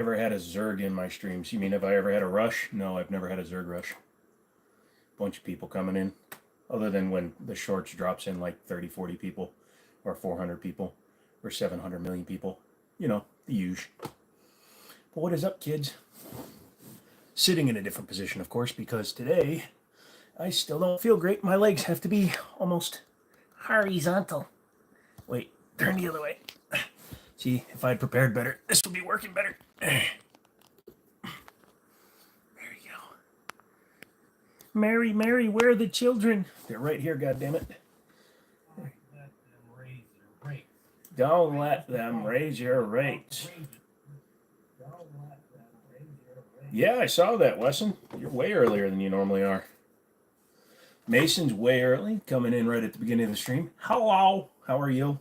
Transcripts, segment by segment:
ever had a Zerg in my streams. You mean have I ever had a rush? No, I've never had a Zerg rush. Bunch of people coming in, other than when the shorts drops in like 30, 40 people, or 400 people, or 700 million people. You know, the usual. But what is up, kids? Sitting in a different position, of course, because today I still don't feel great. My legs have to be almost horizontal. Wait, turn the other way. See, if I'd prepared better, this would be working better. There you go. Mary, Mary, where are the children? They're right here, goddammit. Don't let them raise your rates. Yeah, I saw that, Wesson. You're way earlier than you normally are. Mason's way early, coming in right at the beginning of the stream. Hello, how are you?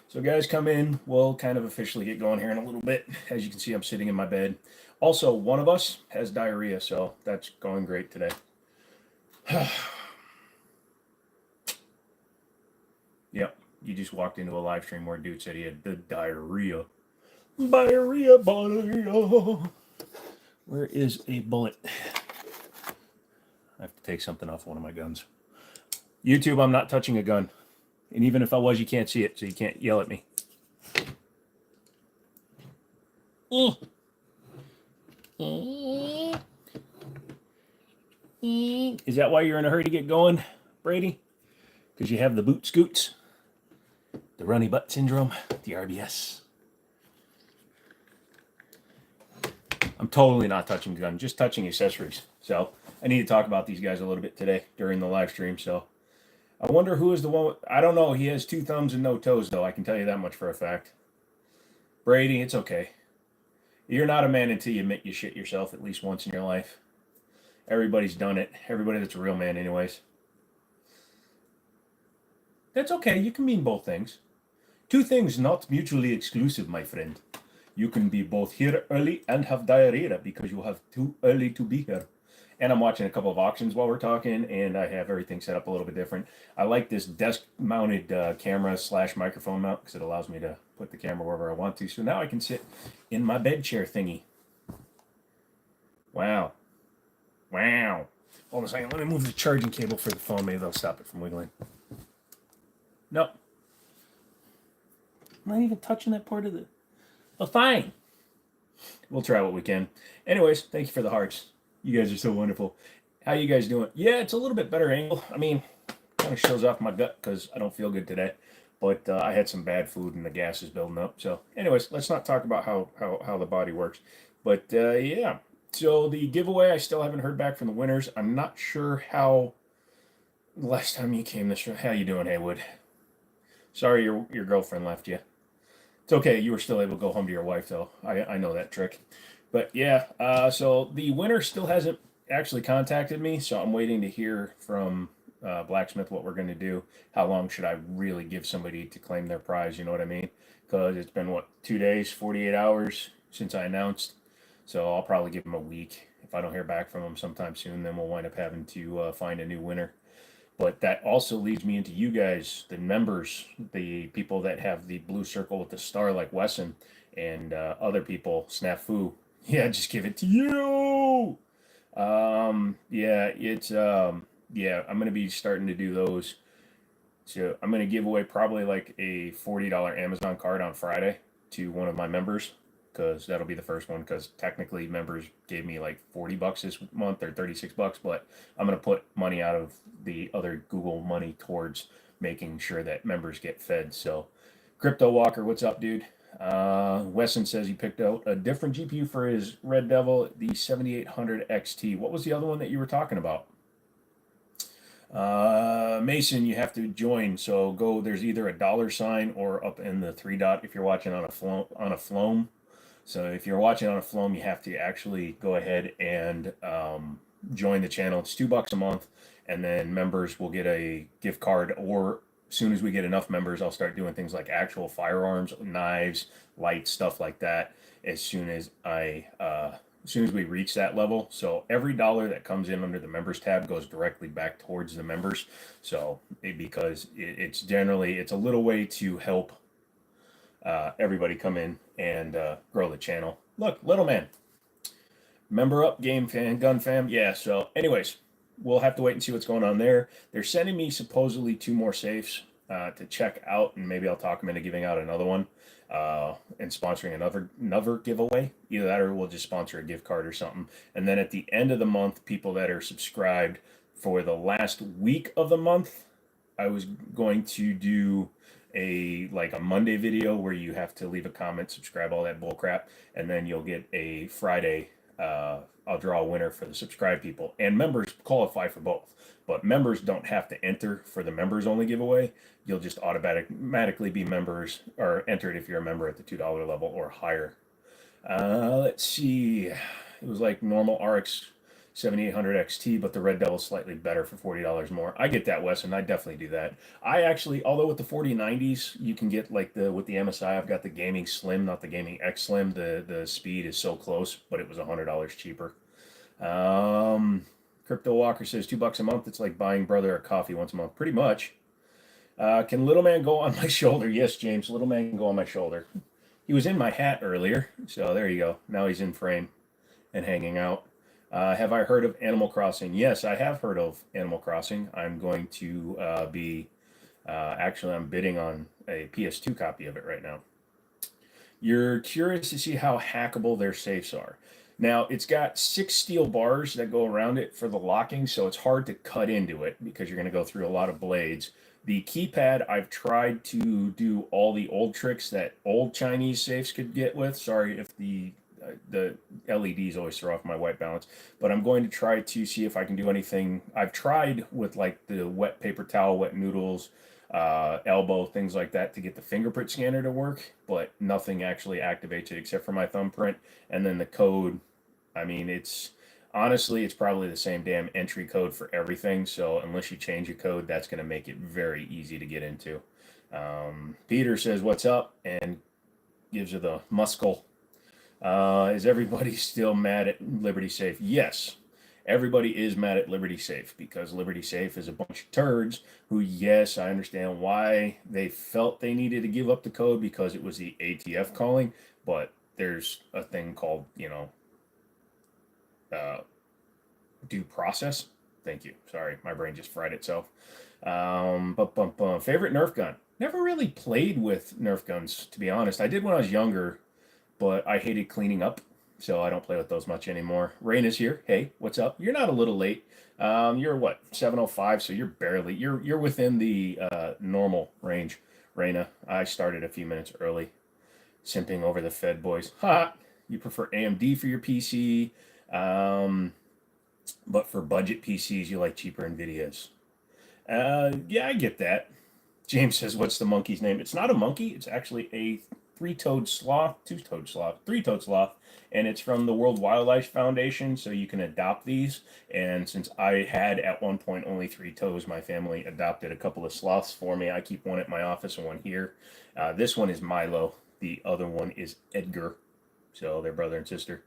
So guys, come in. We'll kind of officially get going here in a little bit. As you can see, I'm sitting in my bed. Also, one of us has diarrhea, so that's going great today. Yep, you just walked into a live stream where a dude said he had the diarrhea. Diarrhea. Where is a bullet? I have to take something off one of my guns. YouTube, I'm not touching a gun. And even if I was, you can't see it, so you can't yell at me. Is that why you're in a hurry to get going, Brady? Because you have the boot scoots, the runny butt syndrome, the RBS. I'm totally not touching the gun, just touching accessories. So I need to talk about these guys a little bit today during the live stream. So I wonder who is the one. I don't know. He has 2 thumbs and no toes, though. I can tell you that much for a fact. Brady, it's okay. You're not a man until you admit you shit yourself at least once in your life. Everybody's done it. Everybody that's a real man, anyways. That's okay. You can mean both things. 2 things not mutually exclusive, my friend. You can be both here early and have diarrhea because you have too early to be here. And I'm watching a couple of auctions while we're talking, and I have everything set up a little bit different. I like this desk-mounted camera / microphone mount because it allows me to put the camera wherever I want to. So now I can sit in my bed chair thingy. Wow. Wow. Hold on a second. Let me move the charging cable for the phone. Maybe they'll stop it from wiggling. Nope. I'm not even touching that part of the... Oh, fine. We'll try what we can. Anyways, thank you for the hearts. You guys are so wonderful. How you guys doing? Yeah, it's a little bit better angle. I mean, kind of shows off my gut because I don't feel good today. But I had some bad food and the gas is building up. So anyways, let's not talk about how the body works. But yeah, so the giveaway, I still haven't heard back from the winners. I'm not sure how last time you came this. How you doing, Haywood? Sorry your girlfriend left you. It's okay. You were still able to go home to your wife, though. I know that trick. But yeah, so the winner still hasn't actually contacted me, so I'm waiting to hear from Blacksmith what we're going to do. How long should I really give somebody to claim their prize, you know what I mean? Because it's been, 2 days, 48 hours since I announced. So I'll probably give them a week. If I don't hear back from them sometime soon, then we'll wind up having to find a new winner. But that also leads me into you guys, the members, the people that have the blue circle with the star like Wesson, and other people, Snafu. Yeah, just give it to you. Yeah, it's yeah, I'm gonna be starting to do those. So I'm gonna give away probably like a $40 Amazon card on Friday to one of my members, because that'll be the first one, because technically members gave me like $40 this month or $36, but I'm gonna put money out of the other Google money towards making sure that members get fed. So Crypto Walker, what's up, dude? Wesson says he picked out a different GPU for his Red Devil, the 7800 XT. What was the other one that you were talking about? Mason, you have to join. So go. There's either a $ or up in the 3 dot if you're watching on a Floam. So if you're watching on a Floam, you have to actually go ahead and join the channel. It's $2 a month, and then members will get a gift card, or as soon as we get enough members, I'll start doing things like actual firearms, knives, lights, stuff like that. As soon as we reach that level. So every dollar that comes in under the members tab goes directly back towards the members. So because it's generally, it's a little way to help everybody come in and grow the channel. A Look, little man. Member up, game fan, gun fam. Yeah, so anyways, we'll have to wait and see what's going on there. They're sending me supposedly 2 more safes to check out, and maybe I'll talk them into giving out another one and sponsoring another giveaway. Either that or we'll just sponsor a gift card or something. And then at the end of the month, people that are subscribed for the last week of the month, I was going to do a Monday video where you have to leave a comment, subscribe, all that bull crap, and then you'll get a Friday. I'll draw a winner for the subscribed people, and members qualify for both. But members don't have to enter for the members only giveaway. You'll just automatically be members or entered if you're a member at the $2 level or higher. Let's see. It was like normal RX 7800 XT, but the Red Devil's slightly better for $40 more. I get that, Wes, and I definitely do that. I actually, although with the 4090s, you can get with the MSI, I've got the Gaming Slim, not the Gaming X Slim. The speed is so close, but it was $100 cheaper. Crypto Walker says $2 a month. It's like buying brother a coffee once a month, pretty much. Can Little Man go on my shoulder? Yes, James, Little Man can go on my shoulder. He was in my hat earlier, so there you go. Now he's in frame and hanging out. Have I heard of Animal Crossing? Yes, I have heard of Animal Crossing. I'm going to actually, I'm bidding on a PS2 copy of it right now. You're curious to see how hackable their safes are. Now, it's got 6 steel bars that go around it for the locking, so it's hard to cut into it because you're going to go through a lot of blades. The keypad, I've tried to do all the old tricks that old Chinese safes could get with. Sorry if the LEDs always throw off my white balance, but I'm going to try to see if I can do anything. I've tried with like the wet paper towel, wet noodles, elbow, things like that to get the fingerprint scanner to work, but nothing actually activates it except for my thumbprint. And then the code, I mean, it's probably the same damn entry code for everything. So unless you change your code, that's going to make it very easy to get into. Peter says, "What's up?" and gives her the muscle. Is everybody still mad at Liberty Safe? Yes, everybody is mad at Liberty Safe because Liberty Safe is a bunch of turds who, yes, I understand why they felt they needed to give up the code because it was the ATF calling, but there's a thing called, due process. Thank you. Sorry, my brain just fried itself. Favorite Nerf gun? Never really played with Nerf guns, to be honest. I did when I was younger, but I hated cleaning up, so I don't play with those much anymore. Rain is here. Hey, what's up? You're not a little late. You're what, 7:05, so you're within the normal range, Raina. I started a few minutes early, simping over the Fed boys. Ha! You prefer AMD for your PC, but for budget PCs, you like cheaper NVIDIAs. Yeah, I get that. James says, "What's the monkey's name?" It's not a monkey. It's actually a three-toed sloth, and it's from the World Wildlife Foundation, so you can adopt these. And since I had at one point only 3 toes, my family adopted a couple of sloths for me. I keep one at my office and one here. This one is Milo. The other one is Edgar. So they're brother and sister.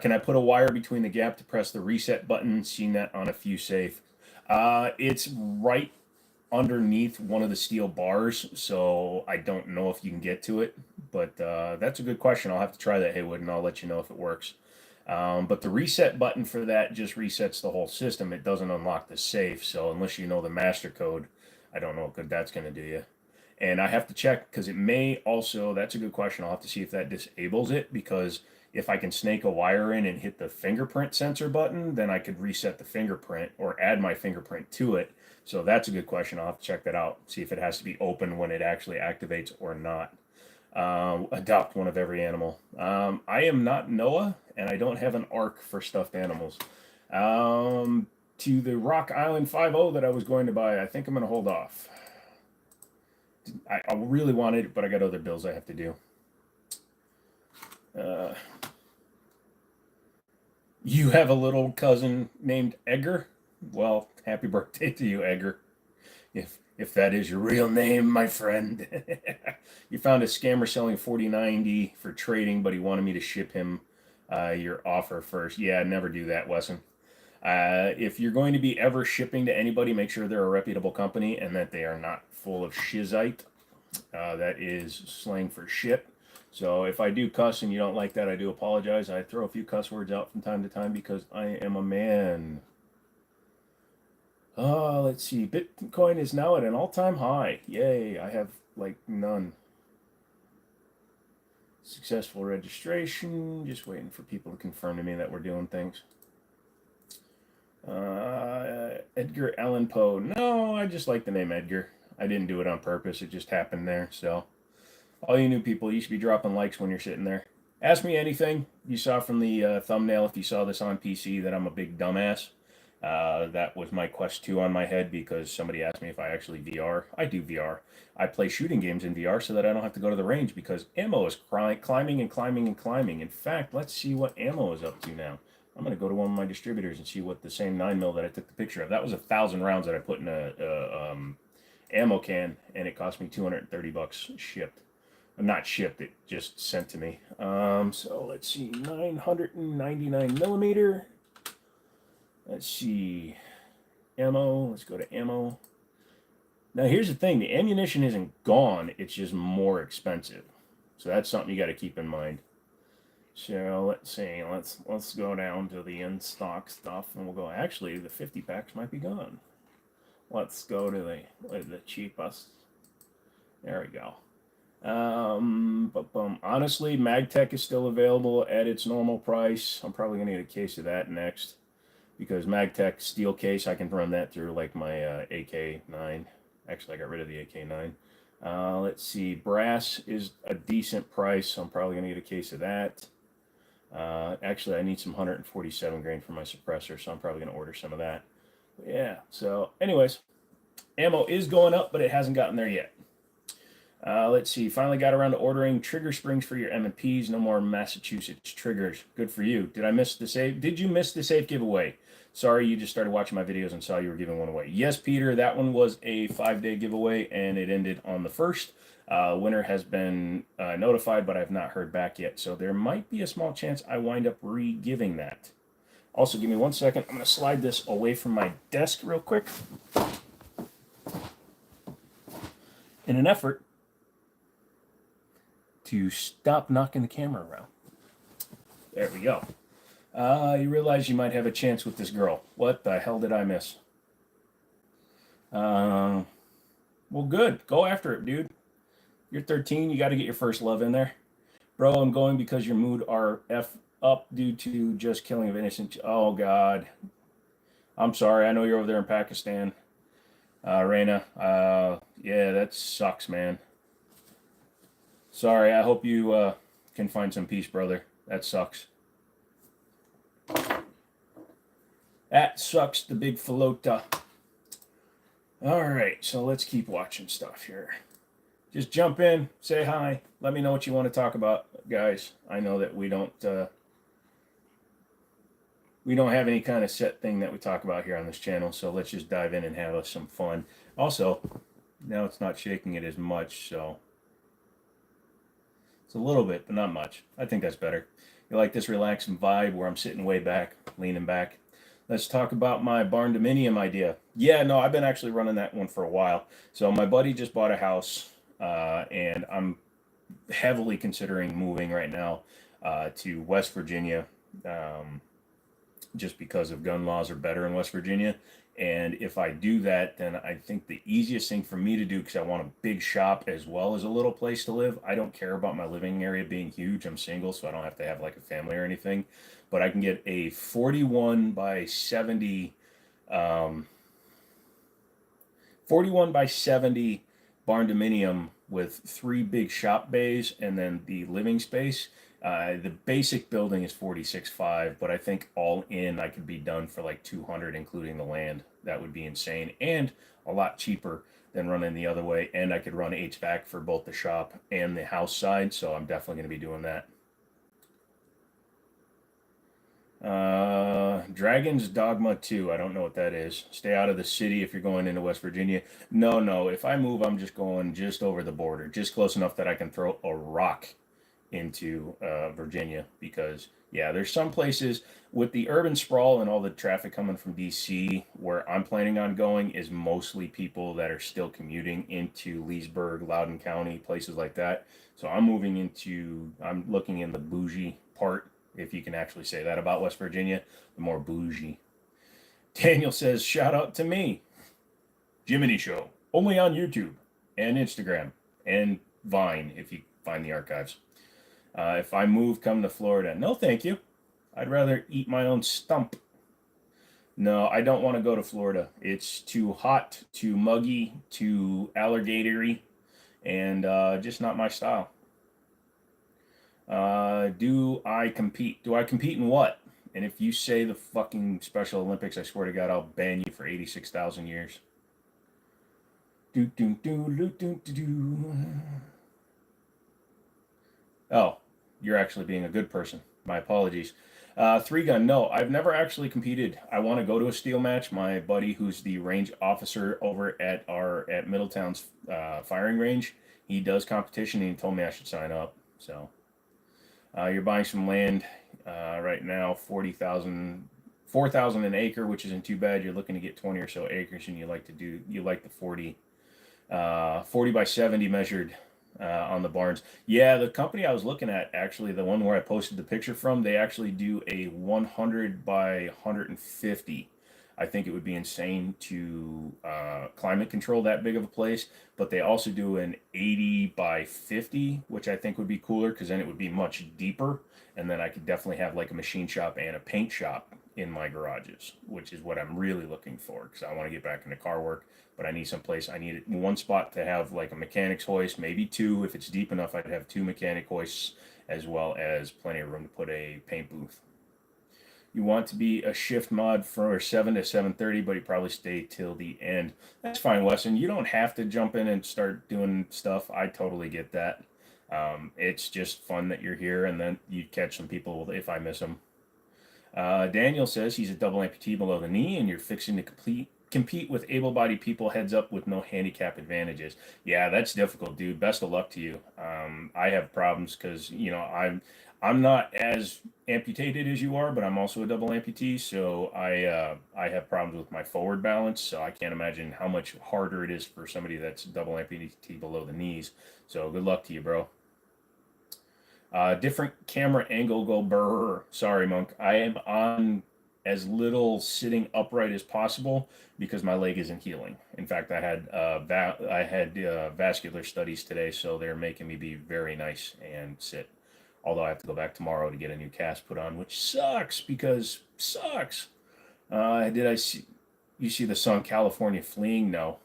Can I put a wire between the gap to press the reset button? Seen that on a few safe. It's right underneath one of the steel bars, so I don't know if you can get to it, but that's a good question. I'll have to try that, Haywood, and I'll let you know if it works. But the reset button for that just resets the whole system. It doesn't unlock the safe, so unless you know the master code, I don't know what good that's going to do you. And I have to check, because it may also, that's a good question, I'll have to see if that disables it, because if I can snake a wire in and hit the fingerprint sensor button, then I could reset the fingerprint or add my fingerprint to it. So that's a good question. I'll have to check that out, see if it has to be open when it actually activates or not. Adopt one of every animal. I am not Noah, and I don't have an ark for stuffed animals. To the Rock Island 5.0 that I was going to buy, I think I'm going to hold off. I really wanted it, but I got other bills I have to do. You have a little cousin named Edgar? Well, happy birthday to you, Edgar. If that is your real name, my friend. You found a scammer selling 4090 for trading, but he wanted me to ship him your offer first. Yeah, never do that, Wesson. If you're going to be ever shipping to anybody, make sure they're a reputable company and that they are not full of shizite. That is slang for shit. So if I do cuss and you don't like that, I do apologize. I throw a few cuss words out from time to time because I am a man. Let's see. Bitcoin is now at an all-time high. Yay, I have like none. Successful registration. Just waiting for people to confirm to me that we're doing things. Edgar Allan Poe. No, I just like the name Edgar. I didn't do it on purpose. It just happened there. So, all you new people, you should be dropping likes when you're sitting there. Ask me anything you saw from the thumbnail. If you saw this on PC, that I'm a big dumbass. That was my Quest 2 on my head because somebody asked me if I actually VR. I do VR. I play shooting games in VR so that I don't have to go to the range because ammo is climbing and climbing and climbing. In fact, let's see what ammo is up to now. I'm going to go to one of my distributors and see what the same 9mm that I took the picture of. That was 1,000 rounds that I put in a ammo can, and it cost me $230 shipped. Not shipped, it just sent to me. So let's see, 999mm. Let's see, ammo. Let's go to ammo. Now here's the thing: the ammunition isn't gone; it's just more expensive. So that's something you got to keep in mind. So let's see. Let's go down to the in stock stuff, and we'll go. Actually, the 50 packs might be gone. Let's go to the cheapest. There we go. Honestly, MagTech is still available at its normal price. I'm probably gonna get a case of that next because MagTech steel case, I can run that through like my AK9. Actually, I got rid of the AK9. Let's see, brass is a decent price, so I'm probably gonna get a case of that. Actually, I need some 147 grain for my suppressor, so I'm probably going to order some of that. But yeah, so anyways, ammo is going up, but it hasn't gotten there yet. Let's see, finally got around to ordering trigger springs for your M&Ps. No more Massachusetts triggers. Good for you. Did I miss the save? Did you miss the safe giveaway? Sorry, you just started watching my videos and saw you were giving one away. Yes, Peter, that one was a 5-day giveaway, and it ended on the 1st. Winner has been notified, but I've not heard back yet. So there might be a small chance I wind up re-giving that. Also, give me 1 second. I'm going to slide this away from my desk real quick. In an effort to stop knocking the camera around. There we go. You realize you might have a chance with this girl. What the hell did I miss? Well, good. Go after it, dude. You're 13. You got to get your first love in there. Bro, I'm going because your mood are F up due to just killing of innocent. Oh, God. I'm sorry. I know you're over there in Pakistan. Reina. Yeah, that sucks, man. Sorry. I hope you can find some peace, brother. That sucks. That sucks, the big falota. All right, so let's keep watching stuff here. Just jump in, say hi, let me know what you want to talk about, guys. I know that we don't have any kind of set thing that we talk about here on this channel, so let's just dive in and have us some fun. Also, now it's not shaking it as much, so it's a little bit, but not much. I think that's better. You like this relaxing vibe where I'm sitting way back, leaning back. Let's talk about my barn dominium idea. Yeah, no, I've been actually running that one for a while. So my buddy just bought a house, and I'm heavily considering moving right now to West Virginia, just because of gun laws are better in West Virginia. And if I do that, then I think the easiest thing for me to do, because I want a big shop as well as a little place to live. I don't care about my living area being huge. I'm single, so I don't have to have like a family or anything. But I can get a 41 by 70, 41 by 70 barn dominium with 3 big shop bays and then the living space. The basic building is 46.5, but I think all in I could be done for like 200, including the land. That would be insane and a lot cheaper than running the other way. And I could run HVAC for both the shop and the house side, so I'm definitely going to be doing that. Dragon's Dogma 2. I don't know what that is. Stay out of the city if you're going into West Virginia. No. If I move, I'm just going just over the border, just close enough that I can throw a rock into Virginia, because yeah, there's some places with the urban sprawl and all the traffic coming from DC. Where I'm planning on going is mostly people that are still commuting into Leesburg, Loudoun County, places like that. So I'm looking in the bougie part, if you can actually say that about West Virginia, the more bougie. Daniel says, shout out to me. Jimmini Show, only on YouTube and Instagram and Vine, if you find the archives. If I move, come to Florida. No, thank you. I'd rather eat my own stump. No, I don't want to go to Florida. It's too hot, too muggy, too alligatory, and just not my style. Do I compete? Do I compete in what? And if you say the fucking Special Olympics, I swear to God, I'll ban you for 86,000 years. Do do do do do do do. Oh, you're actually being a good person. My apologies. Three gun, no, I've never actually competed. I want to go to a steel match. My buddy, who's the range officer over at Middletown's firing range, he does competition, and he told me I should sign up. So, you're buying some land right now, 4,000 an acre, which isn't too bad. You're looking to get 20 or so acres, and you like the 40 by 70 measured on the barns. Yeah, the company I was looking at, actually, the one where I posted the picture from, they actually do a 100 by 150. I think it would be insane to climate control that big of a place, but they also do an 80 by 50, which I think would be cooler, because then it would be much deeper, and then I could definitely have like a machine shop and a paint shop in my garages, which is what I'm really looking for, because I want to get back into car work. But I need someplace. I need one spot to have like a mechanic's hoist, maybe two. If it's deep enough, I'd have two mechanic hoists, as well as plenty of room to put a paint booth. You want to be a shift mod for 7 to 7:30, but you probably stay till the end. That's fine, Wesson. You don't have to jump in and start doing stuff. I totally get that. It's just fun that you're here, and then you catch some people if I miss them. Daniel says he's a double amputee below the knee, and you're fixing to compete with able-bodied people, heads up, with no handicap advantages. Yeah, that's difficult, dude. Best of luck to you. I have problems because I'm not as amputated as you are, but I'm also a double amputee, so I have problems with my forward balance. So I can't imagine how much harder it is for somebody that's double amputee below the knees. So good luck to you, bro. Different camera angle, go brr. Sorry, Monk. I am on as little sitting upright as possible because my leg isn't healing. In fact, I had vascular studies today, so they're making me be very nice and sit. Although I have to go back tomorrow to get a new cast put on, which sucks, because sucks. Did I see you see the song California Fleeing? No.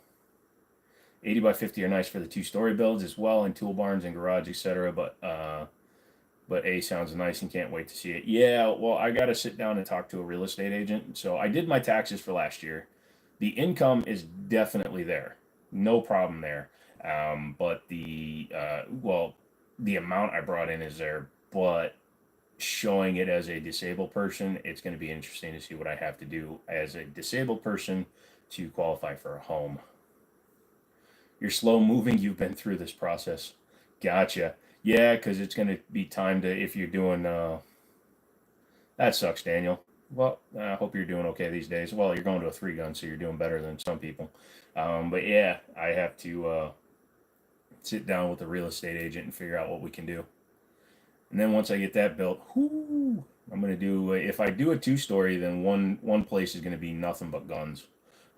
80 by 50 are nice for the two-story builds as well, in tool barns and garage, etc. But A sounds nice and can't wait to see it. Yeah, well, I got to sit down and talk to a real estate agent. So I did my taxes for last year. The income is definitely there. No problem there. But the amount I brought in is there. But showing it as a disabled person, it's going to be interesting to see what I have to do as a disabled person to qualify for a home. You're slow moving. You've been through this process. Gotcha. Yeah, because it's going to be time to, if you're doing, that sucks, Daniel. Well, I hope you're doing okay these days. Well, you're going to a three gun, so you're doing better than some people. But yeah, I have to sit down with a real estate agent and figure out what we can do. And then once I get that built, whoo, I'm going to do, if I do a two-story, then one place is going to be nothing but guns.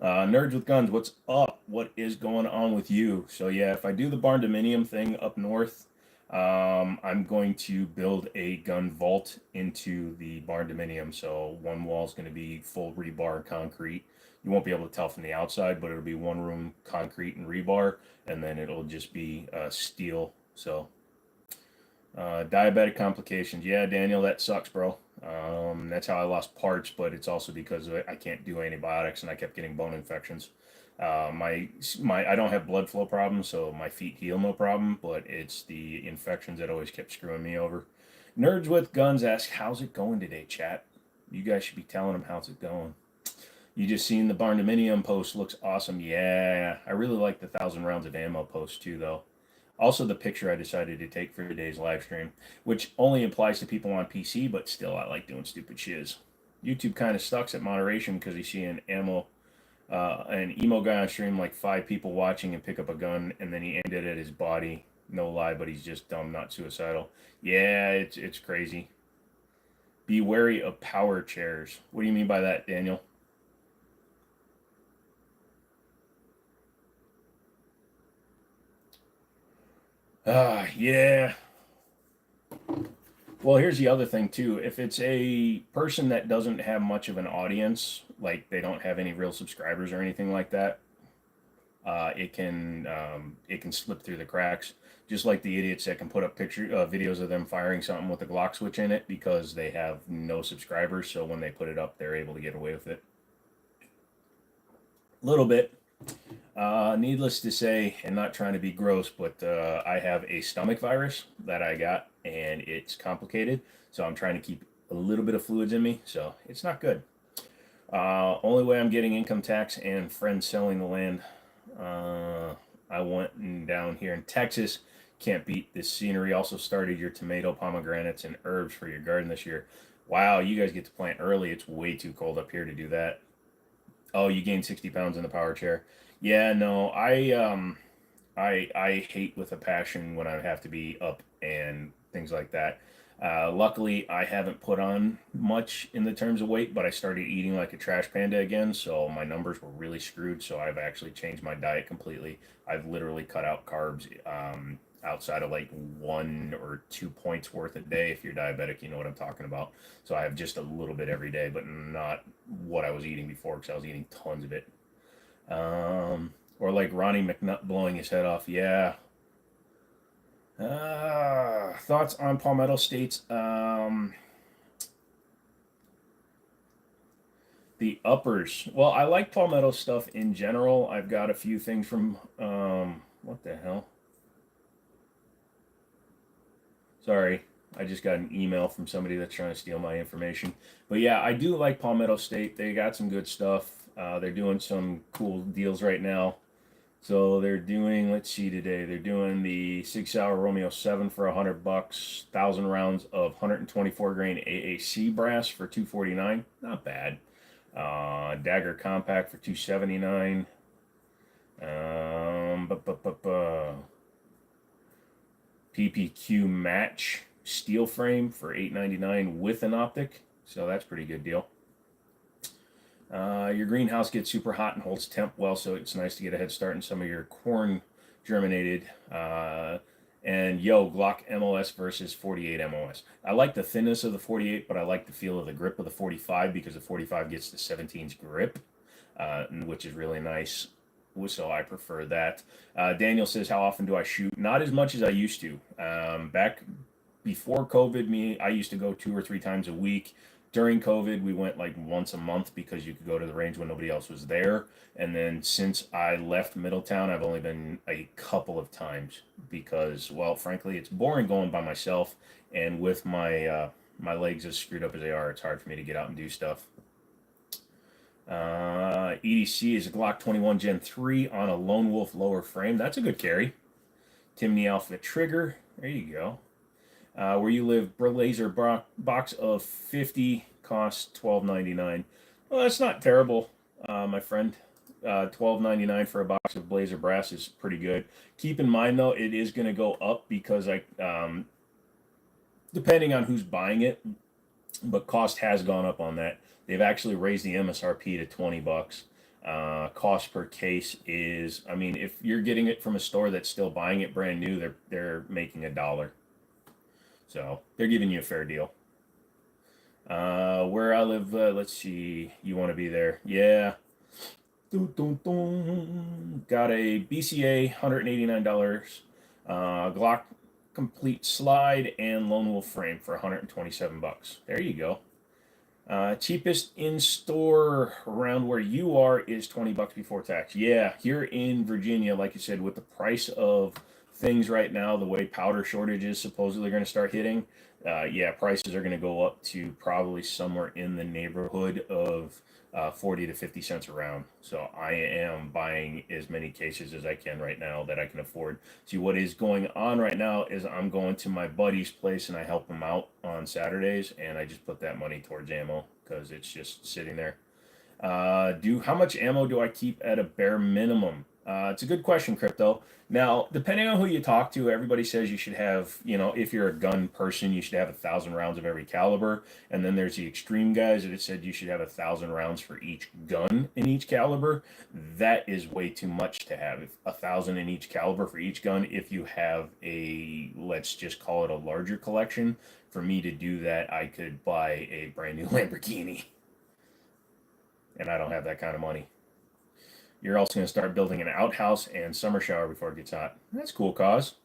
Nerds with Guns, what's up? What is going on with you? So yeah, if I do the barn dominium thing up north, I'm going to build a gun vault into the barn dominium. So one wall is going to be full rebar concrete. You won't be able to tell from the outside, but it'll be one room concrete and rebar, and then it'll just be steel. So diabetic complications. Yeah, Daniel, that sucks, bro. That's how I lost parts, but it's also because I can't do antibiotics and I kept getting bone infections. My I don't have blood flow problems, so my feet heal no problem, but it's the infections that always kept screwing me over. Nerds with Guns ask, how's it going today, chat? You guys should be telling them how's it going. You just seen the barn dominium post, looks awesome. Yeah, I really like the 1,000 rounds of ammo post too, though. Also, the picture I decided to take for today's live stream, which only applies to people on PC, but still, I like doing stupid shiz. YouTube kind of sucks at moderation because you see an emo guy on stream, like 5 people watching, and pick up a gun, and then he aimed it at his body. No lie, but he's just dumb, not suicidal. Yeah, it's crazy. Be wary of power chairs. What do you mean by that, Daniel? Yeah. Well, here's the other thing too. If it's a person that doesn't have much of an audience, like they don't have any real subscribers or anything like that, it can slip through the cracks. Just like the idiots that can put up videos of them firing something with a Glock switch in it because they have no subscribers. So when they put it up, they're able to get away with it. A little bit. Needless to say, and not trying to be gross, but I have a stomach virus that I got, and it's complicated. So I'm trying to keep a little bit of fluids in me. So it's not good. Only way I'm getting income tax and friends selling the land. I went down here in Texas. Can't beat this scenery. Also started your tomato, pomegranates, and herbs for your garden this year. Wow, you guys get to plant early. It's way too cold up here to do that. Oh, you gained 60 pounds in the power chair. Yeah, no, I hate with a passion when I have to be up and things like that. Luckily, I haven't put on much in the terms of weight, but I started eating like a trash panda again, so my numbers were really screwed. So I've actually changed my diet completely. I've literally cut out carbs outside of like 1 or 2 points worth a day. If you're diabetic, you know what I'm talking about. So I have just a little bit every day, but not what I was eating before because I was eating tons of it. Or like Ronnie McNutt blowing his head off. Yeah. Thoughts on Palmetto State's the uppers. Well, I like Palmetto stuff in general. I've got a few things from what the hell? Sorry, I just got an email from somebody that's trying to steal my information. But yeah, I do like Palmetto State. They got some good stuff. They're doing some cool deals right now. So they're doing, let's see today, they're doing the 6 hour Romeo 7 for $100, 1,000 rounds of 124 grain AAC brass for $249. Not bad. Dagger compact for $279. PPQ match steel frame for $899 with an optic. So that's a pretty good deal. Your greenhouse gets super hot and holds temp well, so it's nice to get a head start in some of your corn germinated. And yo, Glock MOS versus 48 MOS. I like the thinness of the 48, but I like the feel of the grip of the 45 because the 45 gets the 17's grip, which is really nice. So I prefer that. Daniel says, how often do I shoot? Not as much as I used to. Back before COVID, I used to go 2 or 3 times a week. During COVID, we went like once a month because you could go to the range when nobody else was there. And then since I left Middletown, I've only been a couple of times because, well, frankly, it's boring going by myself. And with my legs as screwed up as they are, it's hard for me to get out and do stuff. EDC is a Glock 21 Gen 3 on a Lone Wolf lower frame. That's a good carry. Jimmini Alpha trigger. There you go. Where you live, laser box of 50 costs $12.99. Well, that's not terrible, my friend. $12.99 for a box of Blazer brass is pretty good. Keep in mind though, it is going to go up because depending on who's buying it, but cost has gone up on that. They've actually raised the MSRP to $20. Cost per case is, I mean, if you're getting it from a store that's still buying it brand new, they're making $1. So they're giving you a fair deal. Where I live, let's see. You want to be there? Yeah. Dun, dun, dun. Got a BCA, $189. Glock complete slide and Lone Wolf frame for $127. There you go. Cheapest in store around where you are is $20 before tax. Yeah, here in Virginia, like you said, with the price of things right now, the way powder shortages supposedly going to start hitting, Yeah, prices are going to go up to probably somewhere in the neighborhood of 40 to 50 cents a round. So I am buying as many cases as I can right now that I can afford. See, what is going on right now is I'm going to my buddy's place and I help him out on Saturdays, and I just put that money towards ammo because it's just sitting there. Do how much ammo do I keep at a bare minimum? It's a good question, Crypto. Now, depending on who you talk to, everybody says you should have, if you're a gun person, you should have 1,000 rounds of every caliber. And then there's the extreme guys that said you should have 1,000 rounds for each gun in each caliber. That is way too much to have 1,000 in each caliber for each gun. If you have let's just call it a larger collection, for me to do that, I could buy a brand new Lamborghini, and I don't have that kind of money. You're also going to start building an outhouse and summer shower before it gets hot. That's cool, cause.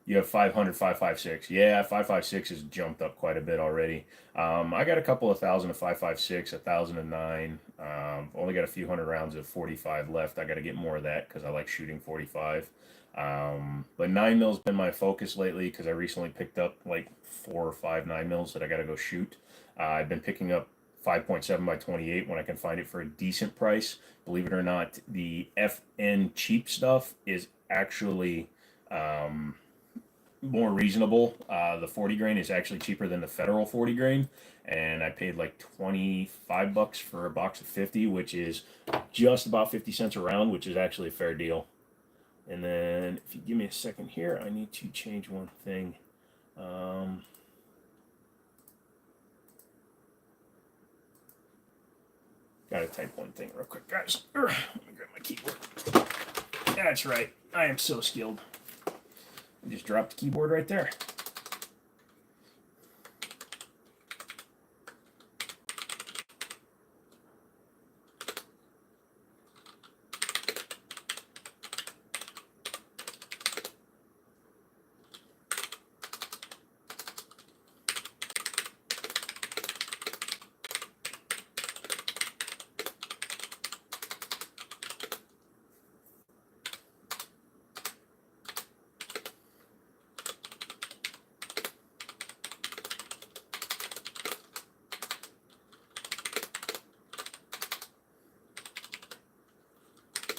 You have 500, 5.56. Yeah, 5.56 has jumped up quite a bit already. I got a couple of thousand of 5.56, 1,009. Only got a few hundred rounds of 45 left. I got to get more of that because I like shooting 45. But 9 mils been my focus lately because I recently picked up like 4 or 5 9 mils that I got to go shoot. I've been picking up 5.7 by 28 when I can find it for a decent price. Believe it or not, the FN cheap stuff is actually more reasonable. The 40 grain is actually cheaper than the federal 40 grain, and I paid like 25 bucks for a box of 50, which is just about 50 cents a round, which is actually a fair deal. And then if you give me a second here, I need to change one thing. Gotta type one thing real quick, guys. Let me grab my keyboard. That's right. I am so skilled. I just dropped the keyboard right there.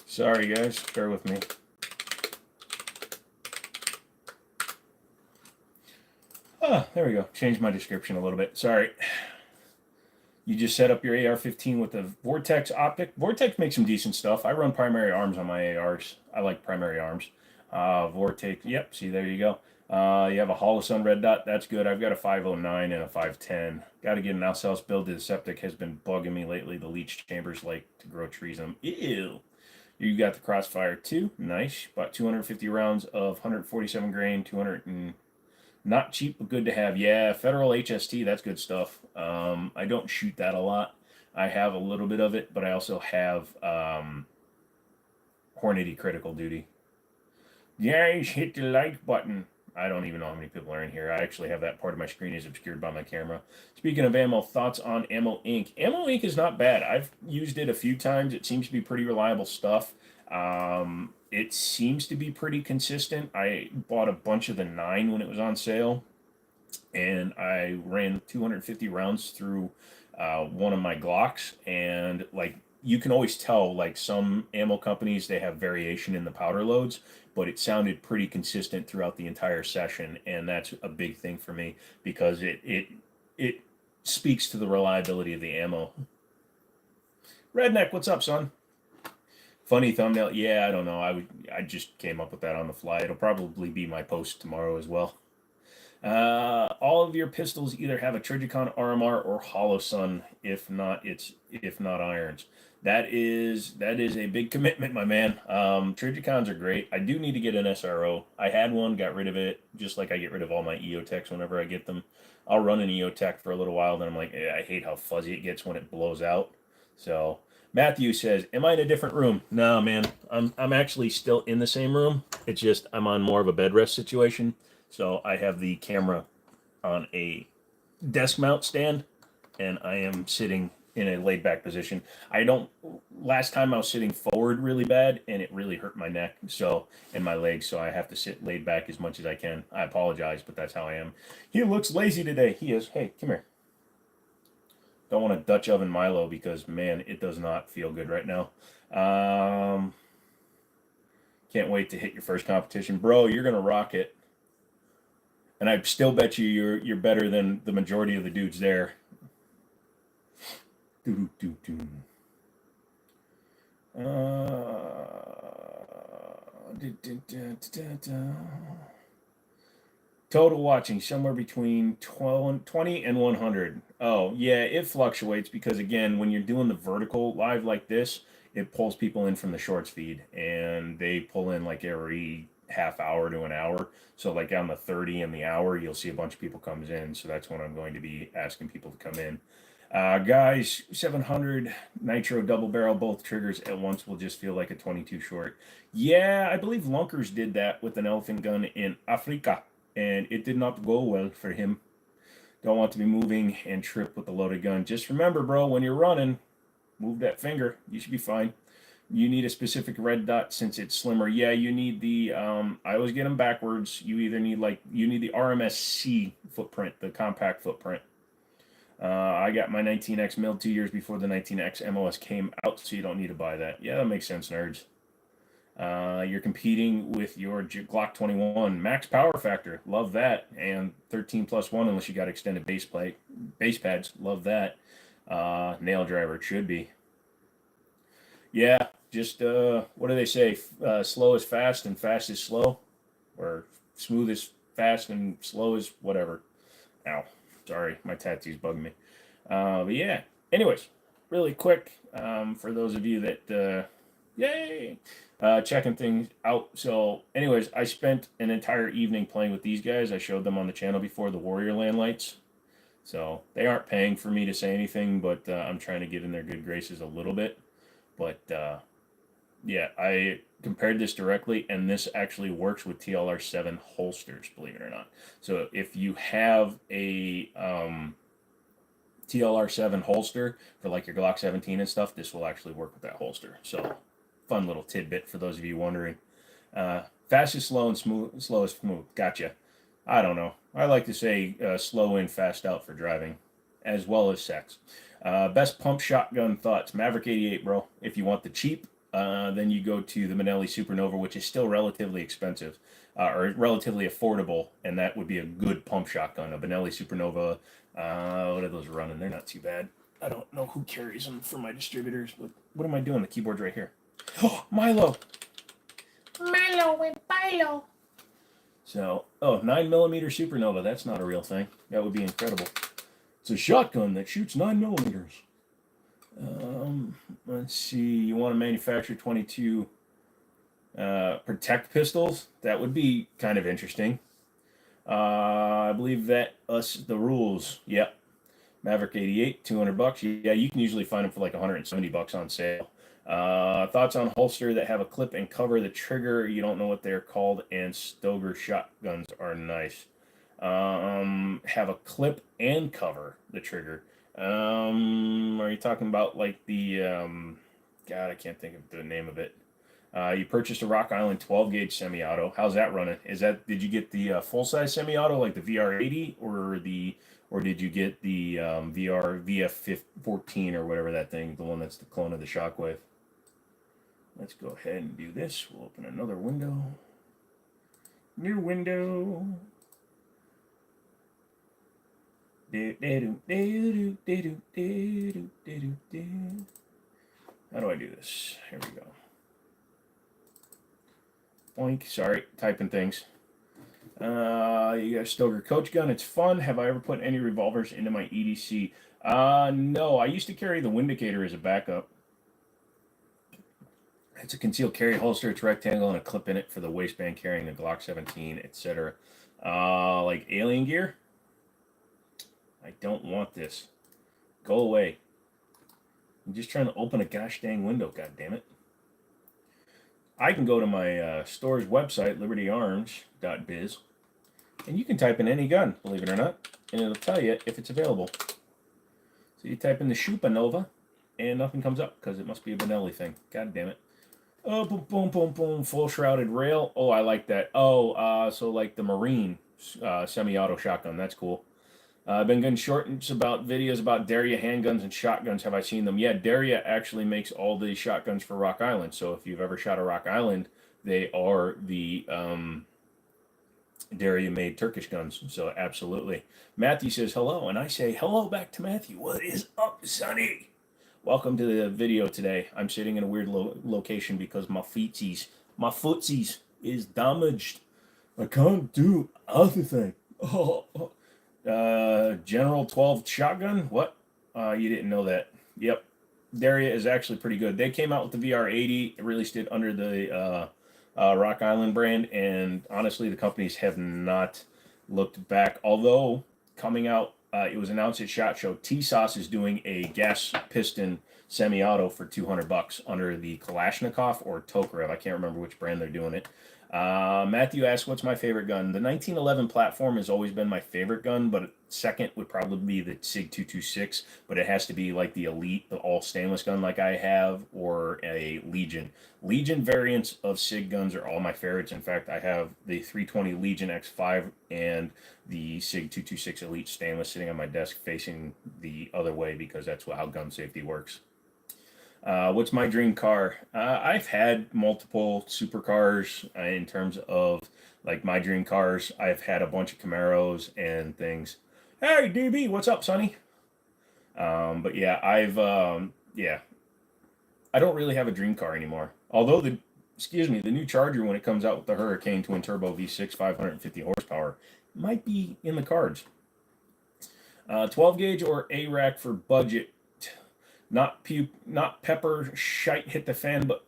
Sorry, guys. Bear with me. There we go. Changed my description a little bit. Sorry. You just set up your AR-15 with the Vortex optic. Vortex makes some decent stuff. I run primary arms on my ARs. I like primary arms. Vortex. Yep. See, there you go. You have a Holosun red dot. That's good. I've got a 509 and a 510. Got to get an Alsace build. The septic has been bugging me lately. The leach chambers like to grow trees in them. Ew. You got the Crossfire 2. Nice. About 250 rounds of 147 grain. 200 and not cheap, but good to have. Yeah, Federal HST. That's good stuff. I don't shoot that a lot. I have a little bit of it, but I also have Hornady Critical Duty. Guys, hit the like button. I don't even know how many people are in here. I actually have that part of my screen is obscured by my camera. Speaking of ammo, thoughts on Ammo Inc. Ammo Inc. is not bad. I've used it a few times. It seems to be pretty reliable stuff. It seems to be pretty consistent. I bought a bunch of the 9 when it was on sale, and I ran 250 rounds through one of my Glocks, and like you can always tell, like some ammo companies, they have variation in the powder loads, but it sounded pretty consistent throughout the entire session, and that's a big thing for me because it speaks to the reliability of the ammo. Redneck, what's up, son? Funny thumbnail. Yeah, I don't know. I just came up with that on the fly. It'll probably be my post tomorrow as well. All of your pistols either have a Trijicon RMR or Holosun. If not irons. That is a big commitment, my man. Trijicons are great. I do need to get an SRO. I had one, got rid of it, just like I get rid of all my EOTechs whenever I get them. I'll run an EOTech for a little while, then I'm like, I hate how fuzzy it gets when it blows out. So Matthew says, "Am I in a different room?" No, man. I'm actually still in the same room. It's just I'm on more of a bed rest situation. So I have the camera on a desk mount stand, and I am sitting in a laid back position. I don't last time I was sitting forward really bad, and it really hurt my neck, so, and my legs, so I have to sit laid back as much as I can. I apologize, but that's how I am. He looks lazy today. He is. Hey, come here. Don't want a Dutch oven Milo because, man, it does not feel good right now. Can't wait to hit your first competition. Bro, you're going to rock it. And I still bet you're better than the majority of the dudes there. Doo-doo-doo-doo. Total watching somewhere between 20 and 100. Oh, yeah, it fluctuates because, again, when you're doing the vertical live like this, it pulls people in from the shorts feed, and they pull in like every half hour to an hour. So, like on the 30 and the hour, you'll see a bunch of people comes in. So that's when I'm going to be asking people to come in. Guys, 700 nitro double barrel, both triggers at once will just feel like a 22 short. Yeah, I believe Lunkers did that with an elephant gun in Africa, and it did not go well for him. Don't want to be moving and trip with a loaded gun. Just remember, bro, when you're running, move that finger. You should be fine. You need a specific red dot since it's slimmer. Yeah, you need the, I always get them backwards. You either need you need the RMSC footprint, the compact footprint. I got my 19X milled 2 years before the 19X MOS came out, so you don't need to buy that. Yeah, that makes sense, nerds. You're competing with your Glock 21 max power factor. Love that. And 13+1 unless you got extended base pads. Love that. Nail driver, it should be. Yeah, just what do they say? Slow is fast and fast is slow, or smooth is fast and slow is whatever. Ow. Sorry, my tattoo's bugging me. But yeah, anyways, really quick, for those of you that, yay, checking things out. So anyways, I spent an entire evening playing with these guys. I showed them on the channel before, the Warrior Land Lights. So they aren't paying for me to say anything, but I'm trying to get in their good graces a little bit. But yeah, I compared this directly, and this actually works with TLR7 holsters, believe it or not. So if you have a TLR7 holster for like your Glock 17 and stuff, this will actually work with that holster. So fun little tidbit for those of you wondering. Fast is slow and slow is smooth. Gotcha. I don't know. I like to say slow in, fast out for driving, as well as sex. Best pump shotgun thoughts. Maverick 88, bro. If you want the cheap, then you go to the Manelli Supernova, which is still relatively expensive, or relatively affordable, and that would be a good pump shotgun. A Benelli Supernova, what are those running? They're not too bad. I don't know who carries them for my distributors, but what am I doing? The keyboard's right here. Oh, Milo! Milo and Milo! So, 9mm Supernova, that's not a real thing. That would be incredible. It's a shotgun that shoots 9mm. Let's see. You want to manufacture 22 protect pistols? That would be kind of interesting. I believe that the rules. Yep. Maverick 88, $200. Yeah, you can usually find them for like $170 on sale. Thoughts on holster that have a clip and cover the trigger? You don't know what they're called, and Stoger shotguns are nice. Have a clip and cover the trigger. Are you talking about like the God, I can't think of the name of it. You purchased a Rock Island 12 gauge semi-auto. How's that running? Did you get the full size semi-auto like the VR80, or did you get the VF14 or whatever that thing, the one that's the clone of the Shockwave? Let's go ahead and do this. We'll open another window. New window. How do I do this? Here we go. Boink. Sorry, typing things. You got a Stoger coach gun. It's fun. Have I ever put any revolvers into my EDC? No. I used to carry the Windicator as a backup. It's a concealed carry holster. It's rectangle and a clip in it for the waistband carrying the Glock 17, etc. Like alien gear? I don't want this. Go away. I'm just trying to open a gosh dang window, god damn it. I can go to my store's website, libertyarms.biz, and you can type in any gun, believe it or not, and it'll tell you if it's available. So you type in the Supernova, and nothing comes up because it must be a Benelli thing. God damn it. Oh, boom, boom, boom, boom. Full shrouded rail. Oh, I like that. Oh, so like the Marine semi-auto shotgun. That's cool. I've been getting shorts about videos about Daria handguns and shotguns. Have I seen them? Yeah, Daria actually makes all the shotguns for Rock Island. So if you've ever shot a Rock Island, they are the Daria made Turkish guns. So absolutely. Matthew says hello, and I say hello back to Matthew. What is up, Sonny? Welcome to the video today. I'm sitting in a weird location because my footsies is damaged. I can't do anything. Oh. General 12 shotgun? What? You didn't know that. Yep. Daria is actually pretty good. They came out with the VR80, released it under the Rock Island brand, and honestly, the companies have not looked back. Although, coming out, it was announced at SHOT Show, T-Sauce is doing a gas piston semi-auto for $200 under the Kalashnikov or Tokarev. I can't remember which brand they're doing it. Matthew asks, what's my favorite gun? The 1911 platform has always been my favorite gun, but second would probably be the SIG 226, but it has to be like the Elite, the all stainless gun like I have, or a Legion. Legion variants of SIG guns are all my favorites. In fact, I have the 320 Legion X5 and the SIG 226 Elite stainless sitting on my desk facing the other way because that's how gun safety works. What's my dream car? I've had multiple supercars in terms of like my dream cars. I've had a bunch of Camaros and things. Hey, DB, what's up, Sonny? But yeah, yeah, I don't really have a dream car anymore. Although the new Charger when it comes out with the Hurricane twin turbo V6 550 horsepower might be in the cards. 12 gauge or A-rack for budget. Not pepper shite hit the fan, but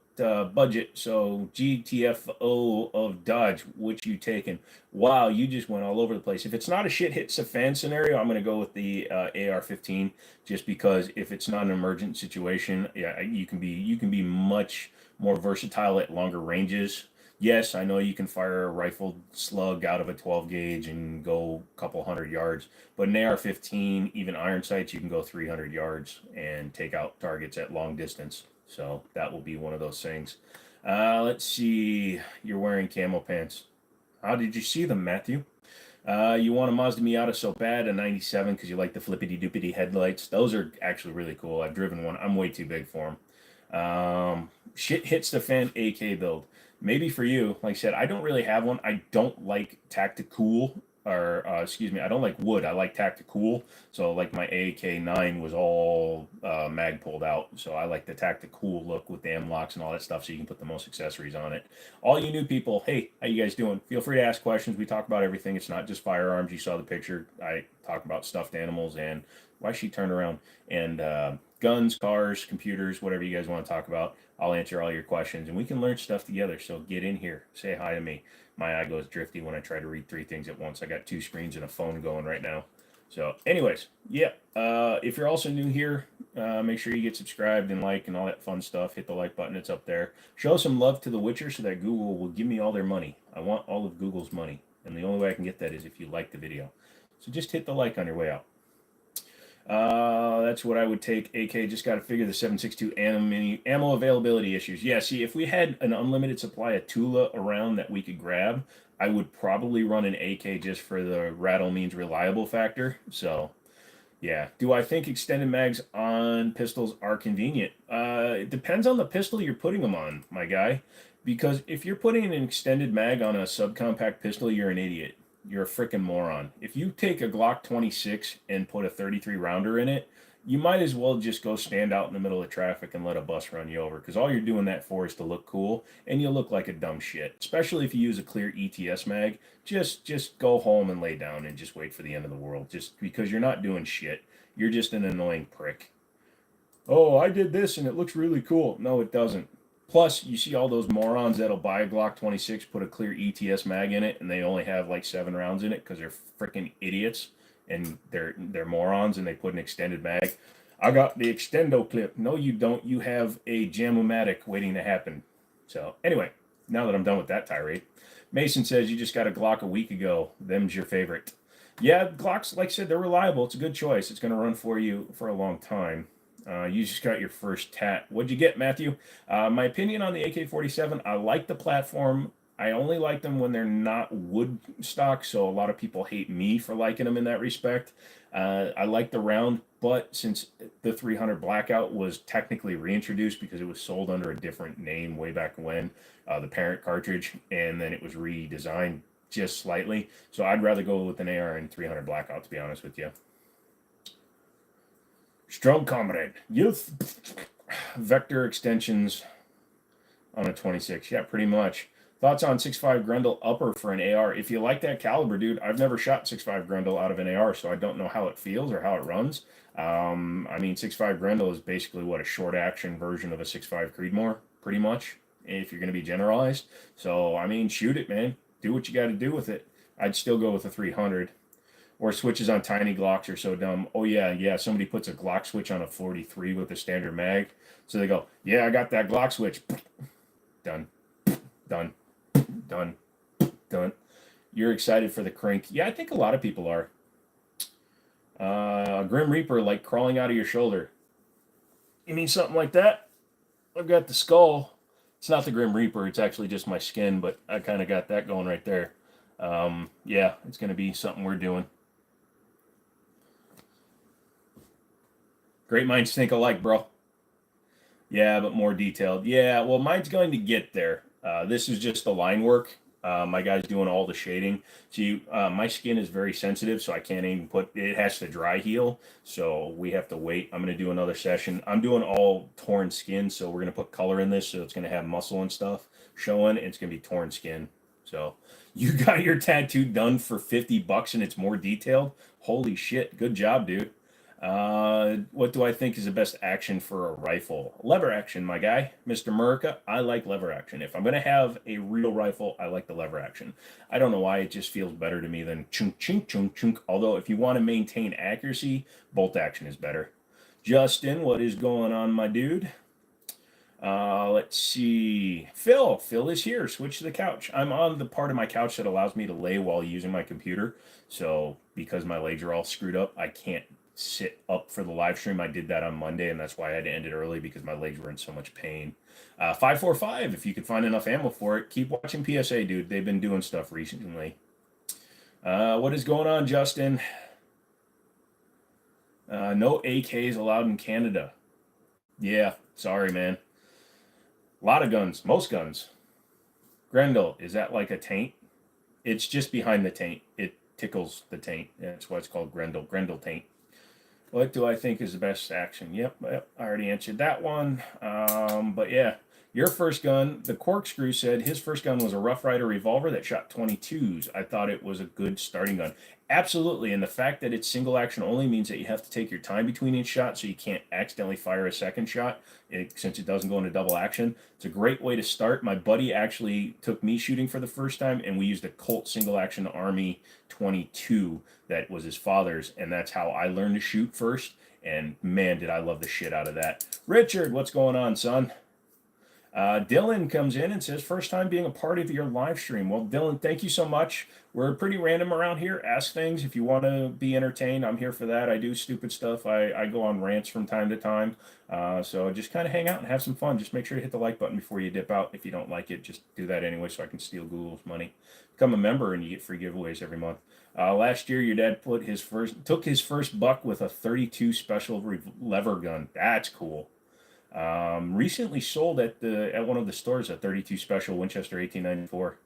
budget. So GTFO of Dodge, which you taking? Wow, you just went all over the place. If it's not a shit hits the fan scenario, I'm going to go with the AR-15, just because if it's not an emergent situation, yeah, you can be much more versatile at longer ranges. Yes, I know you can fire a rifled slug out of a 12 gauge and go a couple hundred yards, but an AR-15, even iron sights, you can go 300 yards and take out targets at long distance. So that will be one of those things. Let's see. You're wearing camo pants. How did you see them, Matthew? You want a Mazda Miata so bad, a 97, because you like the flippity-doopity headlights. Those are actually really cool. I've driven one. I'm way too big for them. Shit hits the fan AK build. Maybe for you, like I said, I don't really have one. I don't like tactical, or excuse me, I don't like wood. I like tactical. So like my AK-9 was all mag pulled out. So I like the tactical look with the M-locks and all that stuff so you can put the most accessories on it. All you new people, hey, how you guys doing? Feel free to ask questions. We talk about everything. It's not just firearms. You saw the picture. I talk about stuffed animals and why she turned around, and guns, cars, computers, whatever you guys want to talk about. I'll answer all your questions, and we can learn stuff together. So get in here. Say hi to me. My eye goes drifty when I try to read 3 things at once. I got 2 screens and a phone going right now. So anyways, yeah. If you're also new here, make sure you get subscribed and like and all that fun stuff. Hit the like button. It's up there. Show some love to The Witcher so that Google will give me all their money. I want all of Google's money. And the only way I can get that is if you like the video. So just hit the like on your way out. That's what I would take. AK just got to figure the 7.62 ammo availability issues. Yeah, see, if we had an unlimited supply of Tula around that we could grab, I would probably run an AK just for the rattle means reliable factor. So, yeah. Do I think extended mags on pistols are convenient? It depends on the pistol you're putting them on, my guy. Because if you're putting an extended mag on a subcompact pistol, you're an idiot. You're a freaking moron. If you take a Glock 26 and put a 33 rounder in it, you might as well just go stand out in the middle of traffic and let a bus run you over, because all you're doing that for is to look cool, and you'll look like a dumb shit. Especially if you use a clear ETS mag. Just go home and lay down and just wait for the end of the world, just because you're not doing shit. You're just an annoying prick. Oh, I did this and it looks really cool. No, it doesn't. Plus, you see all those morons that'll buy a Glock 26, put a clear ETS mag in it, and they only have like 7 rounds in it because they're freaking idiots and they're morons, and they put an extended mag. I got the extendo clip. No, you don't. You have a Jam-O-Matic waiting to happen. So anyway, now that I'm done with that tirade, Mason says you just got a Glock a week ago. Them's your favorite. Yeah, Glocks, like I said, they're reliable. It's a good choice. It's going to run for you for a long time. You just got your first tat. What'd you get, Matthew? My opinion on the AK-47, I like the platform. I only like them when they're not wood stock, so a lot of people hate me for liking them in that respect. I like the round, but since the 300 Blackout was technically reintroduced because it was sold under a different name way back when, the parent cartridge, and then it was redesigned just slightly. So I'd rather go with an AR and 300 Blackout, to be honest with you. Strong comrade. Youth. Vector extensions on a 26. Yeah, pretty much. Thoughts on 6.5 Grendel upper for an AR? If you like that caliber, dude, I've never shot 6.5 Grendel out of an AR, so I don't know how it feels or how it runs. I mean, 6.5 Grendel is basically what a short action version of a 6.5 Creedmoor, pretty much, if you're going to be generalized. So, I mean, shoot it, man. Do what you got to do with it. I'd still go with a 300. Or switches on tiny Glocks are so dumb. Oh, yeah. Somebody puts a Glock switch on a 43 with a standard mag. So they go, yeah, I got that Glock switch. Done. You're excited for the crank. Yeah, I think a lot of people are. Grim Reaper, like crawling out of your shoulder. You mean something like that? I've got the skull. It's not the Grim Reaper. It's actually just my skin, but I kind of got that going right there. Yeah, it's going to be something we're doing. Great minds think alike, bro. Yeah, but more detailed. Yeah, well, mine's going to get there. This is just the line work. My guy's doing all the shading. See, my skin is very sensitive, so I can't even put, it has to dry heal. So we have to wait. I'm going to do another session. I'm doing all torn skin, so we're going to put color in this, so it's going to have muscle and stuff showing. It's going to be torn skin. So you got your tattoo done for $50 and it's more detailed. Holy shit. Good job, dude. What do I think is the best action for a rifle? Lever action, my guy. Mr. America, I like lever action. If I'm going to have a real rifle, I like the lever action. I don't know why, it just feels better to me than chunk, chunk, chunk, chunk. Although, if you want to maintain accuracy, bolt action is better. Justin, what is going on, my dude? Let's see. Phil is here. Switch to the couch. I'm on the part of my couch that allows me to lay while using my computer. So, because my legs are all screwed up, I can't sit up for the live stream. I did that on Monday, and that's why I had to end it early because my legs were in so much pain. 545, if you could find enough ammo for it, keep watching PSA, dude. They've been doing stuff recently. What is going on, Justin? No AKs allowed in Canada. Yeah, sorry, man. A lot of guns, most guns. Grendel, is that like a taint? It's just behind the taint. It tickles the taint. That's why it's called Grendel taint. What do I think is the best action? Yep, I already answered that one. But yeah, your first gun, the Corkscrew said his first gun was a Rough Rider revolver that shot 22s. I thought it was a good starting gun. Absolutely, and the fact that it's single action only means that you have to take your time between each shot, so you can't accidentally fire a second shot since it doesn't go into double action. It's a great way to start. My buddy actually took me shooting for the first time, and we used a Colt single action Army 22 that was his father's, and that's how I learned to shoot first. And man, did I love the shit out of that. Richard, what's going on, son? Dylan comes in and says, first time being a part of your live stream. Well, Dylan, thank you so much. We're pretty random around here. Ask things. If you want to be entertained, I'm here for that. I do stupid stuff. I go on rants from time to time. So just kind of hang out and have some fun. Just make sure to hit the like button before you dip out. If you don't like it, just do that anyway so I can steal Google's money. Become a member and you get free giveaways every month. Last year, your dad took his first buck with a 32 special lever gun. That's cool. Recently sold at one of the stores a 32 special Winchester 1894.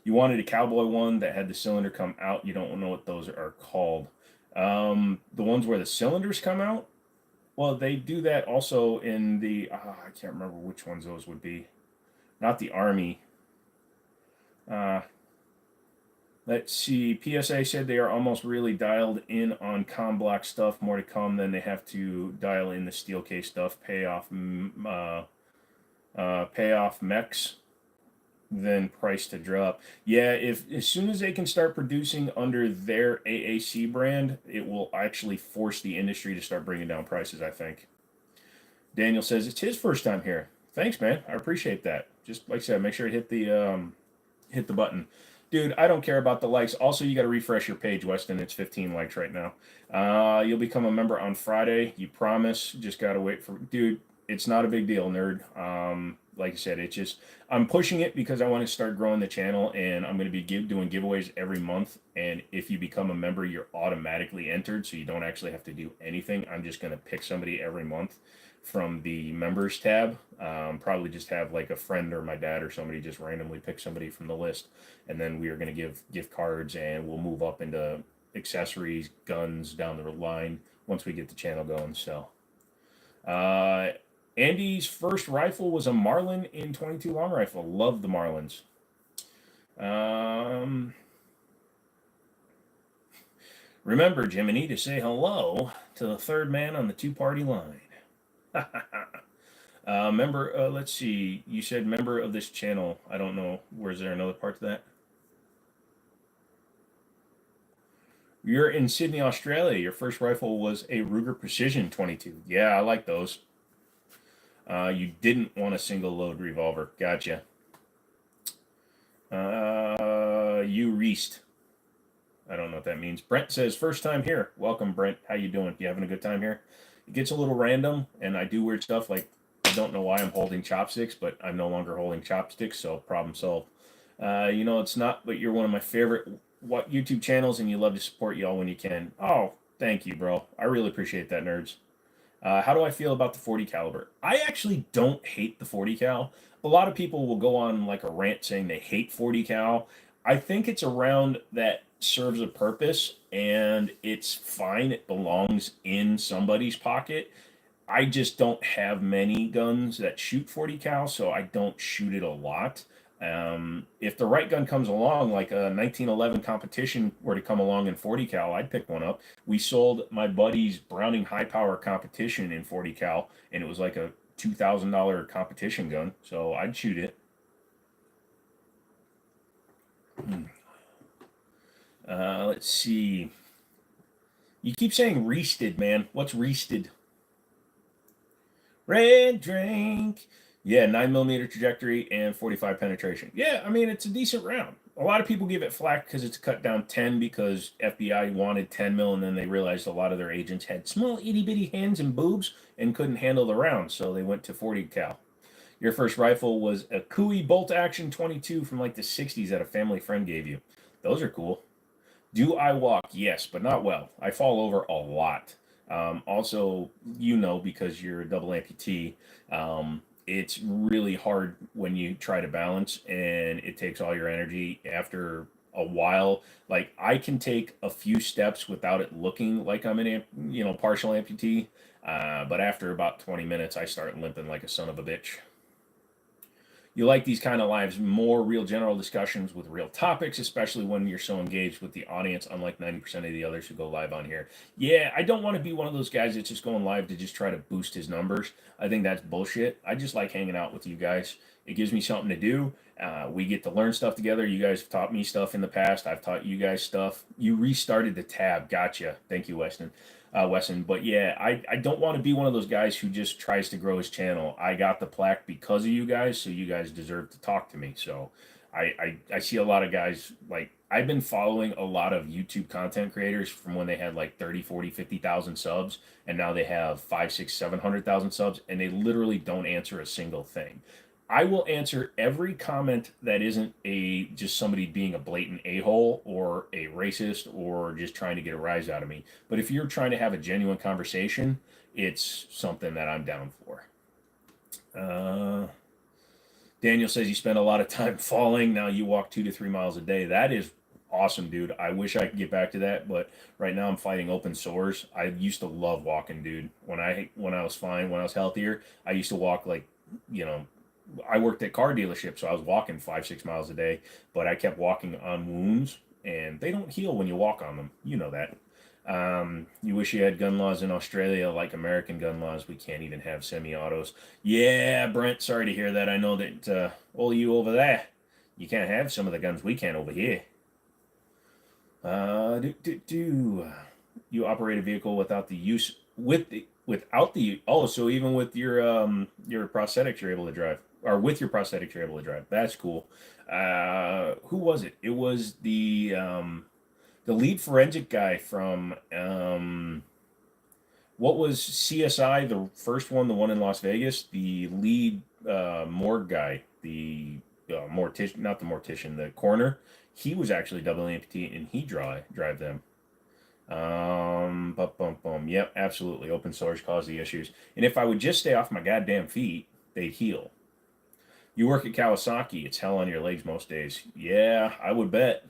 You wanted a cowboy one that had the cylinder come out. You don't know what those are called. The ones where the cylinders come out. Well, they do that also in the. I can't remember which ones those would be. Not the Army. Let's see. PSA said they are almost really dialed in on com block stuff. More to come. Then they have to dial in the steel case stuff. Pay off mechs. Then price to drop. Yeah, if as soon as they can start producing under their AAC brand, it will actually force the industry to start bringing down prices, I think. Daniel says it's his first time here. Thanks, man. I appreciate that. Just like I said, make sure to hit the button. Dude, I don't care about the likes. Also, you got to refresh your page, Weston. It's 15 likes right now. You'll become a member on Friday. You promise. Just got to wait for. Dude, it's not a big deal, nerd. Like I said, it's just. I'm pushing it because I want to start growing the channel, and I'm going to be doing giveaways every month. And if you become a member, you're automatically entered, so you don't actually have to do anything. I'm just going to pick somebody every month from the members tab. Probably just have like a friend or my dad or somebody just randomly pick somebody from the list, and then we are going to give gift cards, and we'll move up into accessories, guns down the line once we get the channel going. So, uh, Andy's first rifle was a Marlin in 22 long rifle. Love the Marlins. Remember, Jimmini, to say hello to the third man on the two-party line. Member, let's see. You said member of this channel. I don't know. Where's there another part to that? You're in Sydney, Australia. Your first rifle was a Ruger Precision 22. Yeah, I like those. You didn't want a single load revolver. Gotcha. You reaced. I don't know what that means. Brent says, first time here. Welcome, Brent. How you doing? You having a good time here? It gets a little random, and I do weird stuff. Like, I don't know why I'm holding chopsticks, but I'm no longer holding chopsticks, so problem solved. You know, it's not, but you're one of my favorite YouTube channels, and you love to support y'all when you can. Oh, thank you, bro. I really appreciate that, nerds. How do I feel about the 40 caliber? I actually don't hate the 40 cal. A lot of people will go on like a rant saying they hate 40 cal. I think it's a round that serves a purpose and it's fine. It belongs in somebody's pocket. I just don't have many guns that shoot 40 cal, so I don't shoot it a lot. If the right gun comes along, like a 1911 competition were to come along in 40 cal, I'd pick one up. We sold my buddy's Browning high power competition in 40 cal, and it was like a $2,000 competition gun, so I'd shoot it. Let's see. You keep saying reested, man. What's reested? Red drink. Yeah, 9 millimeter trajectory and 45 penetration. Yeah, I mean, it's a decent round. A lot of people give it flack because it's cut down 10 because FBI wanted 10 mil, and then they realized a lot of their agents had small itty bitty hands and boobs and couldn't handle the round, so they went to 40 cal. Your first rifle was a Cooey bolt action 22 from like the 60s that a family friend gave you. Those are cool. Do I walk? Yes, but not well. I fall over a lot. Also, you know, because you're a double amputee, it's really hard when you try to balance and it takes all your energy after a while. Like, I can take a few steps without it looking like I'm an partial amputee, but after about 20 minutes I start limping like a son of a bitch. You like these kind of lives more, real general discussions with real topics, especially when you're so engaged with the audience, unlike 90% of the others who go live on here. Yeah, I don't want to be one of those guys that's just going live to just try to boost his numbers. I think that's bullshit. I just like hanging out with you guys. It gives me something to do. We get to learn stuff together. You guys have taught me stuff in the past. I've taught you guys stuff. You restarted the tab. Gotcha. Thank you, Wesson. But yeah, I don't want to be one of those guys who just tries to grow his channel. I got the plaque because of you guys, so you guys deserve to talk to me. So I see a lot of guys, like, I've been following a lot of YouTube content creators from when they had like 30, 40, 50,000 subs, and now they have 5, 6, 700,000 subs, and they literally don't answer a single thing. I will answer every comment that isn't just somebody being a blatant a-hole or a racist or just trying to get a rise out of me. But if you're trying to have a genuine conversation, it's something that I'm down for. Daniel says you spend a lot of time falling. Now you walk 2 to 3 miles a day. That is awesome, dude. I wish I could get back to that, but right now I'm fighting open sores. I used to love walking, dude. When I was fine, when I was healthier, I used to walk like, I worked at car dealerships, so I was walking 5, 6 miles a day, but I kept walking on wounds, and they don't heal when you walk on them. You know that. You wish you had gun laws in Australia like American gun laws. We can't even have semi-autos. Yeah, Brent, sorry to hear that. I know that all you over there, you can't have some of the guns we can over here. You operate a vehicle without the use so even with your prosthetics you're able to drive. or with your prosthetics, you're able to drive. That's cool. Who was it? It was the lead forensic guy from what was CSI, the first one, the one in Las Vegas, the lead morgue guy, the mortician, not the mortician, the coroner. He was actually double amputee, and he drive them. Yep, absolutely. Open source caused the issues. And if I would just stay off my goddamn feet, they'd heal. You work at Kawasaki, it's hell on your legs most days. Yeah, I would bet.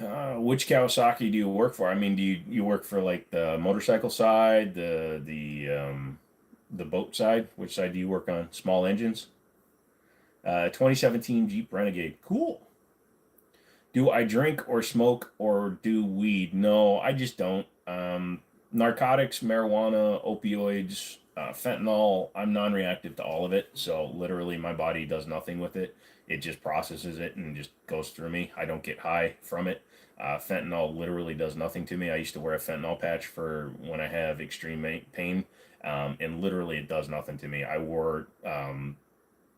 Which Kawasaki do you work for? I mean, do you work for like the motorcycle side, the boat side? Which side do you work on? Small engines. 2017 Jeep Renegade. Cool. Do I drink or smoke or do weed? No, I just don't. Narcotics, marijuana, opioids, fentanyl, I'm non reactive to all of it. So literally, my body does nothing with it. It just processes it and just goes through me. I don't get high from it. Fentanyl literally does nothing to me. I used to wear a fentanyl patch for when I have extreme pain, and literally, it does nothing to me. I wore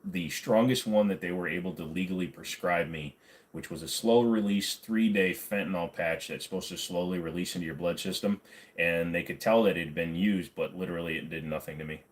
the strongest one that they were able to legally prescribe me, which was a slow release 3-day fentanyl patch that's supposed to slowly release into your blood system. And they could tell that it had been used, but literally it did nothing to me.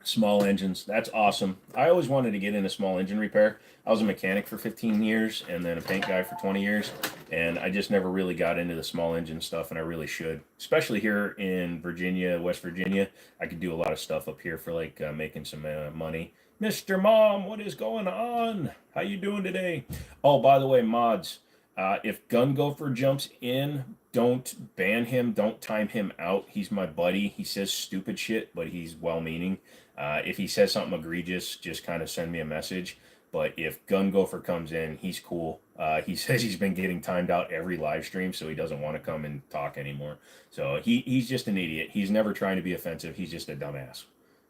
Small engines, that's awesome. I always wanted to get into small engine repair. I was a mechanic for 15 years and then a paint guy for 20 years. And I just never really got into the small engine stuff, and I really should. Especially here in Virginia, West Virginia. I could do a lot of stuff up here for like making some money. Mr. Mom, what is going on? How you doing today? Oh, by the way, mods, if Gun Gopher jumps in, don't ban him. Don't time him out. He's my buddy. He says stupid shit, but he's well-meaning. If he says something egregious, just kind of send me a message. But if Gun Gopher comes in, he's cool. He says he's been getting timed out every live stream, so he doesn't want to come and talk anymore. So he's just an idiot. He's never trying to be offensive. He's just a dumbass.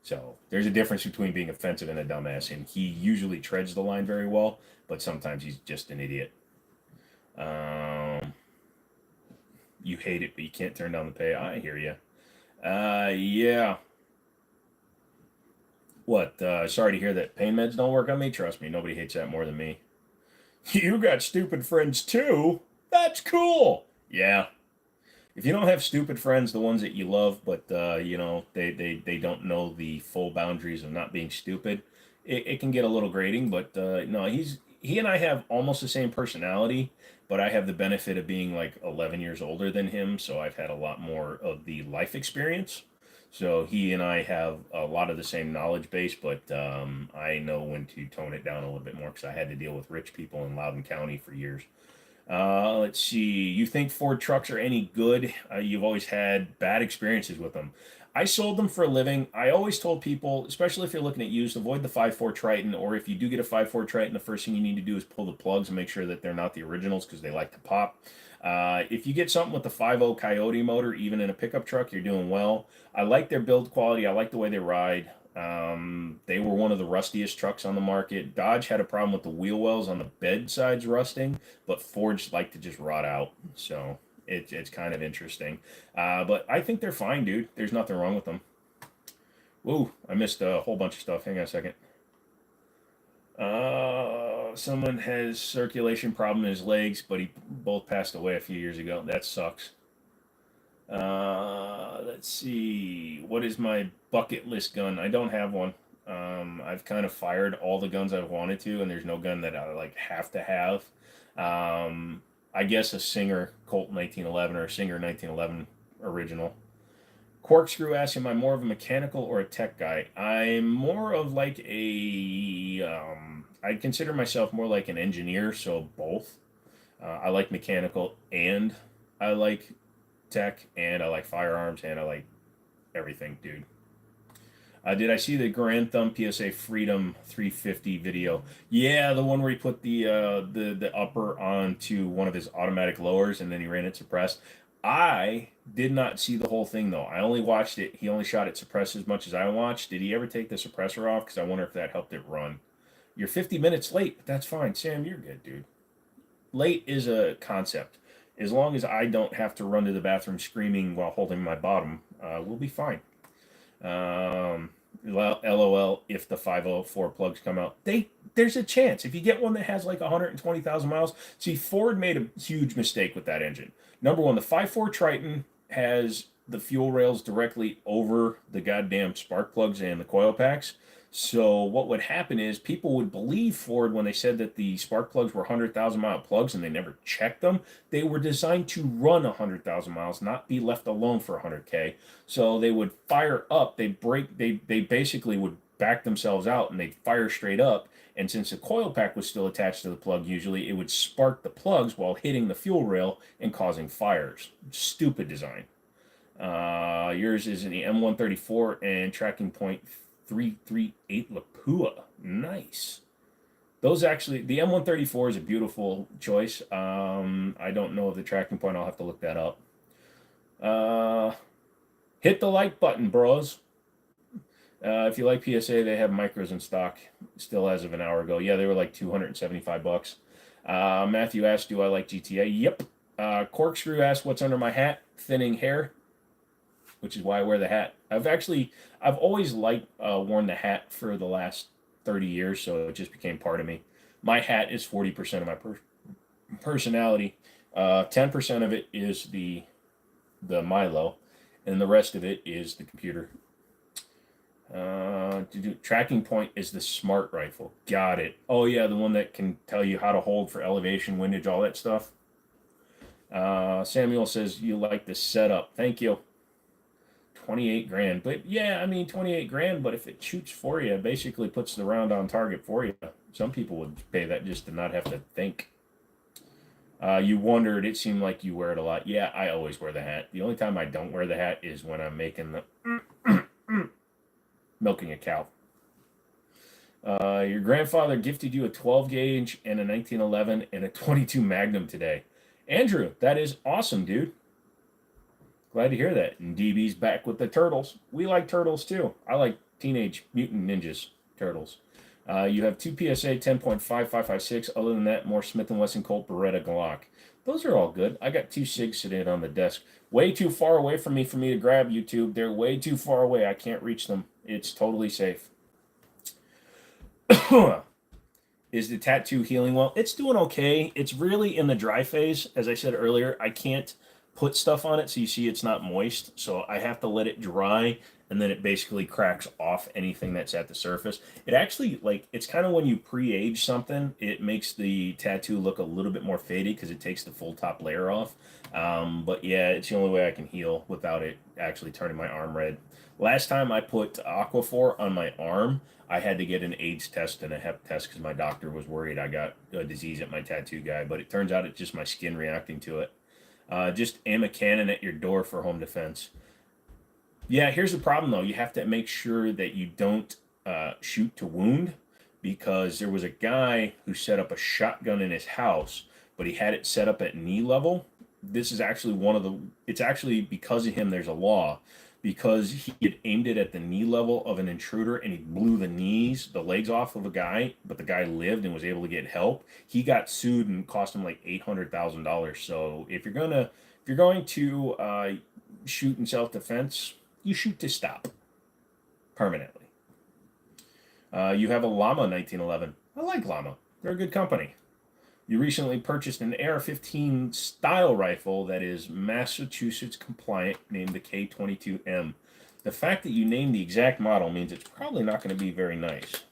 So there's a difference between being offensive and a dumbass, and he usually treads the line very well, but sometimes he's just an idiot. You hate it, but you can't turn down the pay. I hear you. Yeah. What? Sorry to hear that pain meds don't work on me. Trust me, nobody hates that more than me. You got stupid friends too? That's cool. Yeah. If you don't have stupid friends, the ones that you love, but they don't know the full boundaries of not being stupid, it can get a little grating. But no, he and I have almost the same personality, but I have the benefit of being like 11 years older than him, so I've had a lot more of the life experience. So he and I have a lot of the same knowledge base, but I know when to tone it down a little bit more because I had to deal with rich people in Loudoun County for years. Let's see. You think Ford trucks are any good? You've always had bad experiences with them. I sold them for a living. I always told people, especially if you're looking at used, avoid the 5.4 Triton, or if you do get a 5.4 Triton, the first thing you need to do is pull the plugs and make sure that they're not the originals because they like to pop. If you get something with the 5.0 Coyote motor, even in a pickup truck, you're doing well. I like their build quality. I like the way they ride. They were one of the rustiest trucks on the market. Dodge had a problem with the wheel wells on the bed sides rusting, but Fords like to just rot out. So it's kind of interesting. But I think they're fine, dude. There's nothing wrong with them. Whoa, I missed a whole bunch of stuff. Hang on a second. Someone has circulation problem in his legs, but he both passed away a few years ago. That sucks. Let's see. What is my bucket list gun? I don't have one. I've kind of fired all the guns I've wanted to, and there's no gun that I like have to have. I guess a Singer Colt 1911 or a Singer 1911 original. Corkscrew asks, am I more of a mechanical or a tech guy? I'm more of like I'd consider myself more like an engineer, so both. I like mechanical and I like tech and I like firearms and I like everything, dude. Did I see the Grand Thumb PSA Freedom 350 video? Yeah, the one where he put the upper onto one of his automatic lowers and then he ran it suppressed. I did not see the whole thing though. I only watched it. He only shot it suppressed as much as I watched. Did he ever take the suppressor off? Because I wonder if that helped it run. You're 50 minutes late, but that's fine. Sam, you're good, dude. Late is a concept. As long as I don't have to run to the bathroom screaming while holding my bottom, we'll be fine. LOL, if the 504 plugs come out. There's a chance. If you get one that has like 120,000 miles. See, Ford made a huge mistake with that engine. Number one, the 5.4 Triton has the fuel rails directly over the goddamn spark plugs and the coil packs. So what would happen is people would believe Ford when they said that the spark plugs were 100,000-mile plugs and they never checked them. They were designed to run 100,000 miles, not be left alone for 100K. So they would fire up, they basically would back themselves out and they'd fire straight up. And since the coil pack was still attached to the plug, usually it would spark the plugs while hitting the fuel rail and causing fires. Stupid design. Yours is in the M134 and tracking point 338 Lapua. Nice. Those actually, the M134 is a beautiful choice. I don't know the tracking point. I'll have to look that up. Hit the like button, bros. If you like PSA, they have micros in stock still as of an hour ago. Yeah, they were like $275. Matthew asked, do I like GTA? Yep. Corkscrew asked, what's under my hat? Thinning hair, which is why I wear the hat. I've always worn the hat for the last 30 years, so it just became part of me. My hat is 40% of my personality. 10% of it is the Milo, and the rest of it is the computer. Tracking point is the smart rifle. Got it. Oh yeah, the one that can tell you how to hold for elevation, windage, all that stuff. Samuel says you like the setup. Thank you. 28 grand. But yeah, I mean 28 grand, but if it shoots for you, it basically puts the round on target for you. Some people would pay that just to not have to think. You wondered, it seemed like you wear it a lot. Yeah, I always wear the hat. The only time I don't wear the hat is when I'm making the milking a cow. Your grandfather gifted you a 12 gauge and a 1911 and a 22 Magnum today. Andrew, that is awesome, dude. Glad to hear that. And DB's back with the turtles. We like turtles too. I like Teenage Mutant Ninjas turtles. You have two PSA 10.5556. Other than that, more Smith & Wesson Colt Beretta Glock. Those are all good. I got two SIGs sitting on the desk. Way too far away from me for me to grab, YouTube. They're way too far away. I can't reach them. It's totally safe. Is the tattoo healing well? It's doing okay. It's really in the dry phase. As I said earlier, I can't put stuff on it so you see it's not moist. So I have to let it dry, and then it basically cracks off anything that's at the surface. It actually, like, it's kind of when you pre-age something, it makes the tattoo look a little bit more faded because it takes the full top layer off. But yeah, it's the only way I can heal without it actually turning my arm red. Last time I put Aquaphor on my arm, I had to get an AIDS test and a hep test because my doctor was worried I got a disease at my tattoo guy. But it turns out it's just my skin reacting to it. Just aim a cannon at your door for home defense. Yeah, here's the problem though. You have to make sure that you don't shoot to wound, because there was a guy who set up a shotgun in his house, but he had it set up at knee level. This is actually it's actually because of him there's a law, because he had aimed it at the knee level of an intruder and he blew the legs off of a guy, but the guy lived and was able to get help. He got sued and cost him like $800,000. So if you're going to shoot in self-defense, you shoot to stop permanently. You have a Llama 1911. I like Llama. They're a good company. You recently purchased an AR-15 style rifle that is Massachusetts compliant, named the K22M. The fact that you named the exact model means it's probably not going to be very nice.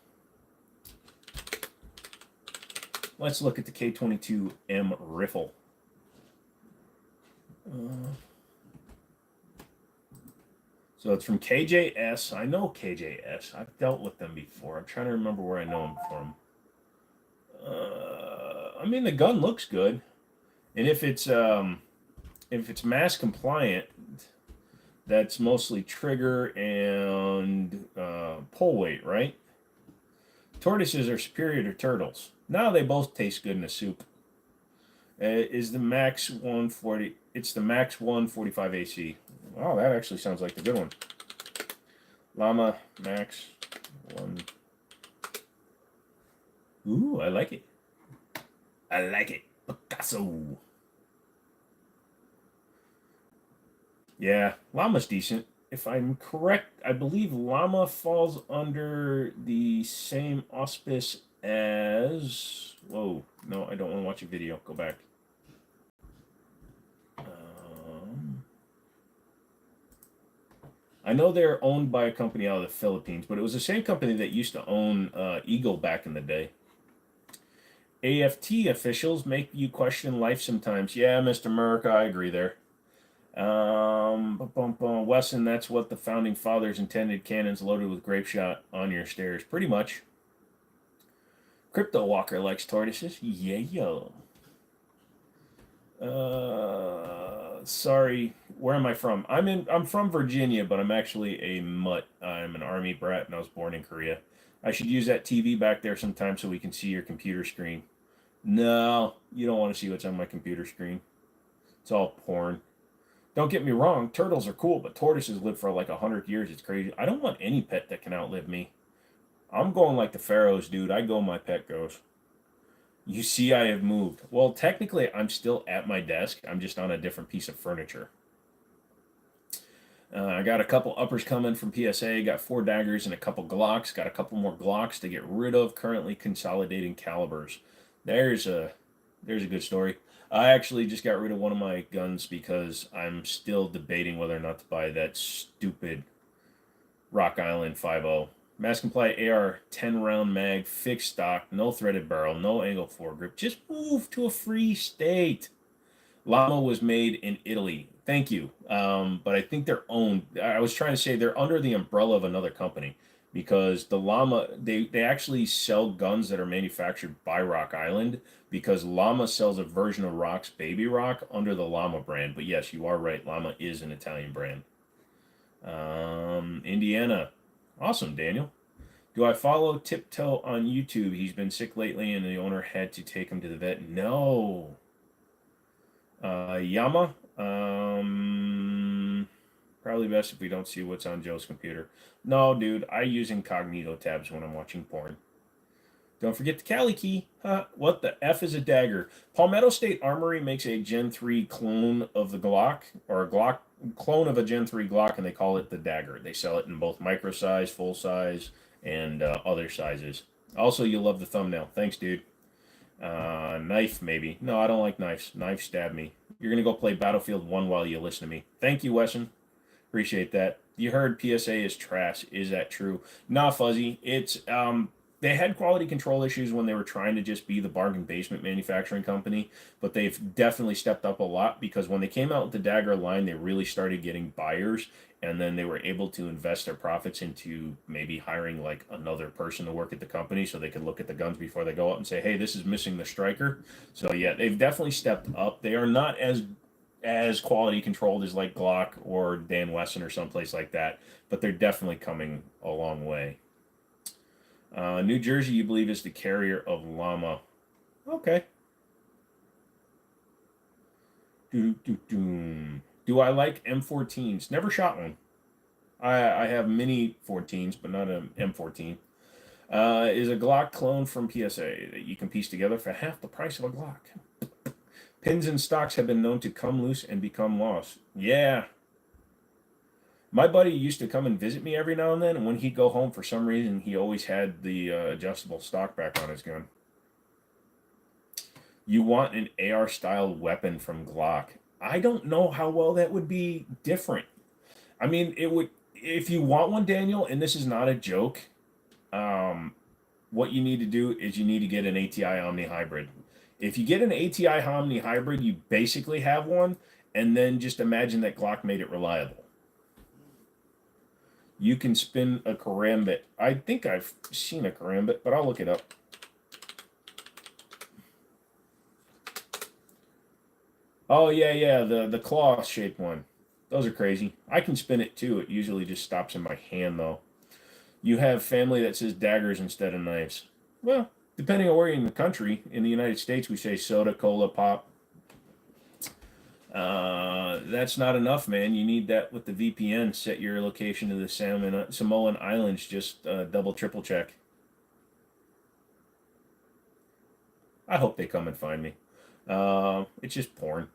Let's look at the K22M rifle. So it's from KJS. I know KJS. I've dealt with them before. I'm trying to remember where I know them from. I mean, the gun looks good, and if it's mass compliant, that's mostly trigger and pull weight, right? Tortoises are superior to turtles. Now they both taste good in a soup. Is the Max 140? It's the Max 145 AC. Wow, that actually sounds like the good one. Llama Max 1. Ooh, I like it. I like it. Picasso. Yeah, Llama's decent. if I'm correct, I believe llama falls under the same auspice as. Whoa, no, I don't want to watch a video. Go back. I know they're owned by a company out of the Philippines, but it was the same company that used to own Eagle back in the day. AFT officials make you question life sometimes. Yeah, Mr. America, I agree there. Wesson, that's what the founding fathers intended, cannons loaded with grape shot on your stairs. Pretty much. Crypto Walker likes tortoises. Yeah, yo. Sorry, where am I from? I'm from Virginia, but I'm actually a mutt. I'm an army brat, and I was born in Korea. I should use that TV back there sometime so we can see your computer screen. No, you don't want to see what's on my computer screen. It's all porn. Don't get me wrong, turtles are cool, but tortoises live for like 100 years. It's crazy. I don't want any pet that can outlive me. I'm going like the pharaohs, dude. I go, my pet goes. You see, I have moved. Well, technically, I'm still at my desk. I'm just on a different piece of furniture. I got a couple uppers coming from PSA. Got 4 daggers and a couple Glocks. Got a couple more Glocks to get rid of. Currently consolidating calibers. There's a good story. I actually just got rid of one of my guns because I'm still debating whether or not to buy that stupid Rock Island 5.0. Mass comply AR 10 round mag, fixed stock, no threaded barrel, no angle foregrip. Just move to a free state. Llama was made in Italy. Thank you. But I think they're owned. I was trying to say they're under the umbrella of another company because the Llama, they actually sell guns that are manufactured by Rock Island because Llama sells a version of Rock's Baby Rock under the Llama brand. But yes, you are right. Llama is an Italian brand. Indiana. Awesome, Daniel. Do I follow Tiptoe on YouTube? He's been sick lately and the owner had to take him to the vet. No. Yama. Probably best if we don't see what's on Joe's computer. No, dude, I use incognito tabs when I'm watching porn. Don't forget the Cali key. Huh? What the F is a dagger? Palmetto State Armory makes a Gen 3 clone of the Glock, or a Glock clone of a Gen 3 Glock, and they call it the dagger. They sell it in both micro size, full size, and other sizes. Also, you love the thumbnail. Thanks, dude. Knife, maybe. No, I don't like knives. Knives stab me. You're going to go play Battlefield 1 while you listen to me. Thank you, Wesson. Appreciate that. You heard PSA is trash. Is that true? Nah, Fuzzy. It's, they had quality control issues when they were trying to just be the bargain basement manufacturing company, but they've definitely stepped up a lot because when they came out with the Dagger line, they really started getting buyers, and then they were able to invest their profits into maybe hiring like another person to work at the company so they could look at the guns before they go out and say, hey, this is missing the striker. So yeah, they've definitely stepped up. They are not as quality controlled as like Glock or Dan Wesson or someplace like that, but they're definitely coming a long way. New Jersey, you believe, is the carrier of Llama. Okay. Do I like M14s? Never shot one. I have mini 14s, but not an M14. Is a Glock clone from PSA that you can piece together for half the price of a Glock. Pins and stocks have been known to come loose and become lost. Yeah. My buddy used to come and visit me every now and then, and when he'd go home, for some reason, he always had the adjustable stock back on his gun. You want an AR-style weapon from Glock. I don't know how well that would be different. I mean, it would. If you want one, Daniel, and this is not a joke, what you need to do is you need to get an ATI Omni Hybrid. If you get an ATI Omni Hybrid, you basically have one, and then just imagine that Glock made it reliable. You can spin a karambit. I think I've seen a karambit, but I'll look it up. Oh, yeah, the claw-shaped one. Those are crazy. I can spin it, too. It usually just stops in my hand, though. You have family that says daggers instead of knives. Well, depending on where you're in the country, in the United States, we say soda, cola, pop. That's not enough, man. You need that with the VPN. Set your location to the Samoan Islands. Just double, triple check. I hope they come and find me. It's just porn.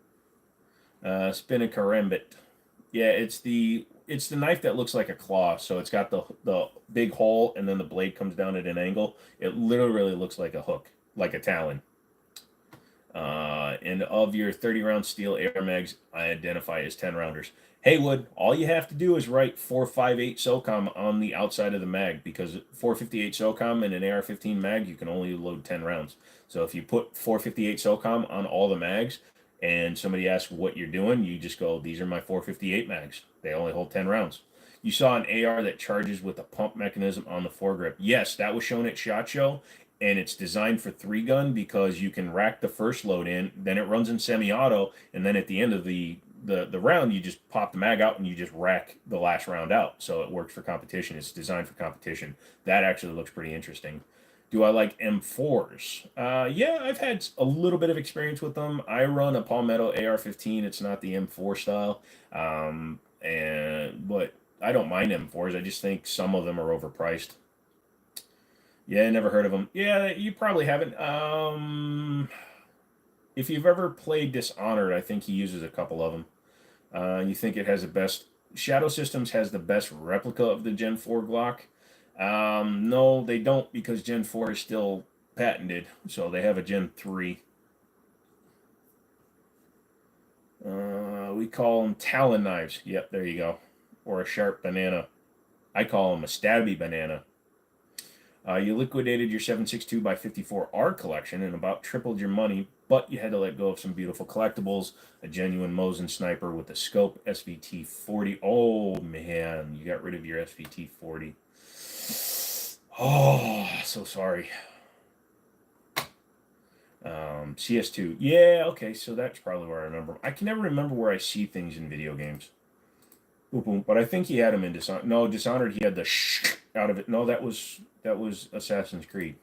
Spin a karambit. Yeah, it's the it's the knife that looks like a claw. So it's got the big hole, and then the blade comes down at an angle. It literally looks like a hook, like a talon. And of your 30 round steel AR mags, I identify as 10 rounders. Haywood, all you have to do is write 458 SOCOM on the outside of the mag, because 458 SOCOM in an AR-15 mag, you can only load 10 rounds. So if you put 458 SOCOM on all the mags and somebody asks what you're doing, you just go, these are my 458 mags. They only hold 10 rounds. You saw an AR that charges with a pump mechanism on the foregrip. Yes, that was shown at SHOT Show, and it's designed for 3-gun because you can rack the first load in, then it runs in semi-auto, and then at the end of the round, you just pop the mag out and you just rack the last round out. So it works for competition. It's designed for competition. That actually looks pretty interesting. Do I like M4s? Yeah, I've had a little bit of experience with them. I run a Palmetto AR-15. It's not the M4 style, but I don't mind M4s. I just think some of them are overpriced. Yeah, never heard of them. Yeah, you probably haven't. If you've ever played Dishonored, I think he uses a couple of them. You think it has the best? Shadow Systems has the best replica of the Gen 4 Glock. No, they don't, because Gen 4 is still patented, so they have a Gen 3. We call them Talon knives. Yep, there you go. Or a sharp banana. I call them a stabby banana. You liquidated your 7.62x54R collection and about tripled your money, but you had to let go of some beautiful collectibles, a genuine Mosin sniper with a scope, SVT-40. Oh, man, you got rid of your SVT-40. Oh, so sorry. CS2. Yeah, okay, so that's probably where I remember. I can never remember where I see things in video games. Boom, boom. But I think he had him in Dishonored. No, Dishonored, he had the shh out of it. No, that was Assassin's Creed.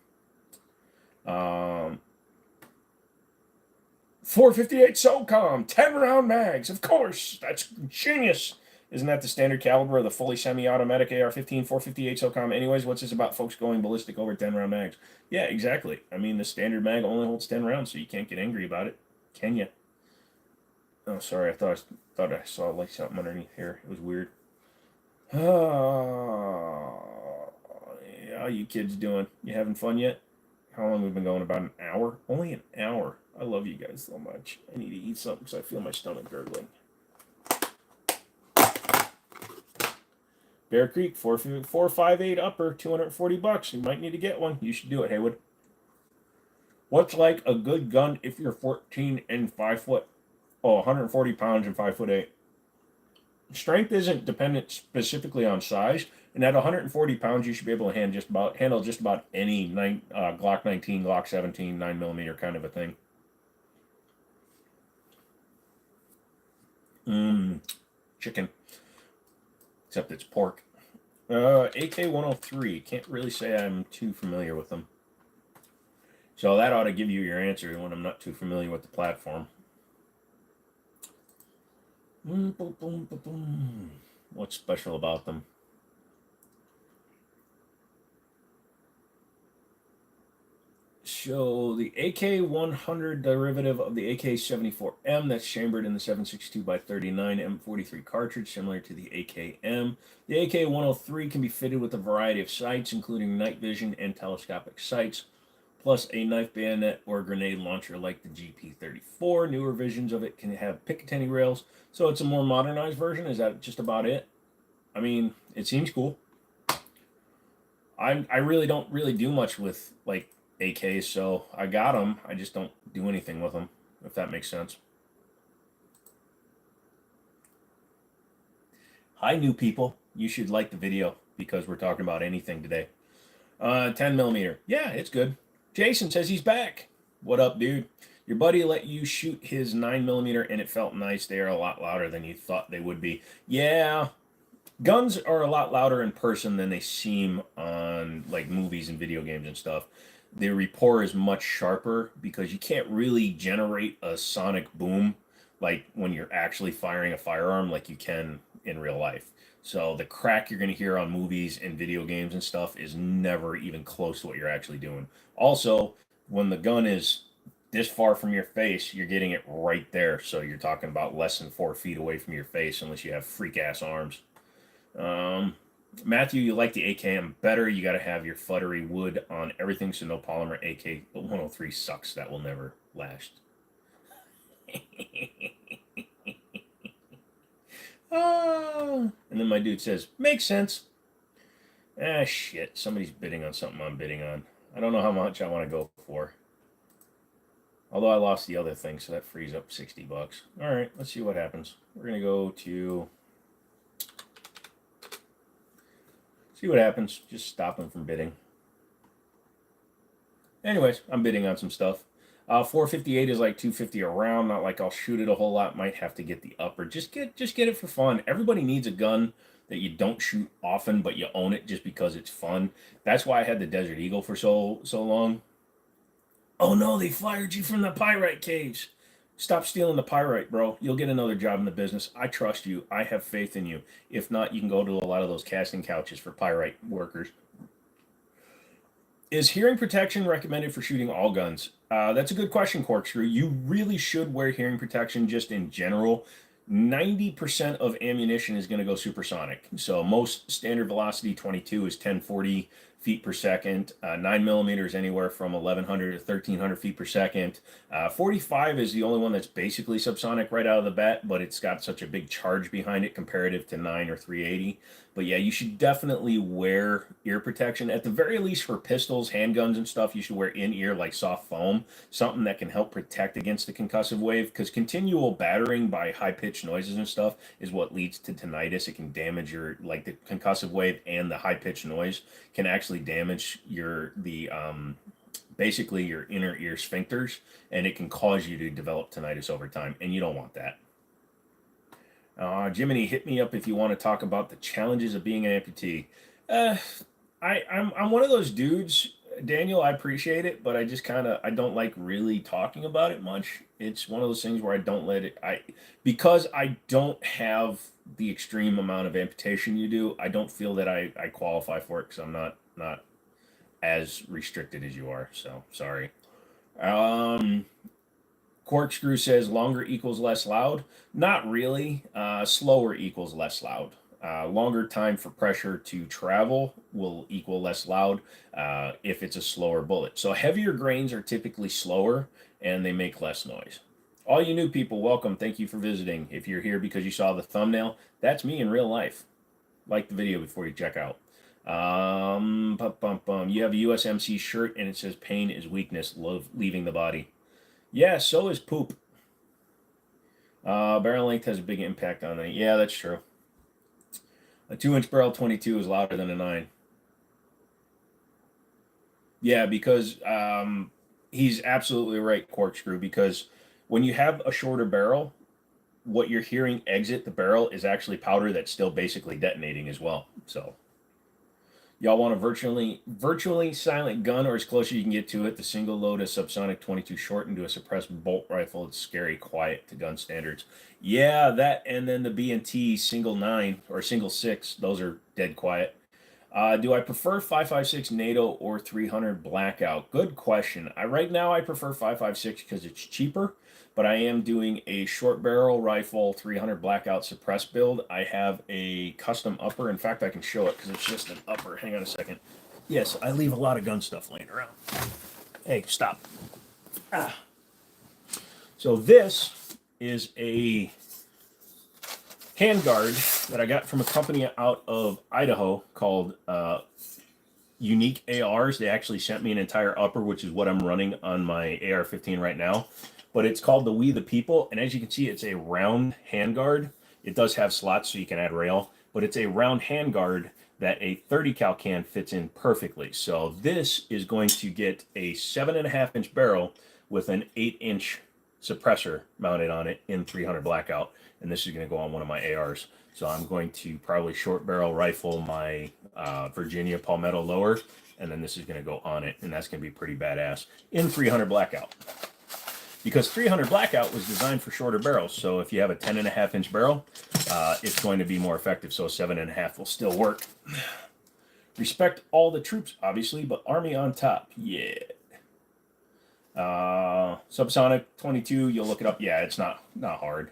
458 SOCOM, 10 round mags. Of course, that's genius. Isn't that the standard caliber of the fully semi-automatic AR-15, 458 SOCOM? Anyways, what's this about folks going ballistic over 10 round mags? Yeah, exactly. I mean, the standard mag only holds 10 rounds, so you can't get angry about it, can you? Oh, sorry. I thought I saw like something underneath here. It was weird. How you kids doing? You having fun yet? How long we've been going? About an hour? Only an hour. I love you guys so much. I need to eat something because I feel my stomach gurgling. Bear Creek, 458 upper, $240. You might need to get one. You should do it, Haywood. What's like a good gun if you're 14 and 5 foot? Oh, 140 pounds and 5'8". Strength isn't dependent specifically on size, and at 140 pounds, you should be able to handle just about any Glock 19, Glock 17, 9mm kind of a thing. Chicken. Except it's pork. AK-103. Can't really say I'm too familiar with them. So that ought to give you your answer when I'm not too familiar with the platform. What's special about them? So the AK-100 derivative of the AK-74M that's chambered in the 7.62x39 M43 cartridge, similar to the AKM. The AK-103 can be fitted with a variety of sights, including night vision and telescopic sights, plus a knife bayonet or grenade launcher like the GP34. Newer versions of it can have Picatinny rails, so it's a more modernized version. Is that just about it? I mean, it seems cool. I really don't do much with like AKs, so I got them. I just don't do anything with them, if that makes sense. Hi, new people. You should like the video because we're talking about anything today. 10mm. Yeah, it's good. Jason says he's back. What up, dude? Your buddy let you shoot his 9mm and it felt nice. They are a lot louder than you thought they would be. Yeah, guns are a lot louder in person than they seem on like movies and video games and stuff. The rapport is much sharper because you can't really generate a sonic boom like when you're actually firing a firearm like you can in real life. So the crack you're going to hear on movies and video games and stuff is never even close to what you're actually doing. Also, when the gun is this far from your face, you're getting it right there. So you're talking about less than 4 feet away from your face unless you have freak ass arms. Matthew, you like the AKM better. You got to have your fluttery wood on everything, so no polymer. AK 103 sucks. That will never last. And then my dude says, makes sense. Ah, shit. Somebody's bidding on something I'm bidding on. I don't know how much I want to go for. Although I lost the other thing, so that frees up 60 bucks. All right, let's see what happens. We're going to go to... See what happens. Just stop him from bidding. Anyways, I'm bidding on some stuff. 458 is like 250 around. Not like I'll shoot it a whole lot. Might have to get the upper. Just get it for fun. Everybody needs a gun that you don't shoot often, but you own it just because it's fun. That's why I had the Desert Eagle for so long. Oh no, they fired you from the pyrite caves. Stop stealing the pyrite, bro. You'll get another job in the business. I trust you. I have faith in you. If not, you can go to a lot of those casting couches for pyrite workers. Is hearing protection recommended for shooting all guns? That's a good question, Corkscrew. You really should wear hearing protection just in general. 90% of ammunition is going to go supersonic. So most standard velocity 22 is 1040 feet per second. 9 millimeters anywhere from 1100 to 1300 feet per second. 45 is the only one that's basically subsonic right out of the bat, but it's got such a big charge behind it comparative to 9 or 380. But yeah, you should definitely wear ear protection. At the very least for pistols, handguns, and stuff, you should wear in-ear like soft foam, something that can help protect against the concussive wave, because continual battering by high-pitched noises and stuff is what leads to tinnitus. It can damage your, like the concussive wave and the high-pitched noise can actually damage basically your inner ear sphincters, and it can cause you to develop tinnitus over time, and you don't want that. Jimmini, hit me up if you want to talk about the challenges of being an amputee. I'm one of those dudes, Daniel. I appreciate it, but I just I don't like really talking about it much. It's one of those things where I don't let it. Because I don't have the extreme amount of amputation you do. I don't feel that I qualify for it because I'm not as restricted as you are. So sorry. Corkscrew says longer equals less loud. Not really. Slower equals less loud. Longer time for pressure to travel will equal less loud if it's a slower bullet. So heavier grains are typically slower and they make less noise. All you new people, welcome. Thank you for visiting. If you're here because you saw the thumbnail, that's me in real life. Like the video before you check out. You have a USMC shirt and it says pain is weakness, love leaving the body. Yeah, so is poop. Barrel length has a big impact on it. Yeah, that's true. A 2-inch barrel 22 is louder than a 9. Yeah, because he's absolutely right, Corkscrew, because when you have a shorter barrel, what you're hearing exit the barrel is actually powder that's still basically detonating as well. So y'all want a virtually silent gun or as close as you can get to it. The single load a subsonic 22 short into a suppressed bolt rifle. It's scary quiet to gun standards. Yeah, that and then the B&T single 9 or single 6. Those are dead quiet. Do I prefer 5.56 NATO or 300 Blackout? Good question. Right now I prefer 5.56 because it's cheaper, but I am doing a short barrel rifle 300 Blackout suppressed build. I have a custom upper. In fact, I can show it because it's just an upper. Hang on a second. Yes, I leave a lot of gun stuff laying around. Hey, stop. So this is a handguard that I got from a company out of Idaho called Unique ARs. They actually sent me an entire upper, which is what I'm running on my AR-15 right now. But it's called the We the People, and as you can see, it's a round handguard. It does have slots so you can add rail, but it's a round handguard that a 30 cal can fits in perfectly. So this is going to get a 7.5-inch barrel with an 8-inch suppressor mounted on it in 300 Blackout, and this is going to go on one of my ARs. So I'm going to probably short barrel rifle my Virginia Palmetto lower, and then this is going to go on it, and that's going to be pretty badass in 300 Blackout. Because 300 Blackout was designed for shorter barrels, so if you have a 10.5-inch barrel, it's going to be more effective, so 7.5 will still work. Respect all the troops, obviously, but Army on top, yeah. Subsonic 22, you'll look it up. Yeah, it's not hard.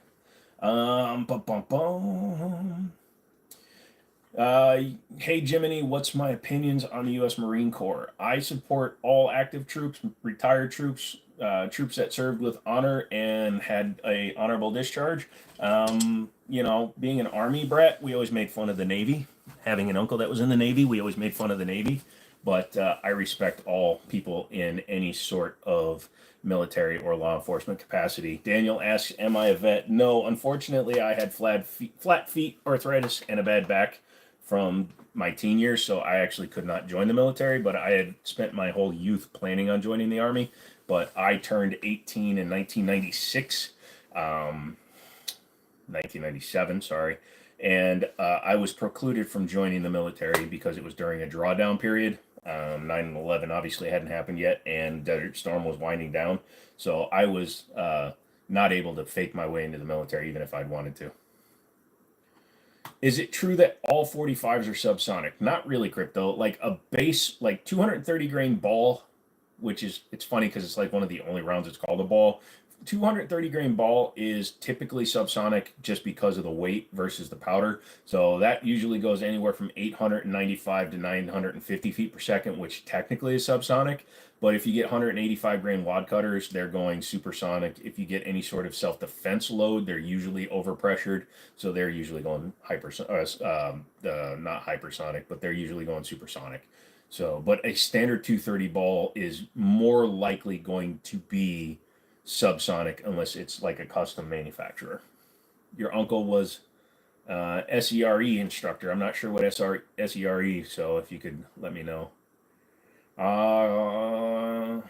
Hey Jimmini, what's my opinions on the U.S. Marine Corps? I support all active troops, retired troops, troops that served with honor and had a honorable discharge. You know, being an Army brat, we always made fun of the Navy. Having an uncle that was in the Navy, we always made fun of the Navy. But I respect all people in any sort of military or law enforcement capacity. Daniel asks, "Am I a vet?" No, unfortunately, I had flat feet, arthritis, and a bad back from my teen years, so I actually could not join the military, but I had spent my whole youth planning on joining the Army. But I turned 18 in 1996, 1997, sorry, and I was precluded from joining the military because it was during a drawdown period. 9/11 obviously hadn't happened yet, and Desert Storm was winding down, so I was not able to fake my way into the military, even if I'd wanted to. Is it true that all 45s are subsonic? Not really, crypto. Like a base, like 230 grain ball, which is, it's funny because it's like one of the only rounds it's called a ball. 230 grain ball is typically subsonic just because of the weight versus the powder. So that usually goes anywhere from 895 to 950 feet per second, which technically is subsonic. But if you get 185 grain wad cutters, they're going supersonic. If you get any sort of self defense load, they're usually overpressured, so they're usually going not hypersonic, but they're usually going supersonic. So, but a standard 230 ball is more likely going to be subsonic unless it's like a custom manufacturer. Your uncle was SERE instructor. I'm not sure what SERE, so if you could let me know. Uh,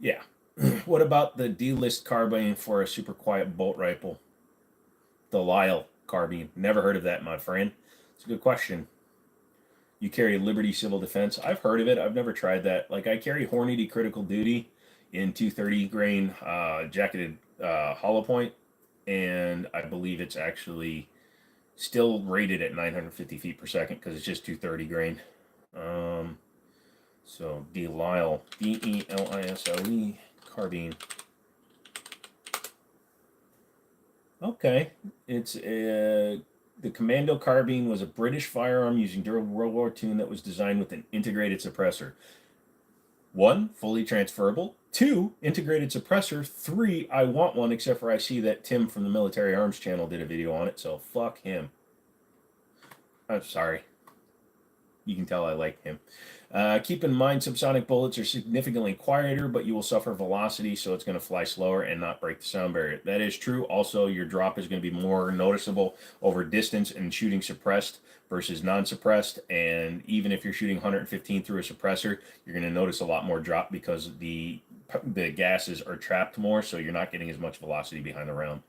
yeah. What about the D-list carbine for a super quiet bolt rifle? The Lyle carbine. Never heard of that, my friend. It's a good question. You carry Liberty Civil Defense. I've heard of it. I've never tried that. Like I carry Hornady Critical Duty in 230 grain jacketed hollow point, and I believe it's actually still rated at 950 feet per second because it's just 230 grain. Um, so Delisle, Delisle carbine. Okay, it's the Commando carbine was a British firearm using during World War II that was designed with an integrated suppressor. One, fully transferable. Two, integrated suppressor. Three, I want one, except for I see that Tim from the Military Arms channel did a video on it, so fuck him. I'm sorry. You can tell I like him. Keep in mind, subsonic bullets are significantly quieter, but you will suffer velocity, so it's going to fly slower and not break the sound barrier. That is true. Also, your drop is going to be more noticeable over distance and shooting suppressed versus non-suppressed. And even if you're shooting 115 through a suppressor, you're going to notice a lot more drop because the gases are trapped more, so you're not getting as much velocity behind the round.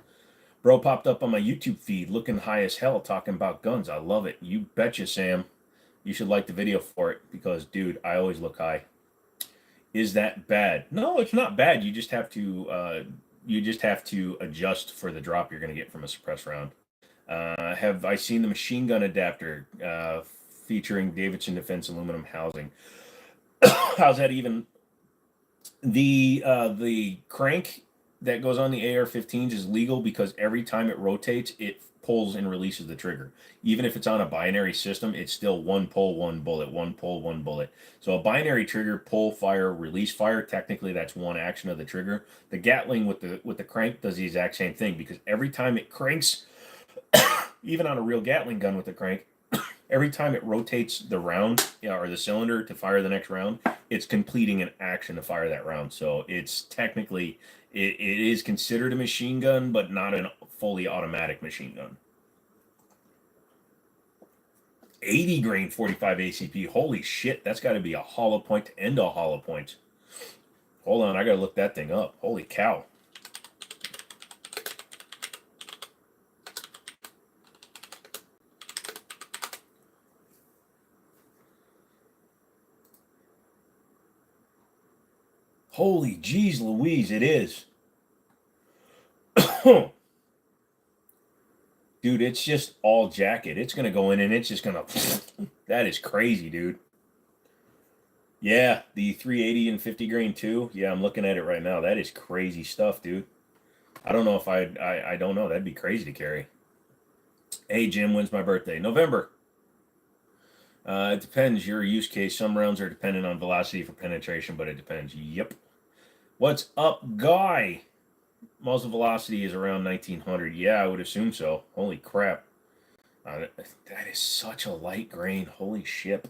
Bro popped up on my YouTube feed looking high as hell talking about guns. I love it. You betcha, Sam. You should like the video for it because, dude, I always look high. Is that bad? No, it's not bad. You just have to adjust for the drop you're going to get from a suppressed round. Have I seen the machine gun adapter featuring Davidson Defense aluminum housing? How's that even? The crank that goes on the AR-15s is legal because every time it rotates, it pulls and releases the trigger. Even if it's on a binary system, it's still one pull, one bullet, one pull, one bullet. So a binary trigger, pull, fire, release, fire. Technically, that's one action of the trigger. The Gatling with the crank does the exact same thing because every time it cranks, even on a real Gatling gun with the crank, every time it rotates the round, or the cylinder to fire the next round, it's completing an action to fire that round. So it's technically it is considered a machine gun, but not a fully automatic machine gun. 80 grain 45 ACP. Holy shit, that's got to be a hollow point to end all hollow points. Hold on, I got to look that thing up. Holy cow. Holy jeez Louise, it is. Dude, it's just all jacket. It's going to go in and it's just going to... That is crazy, dude. Yeah, the 380 and 50 grain too. Yeah, I'm looking at it right now. That is crazy stuff, dude. I don't know if I don't know. That'd be crazy to carry. Hey, Jim, when's my birthday? November. It depends. Your use case. Some rounds are dependent on velocity for penetration, but it depends. Yep. What's up, Guy? Muzzle velocity is around 1900. Yeah, I would assume so. Holy crap. That is such a light grain. Holy shit.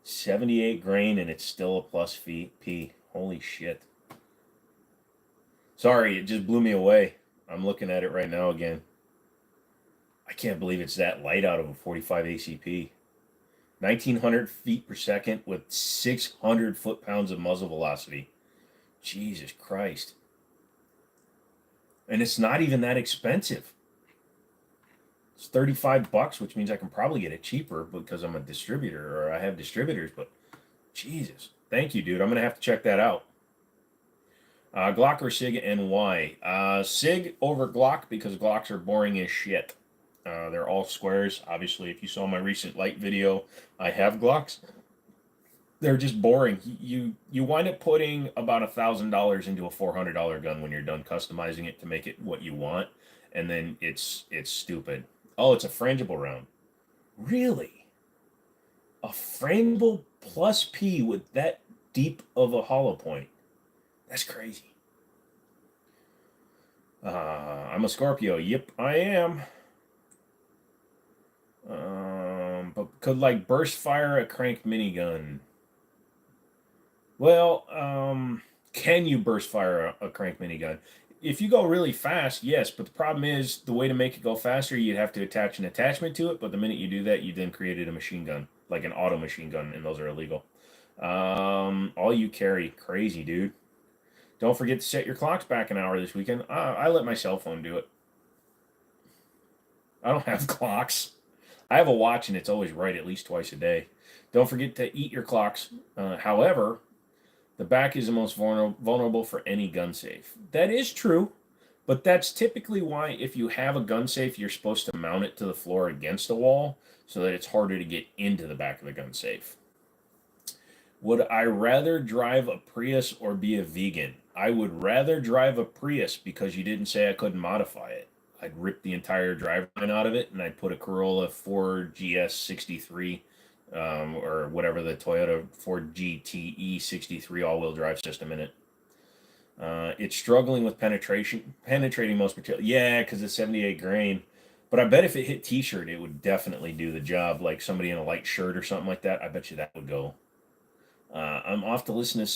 78 grain and it's still a plus P. Holy shit. Sorry, it just blew me away. I'm looking at it right now again. I can't believe it's that light out of a 45 ACP. 1900 feet per second with 600 foot-pounds of muzzle velocity. Jesus Christ. And it's not even that expensive. It's $35, which means I can probably get it cheaper because I'm a distributor or I have distributors, but Jesus. Thank you, dude. I'm going to have to check that out. Glock or SIG and why? SIG over Glock because Glocks are boring as shit. They're all squares. Obviously, if you saw my recent light video, I have Glocks. They're just boring. You wind up putting about $1,000 into a $400 gun when you're done customizing it to make it what you want, and then it's stupid. Oh, it's a frangible round. Really? A frangible plus P with that deep of a hollow point. That's crazy. I'm a Scorpio. Yep, I am. But could like burst fire a crank minigun? Well, can you burst fire a crank minigun? If you go really fast, yes, but the problem is the way to make it go faster, you'd have to attach an attachment to it, but the minute you do that, you then created a machine gun, like an auto machine gun, and those are illegal. All you carry, crazy, dude. Don't forget to set your clocks back an hour this weekend. I let my cell phone do it. I don't have clocks. I have a watch and it's always right at least twice a day. Don't forget to eat your clocks. However, the back is the most vulnerable for any gun safe. That is true, but that's typically why if you have a gun safe, you're supposed to mount it to the floor against a wall so that it's harder to get into the back of the gun safe. Would I rather drive a Prius or be a vegan? I would rather drive a Prius because you didn't say I couldn't modify it. I'd rip the entire driveline out of it and I'd put a Corolla 4GS63 or whatever the Toyota 4GTE63 all-wheel drive system in it. It's struggling with penetrating most material. Yeah, because it's 78 grain. But I bet if it hit T-shirt, it would definitely do the job. Like somebody in a light shirt or something like that. I bet you that would go. I'm off to listen to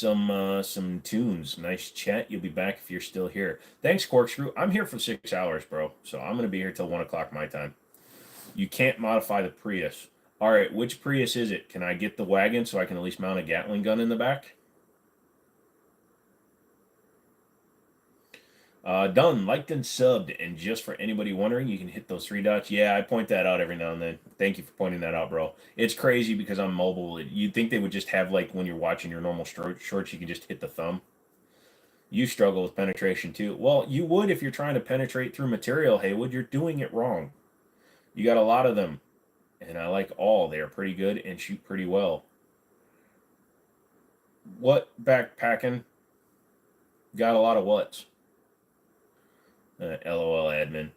some tunes. Nice chat. You'll be back if you're still here. Thanks, Corkscrew. I'm here for 6 hours, bro. So I'm gonna be here till 1 o'clock my time. You can't modify the Prius. All right, which Prius is it? Can I get the wagon so I can at least mount a Gatling gun in the back? Done, liked and subbed. And just for anybody wondering, you can hit those 3 dots. Yeah, I point that out every now and then. Thank you for pointing that out, bro. It's crazy because I'm mobile. You'd think they would just have, like, when you're watching your normal shorts, you can just hit the thumb. You struggle with penetration, too. Well, you would if you're trying to penetrate through material, Haywood. You're doing it wrong. You got a lot of them. And I like all. They are pretty good and shoot pretty well. What backpacking? Got a lot of whats? LOL admin.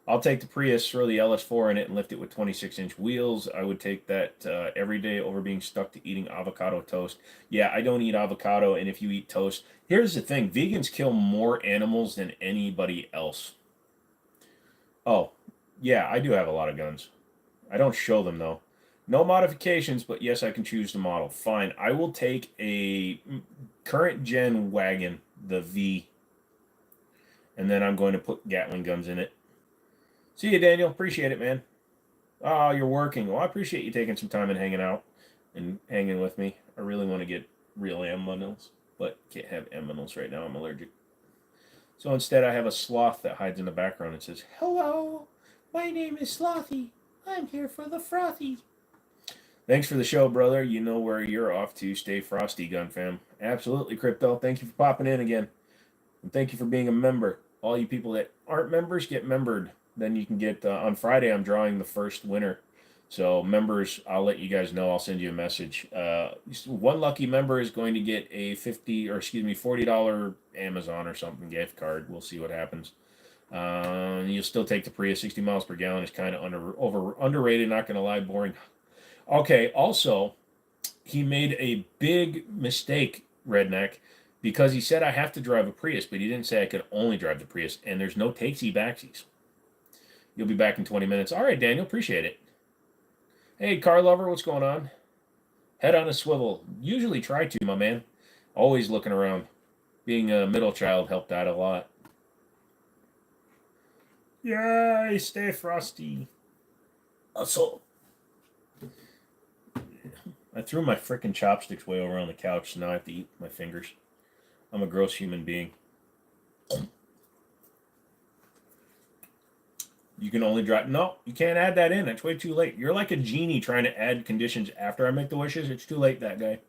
I'll take the Prius, throw the LS4 in it, and lift it with 26-inch wheels. I would take that every day over being stuck to eating avocado toast. Yeah, I don't eat avocado, and if you eat toast... Here's the thing. Vegans kill more animals than anybody else. Oh, yeah, I do have a lot of guns. I don't show them, though. No modifications, but yes, I can choose the model. Fine. I will take a current gen wagon, the V, and then I'm going to put Gatling guns in it. See you, Daniel. Appreciate it, man. Oh, you're working. Well, I appreciate you taking some time and hanging out and hanging with me. I really want to get real aminals, but can't have aminals right now. I'm allergic. So instead, I have a sloth that hides in the background and says, "Hello, my name is Slothy. I'm here for the frothy." Thanks for the show, brother. You know where you're off to. Stay frosty, gun fam. Absolutely, Crypto. Thank you for popping in again. And thank you for being a member. All you people that aren't members, get membered. Then you can get, on Friday, I'm drawing the first winner. So members, I'll let you guys know. I'll send you a message. One lucky member is going to get a $40 Amazon or something gift card. We'll see what happens. You'll still take the Prius. 60 miles per gallon is kind of underrated. Not going to lie, boring. Okay. Also, he made a big mistake, Redneck, because he said I have to drive a Prius, but he didn't say I could only drive the Prius. And there's no takesy backsies. You'll be back in 20 minutes. All right, Daniel. Appreciate it. Hey, car lover, what's going on? Head on a swivel. Usually try to, my man. Always looking around. Being a middle child helped out a lot. Yay, stay frosty. Also, I threw my frickin' chopsticks way over on the couch, so now I have to eat with my fingers. I'm a gross human being. You can only drive. No, you can't add that in. It's way too late. You're like a genie trying to add conditions after I make the wishes. It's too late, that guy.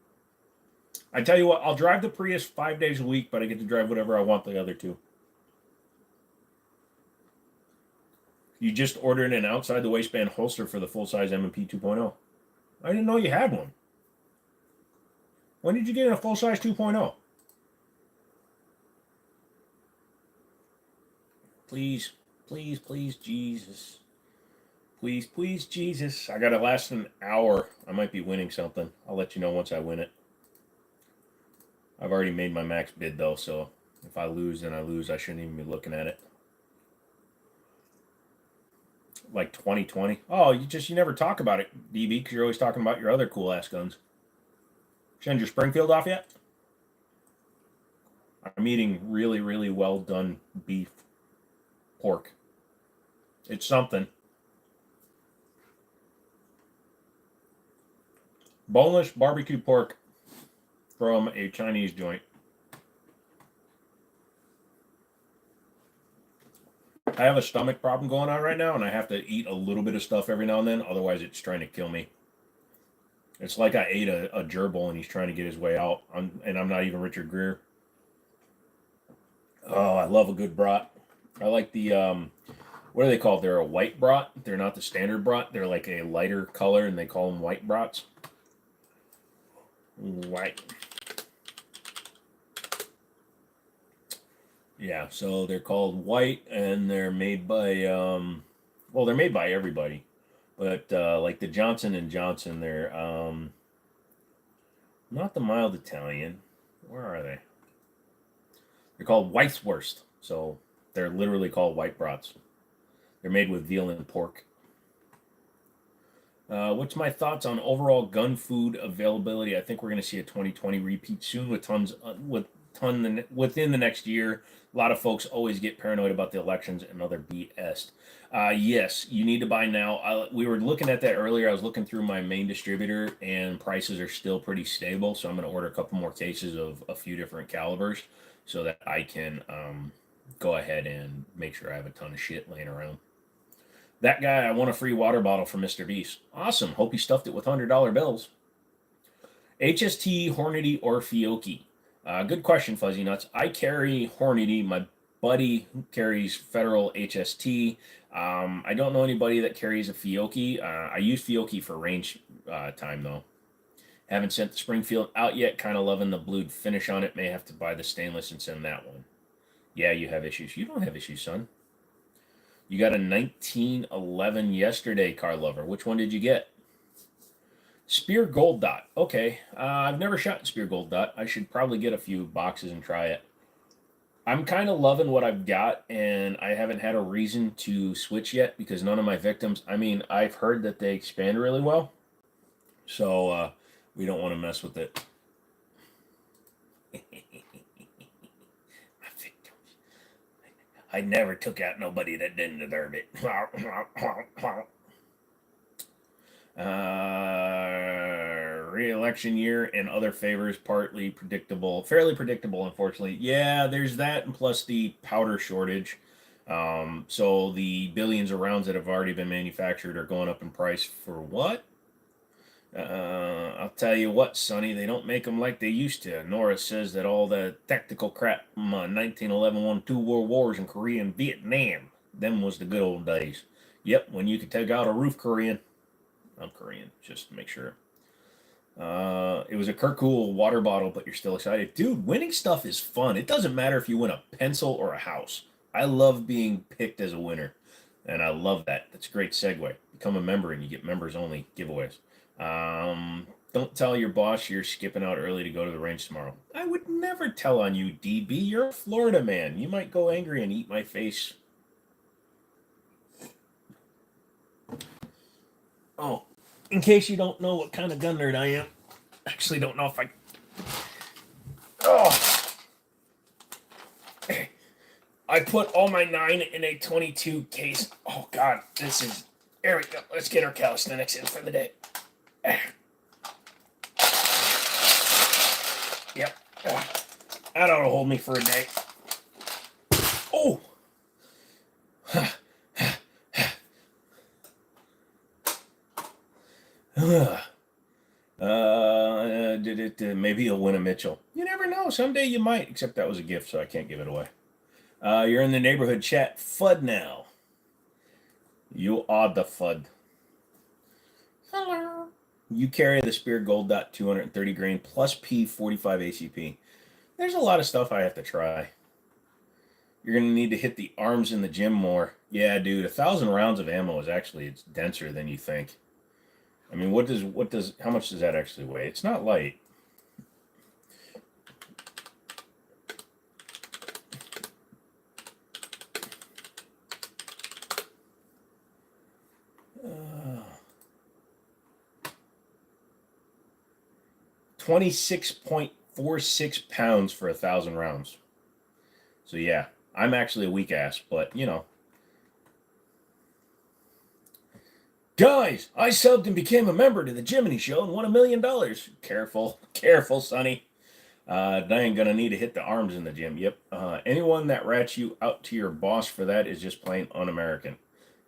I tell you what, I'll drive the Prius 5 days a week, but I get to drive whatever I want the other two. You just ordered an outside the waistband holster for the full-size M&P 2.0. I didn't know you had one. When did you get a full-size 2.0? Please. Please, please, Jesus. Please, please, Jesus. I got to last an hour. I might be winning something. I'll let you know once I win it. I've already made my max bid, though, so if I lose, then I lose. I shouldn't even be looking at it. Like 2020. Oh, you never talk about it, DB, because you're always talking about your other cool-ass guns. Send your Springfield off yet? I'm eating really, really well-done beef pork. It's something. Boneless barbecue pork from a Chinese joint. I have a stomach problem going on right now, and I have to eat a little bit of stuff every now and then. Otherwise, it's trying to kill me. It's like I ate a gerbil, and he's trying to get his way out. And I'm not even Richard Gere. Oh, I love a good brat. I like the what are they called? They're a white brat. They're not the standard brat. They're like a lighter color, and they call them white brats. White. Yeah, so they're called white, and they're made by well, they're made by everybody, but like the Johnson and Johnson, they're not the mild Italian. Where are they? They're called Weisswurst, so they're literally called white brats. They're made with veal and pork. What's my thoughts on overall gun food availability? I think we're going to see a 2020 repeat soon with within the next year. A lot of folks always get paranoid about the elections and other BS. Yes, you need to buy now. We were looking at that earlier. I was looking through my main distributor, and prices are still pretty stable. So I'm going to order a couple more cases of a few different calibers so that I can go ahead and make sure I have a ton of shit laying around. That guy, I want a free water bottle from Mr. Beast. Awesome. Hope he stuffed it with $100 bills. HST, Hornady, or Fiocchi? Good question, Fuzzy Nuts. I carry Hornady. My buddy carries Federal HST. I don't know anybody that carries a Fiocchi. I use Fiocchi for range time, though. Haven't sent the Springfield out yet. Kind of loving the blued finish on it. May have to buy the stainless and send that one. Yeah, you have issues. You don't have issues, son. You got a 1911 yesterday, car lover. Which one did you get? Spear Gold Dot. Okay. I've never shot Spear Gold Dot. I should probably get a few boxes and try it. I'm kind of loving what I've got, and I haven't had a reason to switch yet because none of my victims, I mean, I've heard that they expand really well. So we don't want to mess with it. I never took out nobody that didn't deserve it. Re-election year and other favors, fairly predictable, unfortunately. Yeah, there's that, and plus the powder shortage. So the billions of rounds that have already been manufactured are going up in price for what? I'll tell you what, Sonny, they don't make them like they used to. Nora says that all the tactical crap from 1911 won 2 world wars in Korea and Vietnam. Them was the good old days. Yep, when you could take out a roof Korean. I'm Korean, just to make sure. It was a Kirkul water bottle, but you're still excited. Dude, winning stuff is fun. It doesn't matter if you win a pencil or a house. I love being picked as a winner, and I love that. That's a great segue. Become a member, and you get members-only giveaways. Don't tell your boss you're skipping out early to go to the range tomorrow. I would never tell on you, DB. You're a Florida man. You might go angry and eat my face. Oh, in case you don't know what kind of gun nerd I am, actually don't know if I. Oh, I put all my 9 in a 22 case. Oh God, this is. There we go. Let's get our calisthenics in for the day. Yep. That ought to hold me for a day. Oh. Maybe you'll win a Mitchell. You never know. Someday you might. Except that was a gift, so I can't give it away. You're in the neighborhood chat. FUD now. You are the FUD. Hello. You carry the Spear Gold Dot 230 grain plus P45 ACP. There's a lot of stuff I have to try. You're going to need to hit the arms in the gym more. Yeah, dude, 1,000 rounds of ammo is actually, it's denser than you think. I mean, how much does that actually weigh? It's not light. Uh, 26.46 pounds for 1,000 rounds. So yeah, I'm actually a weak ass, but you know. Guys, I subbed and became a member to the Jimmini show and won $1 million. Careful, Sonny. I ain't gonna need to hit the arms in the gym. Yep. Anyone that rats you out to your boss for that is just plain un-American.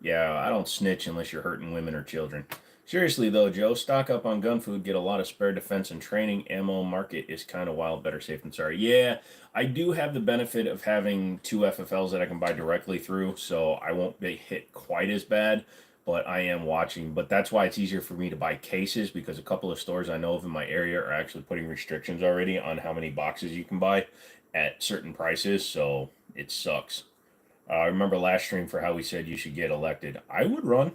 Yeah, I don't snitch unless you're hurting women or children. Seriously though, Joe, stock up on gun food, get a lot of spare defense and training. Ammo market is kind of wild. Better safe than sorry. Yeah, I do have the benefit of having 2 FFLs that I can buy directly through, so I won't be hit quite as bad. But I am watching. But that's why it's easier for me to buy cases, because a couple of stores I know of in my area are actually putting restrictions already on how many boxes you can buy at certain prices. So it sucks. I remember last stream for how we said you should get elected. I would run.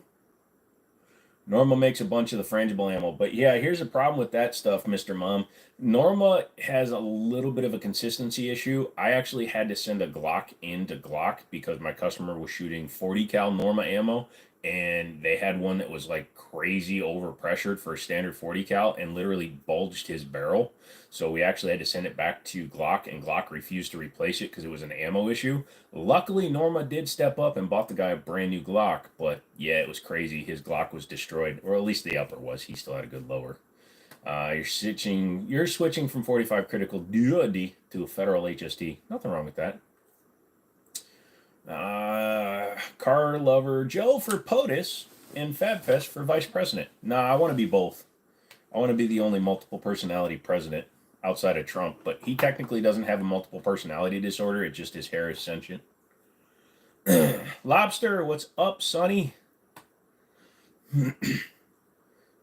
Norma makes a bunch of the frangible ammo. But yeah, here's the problem with that stuff, Mr. Mom. Norma has a little bit of a consistency issue. I actually had to send a Glock into Glock because my customer was shooting 40 cal Norma ammo, and they had one that was like crazy overpressured for a standard 40 cal and literally bulged his barrel. So we actually had to send it back to Glock, and Glock refused to replace it because it was an ammo issue. Luckily, Norma did step up and bought the guy a brand new Glock, but yeah, it was crazy. His Glock was destroyed, or at least the upper was. He still had a good lower. You're switching from 45 critical duty to a federal HST. Nothing wrong with that. Car lover Joe for POTUS and FabFest for vice president. Nah, I want to be both. I want to be the only multiple personality president outside of Trump, but he technically doesn't have a multiple personality disorder. It's just his hair is sentient. Lobster, what's up, Sonny?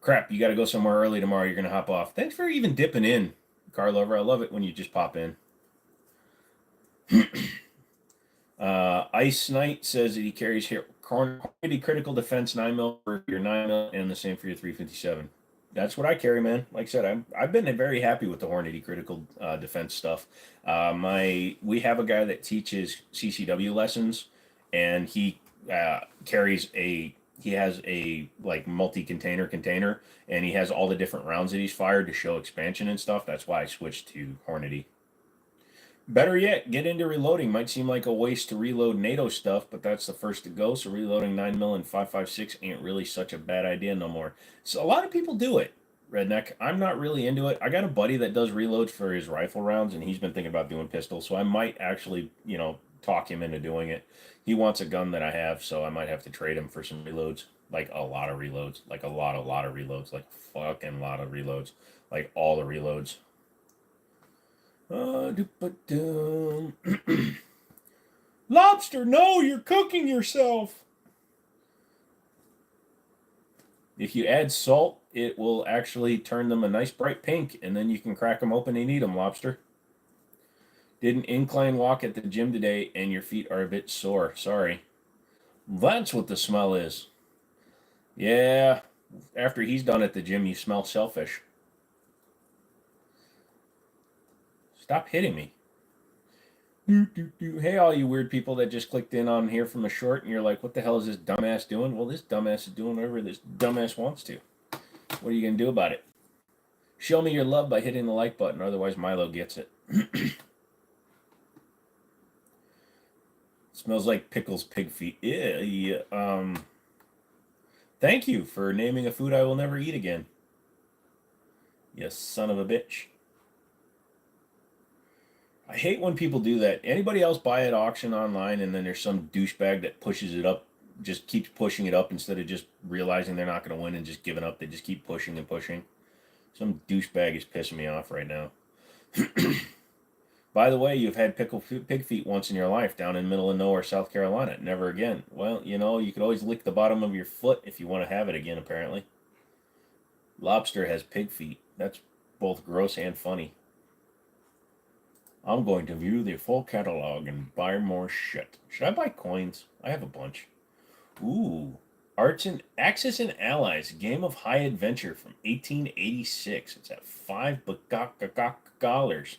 Crap, you got to go somewhere early tomorrow. You're going to hop off. Thanks for even dipping in, car lover. I love it when you just pop in. Ice Knight says that he carries here Hornady Critical Defense 9mm for your 9mm and the same for your 357. That's what I carry, man. Like I said, I've been very happy with the Hornady Critical Defense stuff. We have a guy that teaches CCW lessons, and he carries he has a like multi-container container, and he has all the different rounds that he's fired to show expansion and stuff. That's why I switched to Hornady. Better yet, get into reloading. Might seem like a waste to reload NATO stuff, but that's the first to go, so reloading 9mm and 5.56 ain't really such a bad idea no more. So a lot of people do it, Redneck. I'm not really into it. I got a buddy that does reloads for his rifle rounds, and he's been thinking about doing pistols, so I might actually, talk him into doing it. He wants a gun that I have, so I might have to trade him for some reloads. Like a lot of reloads. Like a lot of reloads. Like fucking lot of reloads. Like all the reloads. Lobster, no, you're cooking yourself. If you add salt, it will actually turn them a nice bright pink, and then you can crack them open and eat them, lobster. Did an incline walk at the gym today, and your feet are a bit sore. Sorry. That's what the smell is. Yeah, after he's done at the gym, you smell selfish. Stop hitting me. Hey, all you weird people that just clicked in on here from a short, and you're like, what the hell is this dumbass doing? Well, this dumbass is doing whatever this dumbass wants to. What are you going to do about it? Show me your love by hitting the like button, otherwise Milo gets it. Smells like pickles pig feet. Yeah. Thank you for naming a food I will never eat again. You son of a bitch. I hate when people do that. Anybody else buy at auction online and then there's some douchebag that pushes it up, just keeps pushing it up instead of just realizing they're not going to win and just giving up. They just keep pushing and pushing. Some douchebag is pissing me off right now. By the way, you've had pig feet once in your life down in middle of nowhere, South Carolina. Never again. Well, you know, you could always lick the bottom of your foot if you want to have it again, apparently. Lobster has pig feet. That's both gross and funny. I'm going to view the full catalog and buy more shit. Should I buy coins? I have a bunch. Ooh. Arts and Axis and Allies, Game of High Adventure from 1886. It's at $5.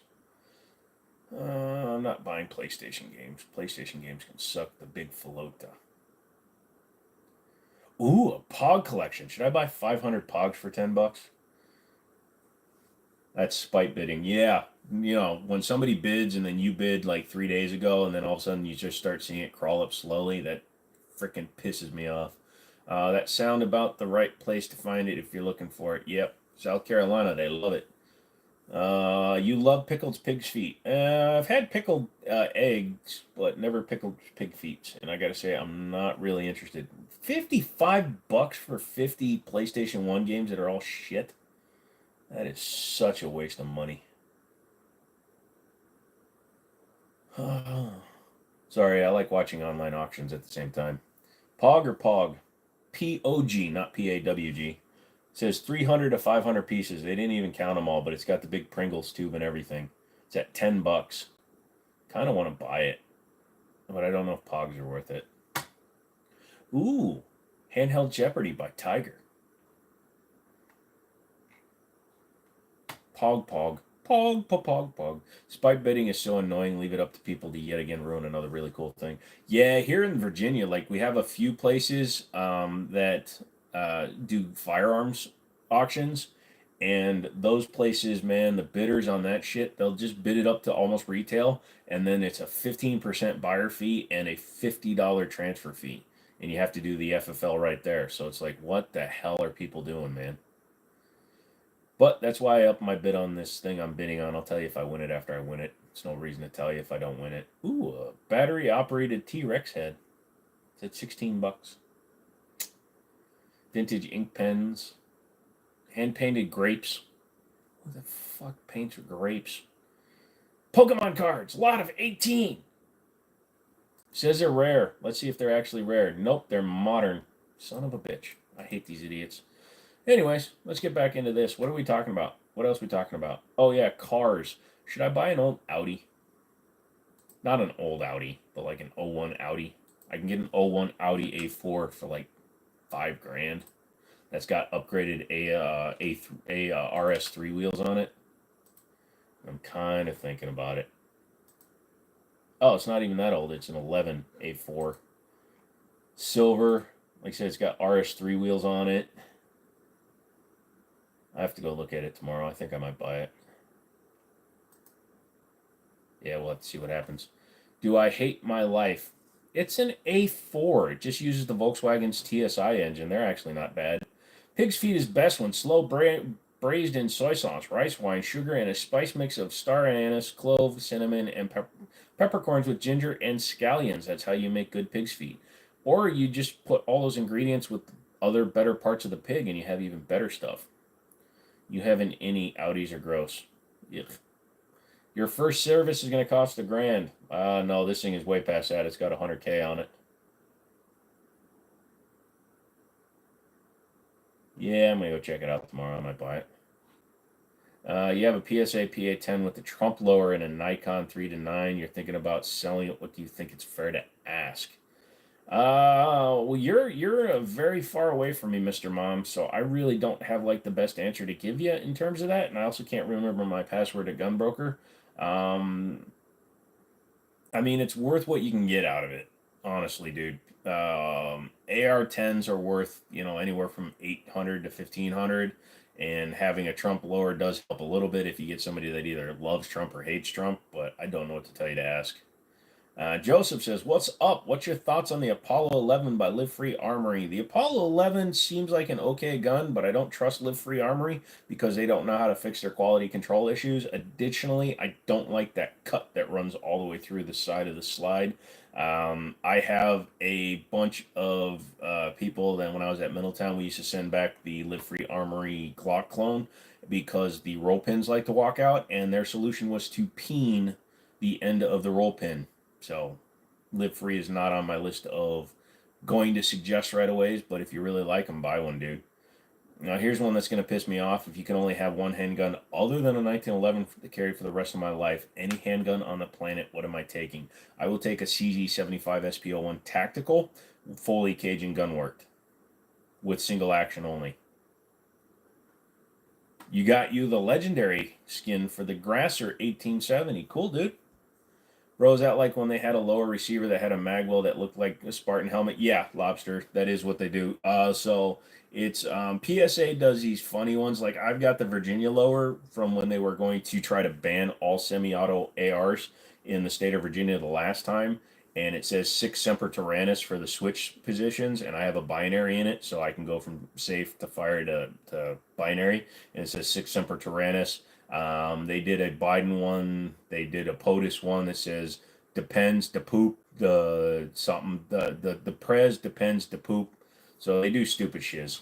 I'm not buying PlayStation games. PlayStation games can suck the big falota. Ooh, a Pog collection. Should I buy 500 Pogs for $10? That's spite bidding. Yeah. You know, when somebody bids and then you bid like 3 days ago and then all of a sudden you just start seeing it crawl up slowly, that freaking pisses me off. That sound about the right place to find it if you're looking for it. Yep. South Carolina, they love it. You love pickled pig's feet. I've had pickled eggs, but never pickled pig feet. And I gotta say, I'm not really interested. $55 for 50 PlayStation 1 games that are all shit. That is such a waste of money. Sorry, I like watching online auctions at the same time. Pog or Pog? P-O-G, not P-A-W-G. It says 300 to 500 pieces. They didn't even count them all, but it's got the big Pringles tube and everything. It's at $10. Kind of want to buy it, but I don't know if Pogs are worth it. Ooh, Handheld Jeopardy by Tiger. Pog, Pog. Pog, pog, pog, pog. Spike betting is so annoying. Leave it up to people to yet again ruin another really cool thing. Yeah, here in Virginia, like we have a few places that do firearms auctions, and those places, man, the bidders on that shit, they'll just bid it up to almost retail, and then it's a 15% buyer fee and a $50 transfer fee, and you have to do the FFL right there. So it's like, what the hell are people doing, man? But that's why I up my bid on this thing I'm bidding on. I'll tell you if I win it after I win it. It's no reason to tell you if I don't win it. Ooh, a battery operated T-Rex head. It's at $16. Vintage ink pens. Hand painted grapes. Who the fuck paints grapes? Pokemon cards. Lot of 18. Says they're rare. Let's see if they're actually rare. Nope, they're modern. Son of a bitch. I hate these idiots. Anyways, let's get back into this. What are we talking about? What else are we talking about? Oh, yeah, cars. Should I buy an old Audi? Not an old Audi, but like an '01 Audi. I can get an '01 Audi A4 for like $5,000. That's got upgraded RS3 wheels on it. I'm kind of thinking about it. Oh, it's not even that old. It's an 11 A4. Silver. Like I said, it's got RS3 wheels on it. I have to go look at it tomorrow. I think I might buy it. Yeah, we'll have to see what happens. Do I hate my life? It's an A4. It just uses the Volkswagen's TSI engine. They're actually not bad. Pig's feet is best when slow braised in soy sauce, rice wine, sugar, and a spice mix of star anise, clove, cinnamon, and peppercorns with ginger and scallions. That's how you make good pig's feet. Or you just put all those ingredients with other better parts of the pig and you have even better stuff. You haven't any Audis are gross. Yuck. Your first service is going to cost $1,000. No, this thing is way past that. It's got 100K on it. Yeah, I'm gonna go check it out tomorrow. I might buy it. You have a PSA PA10 with the Trump lower and a Nikon 3 to 9. You're thinking about selling it. What do you think it's fair to ask? Well, you're very far away from me, Mr. Mom, so I really don't have like the best answer to give you in terms of that, and I also can't remember my password at Gunbroker. Um, I mean, it's worth what you can get out of it, honestly, dude. AR-10s are worth, anywhere from 800 to 1500, and having a Trump lower does help a little bit if you get somebody that either loves Trump or hates Trump, but I don't know what to tell you to ask. Joseph says, "What's up? What's your thoughts on the Apollo 11 by Live Free Armory? The Apollo 11 seems like an okay gun, but I don't trust Live Free Armory because they don't know how to fix their quality control issues. Additionally, I don't like that cut that runs all the way through the side of the slide. I have a bunch of people that when I was at Middletown, we used to send back the Live Free Armory Glock clone because the roll pins like to walk out, and their solution was to peen the end of the roll pin. So, Live Free is not on my list of going to suggest right away, but if you really like them, buy one, dude. Now, here's one that's going to piss me off. If you can only have one handgun other than a 1911 to carry for the rest of my life, any handgun on the planet, what am I taking? I will take a CZ75 SP01 tactical, fully cage and gun worked, with single action only. You got you the legendary skin for the Grasser 1870. Cool, dude. Rose out like when they had a lower receiver that had a magwell that looked like a Spartan helmet. Yeah, Lobster, that is what they do. So it's PSA does these funny ones. Like I've got the Virginia lower from when they were going to try to ban all semi-auto ARs in the state of Virginia the last time, and it says six Semper Tyrannis for the switch positions, and I have a binary in it, so I can go from safe to fire to binary, and it says six Semper Tyrannis. They did a Biden one. They did a POTUS one that says depends to poop the something the prez depends to poop. So they do stupid shiz.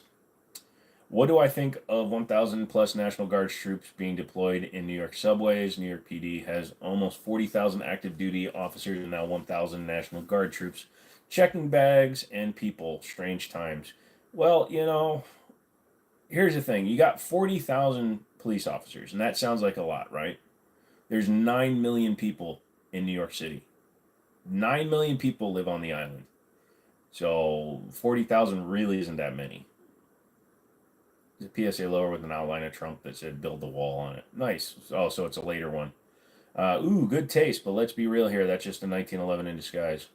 What do I think of 1,000 plus National Guard troops being deployed in New York subways? New York PD has almost 40,000 active duty officers and now 1,000 National Guard troops checking bags and people. Strange times. Well, here's the thing. You got 40,000 police officers, and that sounds like a lot, right? There's 9 million people in New York City. 9 million people live on the island. So 40,000 really isn't that many. The PSA lower with an outline of Trump that said build the wall on it. Nice. Oh, so it's a later one. Good taste, but let's be real here. That's just a 1911 in disguise.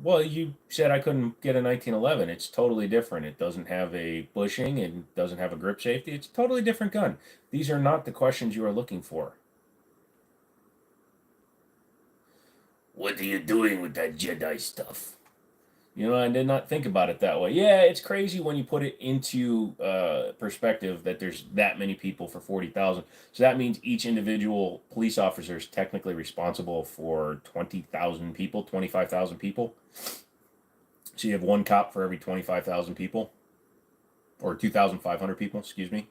Well, you said I couldn't get a 1911. It's totally different. It doesn't have a bushing and doesn't have a grip safety. It's a totally different gun. These are not the questions you are looking for. What are you doing with that Jedi stuff? I did not think about it that way. Yeah, it's crazy when you put it into perspective that there's that many people for 40,000. So that means each individual police officer is technically responsible for 20,000 people, 25,000 people. So you have one cop for every 25,000 people, or 2,500 people, excuse me.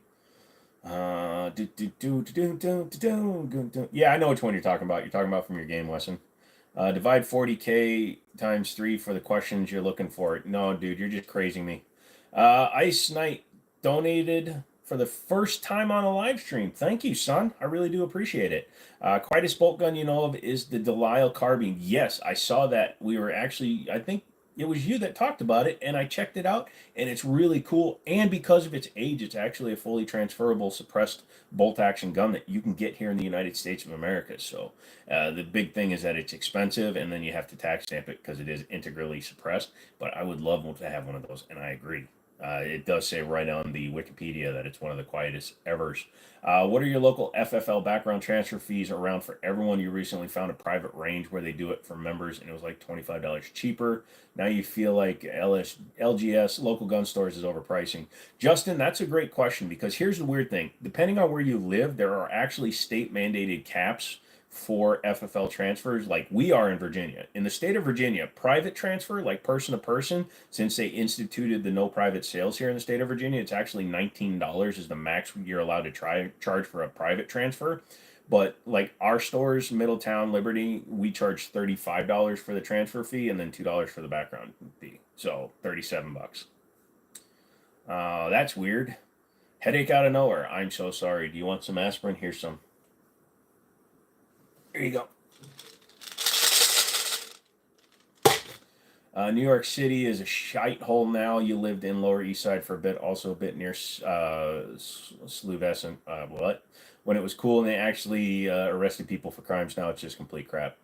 Yeah, I know which one you're talking about. You're talking about from your game lesson. Divide 40K times 3 for the questions you're looking for. No, dude, you're just crazing me. Ice Knight donated for the first time on a live stream. Thank you, son. I really do appreciate it. Quietest bolt gun you know of is the Delisle carbine. Yes, I saw that. We were actually, I think it was you that talked about it, and I checked it out, and it's really cool. And because of its age, it's actually a fully transferable suppressed bolt action gun that you can get here in the United States of America. So the big thing is that it's expensive, and then you have to tax stamp it because it is integrally suppressed. But I would love to have one of those, and I agree. It does say right on the Wikipedia that it's one of the quietest evers. What are your local FFL background transfer fees around for everyone? You recently found a private range where they do it for members, and it was like $25 cheaper. Now you feel like LGS, local gun stores, is overpricing. Justin, that's a great question because here's the weird thing. Depending on where you live, there are actually state mandated caps for FFL transfers like we are in Virginia. In the state of Virginia, private transfer, like person to person, since they instituted the no private sales here in the state of Virginia, it's actually $19 is the max you're allowed to charge for a private transfer. But like our stores, Middletown, Liberty, we charge $35 for the transfer fee and then $2 for the background fee. So $37. That's weird. Headache out of nowhere. I'm so sorry. Do you want some aspirin? Here's some. Here you go. New York City is a shite hole now. You lived in Lower East Side for a bit, also a bit near Sluvescent. What? When it was cool and they actually arrested people for crimes, now it's just complete crap.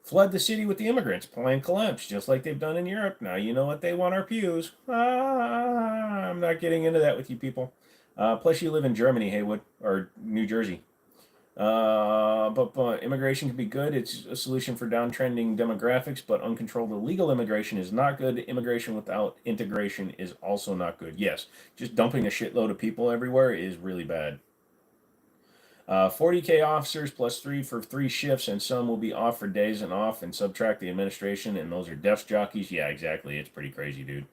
Flood the city with the immigrants, plan collapse, just like they've done in Europe. Now you know what they want our pews. I'm not getting into that with you people. Plus, you live in Germany, Haywood, or New Jersey. But immigration can be good. It's a solution for downtrending demographics, but uncontrolled illegal immigration is not good. Immigration without integration is also not good. Yes, just dumping a shitload of people everywhere is really bad. 40K officers plus 3 for 3 shifts, and some will be off for days and off, and subtract the administration, and those are desk jockeys. Yeah, exactly. It's pretty crazy, dude.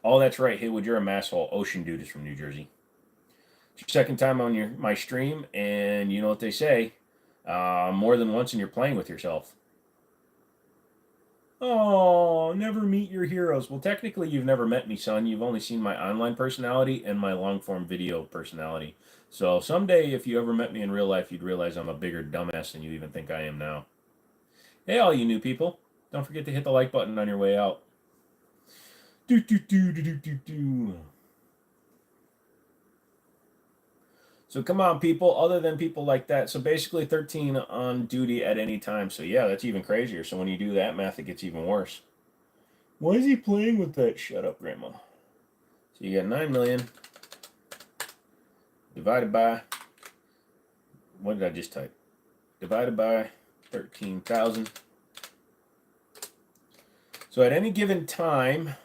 Oh, that's right. Haywood, you're a masshole. Ocean Dude is from New Jersey. It's your second time on my stream, and you know what they say, more than once and you're playing with yourself. Oh, never meet your heroes. Well, technically, you've never met me, son. You've only seen my online personality and my long-form video personality. So someday, if you ever met me in real life, you'd realize I'm a bigger dumbass than you even think I am now. Hey, all you new people. Don't forget to hit the like button on your way out. Do, do, do, do, do, do, do. So come on, people, other than people like that. So basically 13 on duty at any time. So yeah, that's even crazier. So when you do that math, it gets even worse. Why is he playing with that? Shut up, Grandma. So you got 9 million divided by, what did I just type? Divided by 13,000. So at any given time,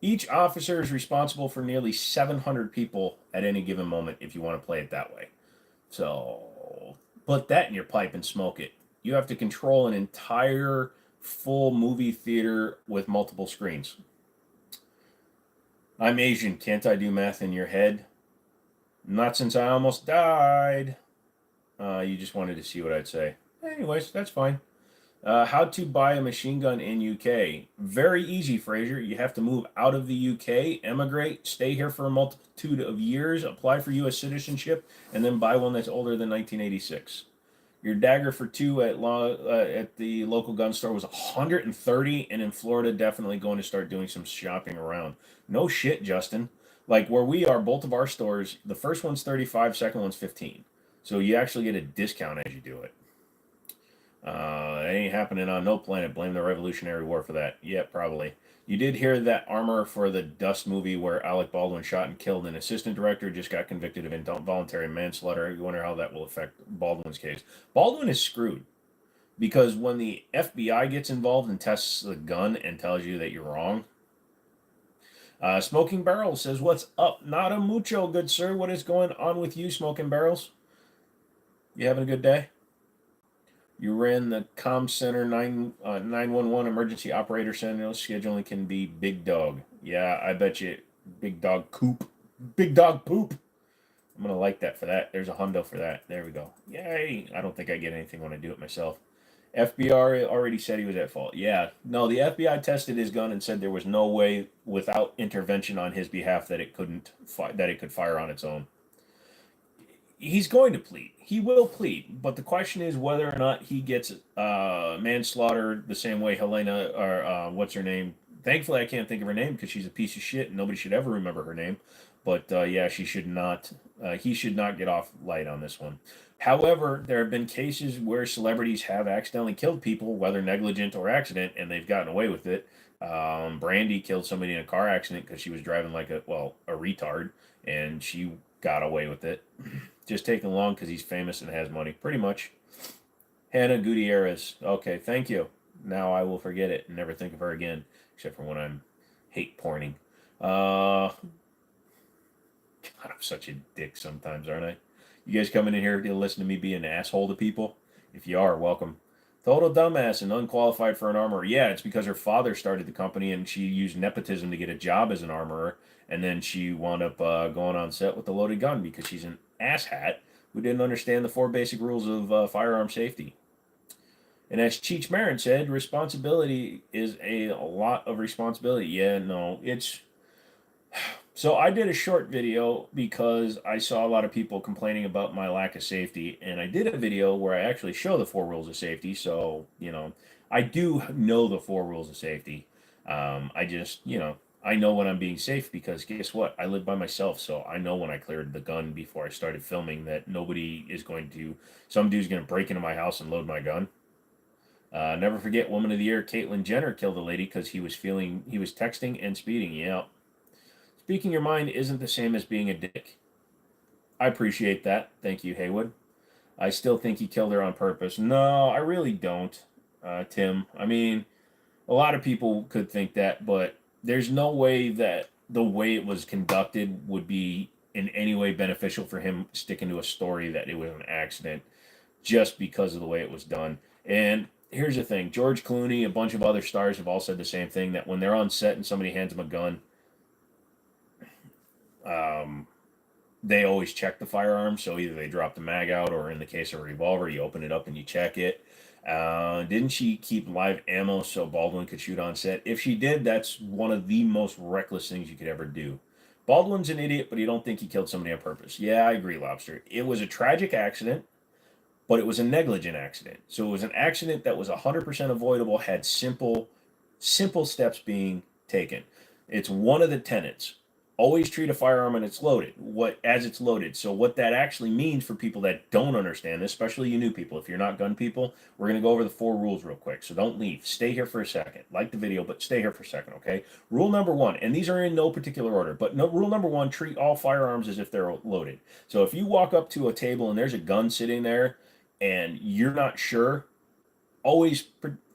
each officer is responsible for nearly 700 people at any given moment if you want to play it that way. So put that in your pipe and smoke it. You have to control an entire full movie theater with multiple screens. I'm Asian. Can't I do math in your head? Not since I almost died. You just wanted to see what I'd say. Anyways, that's fine. How to buy a machine gun in UK? Very easy, Fraser. You have to move out of the UK, emigrate, stay here for a multitude of years, apply for U.S. citizenship, and then buy one that's older than 1986. Your dagger for 2 at the local gun store was 130, and in Florida, definitely going to start doing some shopping around. No shit, Justin. Like where we are, both of our stores, the first one's 35, second one's 15. So you actually get a discount as you do it. It ain't happening on no planet. Blame the Revolutionary War for that. Yeah, probably. You did hear that armor for the Dust movie where Alec Baldwin shot and killed an assistant director, just got convicted of involuntary manslaughter. You wonder how that will affect Baldwin's case. Baldwin is screwed because when the FBI gets involved and tests the gun and tells you that you're wrong. Smoking Barrel says, "What's up? Nada mucho, good sir. What is going on with you, Smoking Barrels? You having a good day?" You ran the comm center 911 emergency operator center. Scheduling can be big dog. Yeah, I bet you big dog coop. Big dog poop. I'm going to like that for that. There's a hundo for that. There we go. Yay. I don't think I get anything when I do it myself. FBI already said he was at fault. Yeah. No, the FBI tested his gun and said there was no way without intervention on his behalf that it could fire on its own. He's going to plead. He will plead, but the question is whether or not he gets manslaughter the same way Helena or what's her name. Thankfully, I can't think of her name because she's a piece of shit and nobody should ever remember her name. But yeah, she should not. He should not get off light on this one. However, there have been cases where celebrities have accidentally killed people, whether negligent or accident, and they've gotten away with it. Brandy killed somebody in a car accident because she was driving like a retard, and she got away with it. Just taking long because he's famous and has money. Pretty much. Hannah Gutierrez. Okay, thank you. Now I will forget it and never think of her again, except for when I'm hate porning. God, I'm such a dick sometimes, aren't I? You guys coming in here to listen to me be an asshole to people? If you are, welcome. Total dumbass and unqualified for an armorer. Yeah, it's because her father started the company and she used nepotism to get a job as an armorer. And then she wound up going on set with a loaded gun because she's an asshat who didn't understand the 4 basic rules of firearm safety. And as Cheech Marin said, responsibility is a lot of responsibility. Yeah, no, it's so I did a short video because I saw a lot of people complaining about my lack of safety, and I did a video where I actually show the 4 rules of safety. So, I do know the 4 rules of safety. I just, I know when I'm being safe because guess what? I live by myself, so I know when I cleared the gun before I started filming that nobody is going to, some dude's going to break into my house and load my gun. Never forget, Woman of the Year, Caitlyn Jenner killed a lady because he was texting and speeding. Yeah, speaking your mind isn't the same as being a dick. I appreciate that. Thank you, Haywood. I still think he killed her on purpose. No, I really don't, Tim. I mean, a lot of people could think that, but there's no way that the way it was conducted would be in any way beneficial for him sticking to a story that it was an accident just because of the way it was done. And here's the thing, George Clooney, a bunch of other stars have all said the same thing, that when they're on set and somebody hands them a gun, um, they always check the firearm. So either they drop the mag out, or in the case of a revolver, you open it up and you check it. Didn't she keep live ammo so Baldwin could shoot on set? If she did, that's one of the most reckless things you could ever do. Baldwin's an idiot, but you don't think he killed somebody on purpose. Yeah, I agree, Lobster. It was a tragic accident, but it was a negligent accident. So it was an accident that was 100% avoidable had simple steps being taken. It's one of the tenets. Always treat a firearm when it's loaded. As it's loaded. So what that actually means for people that don't understand this, especially you new people, if you're not gun people, we're gonna go over the 4 rules real quick. So don't leave. Stay here for a second. Like the video, but stay here for a second, okay? Rule number 1, and these are in no particular order, but no, rule number 1: treat all firearms as if they're loaded. So if you walk up to a table and there's a gun sitting there, and you're not sure, always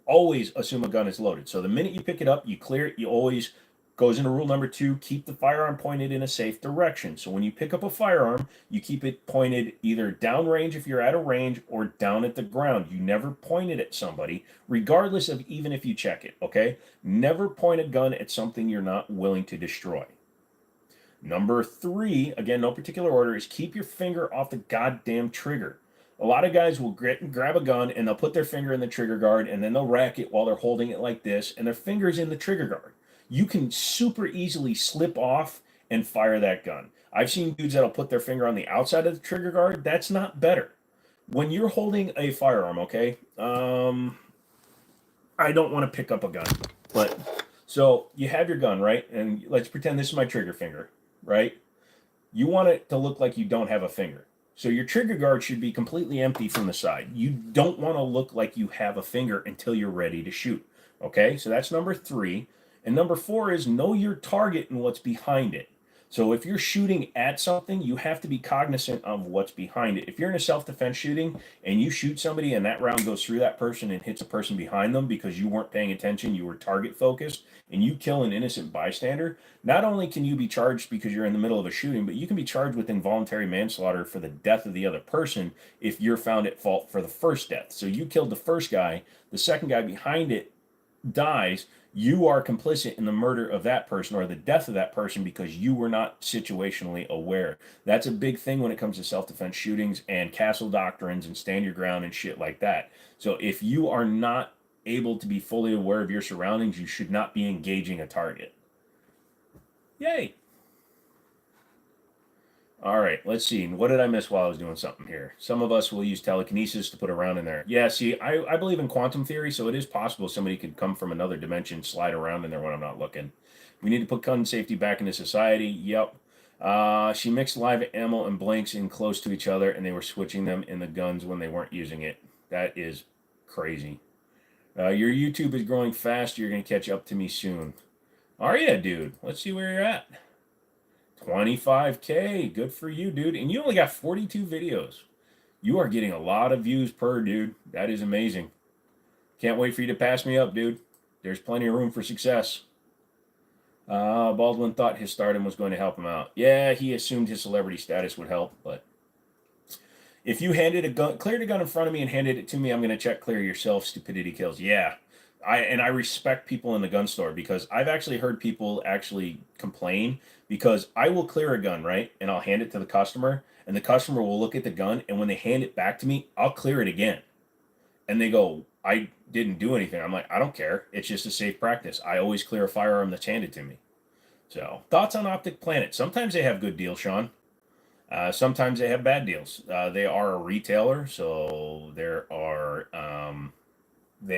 always assume a gun is loaded. So the minute you pick it up, you clear it. You always goes into rule number 2: keep the firearm pointed in a safe direction. So when you pick up a firearm, you keep it pointed either downrange if you're at a range, or down at the ground. You never point it at somebody, regardless of even if you check it. Okay, never point a gun at something you're not willing to destroy. Number 3, again, no particular order, is keep your finger off the goddamn trigger. A lot of guys will grab a gun and they'll put their finger in the trigger guard, and then they'll rack it while they're holding it like this, and their finger's in the trigger guard. You can super easily slip off and fire that gun. I've seen dudes that'll put their finger on the outside of the trigger guard. That's not better. When you're holding a firearm, okay, I don't want to pick up a gun, but so you have your gun, right? And let's pretend this is my trigger finger, right? You want it to look like you don't have a finger. So your trigger guard should be completely empty from the side. You don't want to look like you have a finger until you're ready to shoot. Okay, so that's number 3. And number 4 is know your target and what's behind it. So if you're shooting at something, you have to be cognizant of what's behind it. If you're in a self-defense shooting and you shoot somebody and that round goes through that person and hits a person behind them because you weren't paying attention, you were target focused, and you kill an innocent bystander, not only can you be charged because you're in the middle of a shooting, but you can be charged with involuntary manslaughter for the death of the other person if you're found at fault for the first death. So you killed the first guy, the second guy behind it dies, you are complicit in the murder of that person or the death of that person because you were not situationally aware. That's a big thing when it comes to self-defense shootings and castle doctrines and stand your ground and shit like that. So if you are not able to be fully aware of your surroundings, you should not be engaging a target. Yay. All right, let's see. What did I miss while I was doing something here? Some of us will use telekinesis to put a round in there. Yeah, see, I believe in quantum theory, so it is possible somebody could come from another dimension, slide around in there when I'm not looking. We need to put gun safety back into society. Yep. She mixed live ammo and blanks in close to each other, and they were switching them in the guns when they weren't using it. That is crazy. Your YouTube is growing fast. You're going to catch up to me soon. Are you, dude? Let's see where you're at. 25K. Good for you, dude. And you only got 42 videos. You are getting a lot of views per, dude. That is amazing. Can't wait for you to pass me up, dude. There's plenty of room for success. Baldwin thought his stardom was going to help him out. Yeah, he assumed his celebrity status would help, but if you handed a gun, cleared a gun in front of me and handed it to me, I'm going to check clear yourself. Stupidity kills. Yeah. I respect people in the gun store because I've actually heard people actually complain because I will clear a gun, right? And I'll hand it to the customer, and the customer will look at the gun, and when they hand it back to me, I'll clear it again. And they go, I didn't do anything. I'm like, I don't care. It's just a safe practice. I always clear a firearm that's handed to me. So, thoughts on Optic Planet? Sometimes they have good deals, Sean. Sometimes they have bad deals. They are a retailer, so they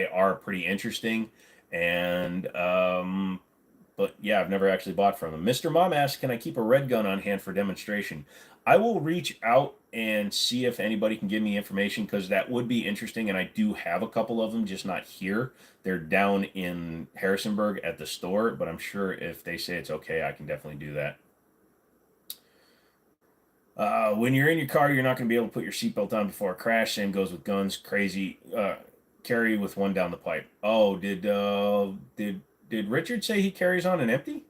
are pretty interesting. And but yeah, I've never actually bought from them. Mr. Mom asks, can I keep a red gun on hand for demonstration? I will reach out and see if anybody can give me information because that would be interesting. And I do have a couple of them, just not here. They're down in Harrisonburg at the store, but I'm sure if they say it's okay, I can definitely do that. When you're in your car, you're not going to be able to put your seatbelt on before a crash. Same goes with guns. Crazy. Carry with one down the pipe. Oh, did Richard say he carries on an empty?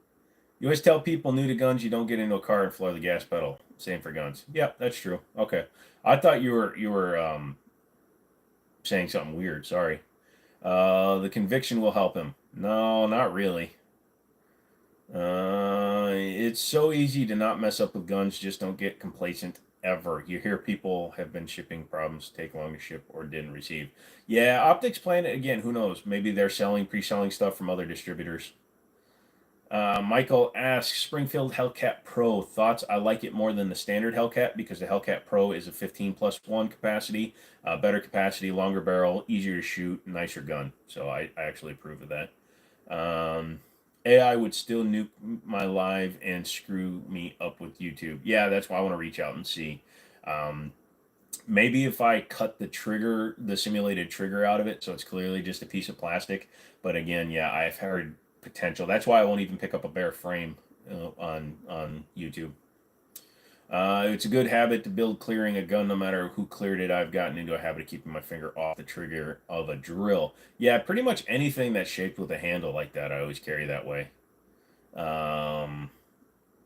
You always tell people new to guns you don't get into a car and floor the gas pedal. Same for guns. Yep, that's true. Okay, I thought you were saying something weird. Sorry. The conviction will help him. No, not really. It's so easy to not mess up with guns. Just don't get complacent ever. You hear people have been shipping problems, take long to ship, or didn't receive. Yeah, Optics Planet again. Who knows? Maybe they're pre-selling stuff from other distributors. Michael asks, Springfield Hellcat Pro thoughts. I like it more than the standard Hellcat because the Hellcat Pro is a 15+1 capacity, better capacity, longer barrel, easier to shoot, nicer gun. So I actually approve of that. AI would still nuke my live and screw me up with YouTube. Yeah, that's why I want to reach out and see. Um, Maybe if I cut the trigger, the simulated trigger out of it, so it's clearly just a piece of plastic. But again, yeah, I've heard potential. That's why I won't even pick up a bare frame on YouTube. It's a good habit to build clearing a gun, no matter who cleared it. I've gotten into a habit of keeping my finger off the trigger of a drill. Yeah, pretty much anything that's shaped with a handle like that, I always carry that way. Um,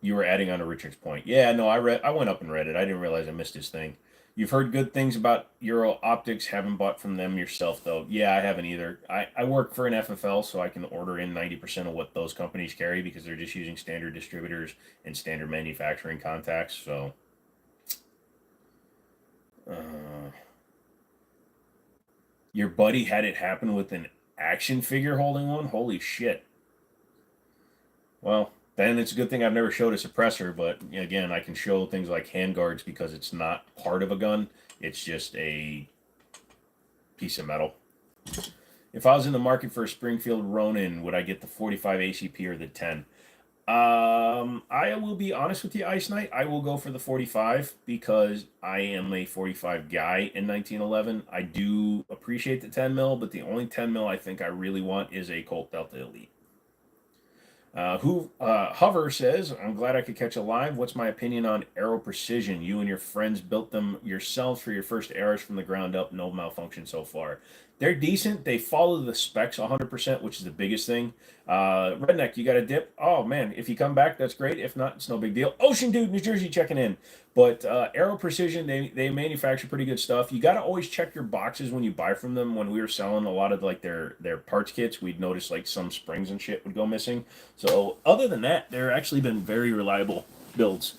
you were adding on to Richard's point. Yeah, no, I went up and read it. I didn't realize I missed his thing. You've heard good things about Euro Optics. Haven't bought from them yourself, though. Yeah, I haven't either. I work for an FFL, so I can order in 90% of what those companies carry because they're just using standard distributors and standard manufacturing contacts. So, uh, your buddy had it happen with an action figure holding one? Holy shit. Well, then it's a good thing I've never showed a suppressor, but again, I can show things like handguards because it's not part of a gun. It's just a piece of metal. If I was in the market for a Springfield Ronin, would I get the 45 ACP or the 10? I will be honest with you, Ice Knight. I will go for the 45 because I am a 45 guy in 1911. I do appreciate the 10 mil, but the only 10 mil I think I really want is a Colt Delta Elite. Hover says, I'm glad I could catch a live. What's my opinion on Aero Precision? You and your friends built them yourselves for your first arrows from the ground up. No malfunction so far. They're decent. They follow the specs 100%, which is the biggest thing. Redneck, you got a dip? Oh, man. If you come back, that's great. If not, it's no big deal. Ocean Dude, New Jersey, checking in. But Aero Precision, they manufacture pretty good stuff. You got to always check your boxes when you buy from them. When we were selling a lot of like their parts kits, we'd notice like some springs and shit would go missing. So other than that, they're actually been very reliable builds.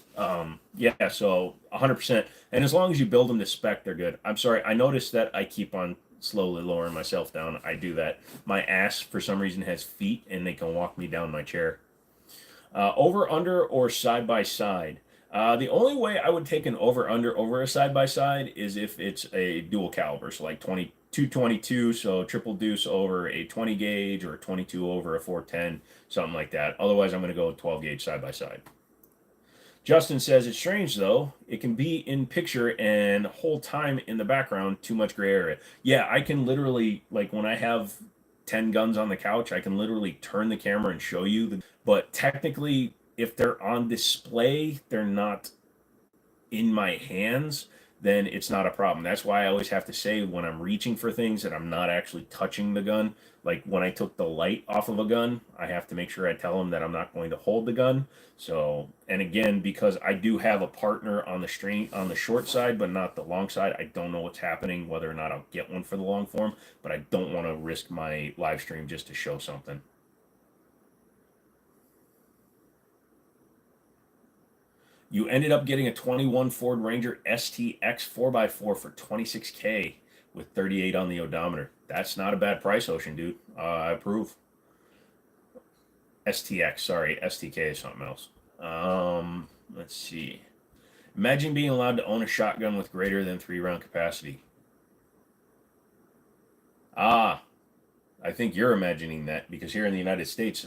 Yeah, so 100%. And as long as you build them to spec, they're good. I'm sorry, I noticed that I keep on slowly lowering myself down. I do that. My ass, for some reason, has feet, and they can walk me down my chair. Over, under, or side by side. The only way I would take an over under over a side by side is if it's a dual caliber, so like 222, so triple deuce over a 20 gauge or 22 over a 410, something like that. Otherwise, I'm going to go 12 gauge side by side. Justin says it's strange though. It can be in picture and whole time in the background, too much gray area. Yeah, I can literally like when I have 10 guns on the couch, I can literally turn the camera and show you but technically if they're on display, they're not in my hands, then it's not a problem. That's why I always have to say when I'm reaching for things that I'm not actually touching the gun. Like when I took the light off of a gun, I have to make sure I tell them that I'm not going to hold the gun. So, and again, because I do have a partner on the stream on the short side, but not the long side, I don't know what's happening, whether or not I'll get one for the long form, but I don't want to risk my live stream just to show something. You ended up getting a 21 Ford Ranger STX 4x4 for 26K with 38 on the odometer. That's not a bad price, Ocean dude. I approve. STX, sorry, STK is something else. Let's see. Imagine being allowed to own a shotgun with greater than 3-round capacity. I think you're imagining that because here in the United States,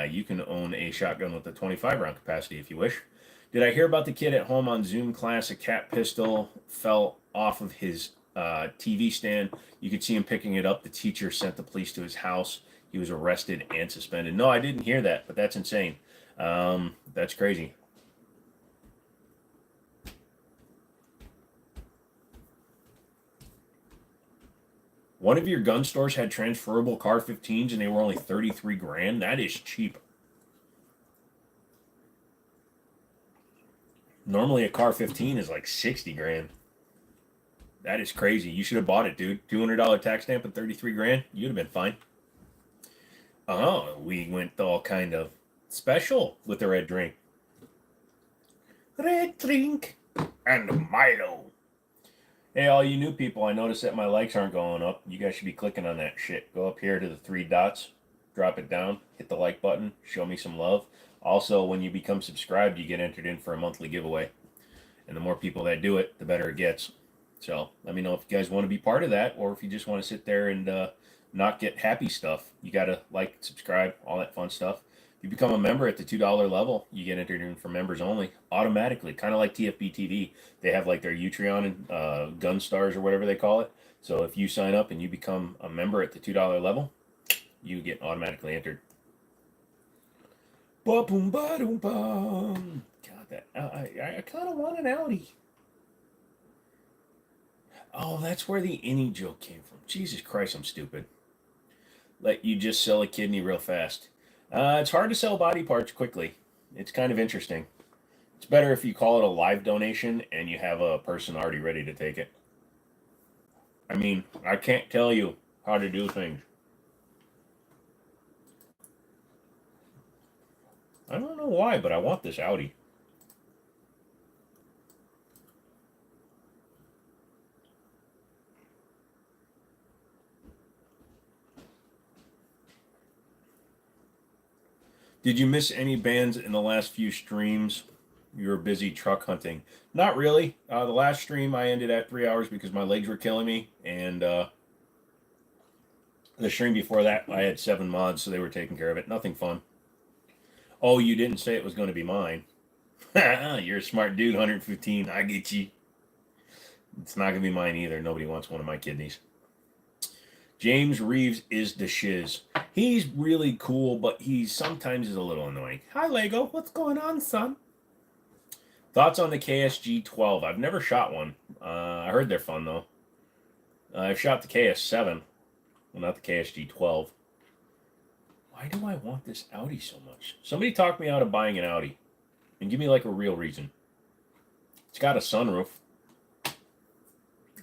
you can own a shotgun with a 25-round capacity if you wish. Did I hear about the kid at home on Zoom class? A cat pistol fell off of his TV stand. You could see him picking it up. The teacher sent the police to his house. He was arrested and suspended. No, I didn't hear that, but that's insane. That's crazy. One of your gun stores had transferable Car 15s and they were only 33 grand. That is cheap. Normally a Car 15 is like 60 grand. That is crazy. You should have bought it, dude. $200 tax stamp and 33 grand. You'd have been fine. Oh, we went all kind of special with the red drink. Red drink and Milo. Hey, all you new people, I noticed that my likes aren't going up. You guys should be clicking on that shit. Go up here to the 3 dots, drop it down, hit the like button, show me some love. Also, when you become subscribed, you get entered in for a monthly giveaway. And the more people that do it, the better it gets. So let me know if you guys want to be part of that or if you just want to sit there and not get happy stuff. You got to like, subscribe, all that fun stuff. If you become a member at the $2 level, you get entered in for members only automatically, kind of like TFB TV. They have like their Utreon and Gun Stars or whatever they call it. So if you sign up and you become a member at the $2 level, you get automatically entered. Ba-boom, ba-doom, bum. God, that I kind of want an Audi. Oh, that's where the innie joke came from. Jesus Christ, I'm stupid. Let you just sell a kidney real fast. It's hard to sell body parts quickly. It's kind of interesting. It's better if you call it a live donation and you have a person already ready to take it. I mean, I can't tell you how to do things. I don't know why, but I want this Audi. Did you miss any bands in the last few streams? You were busy truck hunting. Not really. The last stream I ended at 3 hours because my legs were killing me. And the stream before that, I had 7 mods, so they were taking care of it. Nothing fun. Oh, you didn't say it was going to be mine. You're a smart dude, 115. I get you. It's not going to be mine either. Nobody wants one of my kidneys. James Reeves is the shiz. He's really cool, but he sometimes is a little annoying. Hi, Lego. What's going on, son? Thoughts on the KSG 12? I've never shot one. I heard they're fun, though. I've shot the KS7. Well, not the KSG 12. Why do I want this Audi so much? Somebody talk me out of buying an Audi. And give me, like, a real reason. It's got a sunroof.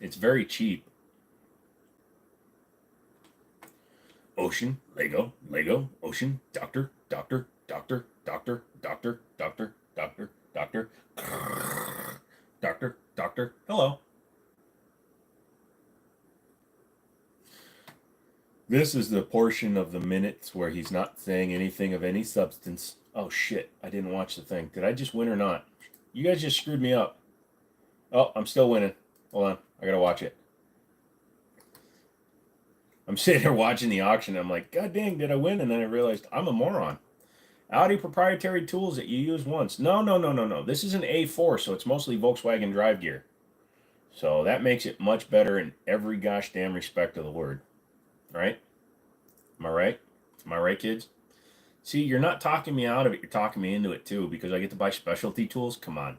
It's very cheap. Ocean, Lego, Lego, Ocean, Doctor, Doctor, Doctor, Doctor, Doctor, Doctor, Doctor, Doctor, Doctor, Doctor, hello. This is the portion of the minutes where he's not saying anything of any substance. Oh shit, I didn't watch the thing. Did I just win or not? You guys just screwed me up. Oh, I'm still winning. Hold on, I gotta watch it. I'm sitting there watching the auction. And I'm like, God dang, did I win? And then I realized I'm a moron. Audi proprietary tools that you use once. No. This is an A4, so it's mostly Volkswagen drive gear. So that makes it much better in every gosh damn respect of the word. Right? Am I right? Am I right, kids? See, you're not talking me out of it. You're talking me into it, too, because I get to buy specialty tools. Come on.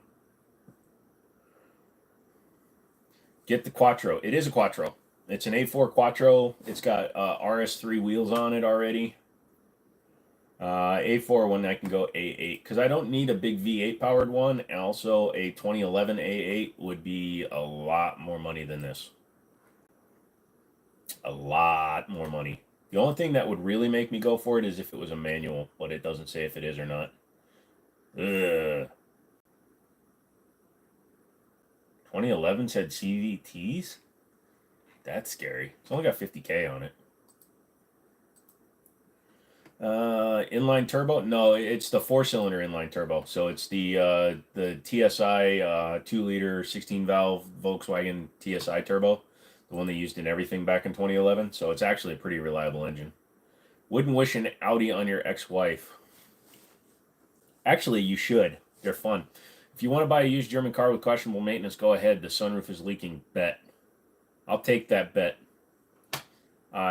Get the Quattro. It is a Quattro. It's an A4 Quattro. It's got RS3 wheels on it already. A4 one, I can go A8 because I don't need a big V8 powered one. And also, a 2011 A8 would be a lot more money than this. A lot more money. The only thing that would really make me go for it is if it was a manual, but it doesn't say if it is or not. Ugh. 2011 said CVTs? That's scary. It's only got 50K on it. Inline turbo? No, it's the 4-cylinder inline turbo. So it's the TSI 2-liter 16-valve Volkswagen TSI turbo, the one they used in everything back in 2011. So it's actually a pretty reliable engine. Wouldn't wish an Audi on your ex-wife. Actually, you should. They're fun. If you want to buy a used German car with questionable maintenance, go ahead. The sunroof is leaking. Bet. I'll take that bet.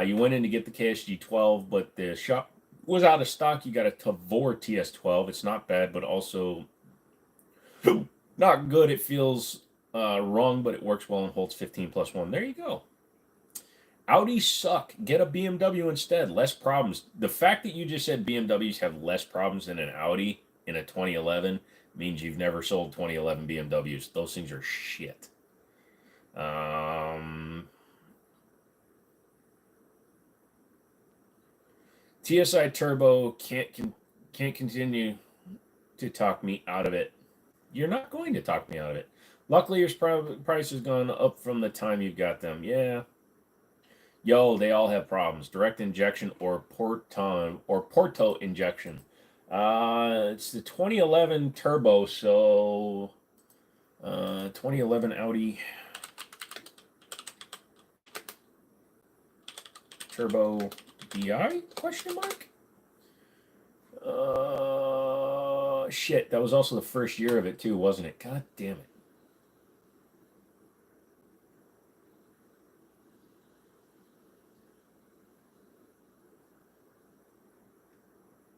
You went in to get the KSG 12, but the shop was out of stock. You got a Tavor TS12. It's not bad, but also not good. It feels wrong, but it works well and holds 15+1. There you go. Audi suck. Get a BMW instead. Less problems. The fact that you just said BMWs have less problems than an Audi in a 2011 means you've never sold 2011 BMWs. Those things are shit. TSI Turbo can't continue to talk me out of it. You're not going to talk me out of it. Luckily, your price has gone up from the time you got them. Yeah. Yo, they all have problems. Direct injection or Porto injection. It's the 2011 Turbo, so 2011 Audi Turbo DI? Question mark? Shit, that was also the first year of it too, wasn't it? God damn it.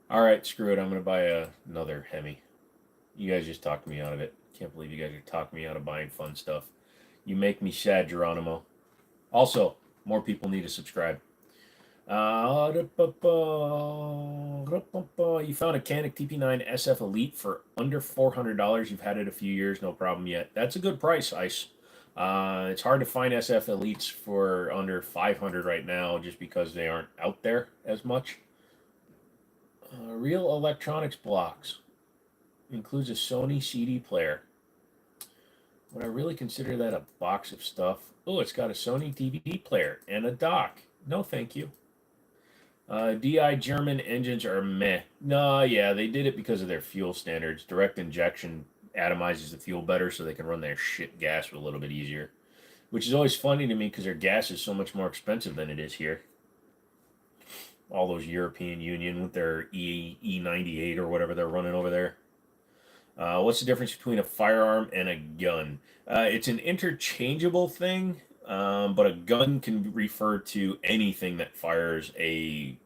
All right, screw it. I'm going to buy another Hemi. You guys just talked me out of it. Can't believe you guys are talking me out of buying fun stuff. You make me sad, Geronimo. Also, more people need to subscribe. You found a Canik TP9 SF Elite for under $400. You've had it a few years, no problem yet. That's a good price, Ice. It's hard to find SF Elites for under $500 right now just because they aren't out there as much. Real electronics blocks. Includes a Sony CD player. Would I really consider that a box of stuff? Oh, it's got a Sony DVD player and a dock. No, thank you. DI German engines are meh. No, yeah, they did it because of their fuel standards. Direct injection atomizes the fuel better so they can run their shit gas a little bit easier. Which is always funny to me because their gas is so much more expensive than it is here. All those European Union with their E98 or whatever they're running over there. What's the difference between a firearm and a gun? It's an interchangeable thing, but a gun can refer to anything that fires a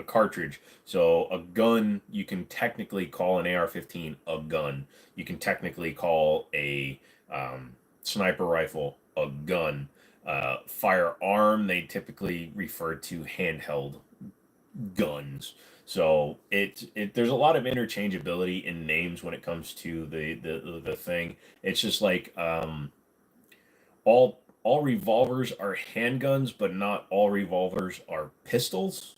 cartridge. So a gun, you can technically call an AR-15 a gun. You can technically call a sniper rifle a gun. Firearm, they typically refer to handheld guns. So there's a lot of interchangeability in names when it comes to the thing. It's just like all revolvers are handguns, but not all revolvers are pistols,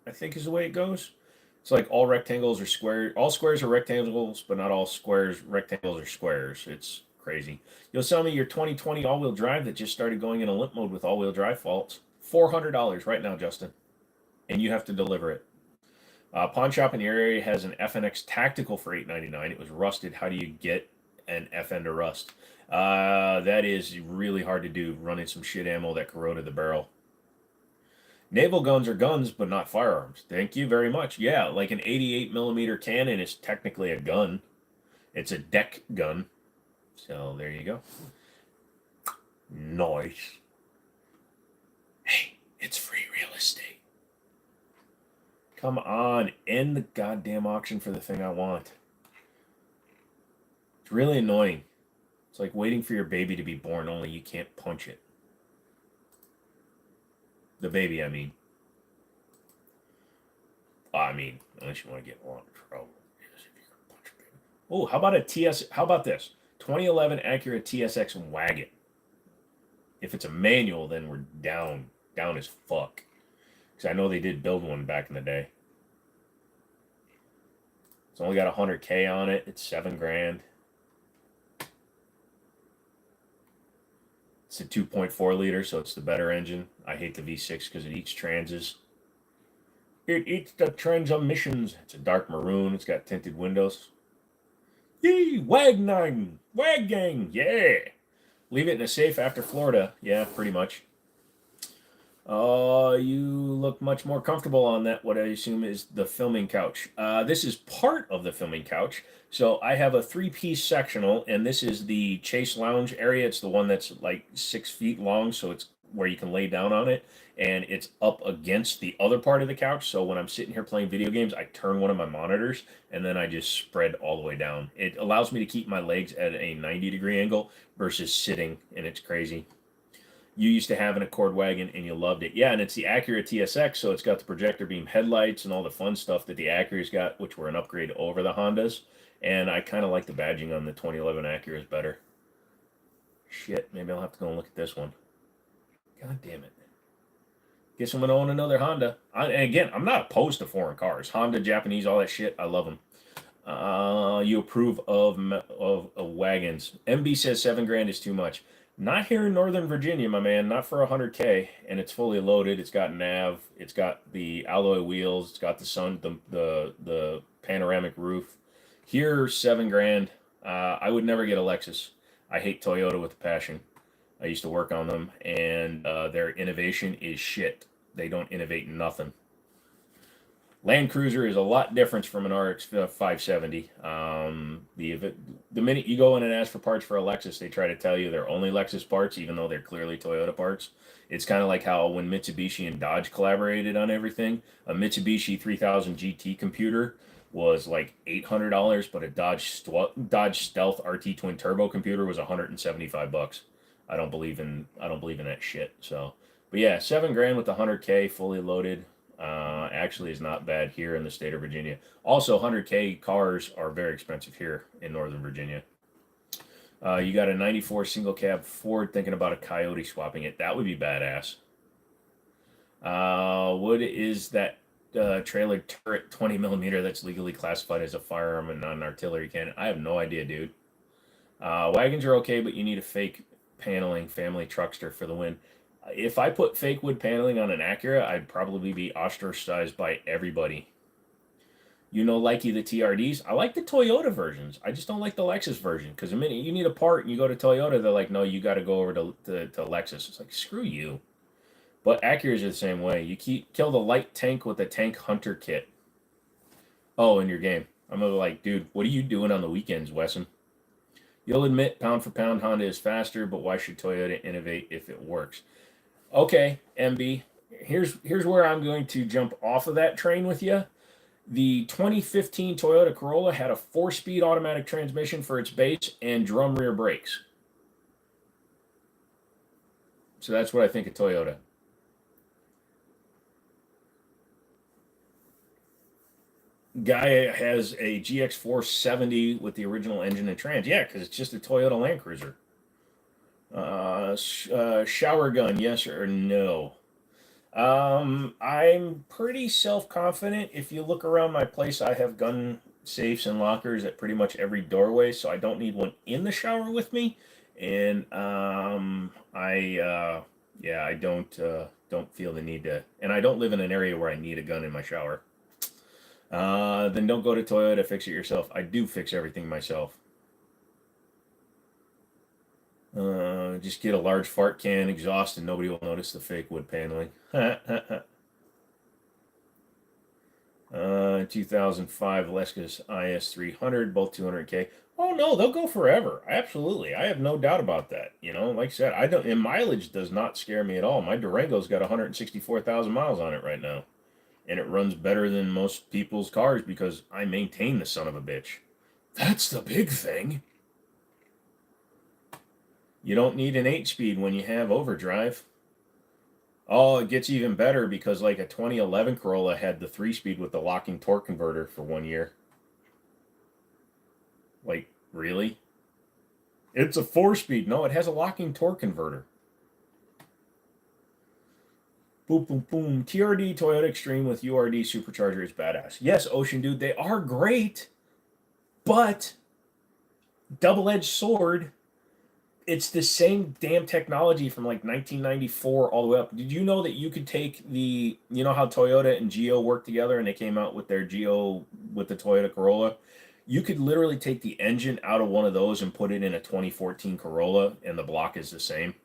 I think is the way it goes. It's like all rectangles are square, all squares are rectangles, but not all rectangles are squares. It's crazy. You'll sell me your 2020 all-wheel drive that just started going in a limp mode with all-wheel drive faults. $400 right now, Justin. And you have to deliver it. Pawn shop in the area has an FNX Tactical for $8.99. It was rusted. How do you get an FN to rust? That is really hard to do, running some shit ammo that corroded the barrel. Naval guns are guns, but not firearms. Thank you very much. Yeah, like an 88 millimeter cannon is technically a gun. It's a deck gun. So there you go. Nice. Hey, it's free real estate. Come on, end the goddamn auction for the thing I want. It's really annoying. It's like waiting for your baby to be born, only you can't punch it. The baby, I mean. Unless you want to get in a lot of trouble. Oh, how about how about this? 2011 Acura TSX Wagon. If it's a manual, then we're down as fuck. Because I know they did build one back in the day. It's only got 100K on it. It's $7 grand. It's a 2.4 liter, so it's the better engine. I hate the V6 because it eats transes. It eats the transmissions. It's a dark maroon. It's got tinted windows. Yee, Waggang, Waggang, yeah. Leave it in a safe after Florida. Yeah, pretty much. You look much more comfortable on that, what I assume is the filming couch. This is part of the filming couch. So I have a three-piece sectional, and this is the Chase Lounge area. It's the one that's like 6 feet long, so it's where you can lay down on it, and it's up against the other part of the couch. So when I'm sitting here playing video games, I turn one of my monitors, and then I just spread all the way down. It allows me to keep my legs at a 90-degree angle versus sitting, and it's crazy. You used to have an Accord wagon and you loved it. Yeah, and it's the Acura TSX, so it's got the projector beam headlights and all the fun stuff that the Acura's got, which were an upgrade over the Hondas. And I kind of like the badging on the 2011 Acuras better. Shit, maybe I'll have to go and look at this one. God damn it. Guess I'm going to own another Honda. And again, I'm not opposed to foreign cars. Honda, Japanese, all that shit, I love them. You approve of wagons. MB says $7,000 is too much. Not here in Northern Virginia, my man. Not for $100K, and it's fully loaded. It's got nav. It's got the alloy wheels. It's got the sun, the panoramic roof. Here, $7,000. I would never get a Lexus. I hate Toyota with a passion. I used to work on them, and their innovation is shit. They don't innovate nothing. Land Cruiser is a lot different from an RX 570. The minute you go in and ask for parts for a Lexus, they try to tell you they're only Lexus parts, even though they're clearly Toyota parts. It's kind of like how when Mitsubishi and Dodge collaborated on everything, a Mitsubishi 3000 GT computer was like $800, but a Dodge Stealth RT twin turbo computer was $175. I don't believe in that shit. So, but yeah, $7,000 with $100K fully loaded. Actually is not bad here in the state of Virginia. Also, $100K cars are very expensive here in Northern Virginia. You got a 94 single cab Ford, thinking about a Coyote swapping it. That would be badass. What is that trailer turret 20 millimeter that's legally classified as a firearm and not an artillery cannon? I have no idea, dude. Wagons are okay, but you need a fake paneling family truckster for the win. If I put fake wood paneling on an Acura, I'd probably be ostracized by everybody. You know, likey the TRDs. I like the Toyota versions. I just don't like the Lexus version because the minute you need a part and you go to Toyota, they're like, no, you got to go over to Lexus. It's like, screw you. But Acuras are the same way. You kill the light tank with the Tank Hunter kit. Oh, in your game. I'm like, dude, what are you doing on the weekends, Wesson? You'll admit, pound for pound, Honda is faster, but why should Toyota innovate if it works? Okay, MB, here's where I'm going to jump off of that train with you. The 2015 Toyota Corolla had a 4-speed automatic transmission for its base and drum rear brakes. So that's what I think of Toyota. Guy has a GX470 with the original engine and trans. Yeah, because it's just a Toyota Land Cruiser. Shower gun, yes or no? I'm pretty self-confident. If you look around my place, I have gun safes and lockers at pretty much every doorway, so I don't need one in the shower with me. And I don't feel the need to, and I don't live in an area where I need a gun in my shower. Then don't go to Toyota, fix it yourself. I do fix everything myself. Just get a large fart can, exhaust, and nobody will notice the fake wood paneling. 2005 Lexus IS300, both 200K. Oh no, they'll go forever. Absolutely, I have no doubt about that. You know, like I said, I don't. And mileage does not scare me at all. My Durango's got 164,000 miles on it right now, and it runs better than most people's cars because I maintain the son of a bitch. That's the big thing. You don't need an 8-speed when you have overdrive. Oh, it gets even better because like a 2011 Corolla had the 3-speed with the locking torque converter for 1 year. Like, really? It's a 4-speed. No, it has a locking torque converter. Boom, boom, boom. TRD Toyota Extreme with URD supercharger is badass. Yes, Ocean Dude, they are great, but double-edged sword. it's the same damn technology from like 1994 all the way up. Did you know that you could take you know how Toyota and Geo worked together and they came out with their Geo with the Toyota Corolla? You could literally take the engine out of one of those and put it in a 2014 Corolla, and the block is the same.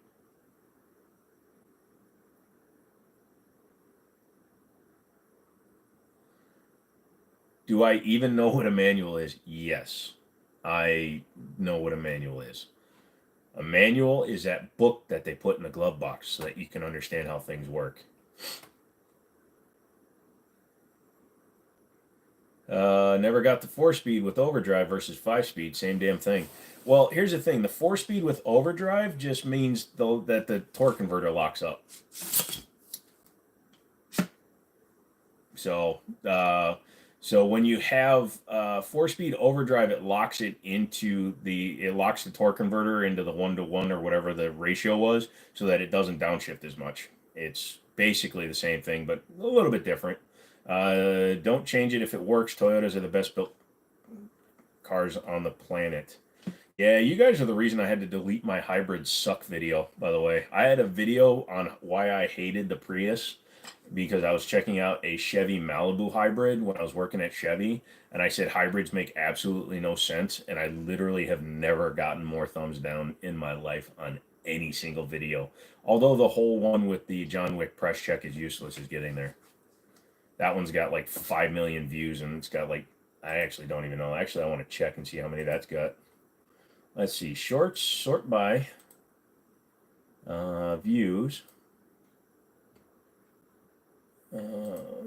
Do I even know what a manual is? Yes, I know what a manual is. A manual is that book that they put in the glove box so that you can understand how things work. Never got the 4-speed with overdrive versus 5-speed. Same damn thing. Well, here's the thing: the 4-speed with overdrive just means though that the torque converter locks up. So, so when you have 4-speed overdrive, it locks the torque converter into the 1-to-1 or whatever the ratio was, so that it doesn't downshift as much. It's basically the same thing, but a little bit different. Don't change it if it works. Toyotas are the best built cars on the planet. Yeah, you guys are the reason I had to delete my hybrid suck video, by the way. I had a video on why I hated the Prius because I was checking out a Chevy Malibu hybrid when I was working at Chevy, and I said hybrids make absolutely no sense, and I literally have never gotten more thumbs down in my life on any single video. Although the whole one with the John Wick press check is useless is getting there. That one's got like 5 million views, and it's got like, I actually don't even know. Actually, I want to check and see how many that's got. Let's see, shorts, sort by views.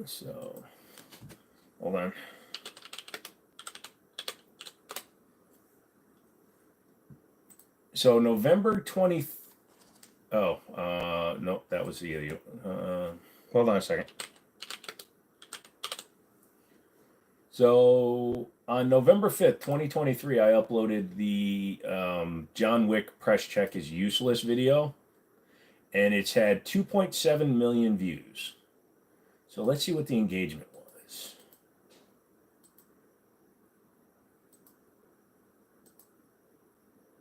So, hold on. So November 20th. Oh, no, that was the hold on a second. So on November 5th, 2023, I uploaded the John Wick press check is useless video, and it's had 2.7 million views. So let's see what the engagement was.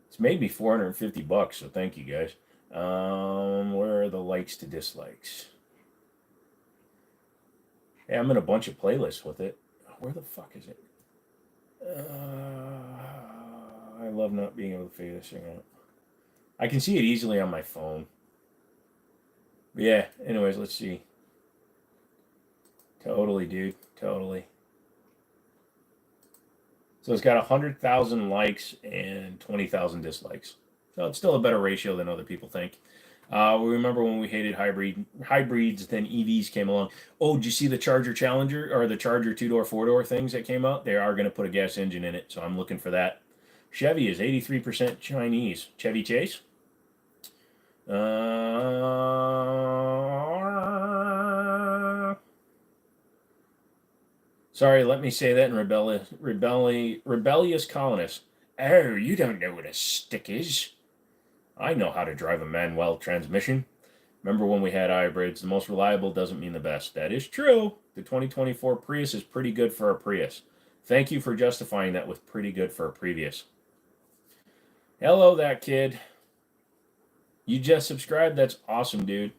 It's made me $450, so thank you guys. Where are the likes to dislikes? Yeah, I'm in a bunch of playlists with it. Where the fuck is it? I love not being able to figure this thing out. I can see it easily on my phone. But yeah, anyways, let's see. Totally, dude. Totally. So it's got 100,000 likes and 20,000 dislikes. So it's still a better ratio than other people think. We remember when we hated hybrids, then EVs came along. Oh, did you see the Charger Challenger or the Charger 2-door, 4-door things that came out? They are going to put a gas engine in it, so I'm looking for that. Chevy is 83% Chinese. Chevy Chase? Sorry, let me say that in rebellious colonists. Oh, you don't know what a stick is. I know how to drive a manual transmission. Remember when we had hybrids? The most reliable doesn't mean the best. That is true. The 2024 Prius is pretty good for a Prius. Thank you for justifying that with pretty good for a previous. Hello, that kid. You just subscribed? That's awesome, dude.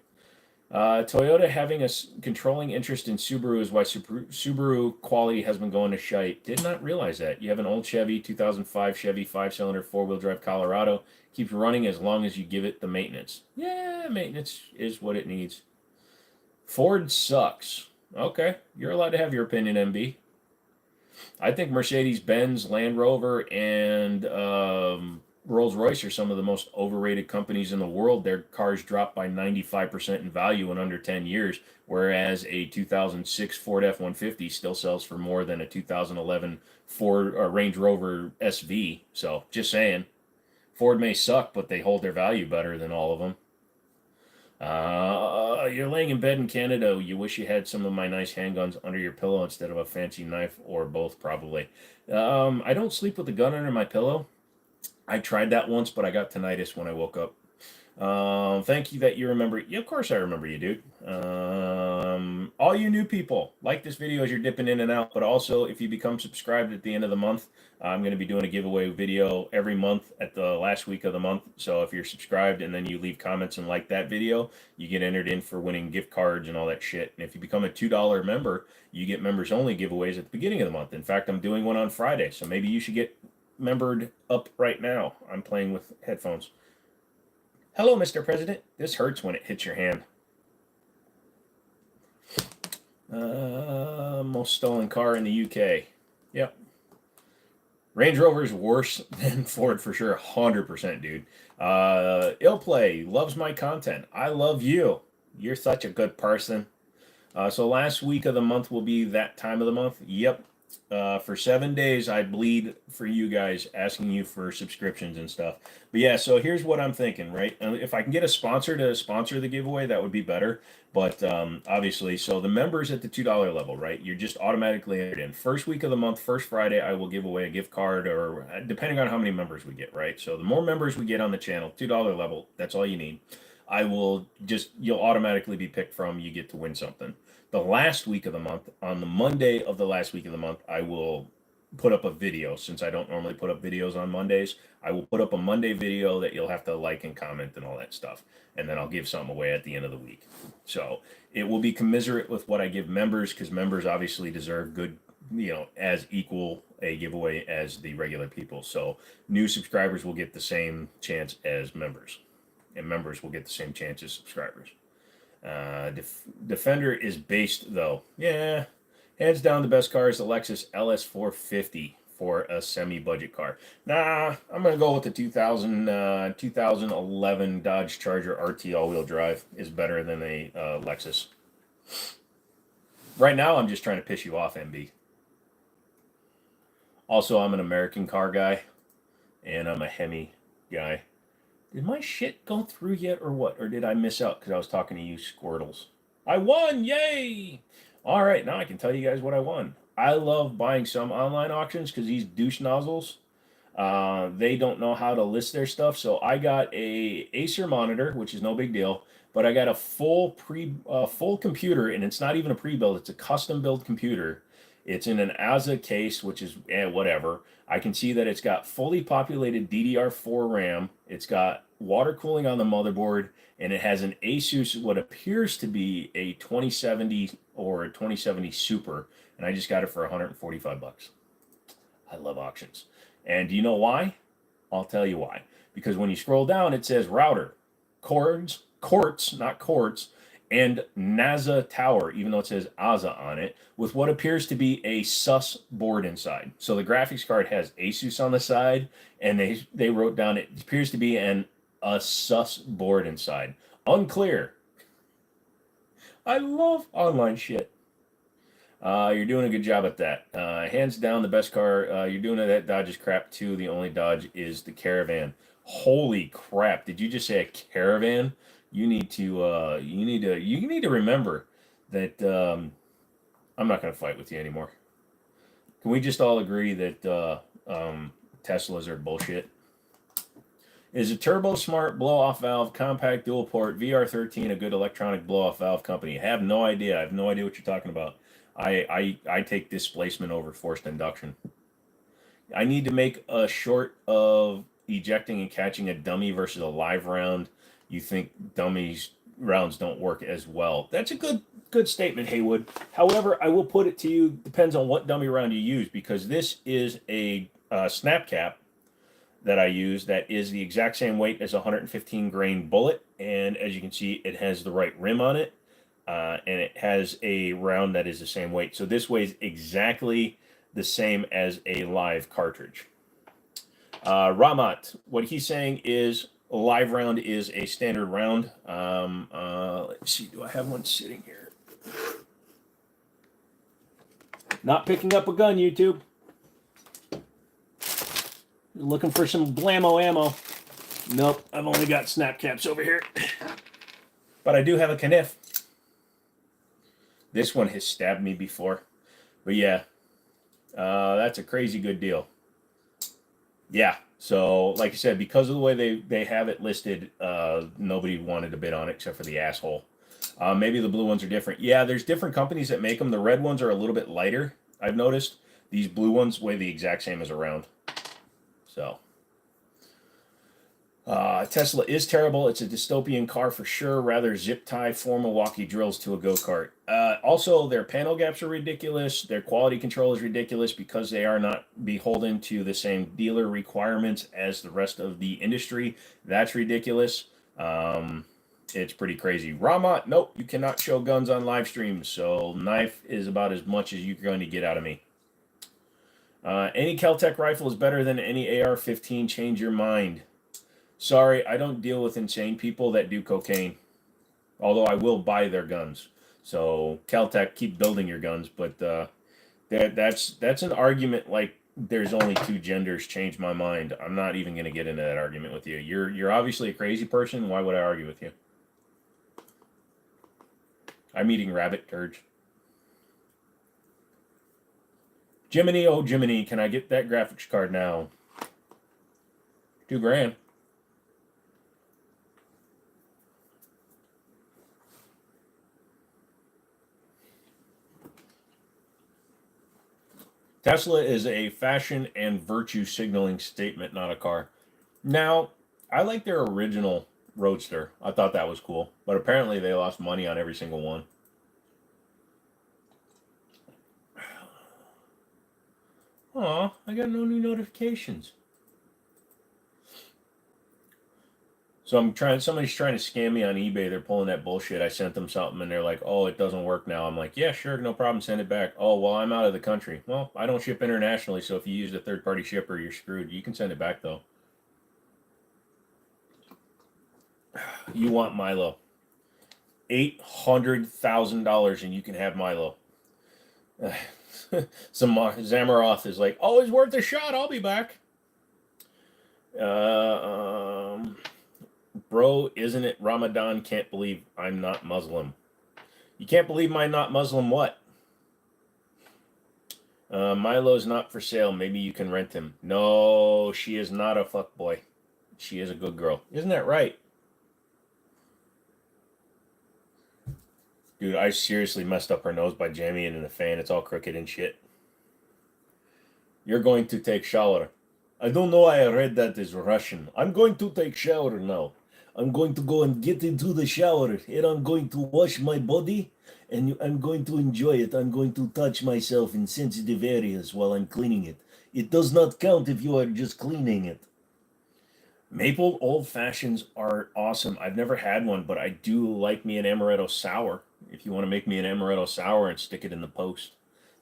Toyota having a controlling interest in Subaru is why Subaru quality has been going to shite. Did not realize that. You have an old Chevy, 2005 Chevy 5-cylinder 4-wheel drive Colorado. Keeps running as long as you give it the maintenance. Yeah, maintenance is what it needs. Ford sucks. Okay, you're allowed to have your opinion, MB. I think Mercedes-Benz, Land Rover, and Rolls-Royce are some of the most overrated companies in the world. Their cars dropped by 95% in value in under 10 years, whereas a 2006 Ford F-150 still sells for more than a 2011 Ford Range Rover SV. So, just saying. Ford may suck, but they hold their value better than all of them. You're laying in bed in Canada. You wish you had some of my nice handguns under your pillow instead of a fancy knife, or both, probably. I don't sleep with a gun under my pillow. I tried that once, but I got tinnitus when I woke up. Thank you that you remember. Yeah, of course I remember you, dude. All you new people, like this video as you're dipping in and out, but also if you become subscribed at the end of the month, I'm going to be doing a giveaway video every month at the last week of the month. So if you're subscribed and then you leave comments and like that video, you get entered in for winning gift cards and all that shit. And if you become a $2 member, you get members only giveaways at the beginning of the month. In fact, I'm doing one on Friday, so maybe you should get membered up right now. I'm playing with headphones. Hello, Mr. President. This hurts when it hits your hand. Most stolen car in the UK. Yep. Range Rover's worse than Ford for sure. 100%, dude. Ill Play loves my content. I love you. You're such a good person. So last week of the month will be that time of the month. Yep. For 7 days, I bleed for you guys, asking you for subscriptions and stuff. But yeah, so here's what I'm thinking, right? If I can get a sponsor to sponsor the giveaway, that would be better. But obviously, so the members at the $2 level, right? You're just automatically entered in. First week of the month, first Friday, I will give away a gift card, or depending on how many members we get, right? So the more members we get on the channel, $2 level, that's all you need. I will just, you'll automatically be picked from, you get to win something. The last week of the month, on the Monday of the last week of the month, I will put up a video. Since I don't normally put up videos on Mondays, I will put up a Monday video that you'll have to like and comment and all that stuff. And then I'll give something away at the end of the week. So it will be commensurate with what I give members, because members obviously deserve good, as equal a giveaway as the regular people. So new subscribers will get the same chance as members, and members will get the same chance as subscribers. Defender is based though. Yeah, hands down the best car is the Lexus LS450 for a semi-budget car. Nah, I'm gonna go with the 2011 Dodge Charger RT all-wheel drive is better than a Lexus. Right now, I'm just trying to piss you off, MB. Also, I'm an American car guy, and I'm a Hemi guy. Did my shit go through yet or what? Or did I miss out because I was talking to you squirtles? I won! Yay! All right, now I can tell you guys what I won. I love buying some online auctions because these douche nozzles, they don't know how to list their stuff. So I got a Acer monitor, which is no big deal, but I got a full computer, and it's not even a pre-build. It's a custom build computer. It's in an ASA case, which is whatever. I can see that it's got fully populated DDR4 RAM. It's got water cooling on the motherboard, and it has an Asus, what appears to be a 2070 or a 2070 Super, and I just got it for 145 bucks. I love auctions. And do you know why? I'll tell you why. Because when you scroll down, it says router, quartz, not quartz, and NASA Tower, even though it says ASA on it, with what appears to be a sus board inside. So the graphics card has Asus on the side, and they wrote down it appears to be a sus board inside. Unclear. I love online shit. You're doing a good job at that. Hands down, the best car. You're doing that Dodge is crap too. The only Dodge is the Caravan. Holy crap! Did you just say a Caravan? You need to remember that I'm not going to fight with you anymore. Can we just all agree that Teslas are bullshit? Is a turbo smart blow-off valve compact dual port VR13 a good electronic blow-off valve company? I have no idea. I have no idea what you're talking about. I take displacement over forced induction. I need to make a short of ejecting and catching a dummy versus a live round. You think dummies rounds don't work as well. That's a good statement, Haywood. However, I will put it to you, depends on what dummy round you use, because this is a snap cap that I use that is the exact same weight as a 115 grain bullet, and as you can see, it has the right rim on it, and it has a round that is the same weight. So this weighs exactly the same as a live cartridge. Ramat, what he's saying is a live round is a standard round. Let's see, do I have one sitting here? Not picking up a gun, YouTube. Looking for some blammo ammo. Nope, I've only got snap caps over here. But I do have a Kniff. This one has stabbed me before. But yeah, that's a crazy good deal. Yeah. So, like I said, because of the way they have it listed, nobody wanted to bid on it except for the asshole. Maybe the blue ones are different. Yeah, there's different companies that make them. The red ones are a little bit lighter, I've noticed. These blue ones weigh the exact same as a round. So, Tesla is terrible. It's a dystopian car for sure. Rather zip tie 4 Milwaukee drills to a go-kart. Also, their panel gaps are ridiculous. Their quality control is ridiculous because they are not beholden to the same dealer requirements as the rest of the industry. That's ridiculous. It's pretty crazy. Rama, nope, you cannot show guns on live streams. So knife is about as much as you're going to get out of me. Any Kel-Tec rifle is better than any AR-15. Change your mind. Sorry, I don't deal with insane people that do cocaine. Although I will buy their guns. So Kel-Tec, keep building your guns, but that's an argument like there's only two genders. Change my mind. I'm not even going to get into that argument with you. You're obviously a crazy person. Why would I argue with you? I'm eating rabbit turds. Jimmini, oh Jimmini, can I get that graphics card now? $2,000. Tesla is a fashion and virtue signaling statement, not a car. Now, I like their original Roadster. I thought that was cool. But apparently they lost money on every single one. Aw, I got no new notifications. So somebody's trying to scam me on eBay. They're pulling that bullshit. I sent them something and they're like, oh, it doesn't work now. I'm like, yeah, sure, no problem, send it back. Oh, well, I'm out of the country. Well, I don't ship internationally, so if you used a third-party shipper, you're screwed. You can send it back, though. You want Milo. $800,000 and you can have Milo. Some Zamaroth is like, oh, it's worth a shot. I'll be back. Bro, isn't it Ramadan? Can't believe I'm not Muslim. You can't believe I'm not Muslim what? Milo's not for sale. Maybe you can rent him. No, she is not a fuckboy. She is a good girl. Isn't that right? Dude, I seriously messed up her nose by jamming it in the fan. It's all crooked and shit. You're going to take shower. I don't know why I read that as Russian. I'm going to take shower now. I'm going to go and get into the shower and I'm going to wash my body and I'm going to enjoy it. I'm going to touch myself in sensitive areas while I'm cleaning it. It does not count if you are just cleaning it. Maple old fashions are awesome. I've never had one, but I do like me an amaretto sour. If you want to make me an amaretto sour and stick it in the post.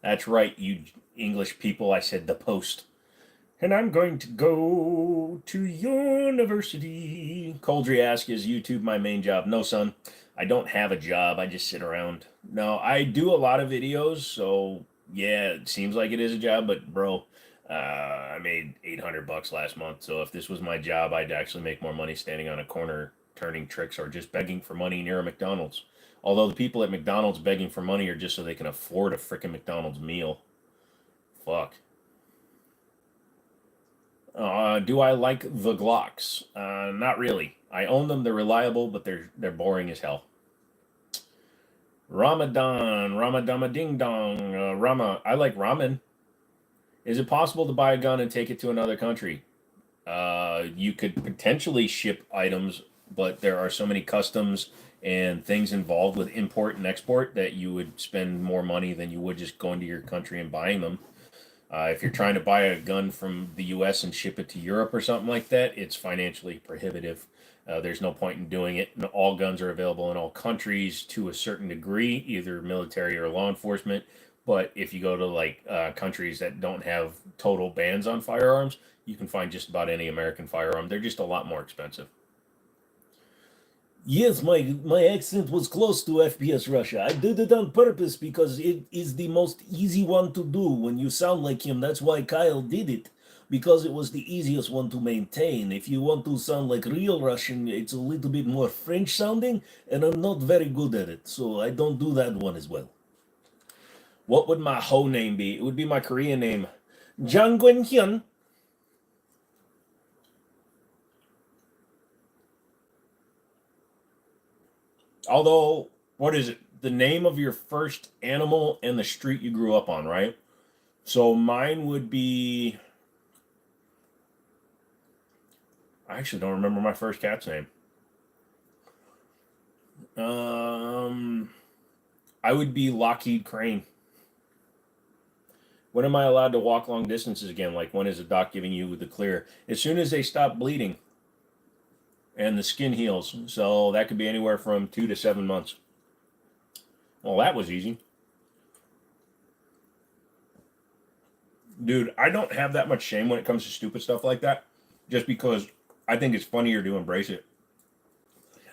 That's right, you English people. I said the post. And I'm going to go to university. Coldry asks, is YouTube my main job? No, son. I don't have a job. I just sit around. No, I do a lot of videos, so yeah, it seems like it is a job, but bro, I made $800 last month, so if this was my job, I'd actually make more money standing on a corner turning tricks or just begging for money near a McDonald's. Although the people at McDonald's begging for money are just so they can afford a frickin' McDonald's meal. Fuck. Do I like the Glocks? Not really. I own them. They're reliable, but they're boring as hell. Ramadama Ding Dong. Rama. I like ramen. Is it possible to buy a gun and take it to another country? You could potentially ship items, but there are so many customs and things involved with import and export that you would spend more money than you would just going to your country and buying them. If you're trying to buy a gun from the U.S. and ship it to Europe or something like that, it's financially prohibitive. There's no point in doing it. All guns are available in all countries to a certain degree, either military or law enforcement. But if you go to like countries that don't have total bans on firearms, you can find just about any American firearm. They're just a lot more expensive. Yes, my accent was close to FPS Russia. I did it on purpose because it is the most easy one to do when you sound like him. That's why Kyle did it, because it was the easiest one to maintain. If you want to sound like real Russian, it's a little bit more French sounding, and I'm not very good at it, so I don't do that one as well. What would my whole name be? It would be my Korean name, Jang Gwen Hyun. Although, what is it? The name of your first animal and the street you grew up on, right? So mine would be. I actually don't remember my first cat's name. I would be Lockheed Crane. When am I allowed to walk long distances again? Like, when is the doc giving you the clear? As soon as they stop bleeding and the skin heals. So that could be anywhere from 2 to 7 months. Well, that was easy. Dude, I don't have that much shame when it comes to stupid stuff like that, just because I think it's funnier to embrace it.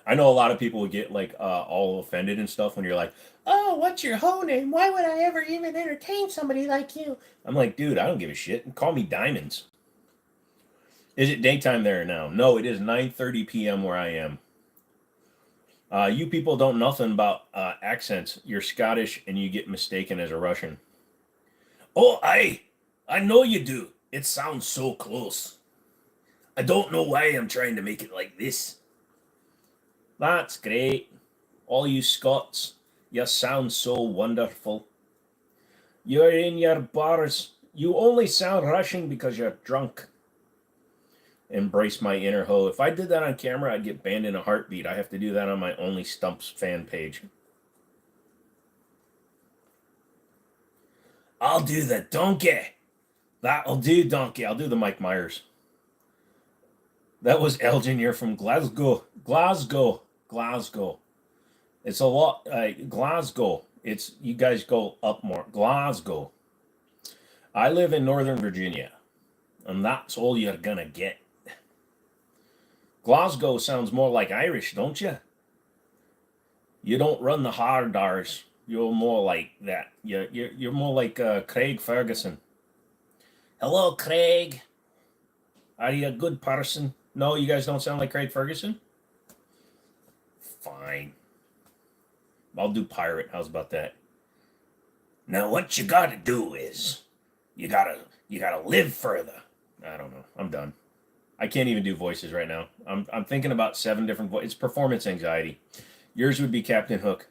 I know a lot of people would get like all offended and stuff when you're like, "Oh, what's your whole name? Why would I ever even entertain somebody like you?" I'm like, dude, I don't give a shit. Call me Diamonds. Is it daytime there now? No, it is 9:30 p.m. where I am. You people don't know nothing about accents. You're Scottish and you get mistaken as a Russian. Oh, I know you do. It sounds so close. I don't know why I'm trying to make it like this. That's great. All you Scots, you sound so wonderful. You're in your bars. You only sound Russian because you're drunk. Embrace my inner hoe. If I did that on camera, I'd get banned in a heartbeat. I have to do that on my Only Stumps fan page. I'll do the donkey. That'll do, donkey. I'll do the Mike Myers. That was Elgin. You're from Glasgow. Glasgow. It's a lot. Glasgow. It's, you guys go up more. Glasgow. I live in Northern Virginia, and that's all you're gonna get. Glasgow sounds more like Irish, don't you? You don't run the hard R's. You're more like that. You're more like Craig Ferguson. Hello, Craig. Are you a good person? No, you guys don't sound like Craig Ferguson? Fine. I'll do pirate. How's about that? Now what you gotta do is you gotta live further. I don't know. I'm done. I can't even do voices right now. I'm thinking about 7 different voices. It's performance anxiety. Yours would be Captain Hook.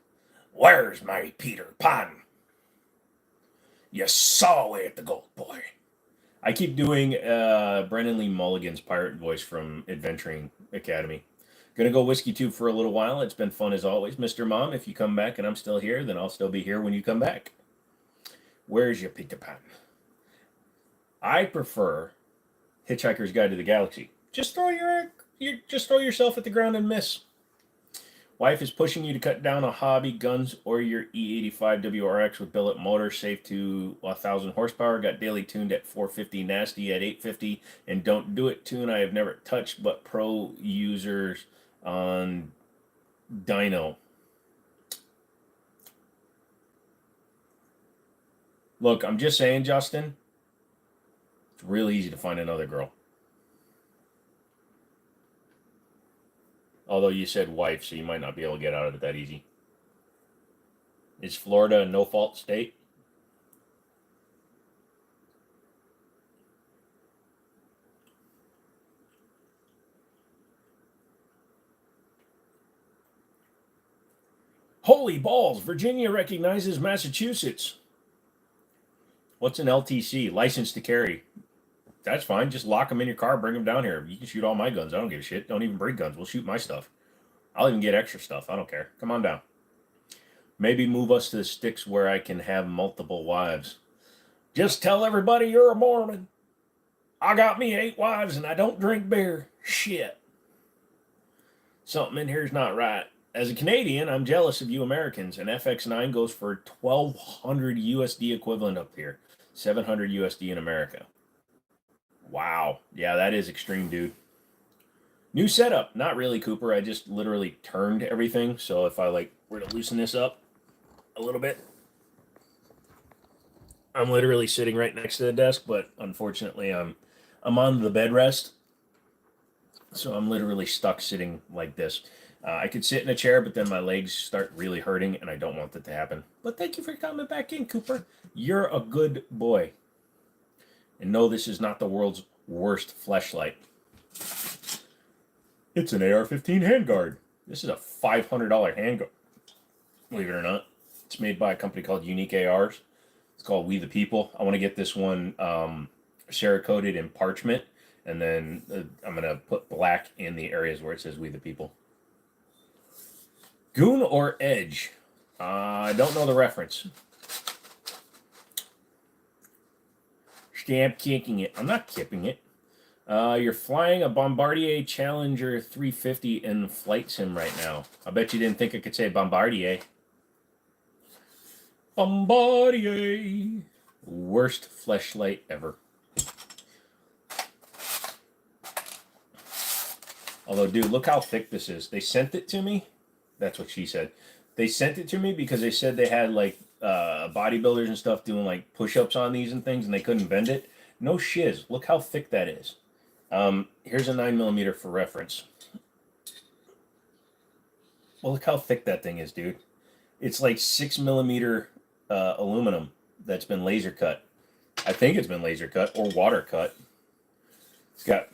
Where's my Peter Pan? You saw away at the gold, boy. I keep doing Brennan Lee Mulligan's pirate voice from Adventuring Academy. Gonna go whiskey tube for a little while. It's been fun as always. Mr. Mom, if you come back and I'm still here, then I'll still be here when you come back. Where's your Peter Pan? I prefer Hitchhiker's Guide to the Galaxy. Just throw yourself at the ground and miss. Wife is pushing you to cut down on hobby guns or your E85 WRX with billet motor, safe to 1,000 horsepower. Got daily tuned at 450, nasty at 850, and don't do it tune I have never touched, but pro users on dyno. Look, I'm just saying, Justin, it's real easy to find another girl. Although you said wife, so you might not be able to get out of it that easy. Is Florida a no-fault state? Holy balls, Virginia recognizes Massachusetts. What's an LTC? License to carry. That's fine. Just lock them in your car, bring them down here. You can shoot all my guns. I don't give a shit. Don't even bring guns. We'll shoot my stuff. I'll even get extra stuff. I don't care. Come on down. Maybe move us to the sticks where I can have multiple wives. Just tell everybody you're a Mormon. I got me 8 wives and I don't drink beer. Shit. Something in here's not right. As a Canadian, I'm jealous of you Americans. An FX9 goes for 1,200 USD equivalent up here. 700 USD in America. Wow. Yeah, that is extreme, dude. New setup. Not really, Cooper. I just literally turned everything. So if I were to loosen this up a little bit, I'm literally sitting right next to the desk, but unfortunately I'm on the bed rest. So I'm literally stuck sitting like this. I could sit in a chair, but then my legs start really hurting, and I don't want that to happen. But thank you for coming back in, Cooper. You're a good boy. And no, this is not the world's worst fleshlight. It's an AR-15 handguard. This is a $500 handguard. believe it or not. It's made by a company called Unique ARs. It's called We the People. I want to get this one Cerakoted in parchment, and then I'm going to put black in the areas where it says We the People. Goon or Edge? I don't know the reference. Stamp kicking it. I'm not kipping it. You're flying a Bombardier Challenger 350 in flight sim right now. I bet you didn't think I could say Bombardier. Bombardier. Worst fleshlight ever. Although, dude, look how thick this is. They sent it to me. That's what she said. They sent it to me because they said they had, like, bodybuilders and stuff doing, like, push-ups on these and things, and they couldn't bend it. No shiz. Look how thick that is. Here's a 9mm for reference. Well, look how thick that thing is, dude. It's like 6mm aluminum that's been laser cut. I think it's been laser cut or water cut. It's got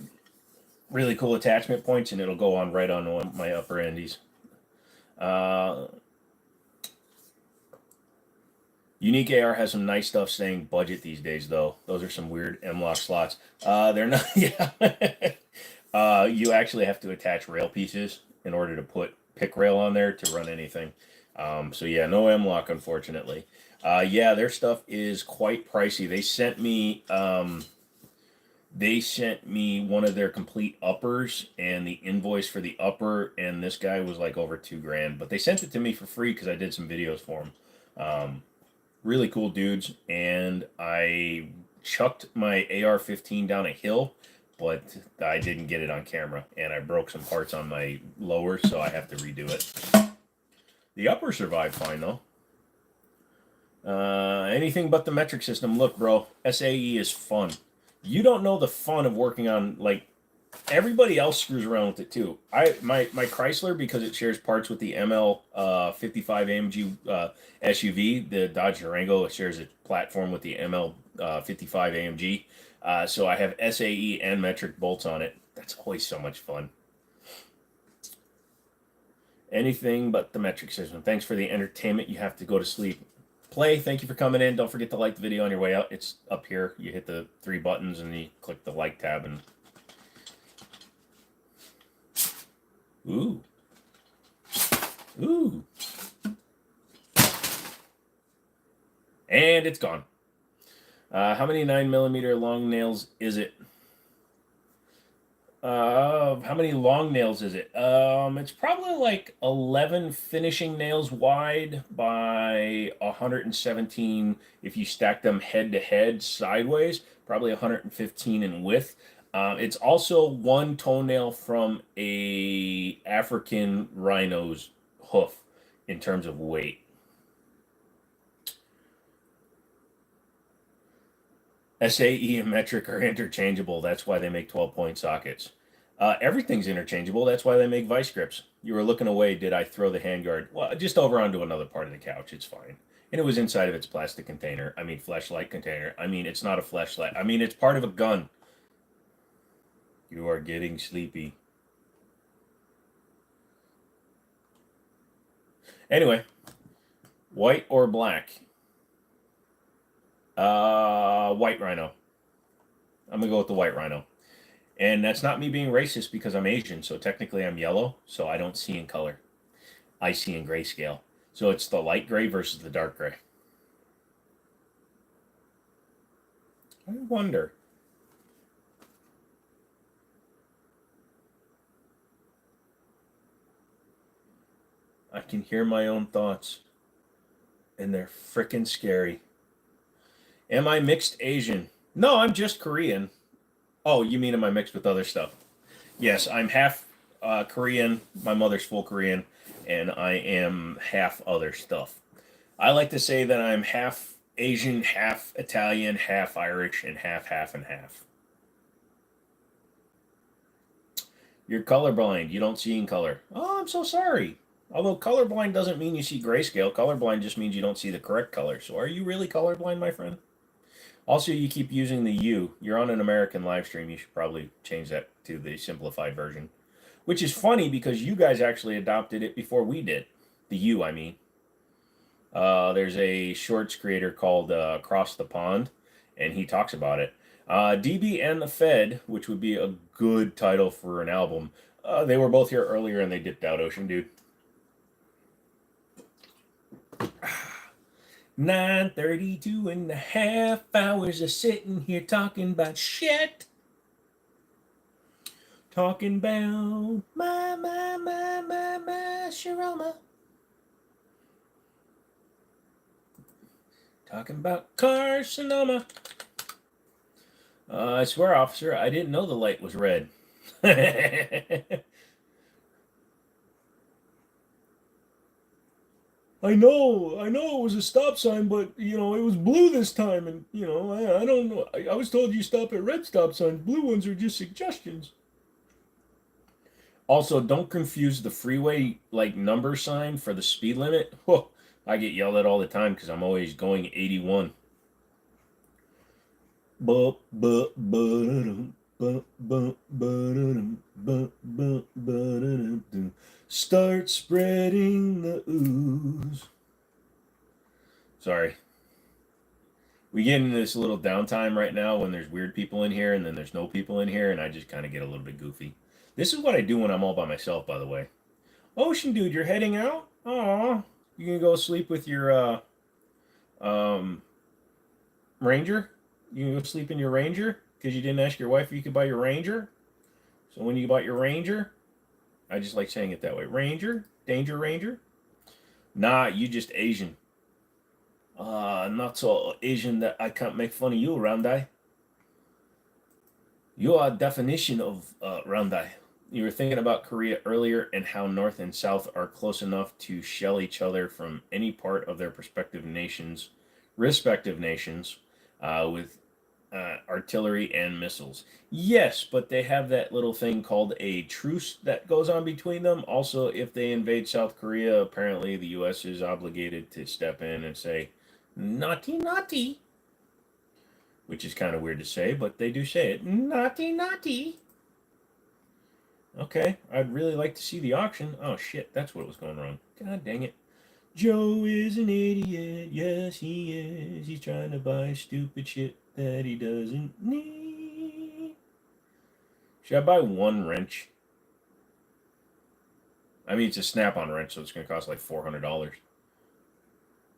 really cool attachment points, and it'll go on right on my upper endies. Unique AR has some nice stuff saying budget these days, though. Those are some weird M-lock slots. They're not, yeah. You actually have to attach rail pieces in order to put pick rail on there to run anything. So yeah, no M-lock, unfortunately. Yeah, their stuff is quite pricey. They sent me one of their complete uppers and the invoice for the upper, and this guy was like over $2,000. But they sent it to me for free because I did some videos for them. Really cool dudes, and I chucked my AR-15 down a hill, but I didn't get it on camera, and I broke some parts on my lower, so I have to redo it. The upper survived fine, though. Anything but the metric system. Look, bro, SAE is fun. You don't know the fun of working on, like, everybody else screws around with it too. My Chrysler, because it shares parts with the ML 55 AMG SUV, the Dodge Durango shares a platform with the ML 55 AMG. So I have SAE and metric bolts on it. That's always so much fun. Anything but the metric system. Thanks for the entertainment. You have to go to sleep. Play, thank you for coming in. Don't forget to like the video on your way out. It's up here. You hit the 3 buttons and you click the like tab and ooh. Ooh. And it's gone. How many 9mm long nails is it? How many long nails is it? It's probably like 11 finishing nails wide by 117 if you stack them head to head sideways, probably 115 in width. It's also one toenail from a African rhino's hoof in terms of weight. SAE and metric are interchangeable. That's why they make 12-point sockets. Everything's interchangeable. That's why they make vice grips. You were looking away. Did I throw the handguard? Well, just over onto another part of the couch. It's fine. And it was inside of its plastic container. I mean, fleshlight container. I mean, it's not a fleshlight. I mean, it's part of a gun. You are getting sleepy. Anyway, white or black? White rhino. I'm gonna go with the white rhino. And that's not me being racist because I'm Asian, so technically I'm yellow, so I don't see in color. I see in grayscale. So it's the light gray versus the dark gray. I wonder. I can hear my own thoughts, and they're frickin' scary. Am I mixed Asian? No, I'm just Korean. Oh, you mean am I mixed with other stuff? Yes, I'm half Korean. My mother's full Korean, and I am half other stuff. I like to say that I'm half Asian, half Italian, half Irish, and half and half. You're colorblind. You don't see in color. Oh, I'm so sorry. Although colorblind doesn't mean you see grayscale. Colorblind just means you don't see the correct color. So are you really colorblind, my friend? Also, you keep using the U. You're on an American live stream. You should probably change that to the simplified version. Which is funny because you guys actually adopted it before we did. The U, I mean. There's a shorts creator called Across the Pond, and he talks about it. DB and the Fed, which would be a good title for an album. They were both here earlier and they dipped out, Ocean Dude. 9:32 and a half hours of sitting here talking about shit. Talking about my Sharoma. Talking about carcinoma. I swear, officer, I didn't know the light was red. I know it was a stop sign, but it was blue this time, and I don't know. I was told you stop at red stop signs. Blue ones are just suggestions. Also, don't confuse the freeway number sign for the speed limit. Whoa, I get yelled at all the time because I'm always going 81. Start spreading the ooze. Sorry. We get into this little downtime right now when there's weird people in here and then there's no people in here, and I just kind of get a little bit goofy. This is what I do when I'm all by myself, by the way. Ocean Dude, you're heading out? Aw. You gonna go sleep with your Ranger? You can go sleep in your Ranger because you didn't ask your wife if you could buy your Ranger. So when you bought your Ranger, I just like saying it that way. Ranger, Danger Ranger. Nah, you just Asian. Not so Asian that I can't make fun of you, Randai. You are a definition of Randai. You were thinking about Korea earlier and how North and South are close enough to shell each other from any part of their respective nations, with artillery and missiles. Yes, but they have that little thing called a truce that goes on between them. Also, if they invade South Korea, apparently the U.S. is obligated to step in and say, naughty, naughty. Which is kind of weird to say, but they do say it. Naughty, naughty. Okay, I'd really like to see the auction. Oh, shit, that's what was going wrong. God dang it. Joe is an idiot. Yes, he is. He's trying to buy stupid shit that he doesn't need. Should I buy one wrench? I mean, it's a snap-on wrench, so it's going to cost like $400.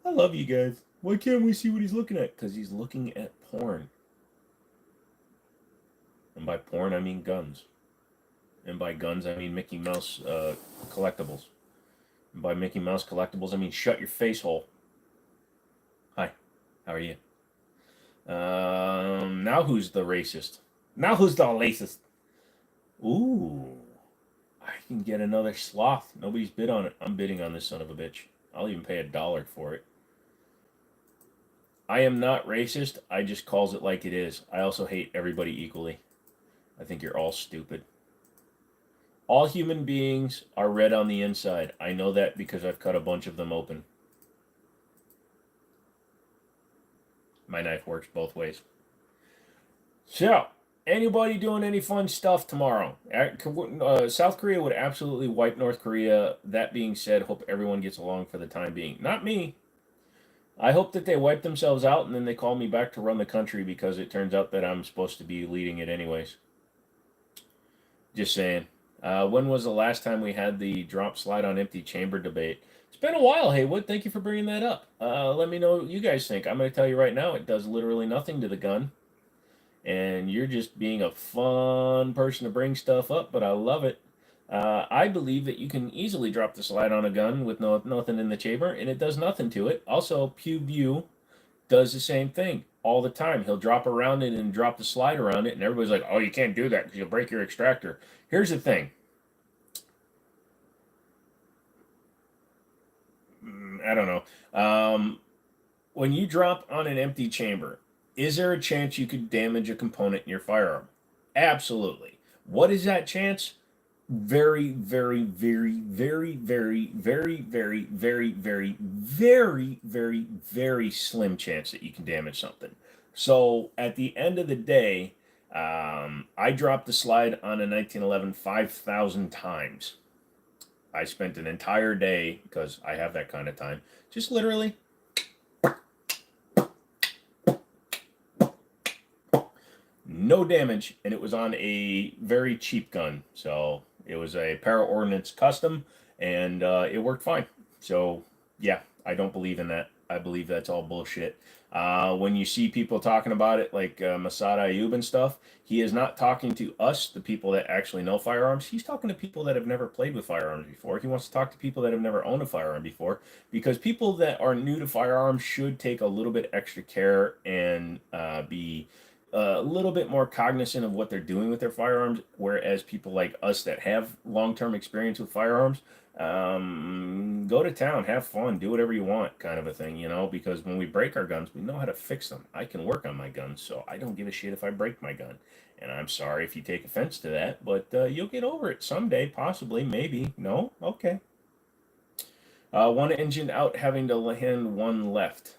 I love you guys. Why can't we see what he's looking at? Because he's looking at porn. And by porn, I mean guns. And by guns, I mean Mickey Mouse collectibles. And by Mickey Mouse collectibles, I mean shut your face hole. Hi, how are you? Now who's the racist? Now who's the racist? Ooh, I can get another sloth. Nobody's bid on it. I'm bidding on this son of a bitch. I'll even pay $1 for it. I am not racist. I just calls it like it is. I also hate everybody equally. I think you're all stupid. All human beings are red on the inside. I know that because I've cut a bunch of them open. My knife works both ways. So, anybody doing any fun stuff tomorrow? South Korea would absolutely wipe North Korea. That being said, hope everyone gets along for the time being. Not me. I hope that they wipe themselves out and then they call me back to run the country because it turns out that I'm supposed to be leading it anyways. Just saying. When was the last time we had the drop slide on empty chamber debate? It's been a while, Haywood. Thank you for bringing that up. Let me know what you guys think. I'm going to tell you right now, it does literally nothing to the gun. And you're just being a fun person to bring stuff up, but I love it. I believe that you can easily drop the slide on a gun with nothing in the chamber, and it does nothing to it. Also, Pew View does the same thing all the time. He'll drop around it and drop the slide around it, and everybody's like, oh, you can't do that because you'll break your extractor. Here's the thing. I don't know. When you drop on an empty chamber, is there a chance you could damage a component in your firearm? Absolutely. What is that chance? Very, very, very, very, very, very, very, very, very, very, very, very slim chance that you can damage something. So at the end of the day, I dropped the slide on a 1911 5,000 times. I spent an entire day, because I have that kind of time, just literally no damage, and it was on a very cheap gun. So it was a Para Ordnance Custom, and it worked fine. So yeah, I don't believe in that. I believe that's all bullshit. When you see people talking about it, like Masada Ayub and stuff, he is not talking to us, the people that actually know firearms. He's talking to people that have never played with firearms before. He wants to talk to people that have never owned a firearm before, because people that are new to firearms should take a little bit extra care and be a little bit more cognizant of what they're doing with their firearms, whereas people like us that have long-term experience with firearms, go to town, have fun, do whatever you want, kind of a thing, you know, because when we break our guns, we know how to fix them. I can work on my guns, so I don't give a shit if I break my gun. And I'm sorry if you take offense to that, but you'll get over it someday, possibly, maybe. No? Okay. One engine out, having to hand one left.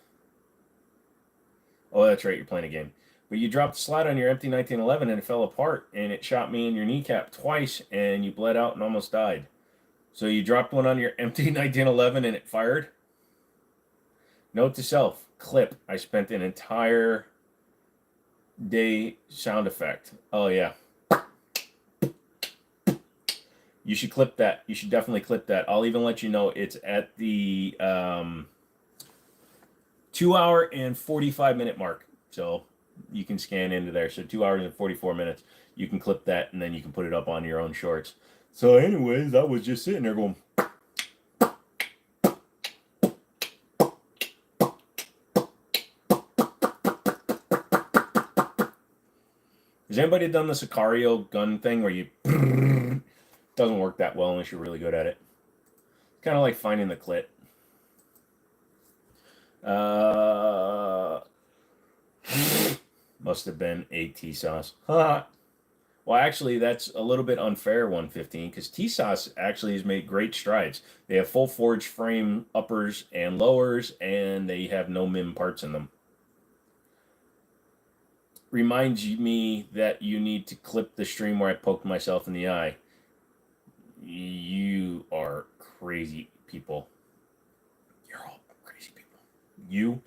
Oh, that's right, you're playing a game. But you dropped the slide on your empty 1911 and it fell apart, and it shot me in your kneecap twice, and you bled out and almost died. So you dropped one on your empty 1911 and it fired? Note to self, clip. I spent an entire day sound effect. Oh, yeah. You should clip that. You should definitely clip that. I'll even let you know it's at the 2 hour and 45-minute mark. So you can scan into there. So 2 hours and 44 minutes. You can clip that, and then you can put it up on your own shorts. So anyways, I was just sitting there going... Has anybody done the Sicario gun thing where you... doesn't work that well unless you're really good at it. It's kind of like finding the clit. Must have been a T-Sauce. Well, actually, that's a little bit unfair, 115, because T-Sauce actually has made great strides. They have full forged frame uppers and lowers, and they have no MIM parts in them. Reminds me that you need to clip the stream where I poked myself in the eye. You are crazy people. You're all crazy people. You.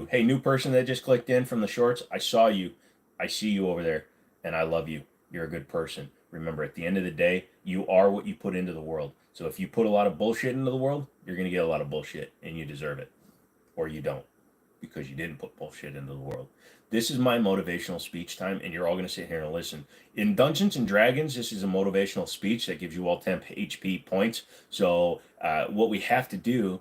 Hey, new person that just clicked in from the shorts, I saw you. I see you over there, and I love you. You're a good person. Remember, at the end of the day, you are what you put into the world. So if you put a lot of bullshit into the world, you're going to get a lot of bullshit, and you deserve it. Or you don't, because you didn't put bullshit into the world. This is my motivational speech time, and you're all going to sit here and listen. In Dungeons and Dragons, this is a motivational speech that gives you all 10 HP points. So what we have to do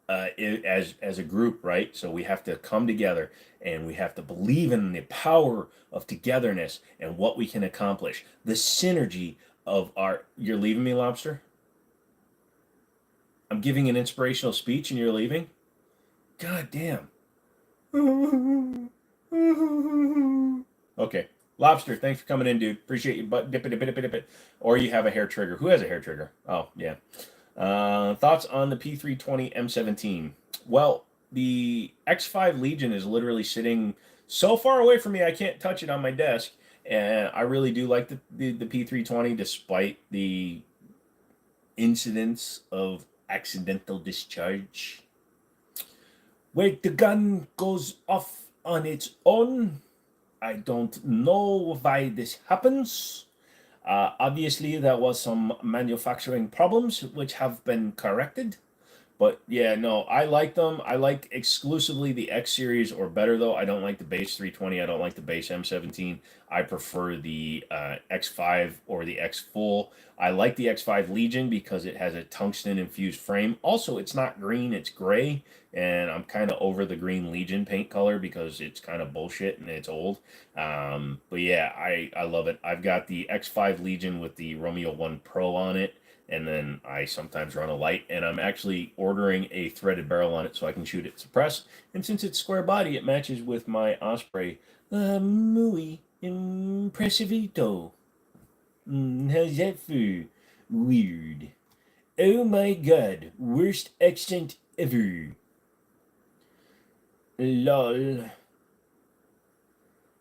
as a group, right? So we have to come together, and we have to believe in the power of togetherness and what we can accomplish. The synergy of our... You're leaving me, Lobster? I'm giving an inspirational speech, and you're leaving? God damn. Okay. Lobster, thanks for coming in, dude. Appreciate you. But dip it. Or you have a hair trigger. Who has a hair trigger? Oh, yeah. Thoughts on the P320 M17? Well, the X5 Legion is literally sitting so far away from me I can't touch it on my desk, and I really do like the P320 despite the incidents of accidental discharge. Wait, the gun goes off on its own. I don't know why this happens. Obviously, there was some manufacturing problems which have been corrected. But yeah, no, I like them. I like exclusively the X series or better, though. I don't like the base 320. I don't like the base M17. I prefer the X5 or the X Full. I like the X5 Legion because it has a tungsten infused frame. Also, it's not green, it's gray. And I'm kind of over the green Legion paint color because it's kind of bullshit and it's old. But yeah, I love it. I've got the X5 Legion with the Romeo 1 Pro on it. And then I sometimes run a light, and I'm actually ordering a threaded barrel on it so I can shoot it suppressed. And since it's square body, it matches with my Osprey. Muy impressivito. How's that for weird? Oh my god, worst accent ever. Lol.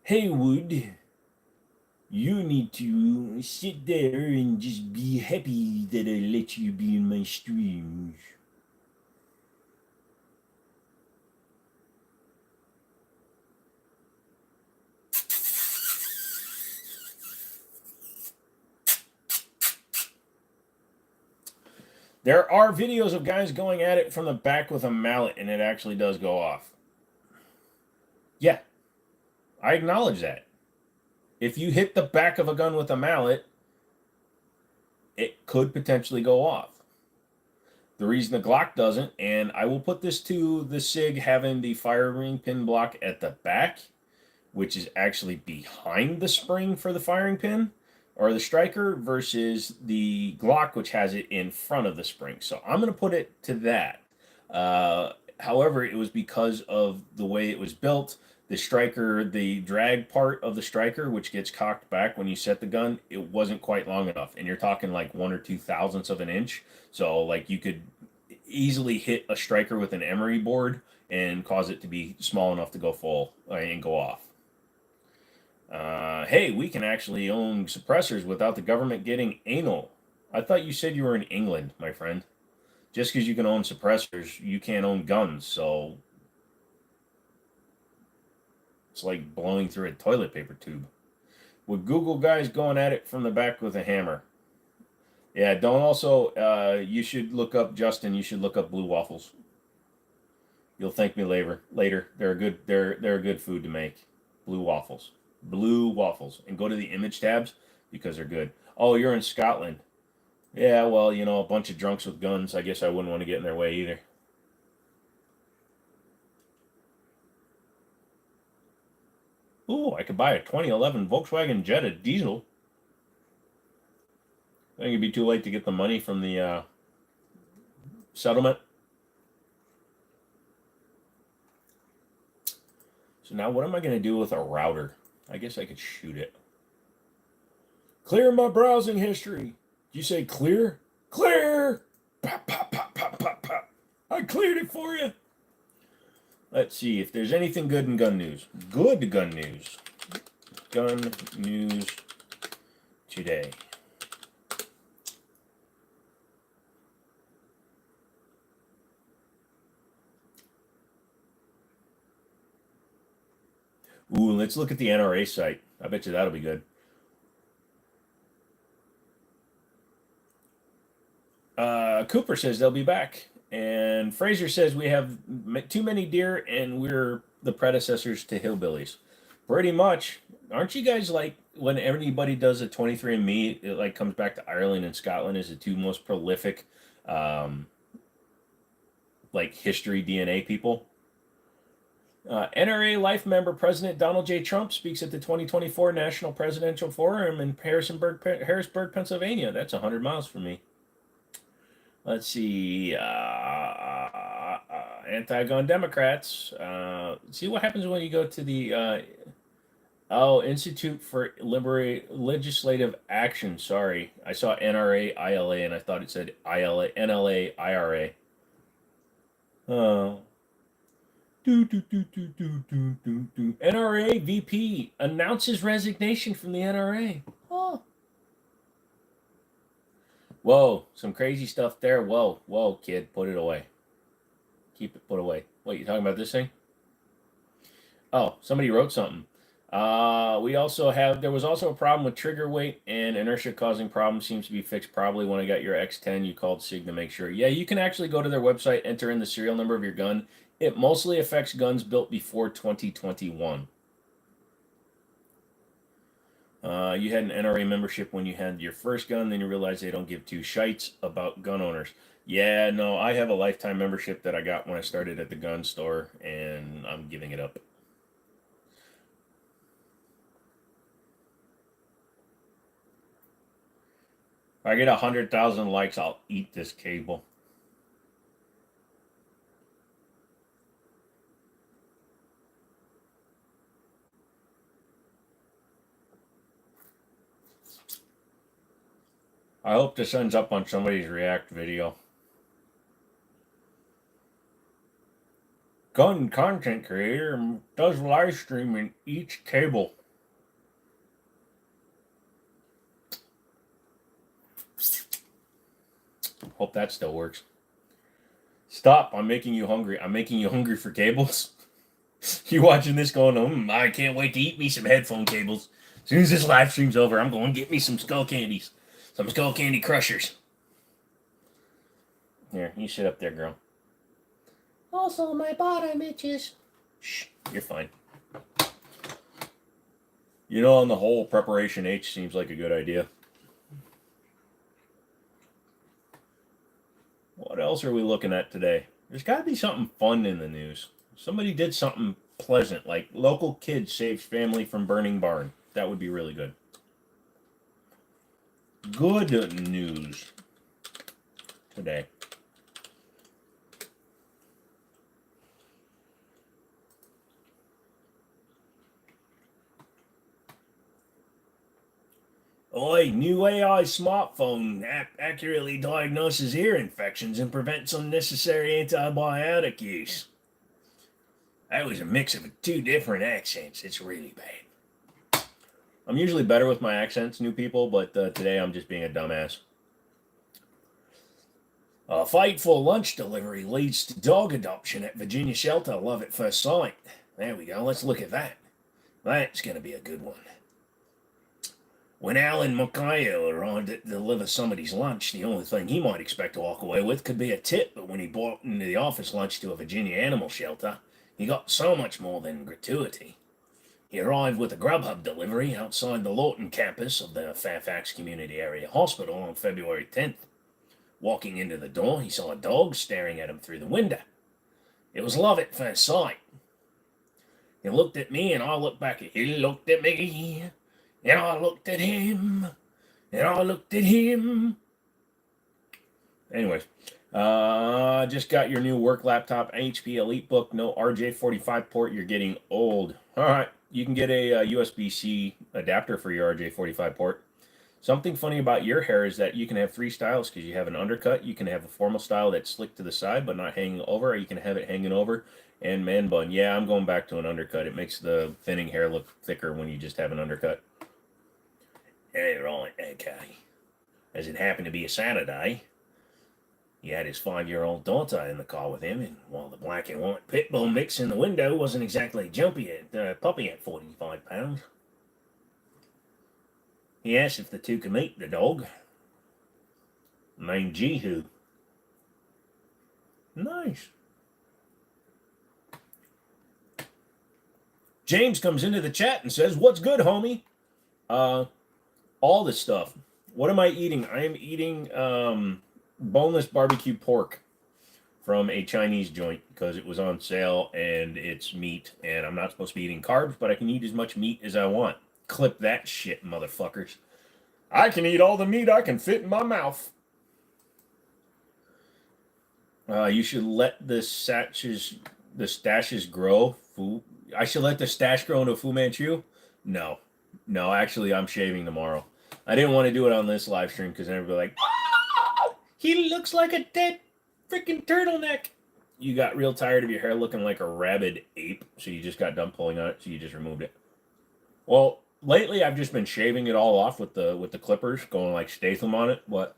Hey, Wood. You need to sit there and just be happy that I let you be in my streams. There are videos of guys going at it from the back with a mallet, and it actually does go off. Yeah, I acknowledge that. If you hit the back of a gun with a mallet, it could potentially go off. The reason the Glock doesn't, and I will put this to the SIG having the firing pin block at the back, which is actually behind the spring for the firing pin, or the striker, versus the Glock, which has it in front of the spring. So I'm going to put it to that. However, it was because of the way it was built. The striker, the drag part of the striker, which gets cocked back when you set the gun, it wasn't quite long enough. And you're talking like 1 or 2 thousandths of an inch. So like you could easily hit a striker with an emery board and cause it to be small enough to go full and go off. Hey, we can actually own suppressors without the government getting anal. I thought you said you were in England, my friend. Just because you can own suppressors, you can't own guns. So it's like blowing through a toilet paper tube. With Google guys going at it from the back with a hammer. Yeah, don't also, you should look up, Justin, you should look up blue waffles. You'll thank me later. They're a good food to make. Blue waffles. Blue waffles. And go to the image tabs because they're good. Oh, you're in Scotland. Yeah, well, you know, a bunch of drunks with guns. I guess I wouldn't want to get in their way either. Ooh, I could buy a 2011 Volkswagen Jetta diesel. I think it'd be too late to get the money from the settlement. So now what am I going to do with a router? I guess I could shoot it. Clear my browsing history. Did you say clear? Clear! Pop, pop, pop, pop, pop, pop. I cleared it for you. Let's see if there's anything good in gun news. Good gun news. Gun news today. Ooh, let's look at the NRA site. I bet you that'll be good. Cooper says they'll be back. And Fraser says we have too many deer and we're the predecessors to hillbillies. Pretty much. Aren't you guys like, when anybody does a 23andMe, it like comes back to Ireland and Scotland as the two most prolific like history DNA people? NRA life member President Donald J. Trump speaks at the 2024 National Presidential Forum in Harrisburg, Pennsylvania. That's 100 miles from me. Let's see. Anti-gun Democrats. See what happens when you go to the Institute for Legislative Action. Sorry, I saw NRA ILA and I thought it said ILA NLA IRA. Oh. NRA VP announces resignation from the NRA. Oh. Whoa, some crazy stuff there. Whoa, kid, put it away. Keep it put away. What, you talking about this thing? Oh, somebody wrote something. There was also a problem with trigger weight and inertia causing problems. Seems to be fixed probably when I got your X10. You called SIG to make sure. Yeah, you can actually go to their website, enter in the serial number of your gun. It mostly affects guns built before 2021. You had an NRA membership when you had your first gun, then you realize they don't give two shites about gun owners. Yeah, no, I have a lifetime membership that I got when I started at the gun store, and I'm giving it up. If I get 100,000 likes, I'll eat this cable. I hope this ends up on somebody's React video. Gun content creator does live stream and eats cable. Hope that still works. Stop, I'm making you hungry. I'm making you hungry for cables. You watching this going, I can't wait to eat me some headphone cables. As soon as this live stream's over, I'm going to get me some skull candies. Some skull candy crushers. Here, you sit up there, girl. Also, my bottom itches. Shh, you're fine. You know, on the whole, Preparation H seems like a good idea. What else are we looking at today? There's got to be something fun in the news. Somebody did something pleasant, like local kid saves family from burning barn. That would be really good. Good news today. Oi, new AI smartphone app accurately diagnoses ear infections and prevents unnecessary antibiotic use. That was a mix of two different accents. It's really bad. I'm usually better with my accents, new people, but today I'm just being a dumbass. A fight for lunch delivery leads to dog adoption at Virginia shelter. Love at first sight. There we go. Let's look at that. That's going to be a good one. When Alan Makayo arrived to deliver somebody's lunch, the only thing he might expect to walk away with could be a tip, but when he brought into the office lunch to a Virginia animal shelter, he got so much more than gratuity. He arrived with a Grubhub delivery outside the Lawton campus of the Fairfax Community Area Hospital on February 10th. Walking into the door, he saw a dog staring at him through the window. It was love at first sight. He looked at me and I looked back at him. He looked at me and I looked at him and I looked at him. Anyways, just got your new work laptop, HP EliteBook, no RJ45 port. You're getting old. All right, you can get a USB-C adapter for your RJ45 port. Something funny about your hair is that you can have three styles because you have an undercut. You can have a formal style that's slicked to the side but not hanging over, or you can have it hanging over, and man bun. Yeah, I'm going back to an undercut. It makes the thinning hair look thicker when you just have an undercut. Hey, right, okay. As it happened to be a Saturday, he had his 5-year-old daughter in the car with him, and while the black and white pit bull mix in the window wasn't exactly jumpy at puppy at 45 pounds. He asked if the two could meet the dog, named Jehu. Nice. James comes into the chat and says, "What's good, homie?" All this stuff. What am I eating? I am eating boneless barbecue pork from a Chinese joint because it was on sale and it's meat, and I'm not supposed to be eating carbs, but I can eat as much meat as I want. Clip that shit, motherfuckers. I can eat all the meat I can fit in my mouth. You should let the stashes grow. I should let the stash grow into Fu Manchu? No. No, actually, I'm shaving tomorrow. I didn't want to do it on this live stream because everybody like, oh, he looks like a dead freaking turtleneck. You got real tired of your hair looking like a rabid ape, so you just got done pulling on it, so you just removed it. Well, lately I've just been shaving it all off with the clippers, going like Statham on it, but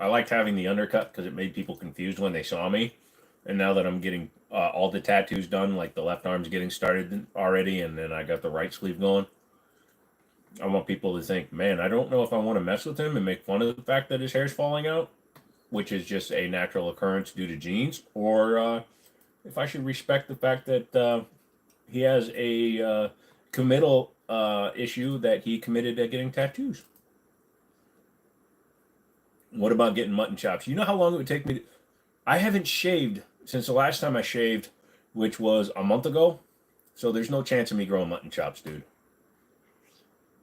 I liked having the undercut because it made people confused when they saw me. And now that I'm getting all the tattoos done, like the left arm's getting started already, and then I got the right sleeve going, I want people to think, man, I don't know if I want to mess with him and make fun of the fact that his hair's falling out, which is just a natural occurrence due to genes, or if I should respect the fact that he has a committal issue that he committed to getting tattoos. What about getting mutton chops? You know how long it would take me I haven't shaved since the last time I shaved, which was a month ago, so there's no chance of me growing mutton chops, dude.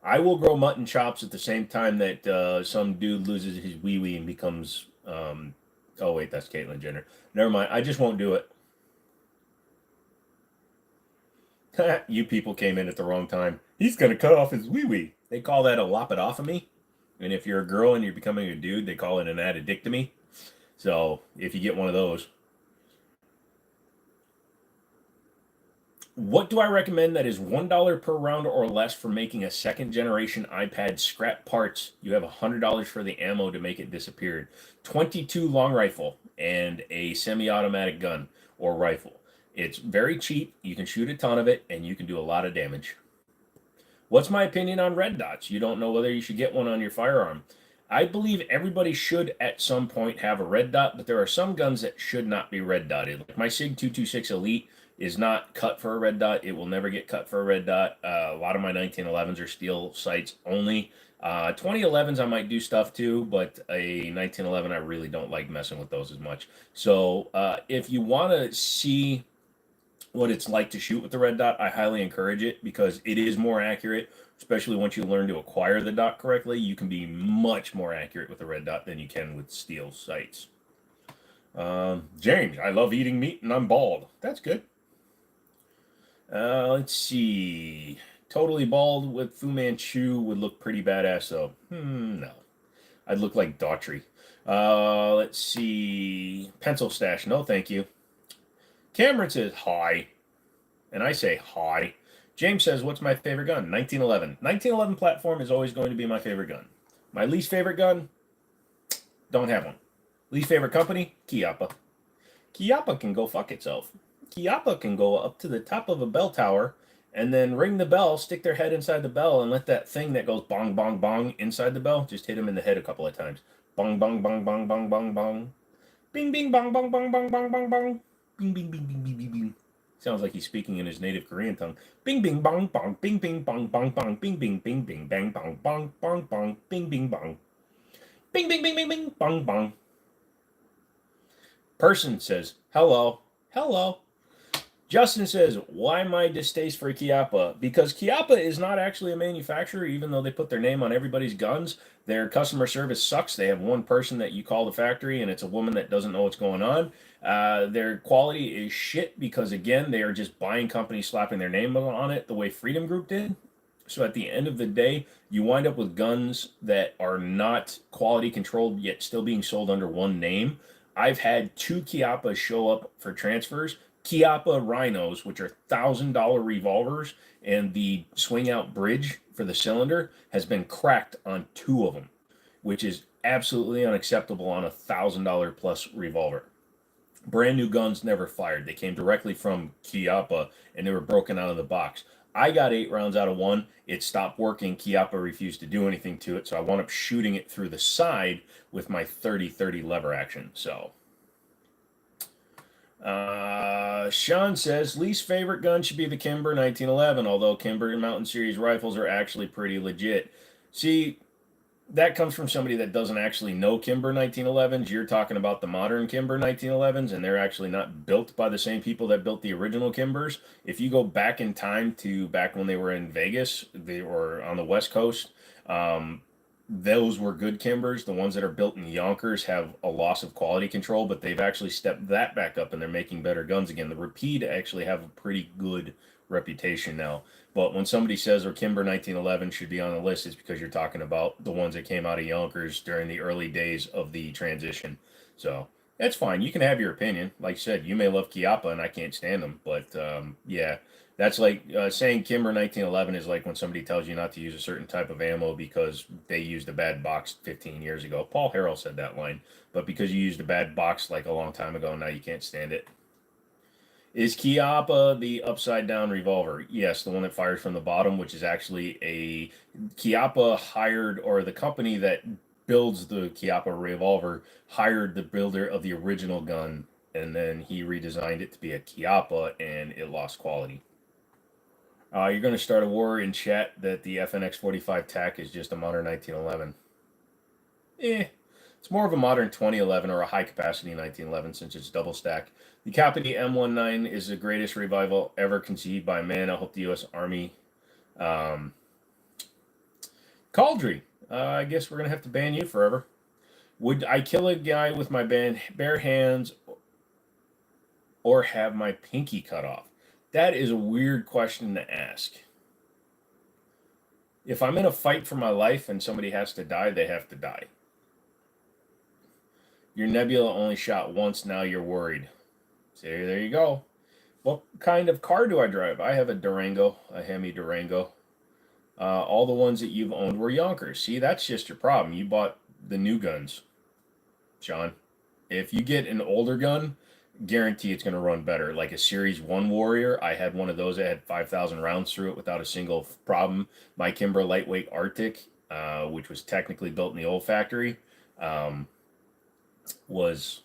I will grow mutton chops at the same time that some dude loses his wee-wee and becomes, oh wait, that's Caitlyn Jenner. Never mind, I just won't do it. You people came in at the wrong time. He's going to cut off his wee-wee. They call that a lopotomy. And if you're a girl and you're becoming a dude, they call it an addictomy. So if you get one of those. What do I recommend that is $1 per round or less for making a second generation iPad scrap parts? You have $100 for the ammo to make it disappear. 22 long rifle and a semi-automatic gun or rifle. It's very cheap. You can shoot a ton of it and you can do a lot of damage. What's my opinion on red dots? You don't know whether you should get one on your firearm. I believe everybody should at some point have a red dot, but there are some guns that should not be red dotted. Like my SIG 226 Elite is not cut for a red dot. It will never get cut for a red dot. A lot of my 1911s are steel sights only. 2011s I might do stuff too, but a 1911 I really don't like messing with those as much. So if you want to see what it's like to shoot with the red dot, I highly encourage it because it is more accurate, especially once you learn to acquire the dot correctly. You can be much more accurate with the red dot than you can with steel sights. James, I love eating meat and I'm bald. That's good. Let's see. Totally bald with Fu Manchu would look pretty badass though. No. I'd look like Daughtry. Let's see. Pencil stash. No, thank you. Cameron says hi. And I say hi. James says, what's my favorite gun? 1911. 1911 platform is always going to be my favorite gun. My least favorite gun? Don't have one. Least favorite company? Chiappa. Chiappa can go fuck itself. Chiappa can go up to the top of a bell tower and then ring the bell, stick their head inside the bell, and let that thing that goes bong, bong, bong inside the bell just hit him in the head a couple of times. Bong, bong, bong, bong, bong, bong, bong. Bing, bing, bong, bong, bong, bong, bong, bong, bong. Bing, bing, bing, bing, bing, bing, bing. Sounds like he's speaking in his native Korean tongue. Bing, bing, bong, bong, bing, bing, bong, bong, bong, bing, bing, bing, bing, bang, bong, bong, bong, bong, bing, bing, bong. Bing, bing, bing, bing, bing, bong, bong. Person says, hello, hello. Justin says, why my distaste for Chiappa? Because Chiappa is not actually a manufacturer, even though they put their name on everybody's guns. Their customer service sucks. They have one person that you call the factory, and it's a woman that doesn't know what's going on. Their quality is shit because, again, they are just buying companies slapping their name on it the way Freedom Group did. So at the end of the day, you wind up with guns that are not quality controlled, yet still being sold under one name. I've had 2 Chiappas show up for transfers. Chiappa Rhinos, which are $1,000 revolvers, and the swing out bridge for the cylinder has been cracked on 2 of them, which is absolutely unacceptable on a $1,000 plus revolver. Brand new guns never fired. They came directly from Chiappa and they were broken out of the box. I got 8 rounds out of 1. It stopped working. Chiappa refused to do anything to it, so I wound up shooting it through the side with my 30-30 lever action. So Sean says, least favorite gun should be the Kimber 1911, although Kimber and Mountain Series rifles are actually pretty legit. See, that comes from somebody that doesn't actually know Kimber 1911s. You're talking about the modern Kimber 1911s, and they're actually not built by the same people that built the original Kimbers. If you go back in time to back when they were in Vegas, they were on the West Coast, those were good Kimbers. The ones that are built in Yonkers have a loss of quality control, but they've actually stepped that back up and they're making better guns again. The Rapide actually have a pretty good reputation now. But when somebody says or Kimber 1911 should be on the list, it's because you're talking about the ones that came out of Yonkers during the early days of the transition. So that's fine. You can have your opinion. Like I said, you may love Chiappa and I can't stand them. But yeah, that's like saying Kimber 1911 is like when somebody tells you not to use a certain type of ammo because they used a bad box 15 years ago. Paul Harrell said that line. But because you used a bad box like a long time ago, now you can't stand it. Is Chiappa the upside down revolver? Yes, the one that fires from the bottom, which is actually a Chiappa hired, or the company that builds the Chiappa revolver hired the builder of the original gun, and then he redesigned it to be a Chiappa, and it lost quality. You're going to start a war in chat that the FNX 45 TAC is just a modern 1911. It's more of a modern 2011 or a high capacity 1911 since it's double stack. The Capity M19 is the greatest revival ever conceived by man. I hope the U.S. Army. Caldry, I guess we're going to have to ban you forever. Would I kill a guy with my bare hands or have my pinky cut off? That is a weird question to ask. If I'm in a fight for my life and somebody has to die, they have to die. Your Nebula only shot once, now you're worried. So there you go. What kind of car do I drive? I have a Durango, a Hemi Durango. All the ones that you've owned were Yonkers. See, that's just your problem. You bought the new guns, Sean. If you get an older gun, guarantee it's going to run better. Like a Series 1 Warrior, I had one of those that had 5,000 rounds through it without a single problem. My Kimber Lightweight Arctic, which was technically built in the old factory, was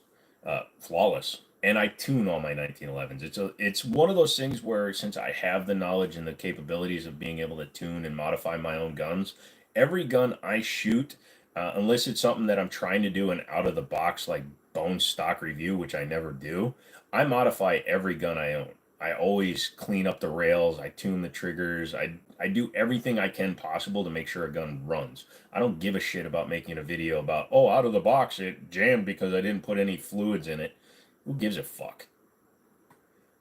flawless. And I tune all my 1911s. It's one of those things where, since I have the knowledge and the capabilities of being able to tune and modify my own guns, every gun I shoot, unless it's something that I'm trying to do an out of the box like bone stock review, which I never do, I modify every gun I own. I always clean up the rails. I tune the triggers. I do everything I can possible to make sure a gun runs. I don't give a shit about making a video about, oh, out of the box it jammed because I didn't put any fluids in it. Who gives a fuck?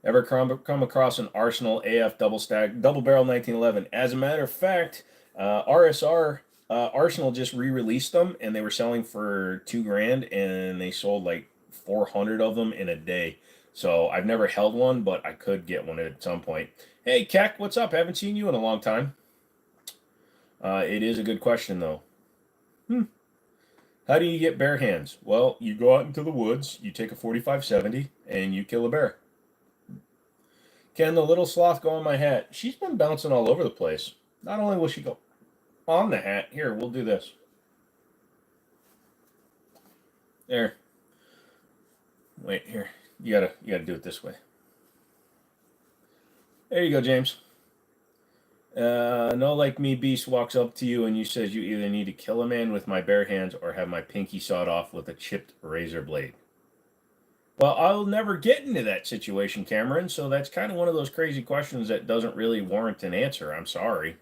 Ever come across an Arsenal AF double stack, double barrel 1911? As a matter of fact, RSR Arsenal just re-released them, and they were selling for $2,000, and they sold like 400 of them in a day. So I've never held one, but I could get one at some point. Hey, Keck, what's up? Haven't seen you in a long time. It is a good question, though. How do you get bear hands? Well, you go out into the woods, you take a 45-70, and you kill a bear. Can the little sloth go on my hat? She's been bouncing all over the place. Not only will she go on the hat, here, we'll do this. There. Wait, here. You gotta do it this way. There you go, James. No, like me, Beast walks up to you and you says you either need to kill a man with my bare hands or have my pinky sawed off with a chipped razor blade. Well, I'll never get into that situation, Cameron, so that's kind of one of those crazy questions that doesn't really warrant an answer. I'm sorry.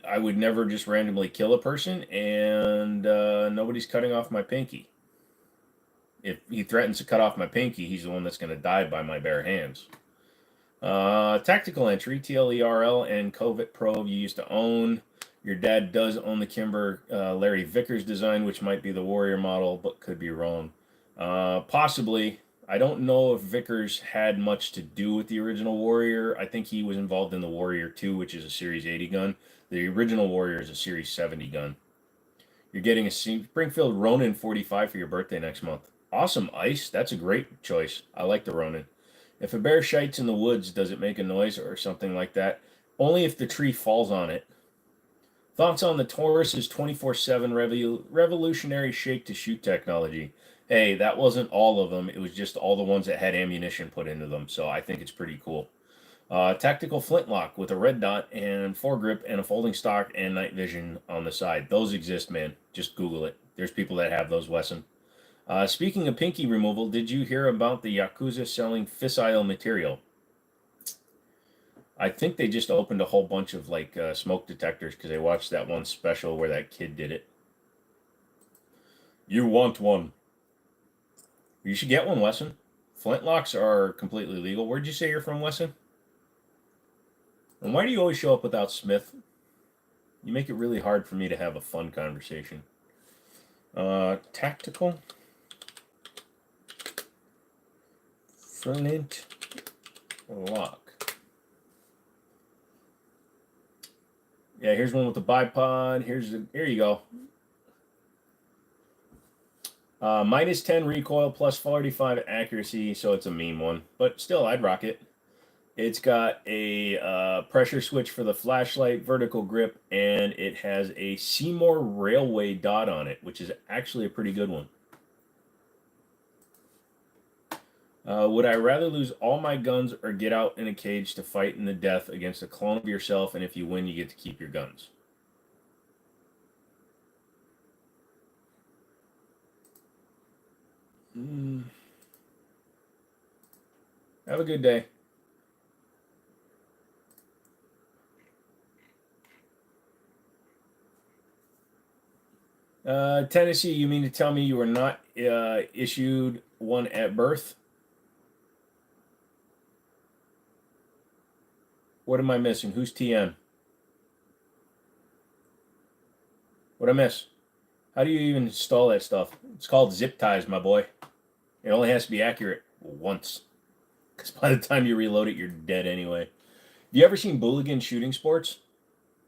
I would never just randomly kill a person, and nobody's cutting off my pinky. If he threatens to cut off my pinky, he's the one that's going to die by my bare hands. Tactical entry, TLERL, and Covit Probe you used to own. Your dad does own the Kimber Larry Vickers design, which might be the Warrior model, but could be wrong. Possibly. I don't know if Vickers had much to do with the original Warrior. I think he was involved in the Warrior 2, which is a Series 80 gun. The original Warrior is a Series 70 gun. You're getting a Springfield Ronin 45 for your birthday next month. Awesome, Ice. That's a great choice. I like the Ronin. If a bear shites in the woods, does it make a noise or something like that? Only if the tree falls on it. Thoughts on the Taurus's 24/7 revolutionary shake-to-shoot technology? Hey, that wasn't all of them. It was just all the ones that had ammunition put into them, so I think it's pretty cool. Tactical flintlock with a red dot and foregrip and a folding stock and night vision on the side. Those exist, man. Just Google it. There's people that have those, Wesson. Speaking of pinky removal, did you hear about the Yakuza selling fissile material? I think they just opened a whole bunch of like smoke detectors because they watched that one special where that kid did it. You want one? You should get one, Wesson. Flintlocks are completely legal. Where'd you say you're from, Wesson? And why do you always show up without Smith? You make it really hard for me to have a fun conversation. Tactical. Flint lock. Yeah, here's one with the bipod. Here you go. Minus 10 recoil, plus 45 accuracy, so it's a meme one. But still, I'd rock it. It's got a pressure switch for the flashlight, vertical grip, and it has a Seymour Railway dot on it, which is actually a pretty good one. Would I rather lose all my guns or get out in a cage to fight in the death against a clone of yourself, and if you win, you get to keep your guns? Have a good day. Tennessee, you mean to tell me you were not issued one at birth? What am I missing? Who's TM? What'd I miss? How do you even install that stuff? It's called zip ties, my boy. It only has to be accurate once. Because by the time you reload it, you're dead anyway. Have you ever seen Booligan Shooting Sports?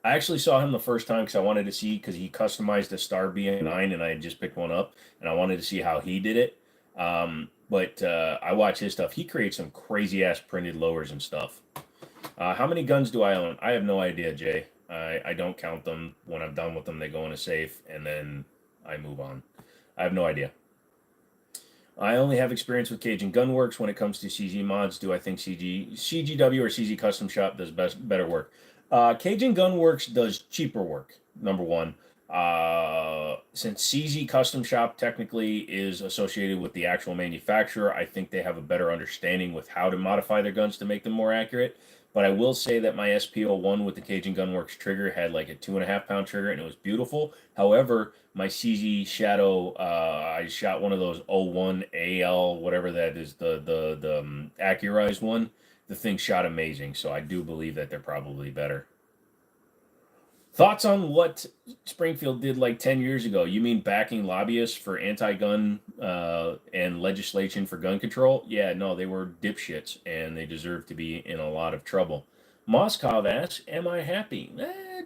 I actually saw him the first time because I wanted to see, because he customized a Star BA9 and I had just picked one up, and I wanted to see how he did it. But I watch his stuff. He creates some crazy-ass printed lowers and stuff. How many guns do I own? I have no idea, Jay. I don't count them. When I'm done with them, they go in a safe, and then I move on. I have no idea. I only have experience with Cajun Gunworks when it comes to CG mods. Do I think CGW or CG Custom Shop does better work? Cajun Gunworks does cheaper work. Number one, since CG Custom Shop technically is associated with the actual manufacturer, I think they have a better understanding with how to modify their guns to make them more accurate. But I will say that my SP01 with the Cajun Gunworks trigger had like a 2.5 pound trigger, and it was beautiful. However, my CG Shadow, I shot one of those 01 AL, whatever that is, the accurized one. The thing shot amazing, so I do believe that they're probably better. Thoughts on what Springfield did like 10 years ago? You mean backing lobbyists for anti-gun and legislation for gun control? Yeah, no, they were dipshits, and they deserve to be in a lot of trouble. Moskov asks, am I happy?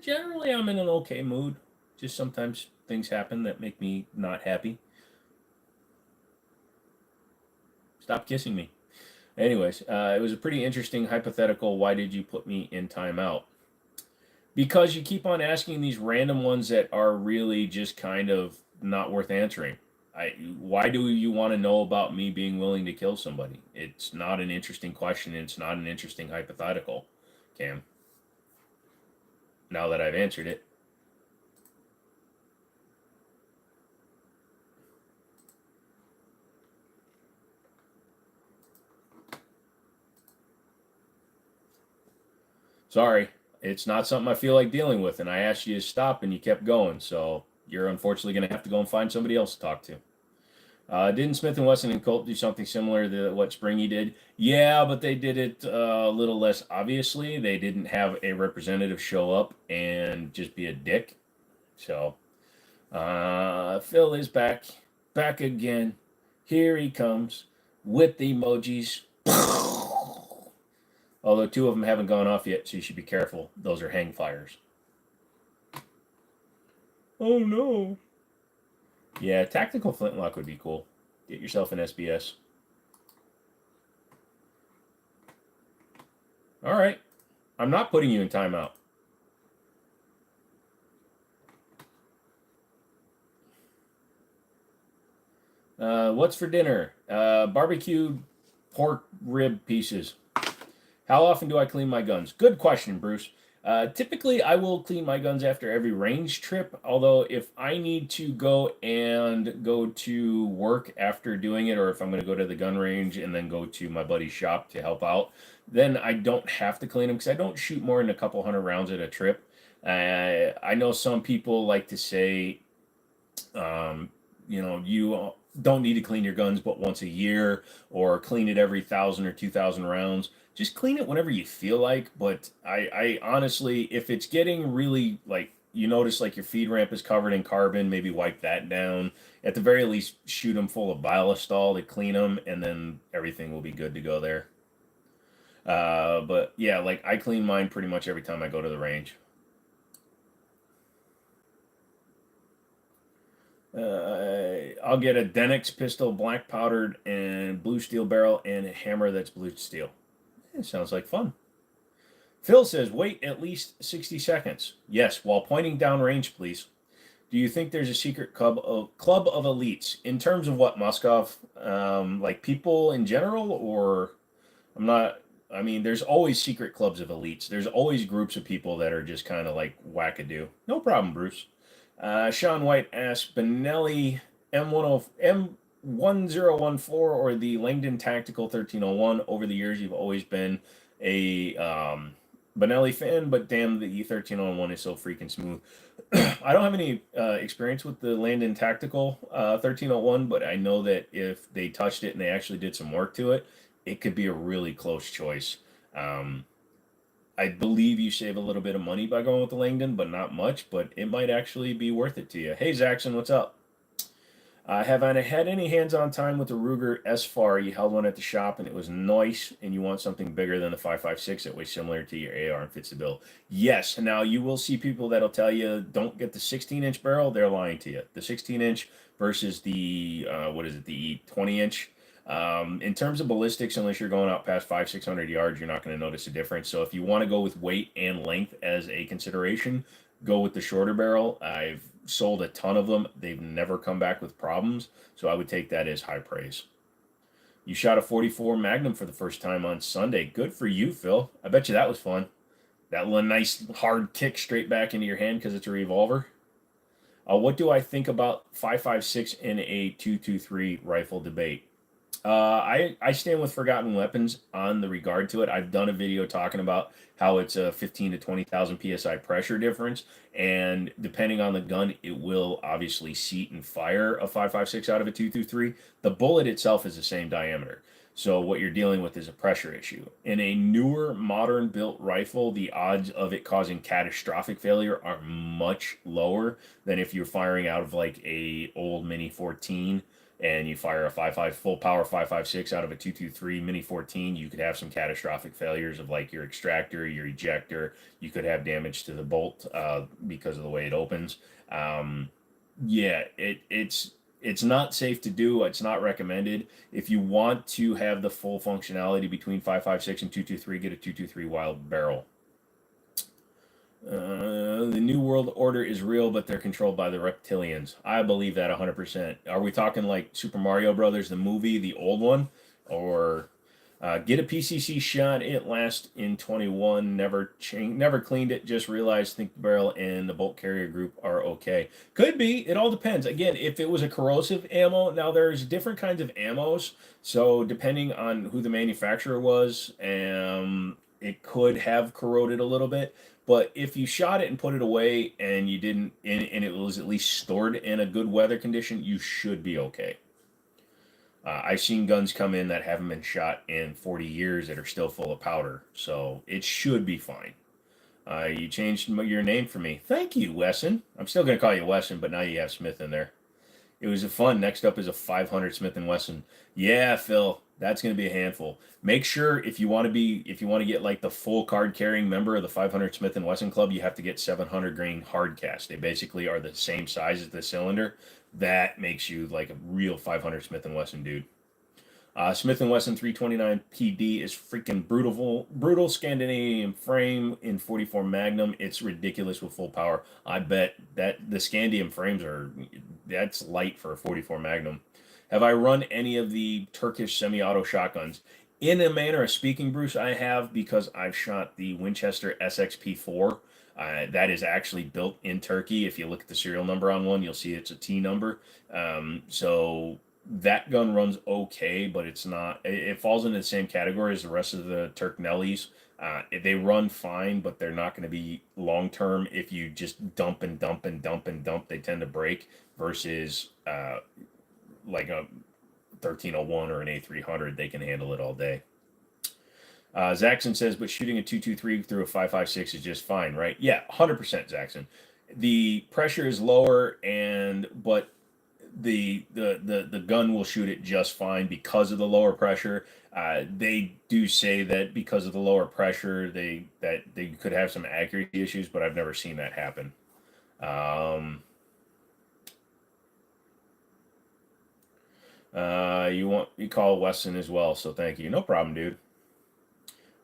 Generally, I'm in an okay mood. Just sometimes things happen that make me not happy. Stop kissing me. Anyways, it was a pretty interesting hypothetical. Why did you put me in timeout? Because you keep on asking these random ones that are really just kind of not worth answering. Why do you want to know about me being willing to kill somebody? It's not an interesting question. It's not an interesting hypothetical, Cam. Now that I've answered it. Sorry, it's not something I feel like dealing with, and I asked you to stop, and you kept going. So you're unfortunately going to have to go and find somebody else to talk to. Didn't Smith and Wesson and Colt do something similar to what Springy did? Yeah, but they did it a little less obviously. They didn't have a representative show up and just be a dick. So Phil is back again. Here he comes with the emojis. Although 2 of them haven't gone off yet, so you should be careful. Those are hang fires. Oh no. Yeah, tactical flintlock would be cool. Get yourself an SBS. All right. I'm not putting you in timeout. What's for dinner? Barbecued pork rib pieces. How often do I clean my guns? Good question, Bruce. Typically, I will clean my guns after every range trip. Although, if I need to go to work after doing it, or if I'm going to go to the gun range and then go to my buddy's shop to help out, then I don't have to clean them because I don't shoot more than a couple hundred rounds at a trip. I know some people like to say, you don't need to clean your guns but once a year or clean it every 1,000 or 2,000 rounds. Just clean it whenever you feel like. But I honestly, if it's getting really like you notice like your feed ramp is covered in carbon, maybe wipe that down. At the very least, shoot them full of Bilostol to clean them, and then everything will be good to go there. But yeah, like I clean mine pretty much every time I go to the range. I'll get a Denix pistol, black powdered, and blue steel barrel, and a hammer that's blue steel. It sounds like fun. Phil says, wait at least 60 seconds. Yes, while pointing down range, please. Do you think there's a secret club of elites? In terms of what, Moskov? Like people in general? Or I'm not... I mean, there's always secret clubs of elites. There's always groups of people that are just kind of like wackadoo. No problem, Bruce. Sean White asks, Benelli M1014 or the Langdon Tactical 1301. Over the years, you've always been a Benelli fan, but damn, the E1301 is so freaking smooth. I don't have any experience with the Langdon Tactical 1301, but I know that if they touched it and they actually did some work to it, it could be a really close choice. I believe you save a little bit of money by going with the Langdon, but not much, but it might actually be worth it to you. Hey, Zaxxon, what's up? Have I had any hands-on time with the Ruger S-FAR? You held one at the shop and it was nice, and you want something bigger than the 5.56 that way similar to your AR and fits the bill. Yes, now you will see people that'll tell you don't get the 16-inch barrel. They're lying to you. The 16-inch versus the, the 20-inch. In terms of ballistics, unless you're going out past 500-600 yards, you're not going to notice a difference. So if you want to go with weight and length as a consideration, go with the shorter barrel. I've sold a ton of them. They've never come back with problems. So I would take that as high praise. You shot a 44 Magnum for the first time on Sunday. Good for you, Phil. I bet you that was fun. That one nice hard kick straight back into your hand because it's a revolver. What do I think about 5.56 in a 2.23 rifle debate? I stand with Forgotten Weapons on the regard to it. I've done a video talking about how it's a 15 to 20,000 psi pressure difference, and depending on the gun, it will obviously seat and fire a 5.56 out of a 2.23. The bullet itself is the same diameter. So what you're dealing with is a pressure issue. In a newer, modern built rifle, the odds of it causing catastrophic failure are much lower than if you're firing out of like a old Mini 14 and you fire a 5.5 full power 5.56 out of a 2.23 Mini 14. You could have some catastrophic failures of like your extractor, your ejector. You could have damage to the bolt because of the way it opens. Yeah, it's not safe to do. It's not recommended. If you want to have the full functionality between 5.56 and 2.23, get a 2.23 Wild Barrel. The New World Order is real, but they're controlled by the reptilians. I believe that 100%. Are we talking like Super Mario Brothers, the movie, the old one? Or get a PCC shot, it lasts in 21, never cleaned it, just realized think the barrel and the bolt carrier group are okay. Could be, it all depends. Again, if it was a corrosive ammo, now there's different kinds of ammos, so depending on who the manufacturer was, it could have corroded a little bit. But if you shot it and put it away and you didn't, and it was at least stored in a good weather condition, you should be okay. I've seen guns come in that haven't been shot in 40 years that are still full of powder, so it should be fine. You changed your name for me. Thank you, Wesson. I'm still going to call you Wesson, but now you have Smith in there. It was a fun. Next up is a 500 Smith & Wesson. Yeah, Phil, that's going to be a handful. Make sure if you want to get like the full card carrying member of the 500 Smith & Wesson Club, you have to get 700 grain hard cast. They basically are the same size as the cylinder. That makes you like a real 500 Smith & Wesson dude. Smith & Wesson 329 PD is freaking brutal Scandinavian frame in 44 Magnum. It's ridiculous with full power. I bet that the Scandium frames that's light for a 44 Magnum. Have I run any of the Turkish semi-auto shotguns? In a manner of speaking, Bruce, I have, because I've shot the Winchester SXP4. That is actually built in Turkey. If you look at the serial number on one, you'll see it's a T number. So that gun runs okay, but it's not. It falls into the same category as the rest of the Turk Nellies. They run fine, but they're not going to be long term. If you just dump and dump and dump and dump, they tend to break. Versus like a 1301 or an A300, they can handle it all day. Zaxxon says, but shooting a 223 through a 556 is just fine, right? Yeah, 100%, Zaxxon. The pressure is lower, but the gun will shoot it just fine because of the lower pressure. They do say that because of the lower pressure, they could have some accuracy issues, but I've never seen that happen. You call Wesson as well, so thank you. No problem, dude.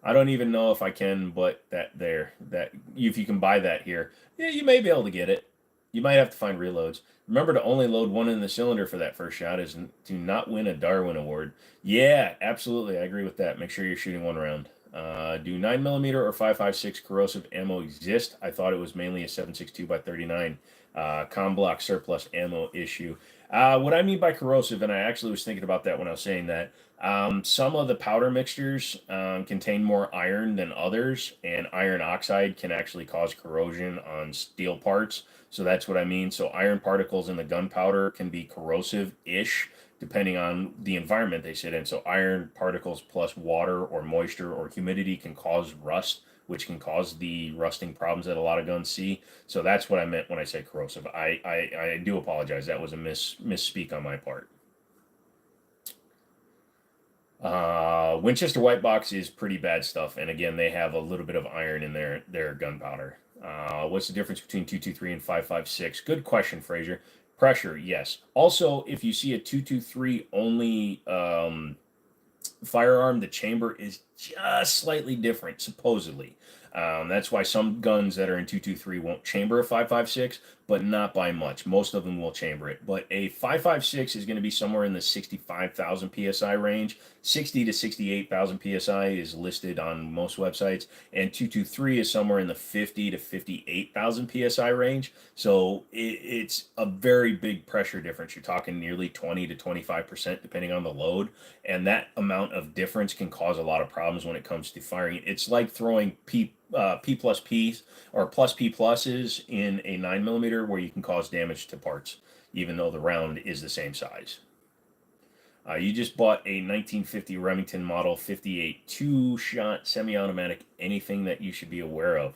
I don't even know if I can, but if you can buy that here, yeah, you may be able to get it. You might have to find reloads. Remember to only load one in the cylinder for that first shot is to not win a Darwin Award. Yeah, absolutely. I agree with that. Make sure you're shooting one round. Do 9mm or 5.56 corrosive ammo exist? I thought it was mainly a 7.62 by 39 com block surplus ammo issue. What I mean by corrosive, and I actually was thinking about that when I was saying that, some of the powder mixtures contain more iron than others, and iron oxide can actually cause corrosion on steel parts. So that's what I mean. So iron particles in the gunpowder can be corrosive-ish, depending on the environment they sit in. So iron particles plus water or moisture or humidity can cause rust, which can cause the rusting problems that a lot of guns see. So that's what I meant when I said corrosive. I do apologize. That was a misspeak on my part. Winchester White Box is pretty bad stuff, and again, they have a little bit of iron in their gunpowder. What's the difference between 223 and 5.56? Good question, Frazier. Pressure, yes. Also, if you see a 223 only firearm, the chamber is just slightly different, supposedly. That's why some guns that are in 223 won't chamber a 5.56, but not by much. Most of them will chamber it. But a 5.56 is going to be somewhere in the 65,000 psi range. 60 to 68,000 psi is listed on most websites, and 223 is somewhere in the 50 to 58,000 psi range. So it's a very big pressure difference. You're talking nearly 20 to 25% depending on the load, and that amount of difference can cause a lot of problems when it comes to firing. It's like throwing P plus P's or plus P pluses in a 9mm, where you can cause damage to parts, even though the round is the same size. You just bought a 1950 Remington Model 58 two-shot semi-automatic. Anything that you should be aware of?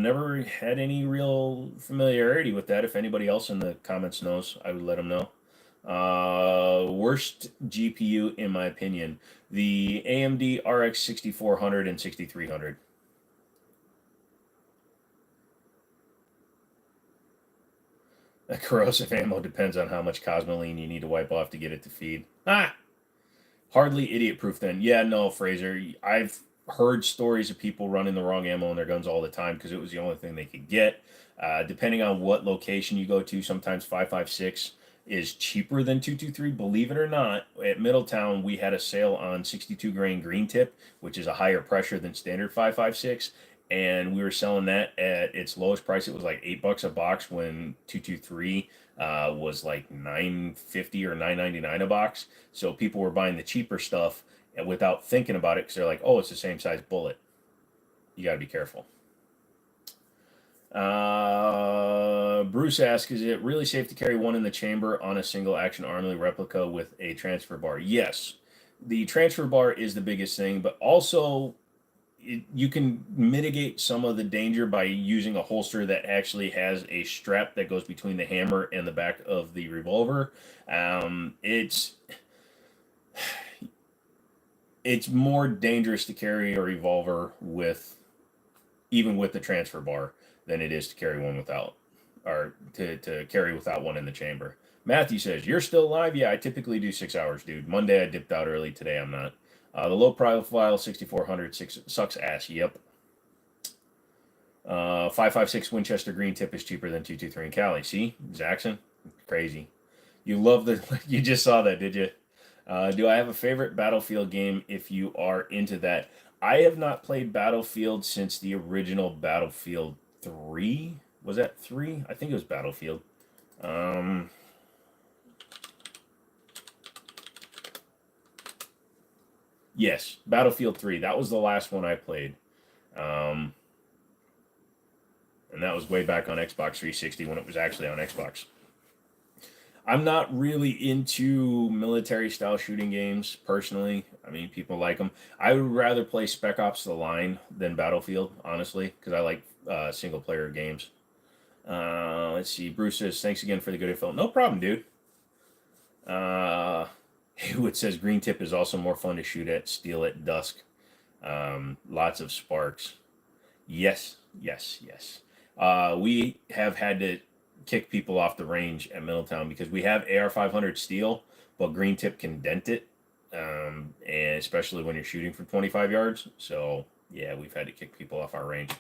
Never had any real familiarity with that. If anybody else in the comments knows, I would let them know. Worst GPU, in my opinion, the AMD RX 6400 and 6300. Corrosive ammo depends on how much Cosmoline you need to wipe off to get it to feed. Hardly idiot proof then. Yeah, no, Fraser. I've heard stories of people running the wrong ammo in their guns all the time because it was the only thing they could get. Depending on what location you go to, sometimes 5.56 is cheaper than 223. Believe it or not, at Middletown, we had a sale on 62 grain green tip, which is a higher pressure than standard 5.56. And we were selling that at its lowest price. It was like $8 a box when 223 was like $9.50 or $9.99 a box. So people were buying the cheaper stuff without thinking about it because they're like, oh, it's the same size bullet. You got to be careful. Bruce asks, is it really safe to carry one in the chamber on a single action armory replica with a transfer bar? Yes. The transfer bar is the biggest thing, but also you can mitigate some of the danger by using a holster that actually has a strap that goes between the hammer and the back of the revolver. It's more dangerous to carry a revolver with, even with the transfer bar, than it is to carry one without, or to carry without one in the chamber. Matthew says, you're still alive? Yeah, I typically do 6 hours, dude. Monday I dipped out early. Today I'm not. The low profile 6400 sucks ass. Yep. 5.56 Winchester green tip is cheaper than 223 in Cali. See, Zaxxon, crazy. You love the. You just saw that, did you? Do I have a favorite Battlefield game? If you are into that, I have not played Battlefield since the original Battlefield 3. Was that 3? I think it was Battlefield. Yes, Battlefield 3. That was the last one I played. And that was way back on Xbox 360 when it was actually on Xbox. I'm not really into military style shooting games personally. I mean, people like them. I would rather play Spec Ops: The Line than Battlefield, honestly, because I like single player games. Let's see. Bruce says, thanks again for the good info. No problem, dude. Haywood says green tip is also more fun to shoot at, steel at dusk. Lots of sparks. Yes. We have had to kick people off the range at Middletown because we have AR-500 steel, but green tip can dent it, and especially when you're shooting from 25 yards. So yeah, we've had to kick people off our range.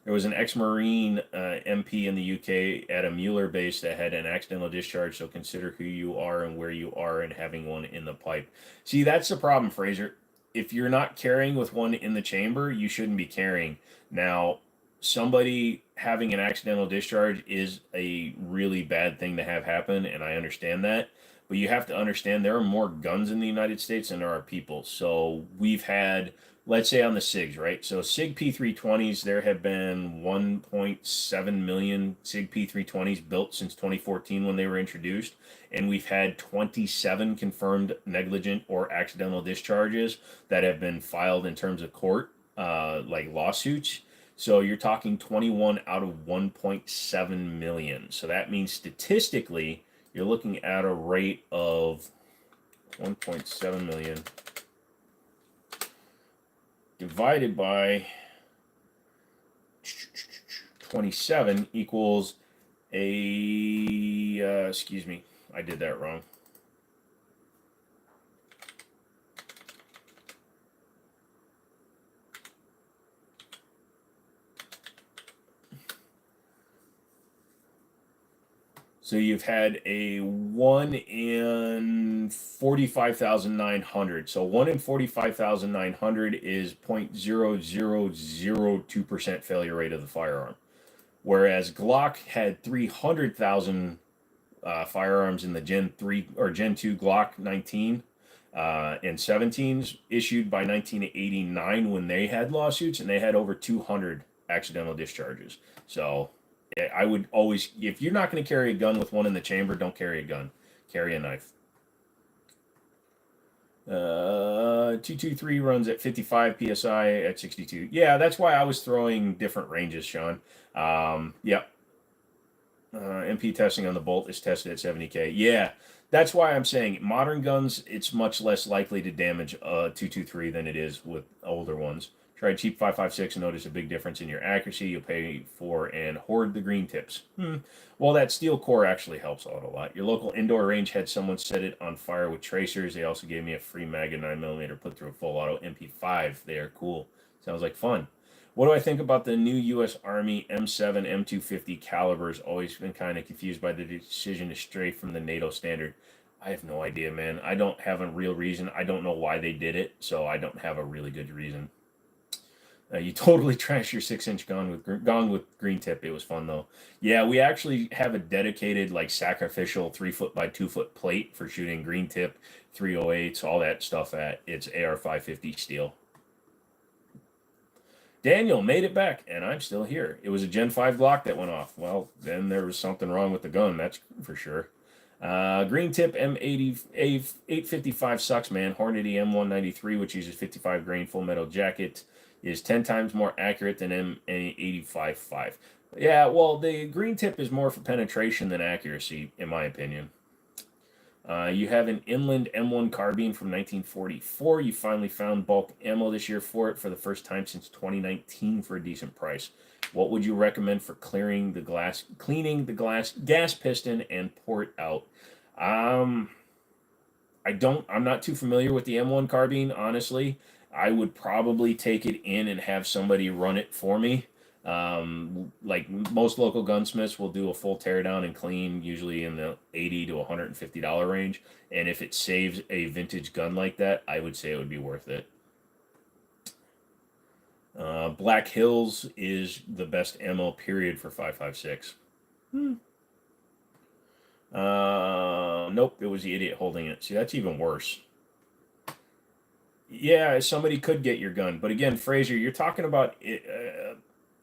There was an ex-Marine MP in the UK at a Mueller base that had an accidental discharge, so consider who you are and where you are and having one in the pipe. See, that's the problem, Fraser. If you're not carrying with one in the chamber, you shouldn't be carrying. Now, somebody having an accidental discharge is a really bad thing to have happen, and I understand that. But you have to understand there are more guns in the United States than there are people. So we've had, let's say on the SIGs, right? So SIG P320s, there have been 1.7 million SIG P320s built since 2014 when they were introduced. And we've had 27 confirmed negligent or accidental discharges that have been filed in terms of court, like lawsuits. So you're talking 21 out of 1.7 million. So that means statistically, you're looking at a rate of 1.7 million divided by 27 equals a excuse me, I did that wrong. So you've had a 1 in 45,900. So 1 in 45,900 is 0.0002% failure rate of the firearm. Whereas Glock had 300,000 firearms in the Gen 3 or Gen 2 Glock 19 and 17s issued by 1989 when they had lawsuits, and they had over 200 accidental discharges. So I would always, if you're not going to carry a gun with one in the chamber, don't carry a gun. Carry a knife. 223 runs at 55 psi at 62. Yeah, that's why I was throwing different ranges, Sean. Yep. MP testing on the bolt is tested at 70K. Yeah, that's why I'm saying modern guns, it's much less likely to damage a 223 than it is with older ones. Try cheap 5.56 and notice a big difference in your accuracy. You'll pay for and hoard the green tips. Well, that steel core actually helps out a lot. Your local indoor range had someone set it on fire with tracers. They also gave me a free mag and 9mm put through a full auto MP5. They are cool. Sounds like fun. What do I think about the new U.S. Army M7, M250 calibers? Always been kind of confused by the decision to stray from the NATO standard. I have no idea, man. I don't have a real reason. I don't know why they did it, so I don't have a really good reason. You totally trashed your 6-inch gong with green tip. It was fun though. Yeah, we actually have a dedicated like sacrificial 3 foot by 2 foot plate for shooting green tip, 308s, all that stuff at. It's AR 550 steel. Daniel made it back, and I'm still here. It was a Gen 5 Glock that went off. Well, then there was something wrong with the gun, that's for sure. Green tip M80 855 sucks, man. Hornady M193, which uses 55 grain full metal jacket, is 10 times more accurate than M855. Yeah, well, the green tip is more for penetration than accuracy, in my opinion. You have an inland M1 carbine from 1944. You finally found bulk ammo this year for it for the first time since 2019 for a decent price. What would you recommend for cleaning the gas piston and port out? I'm not too familiar with the M1 carbine, honestly. I would probably take it in and have somebody run it for me. Like most local gunsmiths will do a full teardown and clean, usually in the $80 to $150 range. And if it saves a vintage gun like that, I would say it would be worth it. Black Hills is the best ammo period for 5.56. Nope, it was the idiot holding it. See, that's even worse. Yeah, somebody could get your gun, but again, Fraser, you're talking about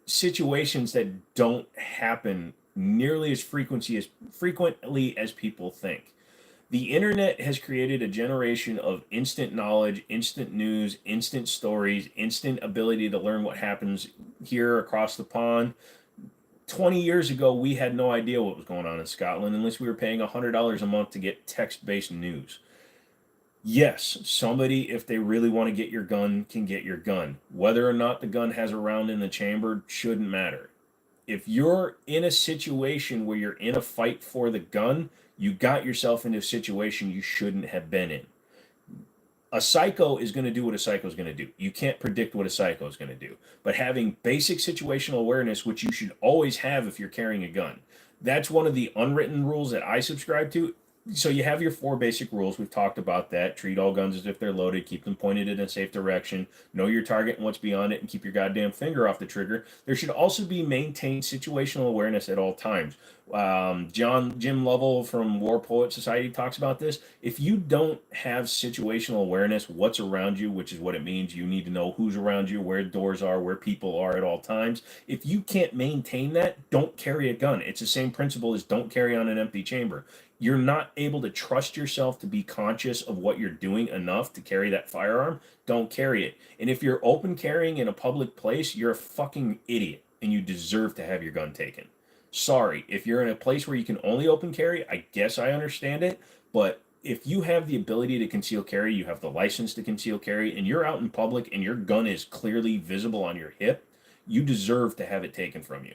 situations that don't happen nearly as frequently as people think. The internet has created a generation of instant knowledge, instant news, instant stories, instant ability to learn what happens here across the pond. 20 years ago, we had no idea what was going on in Scotland unless we were paying $100 a month to get text-based news. Yes, somebody, if they really want to get your gun, can get your gun. Whether or not the gun has a round in the chamber shouldn't matter. If you're in a situation where you're in a fight for the gun, you got yourself into a situation you shouldn't have been in. A psycho is going to do what a psycho is going to do. You can't predict what a psycho is going to do. But having basic situational awareness, which you should always have if you're carrying a gun, that's one of the unwritten rules that I subscribe to. So you have your 4 basic rules. We've talked about that. Treat all guns as if they're loaded. Keep them pointed in a safe direction. Know your target and what's beyond it, and keep your goddamn finger off the trigger. There should also be maintained situational awareness at all times. Jim Lovell from War Poet Society talks about this. If you don't have situational awareness, what's around you, which is what it means, you need to know who's around you, where doors are, where people are at all times. If you can't maintain that, don't carry a gun. It's the same principle as don't carry on an empty chamber. You're not able to trust yourself to be conscious of what you're doing enough to carry that firearm, don't carry it. And if you're open carrying in a public place, you're a fucking idiot and you deserve to have your gun taken. Sorry, if you're in a place where you can only open carry, I guess I understand it, but if you have the ability to conceal carry, you have the license to conceal carry, and you're out in public and your gun is clearly visible on your hip, you deserve to have it taken from you.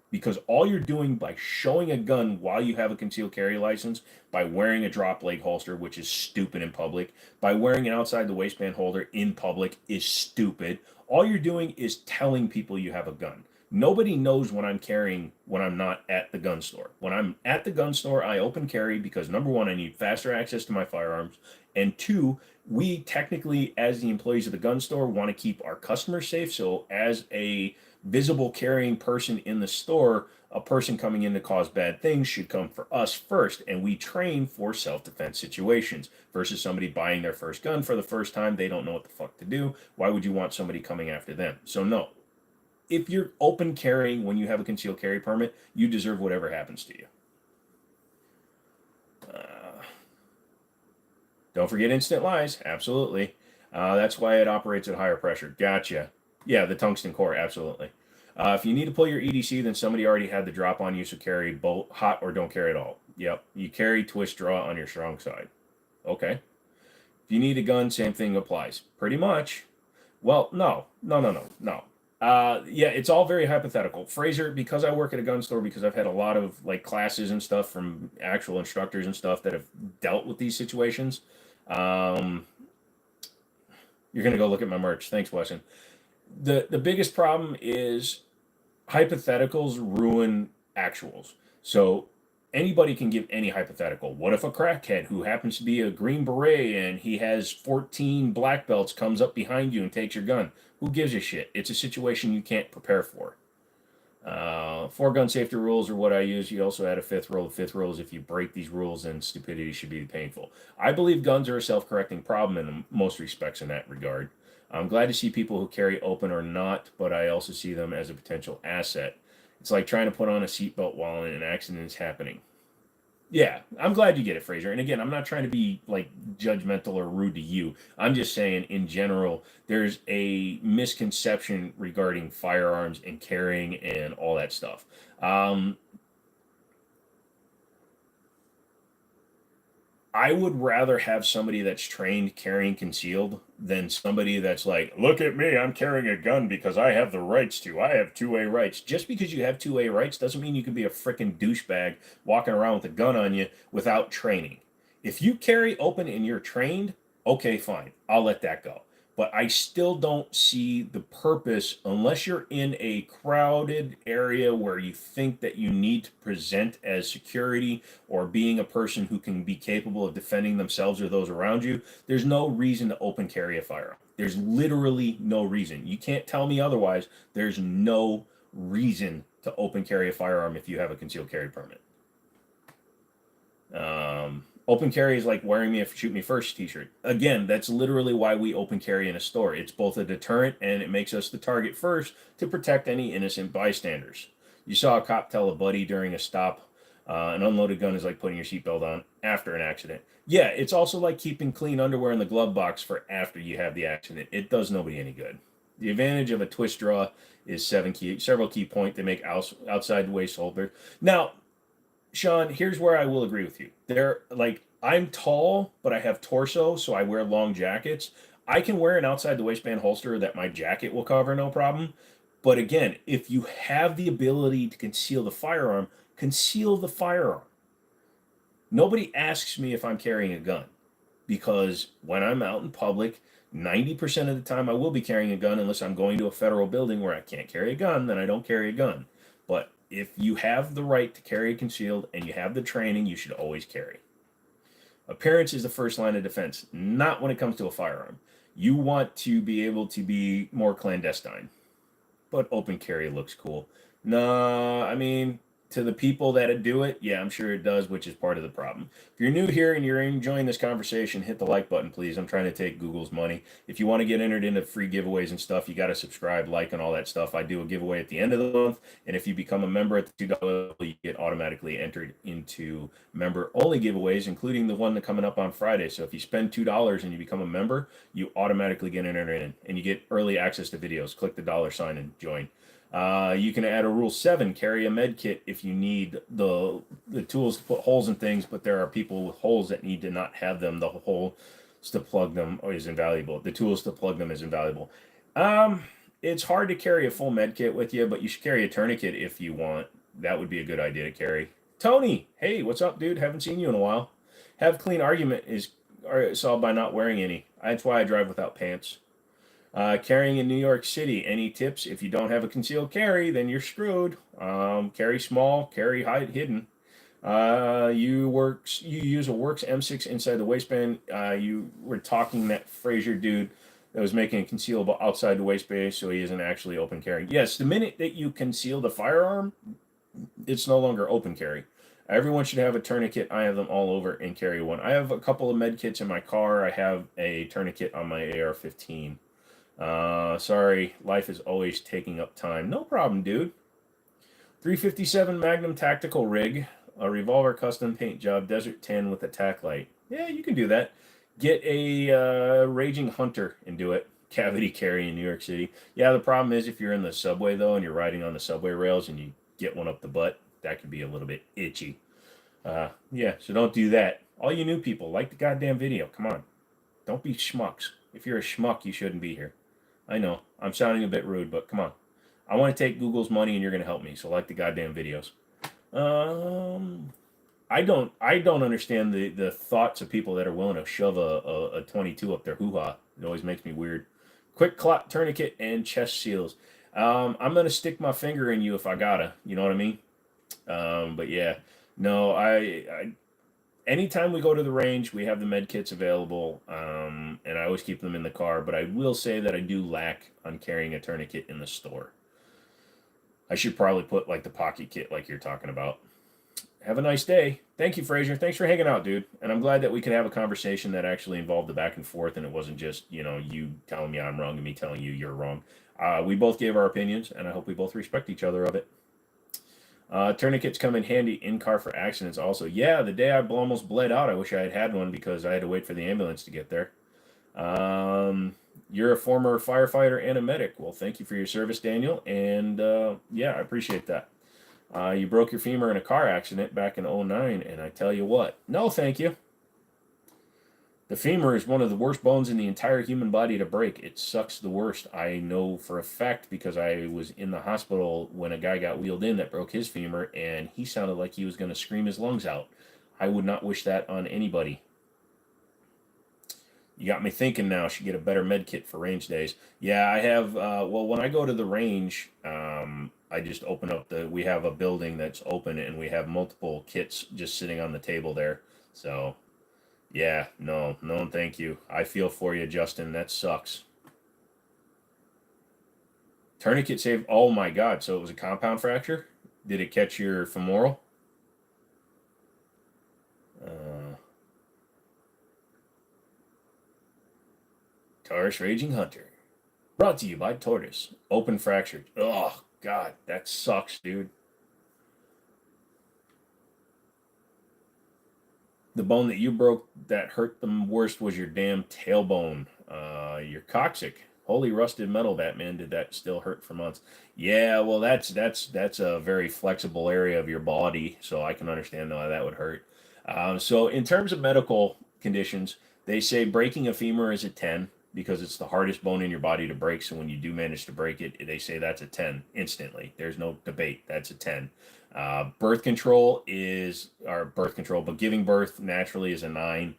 because all you're doing by showing a gun while you have a concealed carry license, by wearing a drop leg holster, which is stupid in public, by wearing an outside the waistband holder in public is stupid. All you're doing is telling people you have a gun. Nobody knows when I'm carrying when I'm not at the gun store. When I'm at the gun store, I open carry because number one, I need faster access to my firearms. And two, we technically, as the employees of the gun store, want to keep our customers safe. So as a visible carrying person in the store, a person coming in to cause bad things should come for us first, and we train for self-defense situations versus somebody buying their first gun for the first time. They don't know what the fuck to do. Why would you want somebody coming after them? So no, if you're open carrying when you have a concealed carry permit, you deserve whatever happens to you. Don't forget instant lies. Absolutely. That's why it operates at higher pressure. Gotcha. Yeah, the tungsten core. Absolutely. If you need to pull your EDC, then somebody already had the drop on you, so carry bolt hot or don't carry at all. Yep. You carry twist draw on your strong side. Okay. If you need a gun, same thing applies. Pretty much. Well, no. Yeah, it's all very hypothetical. Fraser, because I work at a gun store, because I've had a lot of like classes and stuff from actual instructors and stuff that have dealt with these situations. You're gonna go look at my merch. Thanks, Wesson. The biggest problem is hypotheticals ruin actuals. So anybody can give any hypothetical. What if a crackhead who happens to be a Green Beret and he has 14 black belts comes up behind you and takes your gun? Who gives a shit? It's a situation you can't prepare for. 4 gun safety rules are what I use. You also add a fifth rule. The fifth rule is if you break these rules, then stupidity should be painful. I believe guns are a self-correcting problem in most respects in that regard. I'm glad to see people who carry open or not, but I also see them as a potential asset. It's like trying to put on a seatbelt while an accident is happening. Yeah, I'm glad you get it, Fraser. And again, I'm not trying to be like judgmental or rude to you. I'm just saying, in general, there's a misconception regarding firearms and carrying and all that stuff. I would rather have somebody that's trained carrying concealed than somebody that's like, look at me, I'm carrying a gun because I have the rights to. I have 2A rights. Just because you have 2A rights doesn't mean you can be a freaking douchebag walking around with a gun on you without training. If you carry open and you're trained, okay, fine. I'll let that go. But I still don't see the purpose unless you're in a crowded area where you think that you need to present as security or being a person who can be capable of defending themselves or those around you. There's no reason to open carry a firearm. There's literally no reason. You can't tell me otherwise. There's no reason to open carry a firearm if you have a concealed carry permit. Open carry is like wearing me a shoot me first t-shirt. Again, that's literally why we open carry in a store. It's both a deterrent and it makes us the target first to protect any innocent bystanders. You saw a cop tell a buddy during a stop, an unloaded gun is like putting your seatbelt on after an accident. Yeah, it's also like keeping clean underwear in the glove box for after you have the accident. It does nobody any good. The advantage of a twist draw is several key points. They make outside the waist holder. Now, Sean, here's where I will agree with you. They're like, I'm tall, but I have torso, so I wear long jackets. I can wear an outside the waistband holster that my jacket will cover, no problem. But again, if you have the ability to conceal the firearm, conceal the firearm. Nobody asks me if I'm carrying a gun because when I'm out in public, 90% of the time I will be carrying a gun unless I'm going to a federal building where I can't carry a gun, then I don't carry a gun. But if you have the right to carry concealed and you have the training, you should always carry. Appearance is the first line of defense, not when it comes to a firearm. You want to be able to be more clandestine, but open carry looks cool. No, I mean, to the people that do it, yeah, I'm sure it does, which is part of the problem. If you're new here and you're enjoying this conversation, hit the like button, please. I'm trying to take Google's money. If you want to get entered into free giveaways and stuff, you got to subscribe, like, and all that stuff. I do a giveaway at the end of the month, and if you become a member at the $2 level, you get automatically entered into member-only giveaways, including the one that's coming up on Friday. So if you spend $2 and you become a member, you automatically get entered in, and you get early access to videos. Click the $sign and join. You can add a rule 7, carry a med kit if you need the tools to put holes in things, but there are people with holes that need to not have them. The holes to plug them is invaluable. The tools to plug them is invaluable. It's hard to carry a full med kit with you, but you should carry a tourniquet if you want. that would be a good idea to carry. Tony, hey, what's up, dude? Haven't seen you in a while. Have clean argument is solved by not wearing any. That's why I drive without pants. Carrying in New York City, any tips? If you don't have a concealed carry, then you're screwed. Carry small, carry hidden. You use a Works M6 inside the waistband. You were talking that Frazier dude that was making it concealable outside the waistband, so he isn't actually open carrying. Yes, the minute that you conceal the firearm, it's no longer open carry. Everyone should have a tourniquet. I have them all over and carry one. I have a couple of med kits in my car. I have a tourniquet on my AR-15. Sorry, life is always taking up time. No problem, dude. 357 Magnum tactical rig, a revolver custom paint job, desert tan with a tack light. Yeah, you can do that. Get a Raging Hunter and do it. Cavity carry in New York City. Yeah, the problem is if you're in the subway though and you're riding on the subway rails and you get one up the butt, that could be a little bit itchy. Yeah, so don't do that. All you new people, like the goddamn video. Come on. Don't be schmucks. If you're a schmuck, you shouldn't be here. I know, I'm sounding a bit rude, but come on. I want to take Google's money and you're going to help me, so like the goddamn videos. I don't understand the thoughts of people that are willing to shove a 22 up their hoo-ha. It always makes me weird. Quick clot tourniquet and chest seals. I'm going to stick my finger in you if I gotta, you know what I mean? But yeah, no, I anytime we go to the range, we have the med kits available, and I always keep them in the car. But I will say that I do lack on carrying a tourniquet in the store. I should probably put like the pocket kit like you're talking about. Have a nice day. Thank you, Frazier. Thanks for hanging out, dude. And I'm glad that we could have a conversation that actually involved the back and forth, and it wasn't just, you telling me I'm wrong and me telling you you're wrong. We both gave our opinions, and I hope we both respect each other of it. Tourniquets come in handy in car for accidents also. Yeah, the day I almost bled out, I wish I had had one because I had to wait for the ambulance to get there. You're a former firefighter and a medic. Well, thank you for your service, Daniel. And yeah, I appreciate that. You broke your femur in a car accident back in 2009, and I tell you what, no thank you. The femur is one of the worst bones in the entire human body to break. It sucks the worst. I know for a fact because I was in the hospital when a guy got wheeled in that broke his femur, and he sounded like he was going to scream his lungs out. I would not wish that on anybody. You got me thinking now. I should get a better med kit for range days. Yeah, I have. Well, when I go to the range, I just open up we have a building that's open, and we have multiple kits just sitting on the table there. So, yeah, no, thank you. I feel for you, Justin. That sucks. Tourniquet saved. Oh my God! So it was a compound fracture. Did it catch your femoral? Taurus Raging Hunter. Brought to you by Tortoise. Open fracture. Oh, God, that sucks, dude. The bone that you broke that hurt the worst was your damn tailbone. Your coccyx. Holy rusted metal, Batman. Did that still hurt for months? Yeah, well, that's a very flexible area of your body, so I can understand why that would hurt. So in terms of medical conditions, they say breaking a femur is a 10 because it's the hardest bone in your body to break. So when you do manage to break it, they say that's a 10 instantly. There's no debate. That's a 10. Birth control, but giving birth naturally is a 9.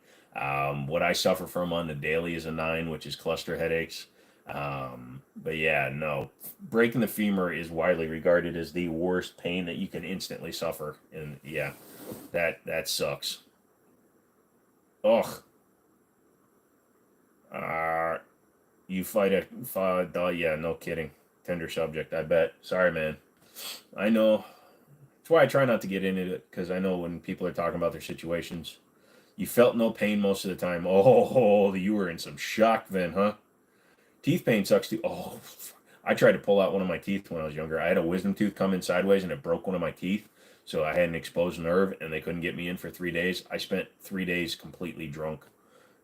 What I suffer from on the daily is a 9, which is cluster headaches. But yeah, no, breaking the femur is widely regarded as the worst pain that you can instantly suffer. And yeah, that sucks. Ugh. You yeah, no kidding. Tender subject, I bet. Sorry, man. I know. That's why I try not to get into it, because I know when people are talking about their situations, you felt no pain most of the time. Oh, you were in some shock then, huh? Teeth pain sucks too. Oh, I tried to pull out one of my teeth when I was younger. I had a wisdom tooth come in sideways and it broke one of my teeth. So I had an exposed nerve and they couldn't get me in for 3 days. I spent 3 days completely drunk.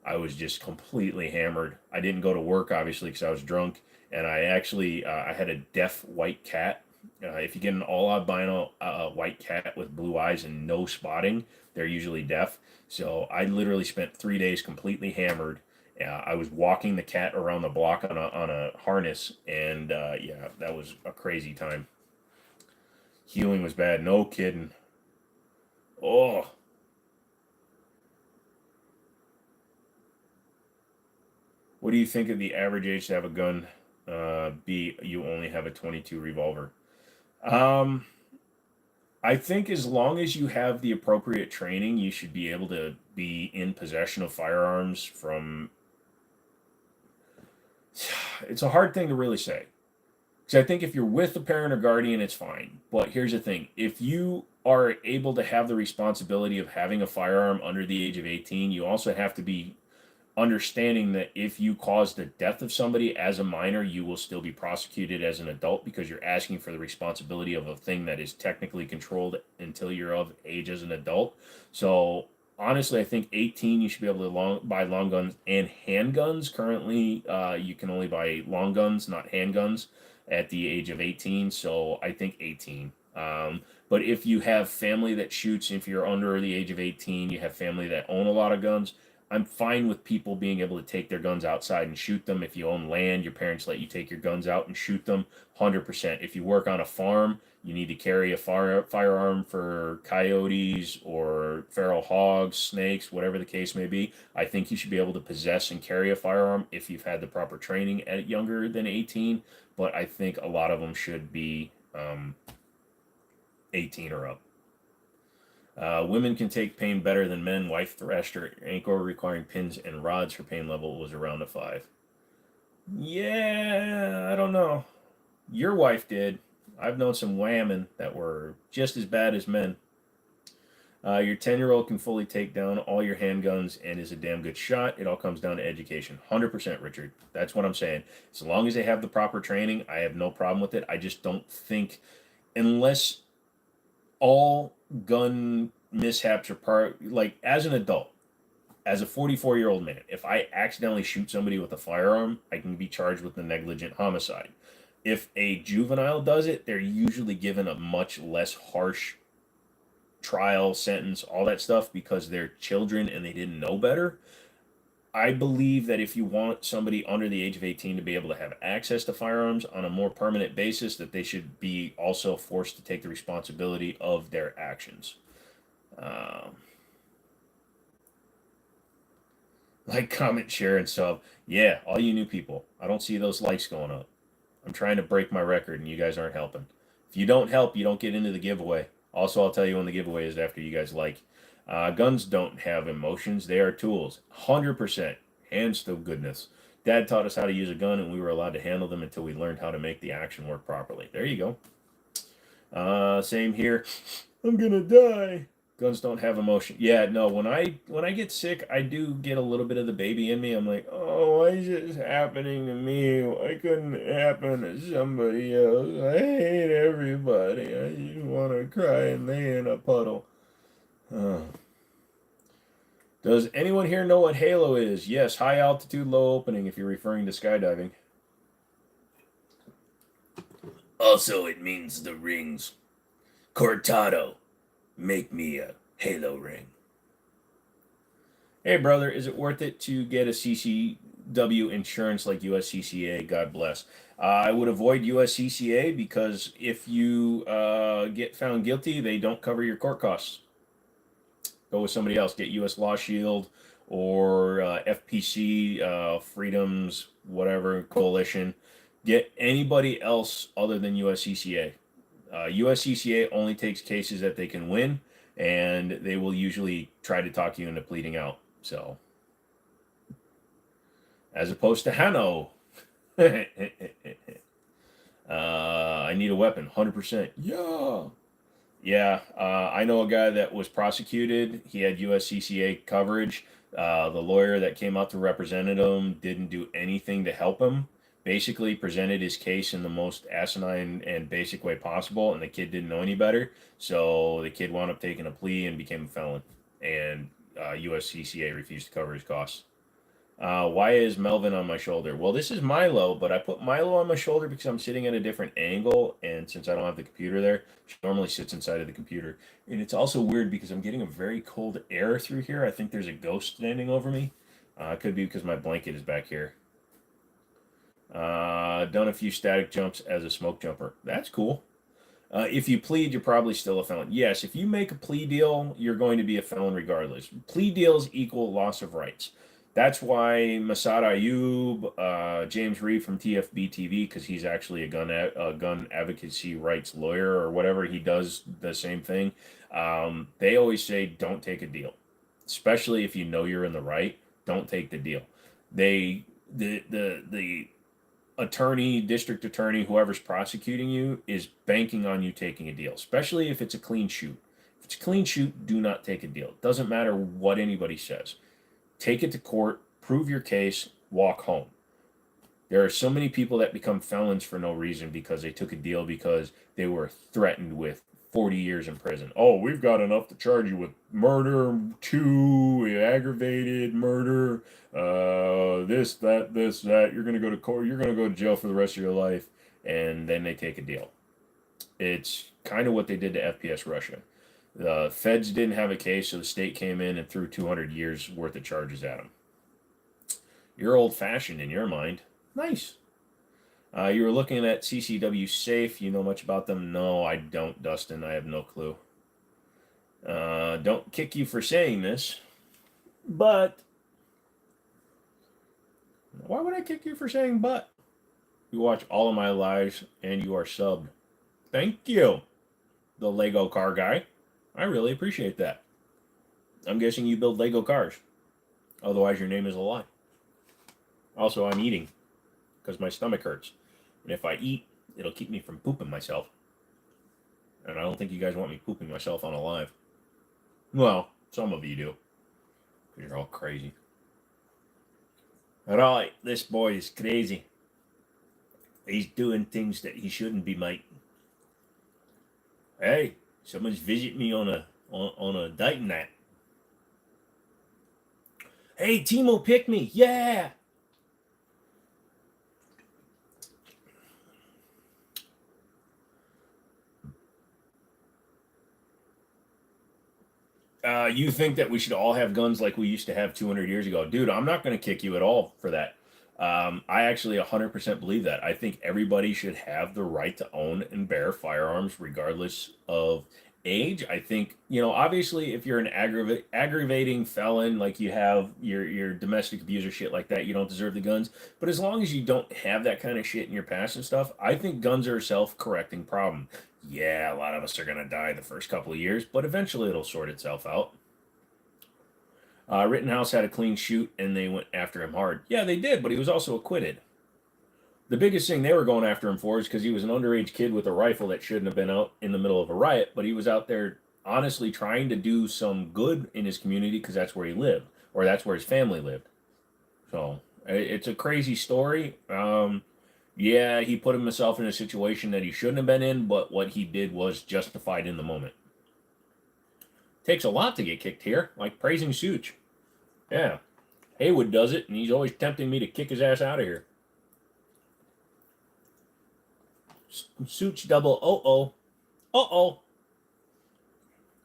I was just completely hammered. I didn't go to work, obviously, because I was drunk. And I actually, I had a deaf white cat. If you get an all albino white cat with blue eyes and no spotting, they're usually deaf. So I literally spent 3 days completely hammered. I was walking the cat around the block on a harness, and yeah, that was a crazy time. Healing was bad. No kidding. Oh. What do you think of the average age to have a gun? B, you only have a 22 revolver. Um, I think as long as you have the appropriate training, you should be able to be in possession of firearms from. It's a hard thing to really say. Because I think if you're with a parent or guardian, it's fine. But here's the thing: if you are able to have the responsibility of having a firearm under the age of 18, you also have to be understanding that if you cause the death of somebody as a minor, you will still be prosecuted as an adult because you're asking for the responsibility of a thing that is technically controlled until you're of age as an adult. So honestly, I think 18 you should be able to buy long guns and handguns. Currently, you can only buy long guns, not handguns, at the age of 18. So I think 18. But if you have family that shoots, if you're under the age of 18, you have family that own a lot of guns, I'm fine with people being able to take their guns outside and shoot them. If you own land, your parents let you take your guns out and shoot them, 100%. If you work on a farm, you need to carry a firearm for coyotes or feral hogs, snakes, whatever the case may be. I think you should be able to possess and carry a firearm if you've had the proper training at younger than 18. But I think a lot of them should be 18 or up. Women can take pain better than men. Wife thrashed her ankle, requiring pins and rods. Her pain level was around a 5. Yeah, I don't know. Your wife did. I've known some women that were just as bad as men. Your 10-year-old can fully take down all your handguns and is a damn good shot. It all comes down to education. 100%, Richard. That's what I'm saying. As long as they have the proper training, I have no problem with it. I just don't think, unless all gun mishaps are part, like as an adult, as a 44-year-old man, if I accidentally shoot somebody with a firearm, I can be charged with a negligent homicide. If a juvenile does it, they're usually given a much less harsh trial, sentence, all that stuff because they're children and they didn't know better. I believe that if you want somebody under the age of 18 to be able to have access to firearms on a more permanent basis, that they should be also forced to take the responsibility of their actions. Like, comment, share, and sub. Yeah, all you new people. I don't see those likes going up. I'm trying to break my record, and you guys aren't helping. If you don't help, you don't get into the giveaway. Also, I'll tell you when the giveaway is after you guys like. Guns don't have emotions. They are tools. 100%. Hands to goodness. Dad taught us how to use a gun, and we were allowed to handle them until we learned how to make the action work properly. There you go. Same here. I'm gonna die. Guns don't have emotion. Yeah, no. When I get sick, I do get a little bit of the baby in me. I'm like, oh, why is this happening to me? Why couldn't it happen to somebody else? I hate everybody. I just want to cry and lay in a puddle. Does anyone here know what Halo is? Yes, high altitude, low opening. If you're referring to skydiving. Also, it means the rings. Cortado. Make me a Halo ring. Hey, brother, is it worth it to get a CCW insurance like USCCA? God bless. I would avoid USCCA because if you get found guilty, they don't cover your court costs. Go with somebody else. Get US Law Shield or FPC, Freedoms, whatever, Coalition. Get anybody else other than USCCA. USCCA only takes cases that they can win, and they will usually try to talk you into pleading out. So, as opposed to Hanno, I need a weapon, 100%. Yeah. Yeah, I know a guy that was prosecuted. He had USCCA coverage. The lawyer that came out to represent him didn't do anything to help him. Basically presented his case in the most asinine and basic way possible, and the kid didn't know any better. So the kid wound up taking a plea and became a felon. And USCCA refused to cover his costs. Why is Melvin on my shoulder? Well, this is Milo, but I put Milo on my shoulder because I'm sitting at a different angle, and since I don't have the computer there, she normally sits inside of the computer. And it's also weird because I'm getting a very cold air through here. I think there's a ghost standing over me. It could be because my blanket is back here. Done a few static jumps as a smoke jumper. That's cool. If you plead, you're probably still a felon. Yes, if you make a plea deal, you're going to be a felon regardless. Plea deals equal loss of rights. That's why Masad Ayub, James Reed from TFB TV, because he's actually a gun advocacy rights lawyer or whatever, he does the same thing. They always say don't take a deal, especially if you know you're in the right. Don't take the deal. The attorney, district attorney, whoever's prosecuting you is banking on you taking a deal, especially if it's a clean shoot. If it's a clean shoot, do not take a deal. It doesn't matter what anybody says. Take it to court, prove your case, walk home. There are so many people that become felons for no reason because they took a deal because they were threatened with 40 years in prison. Oh, we've got enough to charge you with murder, 2, aggravated murder, this, that. You're going to go to court. You're going to go to jail for the rest of your life. And then they take a deal. It's kind of what they did to FPS Russia. The feds didn't have a case, so the state came in and threw 200 years worth of charges at them. You're old-fashioned in your mind. Nice. You were looking at CCW Safe. You know much about them? No, I don't, Dustin. I have no clue. Don't kick you for saying this, but why would I kick you for saying but? You watch all of my lives and you are subbed. Thank you, the Lego car guy. I really appreciate that. I'm guessing you build Lego cars. Otherwise, your name is a lie. Also, I'm eating because my stomach hurts. And if I eat, it'll keep me from pooping myself. And I don't think you guys want me pooping myself on a live. Well, some of you do. Because you're all crazy. Alright, this boy is crazy. He's doing things that he shouldn't be, mate. Hey, someone's visiting me on a dating app. Hey, Timo picked me. Yeah. You think that we should all have guns like we used to have 200 years ago. Dude, I'm not going to kick you at all for that. I actually 100% believe that. I think everybody should have the right to own and bear firearms regardless of age. I think, obviously if you're an aggravating felon, like you have your domestic abuse or shit like that, you don't deserve the guns. But as long as you don't have that kind of shit in your past and stuff, I think guns are a self-correcting problem. Yeah, a lot of us are going to die the first couple of years, but eventually it'll sort itself out. Rittenhouse had a clean shoot, and they went after him hard. Yeah, they did, but he was also acquitted. The biggest thing they were going after him for is because he was an underage kid with a rifle that shouldn't have been out in the middle of a riot, but he was out there honestly trying to do some good in his community because that's where he lived, or that's where his family lived. So, it's a crazy story. Yeah, he put himself in a situation that he shouldn't have been in, but what he did was justified in the moment. Takes a lot to get kicked here, like praising Such. Yeah. Haywood does it, and he's always tempting me to kick his ass out of here. Such double oh. Uh-oh.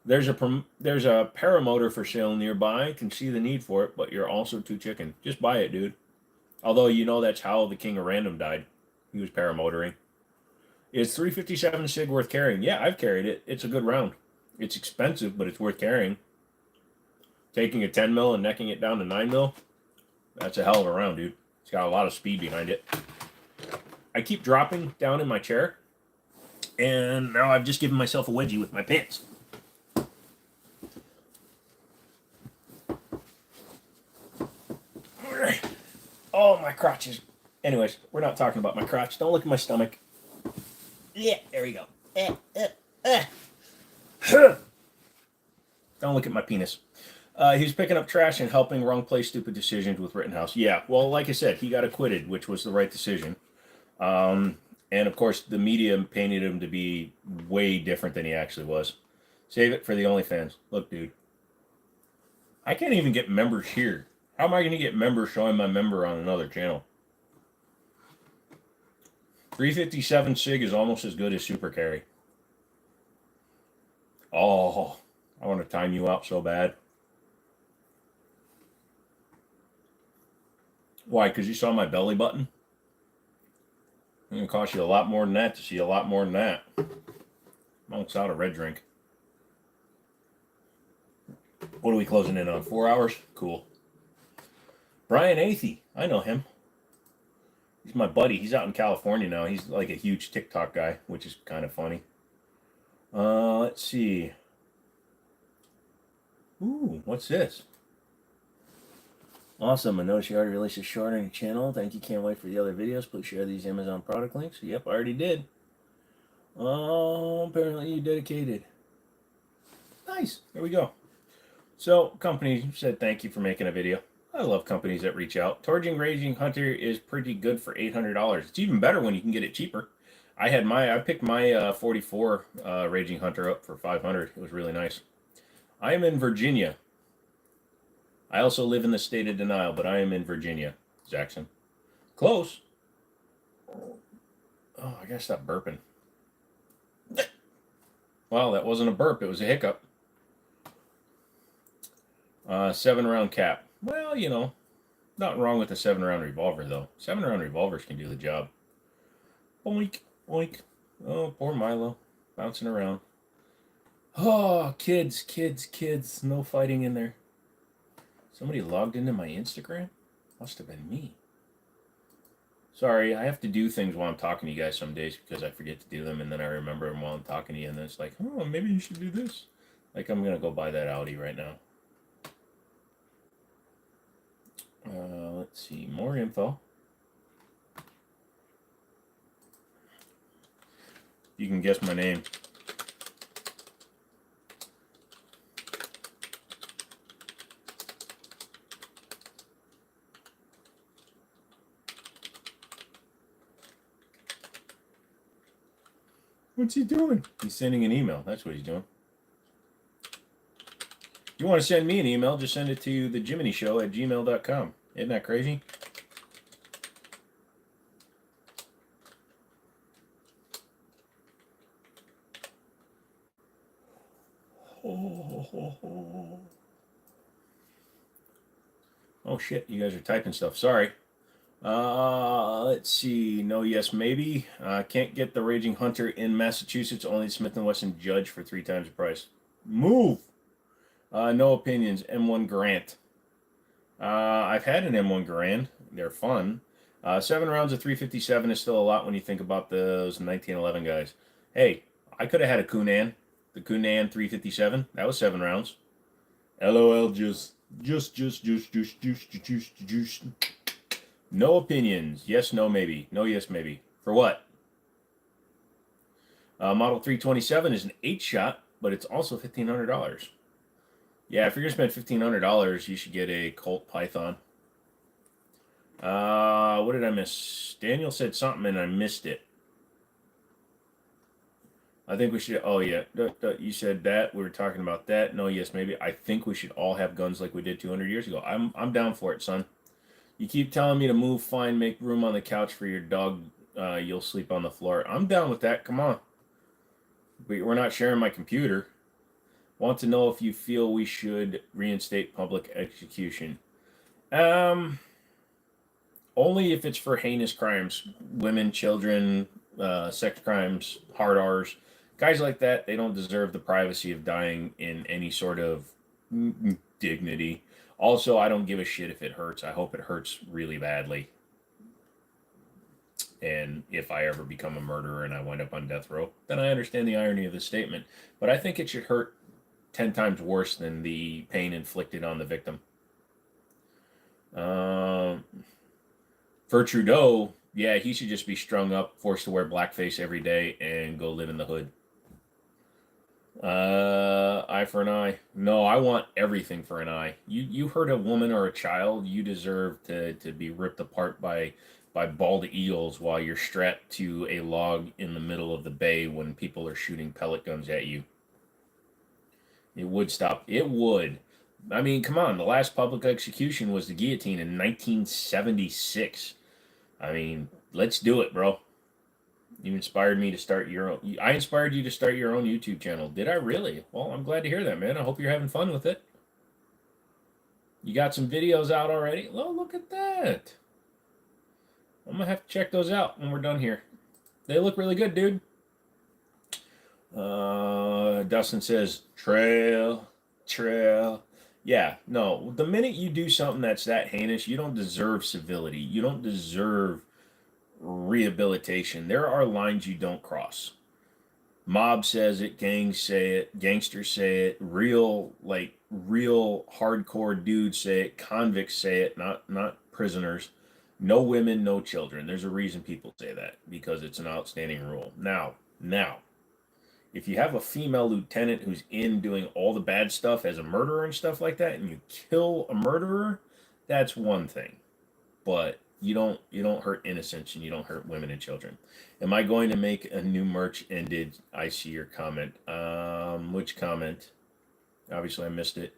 There's a paramotor for sale nearby. Can see the need for it, but you're also too chicken. Just buy it, dude. Although that's how the King of Random died. He was paramotoring. Is 357 SIG worth carrying? Yeah, I've carried it. It's a good round. It's expensive, but it's worth carrying. Taking a 10 mil and necking it down to 9 mil, that's a hell of a round, dude. It's got a lot of speed behind it. I keep dropping down in my chair, and now I've just given myself a wedgie with my pants. Oh, my crotches. Anyways, we're not talking about my crotch. Don't look at my stomach. Yeah, there we go. Don't look at my penis. He was picking up trash and helping wrong place stupid decisions with Rittenhouse. Yeah, well, like I said, he got acquitted, which was the right decision. And of course, the media painted him to be way different than he actually was. Save it for the OnlyFans. Look, dude. I can't even get members here. How am I going to get members showing my member on another channel? 357 SIG is almost as good as Super Carry. Oh, I want to time you out so bad. Why? Because you saw my belly button? It's going to cost you a lot more than that to see a lot more than that. Almost out of red drink. What are we closing in on? 4 hours? Cool. Brian Athey. I know him. He's my buddy. He's out in California now. He's like a huge TikTok guy, which is kind of funny. Let's see. Ooh, what's this? Awesome. I noticed you already released a short on your channel. Thank you. Can't wait for the other videos. Please share these Amazon product links. Yep, I already did. Oh, apparently you dedicated. Nice. There we go. So, company said thank you for making a video. I love companies that reach out. Torging Raging Hunter is pretty good for $800. It's even better when you can get it cheaper. I picked my 44 Raging Hunter up for $500. It was really nice. I am in Virginia. I also live in the state of denial, but I am in Virginia, Jackson. Close. Oh, I gotta stop burping. Well, that wasn't a burp. It was a hiccup. 7-round cap. Well, you know, nothing wrong with a 7-round revolver, though. 7-round revolvers can do the job. Oink, oink. Oh, poor Milo. Bouncing around. Oh, kids. No fighting in there. Somebody logged into my Instagram? Must have been me. Sorry, I have to do things while I'm talking to you guys some days because I forget to do them, and then I remember them while I'm talking to you, and then it's like, oh, maybe you should do this. Like, I'm going to go buy that Audi right now. Let's see, more info. You can guess my name. What's he doing? He's sending an email. That's what he's doing. If you want to send me an email, just send it to the Jimmini Show at gmail.com. Isn't that crazy? Oh shit, you guys are typing stuff. Sorry. Let's see. No, yes, maybe. Can't get the Raging Hunter in Massachusetts. Only Smith & Wesson Judge for 3 times the price. Move. No opinions. M1 Grant. I've had an M1 Garand. They're fun. 7 rounds of 357 is still a lot when you think about those 1911 guys. Hey, I could have had a Kunan. The Kunan 357. That was 7 rounds. LOL, juice. No opinions. Yes, no, maybe. No, yes, maybe. For what? Model 327 is an 8-shot, but it's also $1,500. Yeah, if you're going to spend $1,500, you should get a Colt Python. What did I miss? Daniel said something and I missed it. I think we should, oh yeah, you said that, we were talking about that. No, yes, maybe. I think we should all have guns like we did 200 years ago. I'm down for it, son. You keep telling me to move, fine, make room on the couch for your dog. You'll sleep on the floor. I'm down with that. Come on. We're not sharing my computer. Want to know if you feel we should reinstate public execution. Only if it's for heinous crimes. Women, children, sex crimes, hard R's. Guys like that, they don't deserve the privacy of dying in any sort of dignity. Also, I don't give a shit if it hurts. I hope it hurts really badly. And if I ever become a murderer and I wind up on death row, then I understand the irony of the statement. But I think it should hurt 10 times worse than the pain inflicted on the victim. For Trudeau, yeah, he should just be strung up, forced to wear blackface every day, and go live in the hood. Eye for an eye. No, I want everything for an eye. You hurt a woman or a child, you deserve to be ripped apart by bald eagles while you're strapped to a log in the middle of the bay when people are shooting pellet guns at you. It would stop. It would. I mean, come on. The last public execution was the guillotine in 1976. I mean, let's do it, bro. You inspired me to start your own. I inspired you to start your own YouTube channel. Did I really? Well, I'm glad to hear that, man. I hope you're having fun with it. You got some videos out already? Oh, look at that. I'm going to have to check those out when we're done here. They look really good, dude. Dustin says, trail. Yeah, no. The minute you do something that's that heinous, you don't deserve civility. You don't deserve rehabilitation. There are lines you don't cross. Mob says it, gangs say it, gangsters say it, real hardcore dudes say it, convicts say it, not prisoners. No women, no children. There's a reason people say that because it's an outstanding rule. Now, if you have a female lieutenant who's in doing all the bad stuff as a murderer and stuff like that, and you kill a murderer, that's one thing. But you don't hurt innocents and you don't hurt women and children. Am I going to make a new merch? And did I see your comment? Which comment? Obviously I missed it.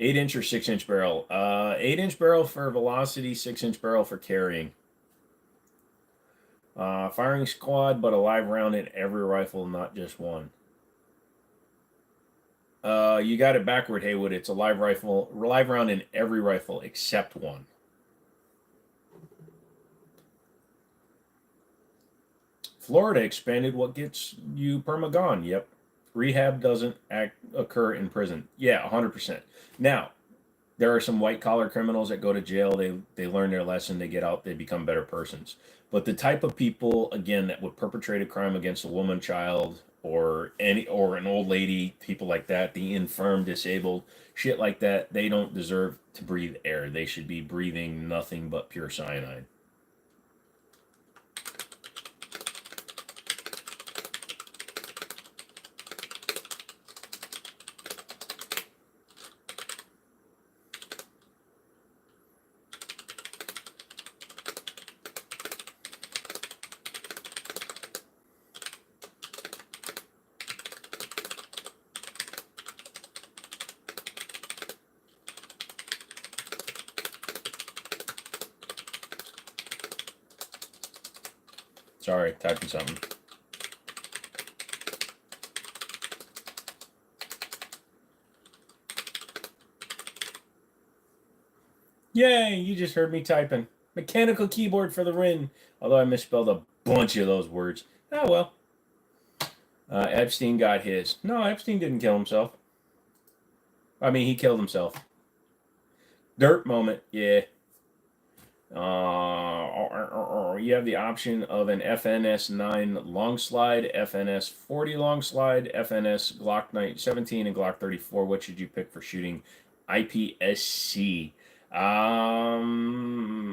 8-inch or 6-inch barrel? 8-inch barrel for velocity, 6-inch barrel for carrying. Firing squad, but a live round in every rifle, not just one. You got it backward, Haywood. It's a live round in every rifle except one. Florida expanded what gets you perma-gone. Yep. Rehab doesn't occur in prison. Yeah, 100%. Now, there are some white-collar criminals that go to jail. They learn their lesson. They get out. They become better persons. But the type of people, again, that would perpetrate a crime against a woman, child, or an old lady, people like that, the infirm, disabled, shit like that, they don't deserve to breathe air. They should be breathing nothing but pure cyanide. Sorry, typing something. Yay, you just heard me typing. Mechanical keyboard for the win. Although I misspelled a bunch of those words. Oh well. Epstein got his. No, Epstein didn't kill himself. I mean, he killed himself. Dirt moment, yeah. You have the option of an FNS 9 long slide, FNS 40 long slide, FNS Glock 17, and Glock 34. What should you pick for shooting IPSC?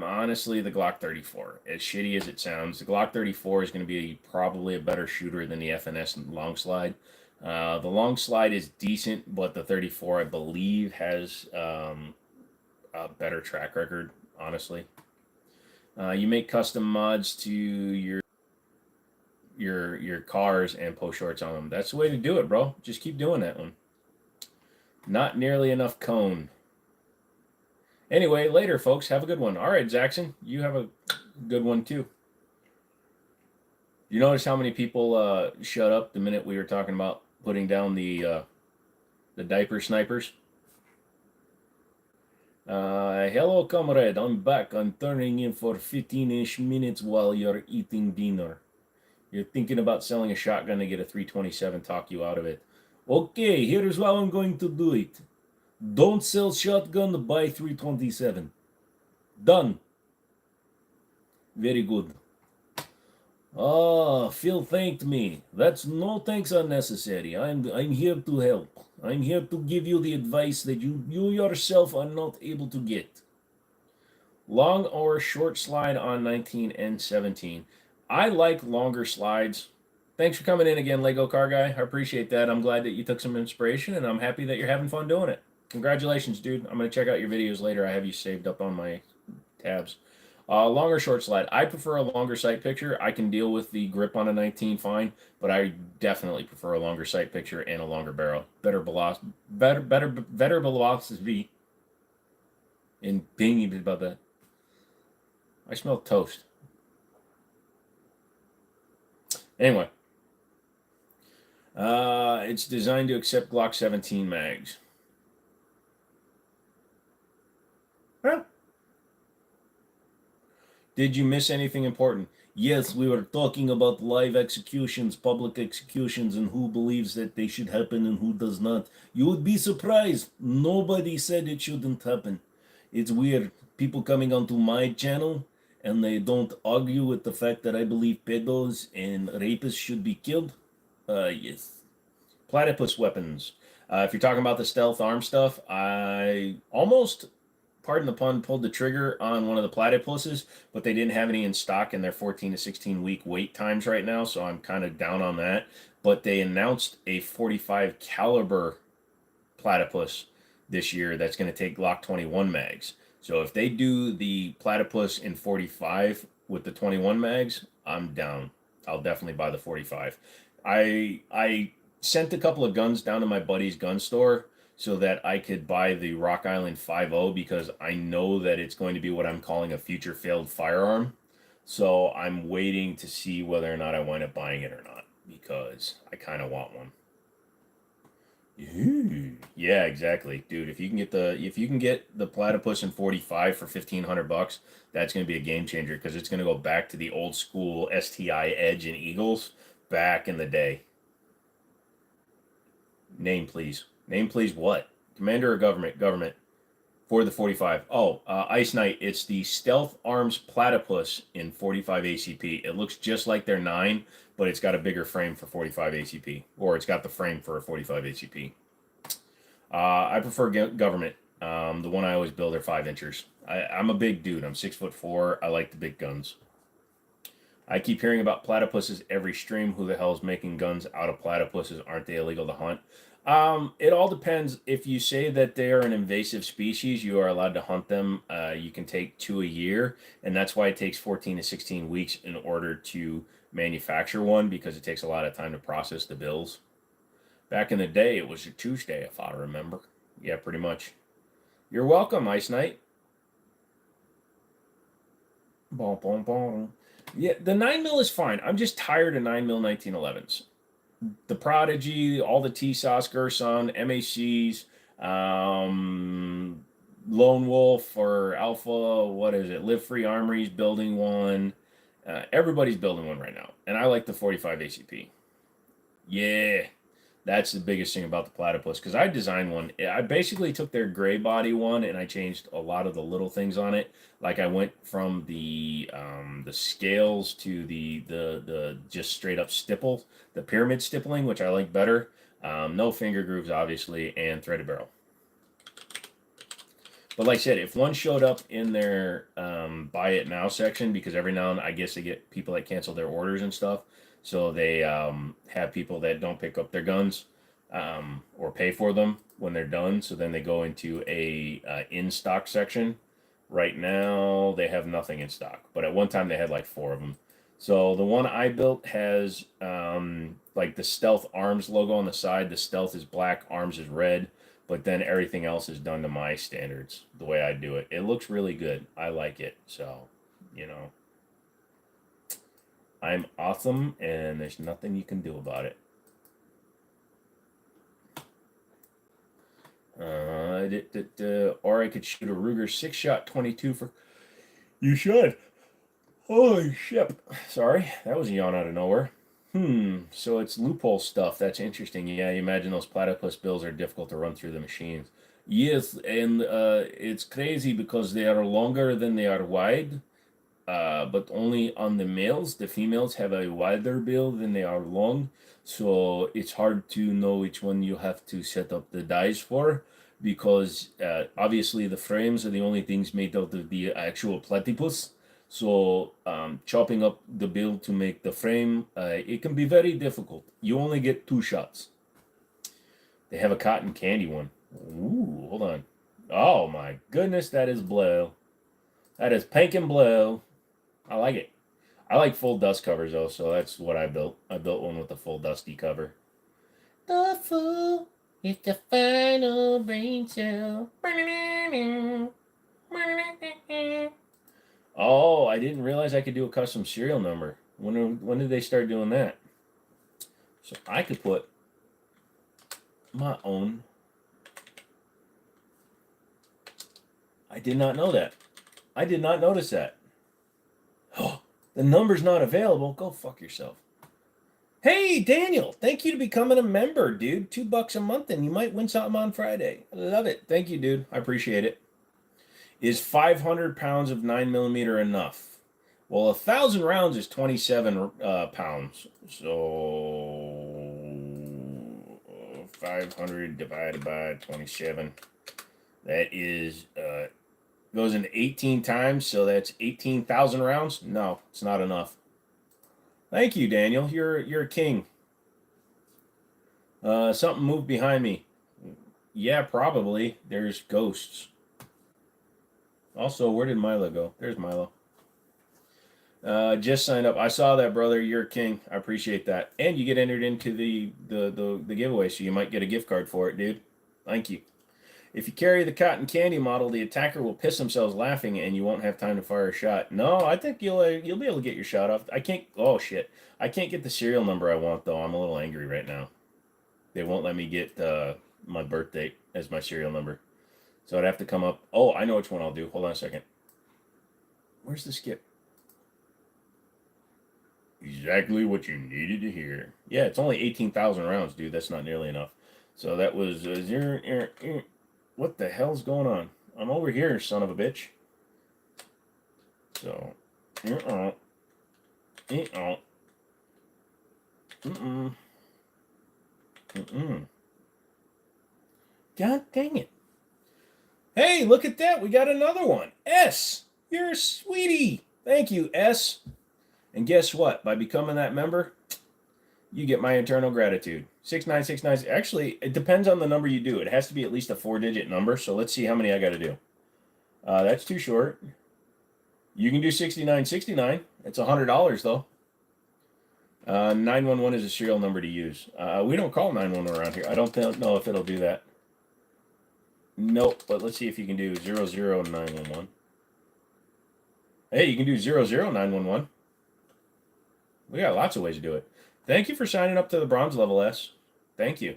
Honestly, the Glock 34. As shitty as it sounds, the Glock 34 is going to be probably a better shooter than the FNS long slide. The long slide is decent, but the 34, I believe, has a better track record, honestly. You make custom mods to your cars and post shorts on them. That's the way to do it, bro. Just keep doing that one. Not nearly enough cone. Anyway, later, folks. Have a good one. All right, Jackson, you have a good one too. You notice how many people shut up the minute we were talking about putting down the diaper snipers? Hello, comrade. I'm back. I'm turning in for 15-ish minutes while you're eating dinner. You're thinking about selling a shotgun to get a 327, talk you out of it. Okay, here's how I'm going to do it. Don't sell shotgun, buy 327. Done. Very good. Phil thanked me. That's no thanks unnecessary. I'm here to help. I'm here to give you the advice that you yourself are not able to get. Long or short slide on 19 and 17. I like longer slides. Thanks for coming in again, Lego Car Guy. I appreciate that. I'm glad that you took some inspiration, and I'm happy that you're having fun doing it. Congratulations, dude. I'm going to check out your videos later. I have you saved up on my tabs. Long or short slide. I prefer a longer sight picture. I can deal with the grip on a 19 fine, but I definitely prefer a longer sight picture and a longer barrel. Better velocity. And dang about that. I smell toast. Anyway. It's designed to accept Glock 17 mags. Well, did you miss anything important? Yes, we were talking about live executions, public executions, and who believes that they should happen and who does not. You would be surprised. Nobody said it shouldn't happen. It's weird. People coming onto my channel and they don't argue with the fact that I believe pedos and rapists should be killed. Yes. Platypus weapons. If you're talking about the stealth arm stuff, I almost, pardon the pun, pulled the trigger on one of the platypuses, but they didn't have any in stock in their 14 to 16 week wait times right now, so I'm kind of down on that. But they announced a 45 caliber platypus this year that's going to take Glock 21 mags. So if they do the platypus in 45 with the 21 mags, I'm down. I'll definitely buy the 45. I sent a couple of guns down to my buddy's gun store so that I could buy the Rock Island 5.0 because I know that it's going to be what I'm calling a future failed firearm. So I'm waiting to see whether or not I wind up buying it or not because I kind of want one. Yeah, exactly, dude. If you can get the platypus in 45 for $1,500, that's gonna be a game changer because it's gonna go back to the old school STI Edge and Eagles back in the day. Name please. Name please what? Commander or government? Government for the 45. Oh, Ice Knight. It's the Stealth Arms Platypus in 45 ACP. It looks just like their 9, but it's got a bigger frame for 45 ACP, or it's got the frame for a 45 ACP. I prefer government. The one I always build are 5 inchers. I'm a big dude. I'm 6'4". I like the big guns. I keep hearing about platypuses every stream. Who the hell is making guns out of platypuses? Aren't they illegal to hunt? It all depends. If you say that they are an invasive species, you are allowed to hunt them. You can take 2 a year, and that's why it takes 14 to 16 weeks in order to manufacture one because it takes a lot of time to process the bills. Back in the day, it was a Tuesday, if I remember. Yeah, pretty much. You're welcome, Ice Knight. Boom, boom, boom. Yeah, the 9mm is fine. I'm just tired of 9mm 1911s. The Prodigy, all the T-Sauce, Gerson, MACs, Lone Wolf or Alpha, what is it? Live Free Armory's building one. Everybody's building one right now. And I like the 45 ACP. Yeah. That's the biggest thing about the platypus because I designed one. I basically took their gray body one and I changed a lot of the little things on it. Like I went from the scales to the just straight up stipple, the pyramid stippling, which I like better. No finger grooves, obviously, and threaded barrel. But like I said, if one showed up in their buy it now section, because every now and I guess they get people that cancel their orders and stuff, so they have people that don't pick up their guns or pay for them when they're done. So then they go into a in stock section. Right now they have nothing in stock, but at one time they had like 4 of them. So the one I built has like the Stealth Arms logo on the side. The Stealth is black, Arms is red, but then everything else is done to my standards, the way I do it. It looks really good. I like it. So, you know, I'm awesome, and there's nothing you can do about it. Or I could shoot a Ruger 6-shot 22 for. You should. Holy shit. Sorry, that was a yawn out of nowhere. So it's loophole stuff. That's interesting. Yeah, you imagine those platypus bills are difficult to run through the machines. Yes, and it's crazy because they are longer than they are wide, but only on the males. The females have a wider bill than they are long, so it's hard to know which one you have to set up the dies for because obviously the frames are the only things made out of the actual platypus. So chopping up the bill to make the frame, it can be very difficult. You only get 2 shots. They have a cotton candy one. Ooh, hold on. Oh my goodness, that is blue. That is pink and blue. I like it. I like full dust covers though, so that's what I built. I built one with the full dusty cover. The full is the final brain cell. Oh, I didn't realize I could do a custom serial number. When did they start doing that? So I could put my own. I did not know that. I did not notice that. Oh, The number's not available. Go fuck yourself. Hey, Daniel, thank you to becoming a member, dude. $2 a month and you might win something on Friday. I love it. Thank you, dude. I appreciate it. Is 500 pounds of 9mm enough? Well, 1,000 rounds is 27 pounds. So 500 divided by 27. That is goes into 18 times, so that's 18,000 rounds. No, it's not enough. Thank you, Daniel. You're a king. Something moved behind me. Yeah, probably. There's ghosts. Also, where did Milo go? There's Milo. Just signed up. I saw that, brother. You're a king. I appreciate that. And you get entered into the giveaway, so you might get a gift card for it, dude. Thank you. If you carry the cotton candy model, the attacker will piss themselves laughing, and you won't have time to fire a shot. No, I think you'll be able to get your shot off. I can't. Oh shit! I can't get the serial number I want though. I'm a little angry right now. They won't let me get my birth date as my serial number, so I'd have to come up. Oh, I know which one I'll do. Hold on a second. Where's the skip? Exactly what you needed to hear. Yeah, it's only 18,000 rounds, dude. That's not nearly enough. So that was zero. What the hell's going on? I'm over here, son of a bitch. So, God dang it. Hey, look at that. We got another one. S, you're a sweetie. Thank you, S. And guess what? By becoming that member, you get my eternal gratitude. 6969. Actually, it depends on the number you do. It has to be at least a 4-digit number. So let's see how many I got to do. That's too short. You can do 6969. It's $100 though. 911 is a serial number to use. We don't call 911 around here. I don't know if it'll do that. Nope. But let's see if you can do 00911. Hey, you can do 00911. We got lots of ways to do it. Thank you for signing up to the bronze level, S. Thank you.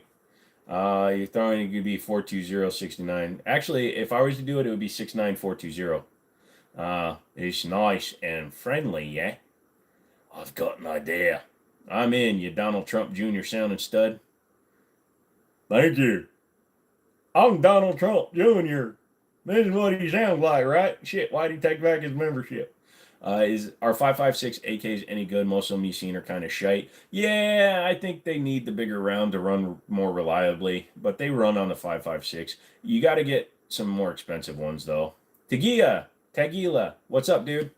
You're throwing it could be 42069. Actually, if I was to do it, it would be 69420. It's nice and friendly, yeah? I've got an idea. I'm in, you Donald Trump Jr. sounding stud. Thank you. I'm Donald Trump Jr. This is what he sounds like, right? Shit, why'd he take back his membership? Is our 5.56 AKs any good? Most of them you've seen are kind of shite. Yeah, I think they need the bigger round to run more reliably, but they run on the 5.56. You got to get some more expensive ones, though. Tagila, what's up, dude?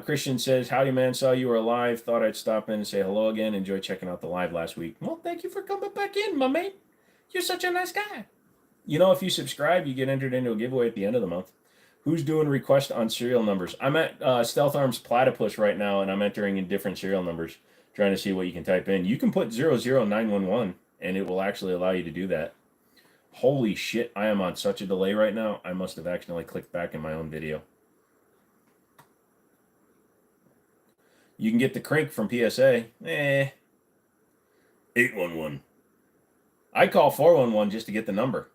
Christian says, howdy, man. Saw you were alive. Thought I'd stop in and say hello again. Enjoyed checking out the live last week. Well, thank you for coming back in, my mate. You're such a nice guy. You know, if you subscribe, you get entered into a giveaway at the end of the month. Who's doing request on serial numbers? I'm at Stealth Arms Platypus right now, and I'm entering in different serial numbers, trying to see what you can type in. You can put 00911, and it will actually allow you to do that. Holy shit, I am on such a delay right now. I must have accidentally clicked back in my own video. You can get the crank from PSA. 811. I call 411 just to get the number.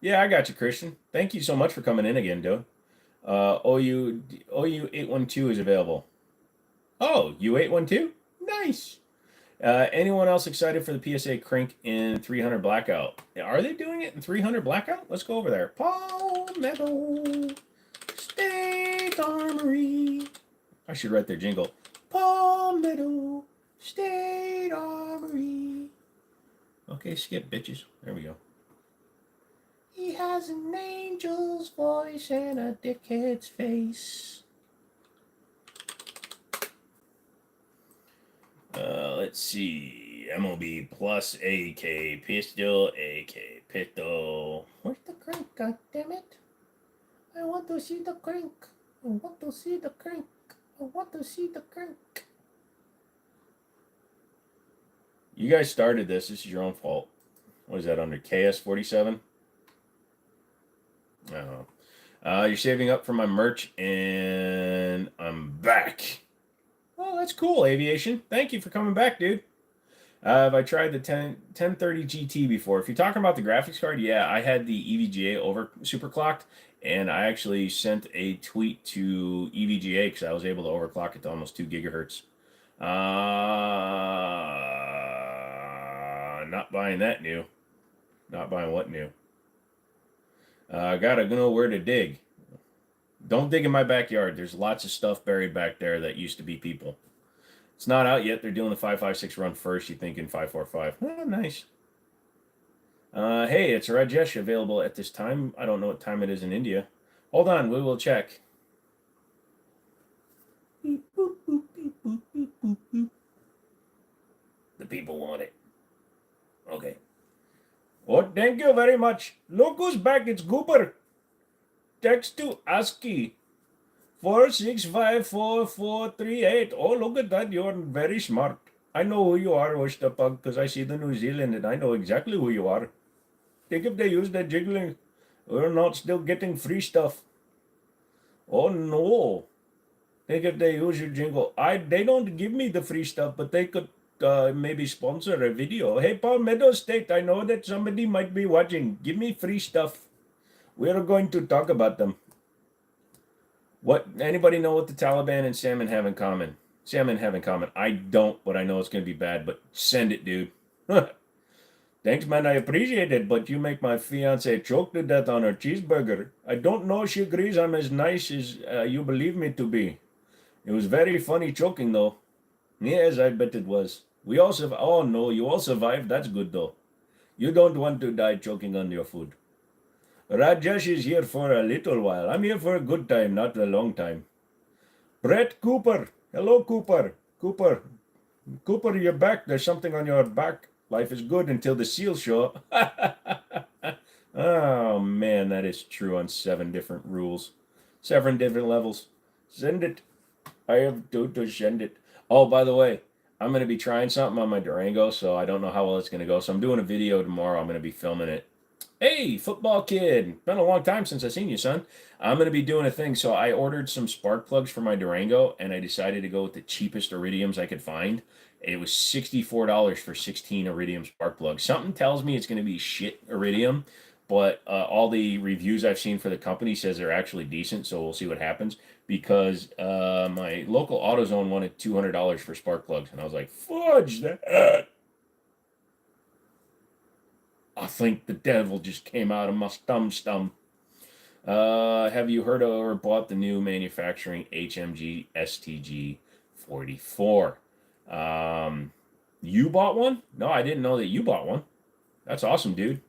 Yeah, I got you, Christian. Thank you so much for coming in again, dude. OU 812 is available. Oh, U812? Nice. Anyone else excited for the PSA crank in 300 blackout? Are they doing it in 300 blackout? Let's go over there. Palmetto State Armory. I should write their jingle. Palmetto State Armory. Okay, skip, bitches. There we go. He has an angel's voice and a dickhead's face. Let's see. MOB plus AK pistol, AK pistol. Where's the crank, goddammit? I want to see the crank. I want to see the crank. I want to see the crank. You guys started this. This is your own fault. What is that under? KS47? You're saving up for my merch, and I'm back. Oh, that's cool, Aviation. Thank you for coming back, dude. Have I tried the 1030 GT before? If you're talking about the graphics card, yeah, I had the EVGA over superclocked, and I actually sent a tweet to EVGA because I was able to overclock it to almost 2 gigahertz. Not buying that new. Not buying what new? Gotta know where to dig. Don't dig in my backyard. There's lots of stuff buried back there that used to be people. It's not out yet. They're doing the 5.56 run first. You think in 5.45? Oh, nice. Hey, it's Rajesh available at this time. I don't know what time it is in India. Hold on, we will check. Beep, boop, boop, beep, boop, beep, boop, boop. The people want it. Okay. Oh, thank you very much. Look who's back. It's Gooper. Text to ASCII. 4654438. Oh, look at that. You're very smart. I know who you are, Oostapug, because I see the New Zealand and I know exactly who you are. Think if they use that jiggling, we're not still getting free stuff. Oh no. Think if they use your jingle. They don't give me the free stuff, but they could maybe sponsor a video. Hey, Palmetto State, I know that somebody might be watching. Give me free stuff. We're going to talk about them. What anybody know what the Taliban and salmon have in common? Salmon have in common. I don't, but I know it's gonna be bad. But send it, dude. Thanks, man. I appreciate it, but you make my fiance choke to death on her cheeseburger. I don't know if she agrees I'm as nice as you believe me to be. It was very funny choking, though. Yes, I bet it was. We all survived. Oh no, you all survived. That's good, though. You don't want to die choking on your food. Rajesh is here for a little while. I'm here for a good time, not a long time. Brett Cooper. Hello, Cooper. Cooper. Cooper, you're back. There's something on your back. Life is good until the seals show up. Oh, man, that is true on 7 different rules. 7 different levels. Send it. I have to send it. Oh, by the way, I'm going to be trying something on my Durango, so I don't know how well it's going to go. So I'm doing a video tomorrow. I'm going to be filming it. Hey, football kid. Been a long time since I've seen you, son. I'm going to be doing a thing. So I ordered some spark plugs for my Durango, and I decided to go with the cheapest iridiums I could find. It was $64 for 16 iridium spark plugs. Something tells me it's going to be shit iridium, but all the reviews I've seen for the company says they're actually decent, so we'll see what happens. Because my local AutoZone wanted $200 for spark plugs, and I was like, fudge that. I think the devil just came out of my stum. Have you heard of or bought the new manufacturing HMG STG 44? You bought one? No, I didn't know that you bought one. That's awesome, dude.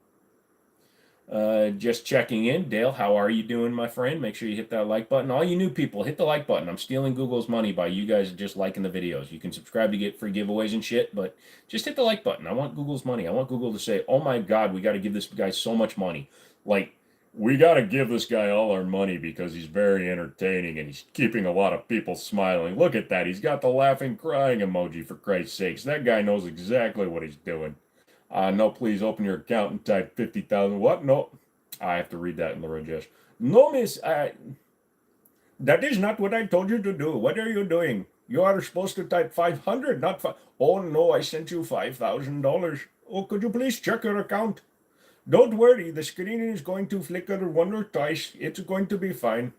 Just checking in. Dale, how are you doing, my friend? Make sure you hit that like button. All you new people, hit the like button. I'm stealing Google's money by you guys just liking the videos. You can subscribe to get free giveaways and shit, but just hit the like button. I want Google's money. I want Google to say, oh my God, we got to give this guy so much money. Like, we got to give this guy all our money because he's very entertaining and he's keeping a lot of people smiling. Look at that. He's got the laughing, crying emoji, for Christ's sakes. That guy knows exactly what he's doing. No, please open your account and type 50,000. What? No. I have to read that in the Rajesh. No, miss. That is not what I told you to do. What are you doing? You are supposed to type 500, not 5. Oh, no, I sent you $5,000. Oh, could you please check your account? Don't worry. The screen is going to flicker once or twice. It's going to be fine.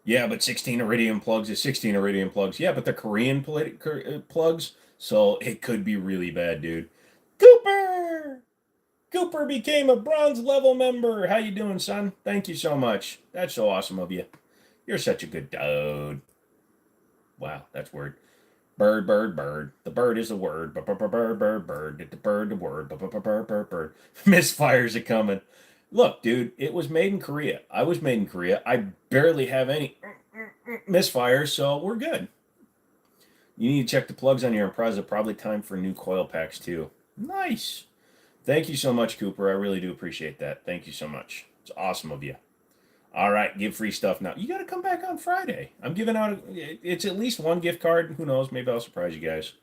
Yeah, but 16 iridium plugs is 16 iridium plugs. Yeah, but the Korean plugs, so it could be really bad, dude. Cooper! Cooper became a bronze level member. How you doing, son? Thank you so much. That's so awesome of you. You're such a good dude. Wow, that's weird. Bird, bird, bird. The bird is a word. Bird, bird, bird, bird. The bird, the word. Bird. Misfires are coming. Look, dude, it was made in Korea. I was made in Korea. I barely have any misfires, so we're good. You need to check the plugs on your Impreza. Probably time for new coil packs, too. Nice. Thank you so much, Cooper. I really do appreciate that. Thank you so much. It's awesome of you. All right, give free stuff now. You got to come back on Friday. I'm giving out, it's at least one gift card. Who knows? Maybe I'll surprise you guys.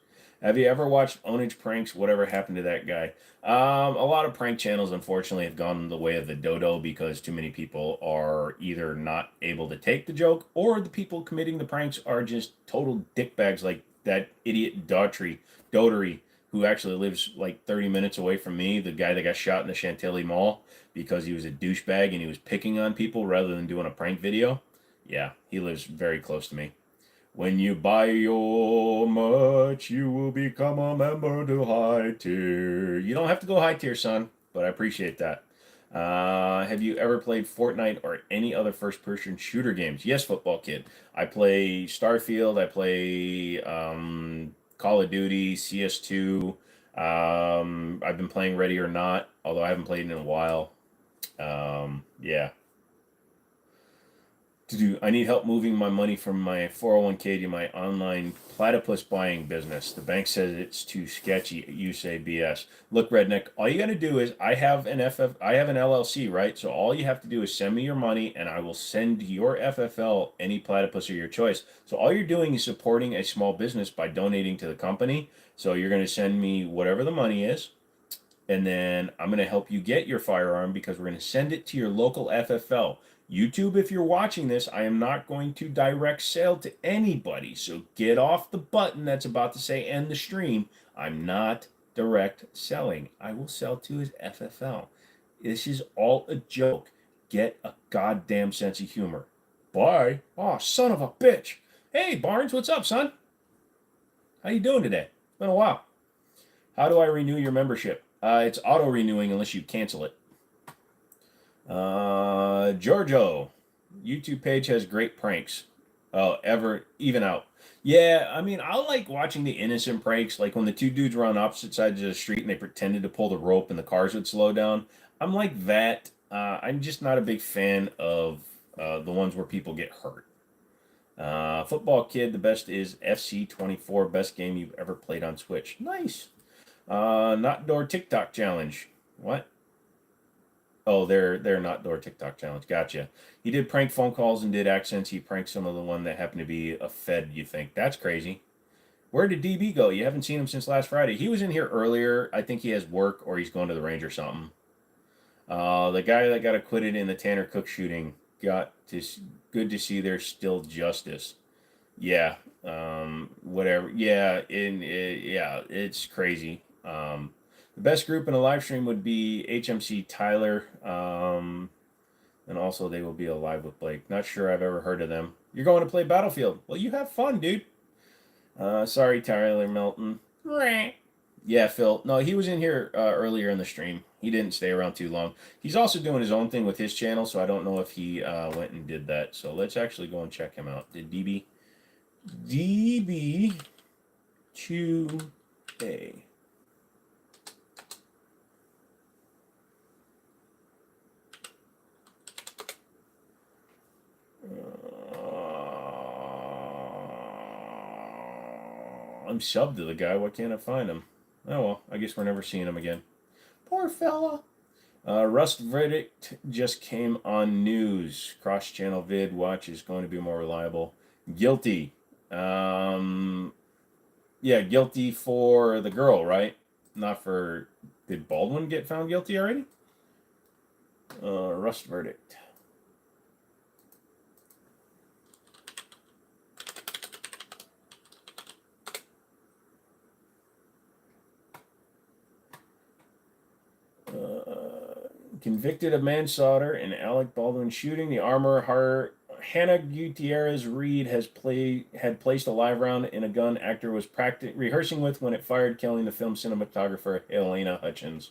Have you ever watched Ownage Pranks? Whatever happened to that guy? A lot of prank channels, unfortunately, have gone the way of the dodo because too many people are either not able to take the joke or the people committing the pranks are just total dickbags like that idiot Daughtry Dotery, who actually lives like 30 minutes away from me, the guy that got shot in the Chantilly Mall because he was a douchebag and he was picking on people rather than doing a prank video. Yeah, he lives very close to me. When you buy your merch, you will become a member to high tier. You don't have to go high tier, son, but I appreciate that. Have you ever played Fortnite or any other first-person shooter games? Yes, football kid. I play Starfield. I play Call of Duty, CS2. I've been playing Ready or Not, although I haven't played in a while. Yeah. I need help moving my money from my 401k to my online platypus buying business. The bank says it's too sketchy. You say BS. Look, redneck, all you got to do is I have an LLC, right? So all you have to do is send me your money and I will send your FFL any platypus of your choice. So all you're doing is supporting a small business by donating to the company. So you're going to send me whatever the money is, and then I'm going to help you get your firearm because we're going to send it to your local FFL. YouTube, if you're watching this, I am not going to direct sale to anybody. So get off the button that's about to say end the stream. I'm not direct selling. I will sell to his FFL. This is all a joke. Get a goddamn sense of humor. Bye. Oh, son of a bitch. Hey, Barnes, what's up, son? How you doing today? It's been a while. How do I renew your membership? It's auto-renewing unless you cancel it. Giorgio, YouTube page has great pranks. Oh, even out. Yeah, I mean, I like watching the innocent pranks, like when the two dudes were on opposite sides of the street and they pretended to pull the rope and the cars would slow down. I'm like that. I'm just not a big fan of the ones where people get hurt. Football kid, the best is FC24, best game you've ever played on Switch. Nice. Not door TikTok challenge. What? Oh, they're not door TikTok challenge. Gotcha. He did prank phone calls and did accents. He pranked some of the one that happened to be a Fed. You think that's crazy? Where did DB go? You haven't seen him since last Friday. He was in here earlier. I think he has work or he's going to the range or something. The guy that got acquitted in the Tanner Cook shooting got to. Good to see there's still justice. Yeah. Whatever. Yeah. Yeah. It's crazy. The best group in a live stream would be HMC Tyler. And also they will be alive with Blake. Not sure I've ever heard of them. You're going to play Battlefield. Well, you have fun, dude. Sorry, Tyler Melton. Yeah, Phil. No, he was in here earlier in the stream. He didn't stay around too long. He's also doing his own thing with his channel, so I don't know if he went and did that. So let's actually go and check him out. Did DB 2A. I'm subbed to the guy. Why can't I find him? Oh well, I guess we're never seeing him again. Poor fella. Rust verdict just came on news. Cross-channel vid watch is going to be more reliable. Guilty. Yeah, guilty for the girl, right? Not for. Did Baldwin get found guilty already? Rust verdict. Convicted of manslaughter in Alec Baldwin shooting. The armorer Hannah Gutierrez Reed had placed a live round in a gun actor was rehearsing with when it fired, killing the film cinematographer Helena Hutchins.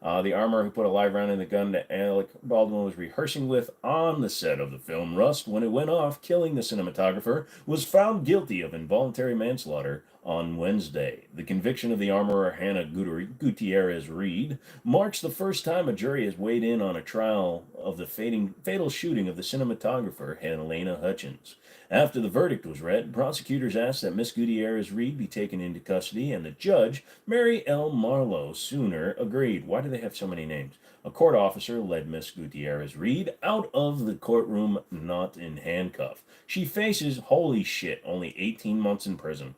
The armorer who put a live round in the gun that Alec Baldwin was rehearsing with on the set of the film Rust when it went off, killing the cinematographer, was found guilty of involuntary manslaughter on Wednesday. The conviction of the armorer Hannah Gutierrez Reed marks the first time a jury has weighed in on a trial of the fatal shooting of the cinematographer Helena Hutchins. After the verdict was read, prosecutors asked that Miss Gutierrez Reed be taken into custody, and the judge, Mary L. Marlowe, sooner agreed. Why do they have so many names? A court officer led Miss Gutierrez Reed out of the courtroom not in handcuff. She faces, holy shit, only 18 months in prison.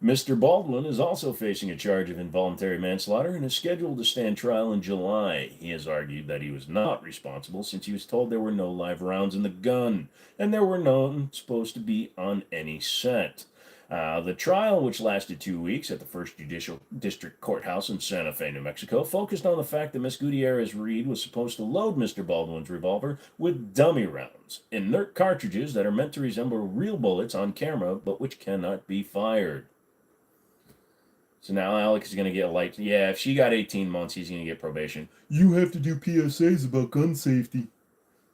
Mr. Baldwin is also facing a charge of involuntary manslaughter and is scheduled to stand trial in July. He has argued that he was not responsible since he was told there were no live rounds in the gun and there were none supposed to be on any set. The trial, which lasted 2 weeks at the First Judicial District Courthouse in Santa Fe, New Mexico, focused on the fact that Miss Gutierrez Reed was supposed to load Mr. Baldwin's revolver with dummy rounds, inert cartridges that are meant to resemble real bullets on camera, but which cannot be fired. So now Alec is going to get light. Yeah, if she got 18 months, he's going to get probation. You have to do PSAs about gun safety.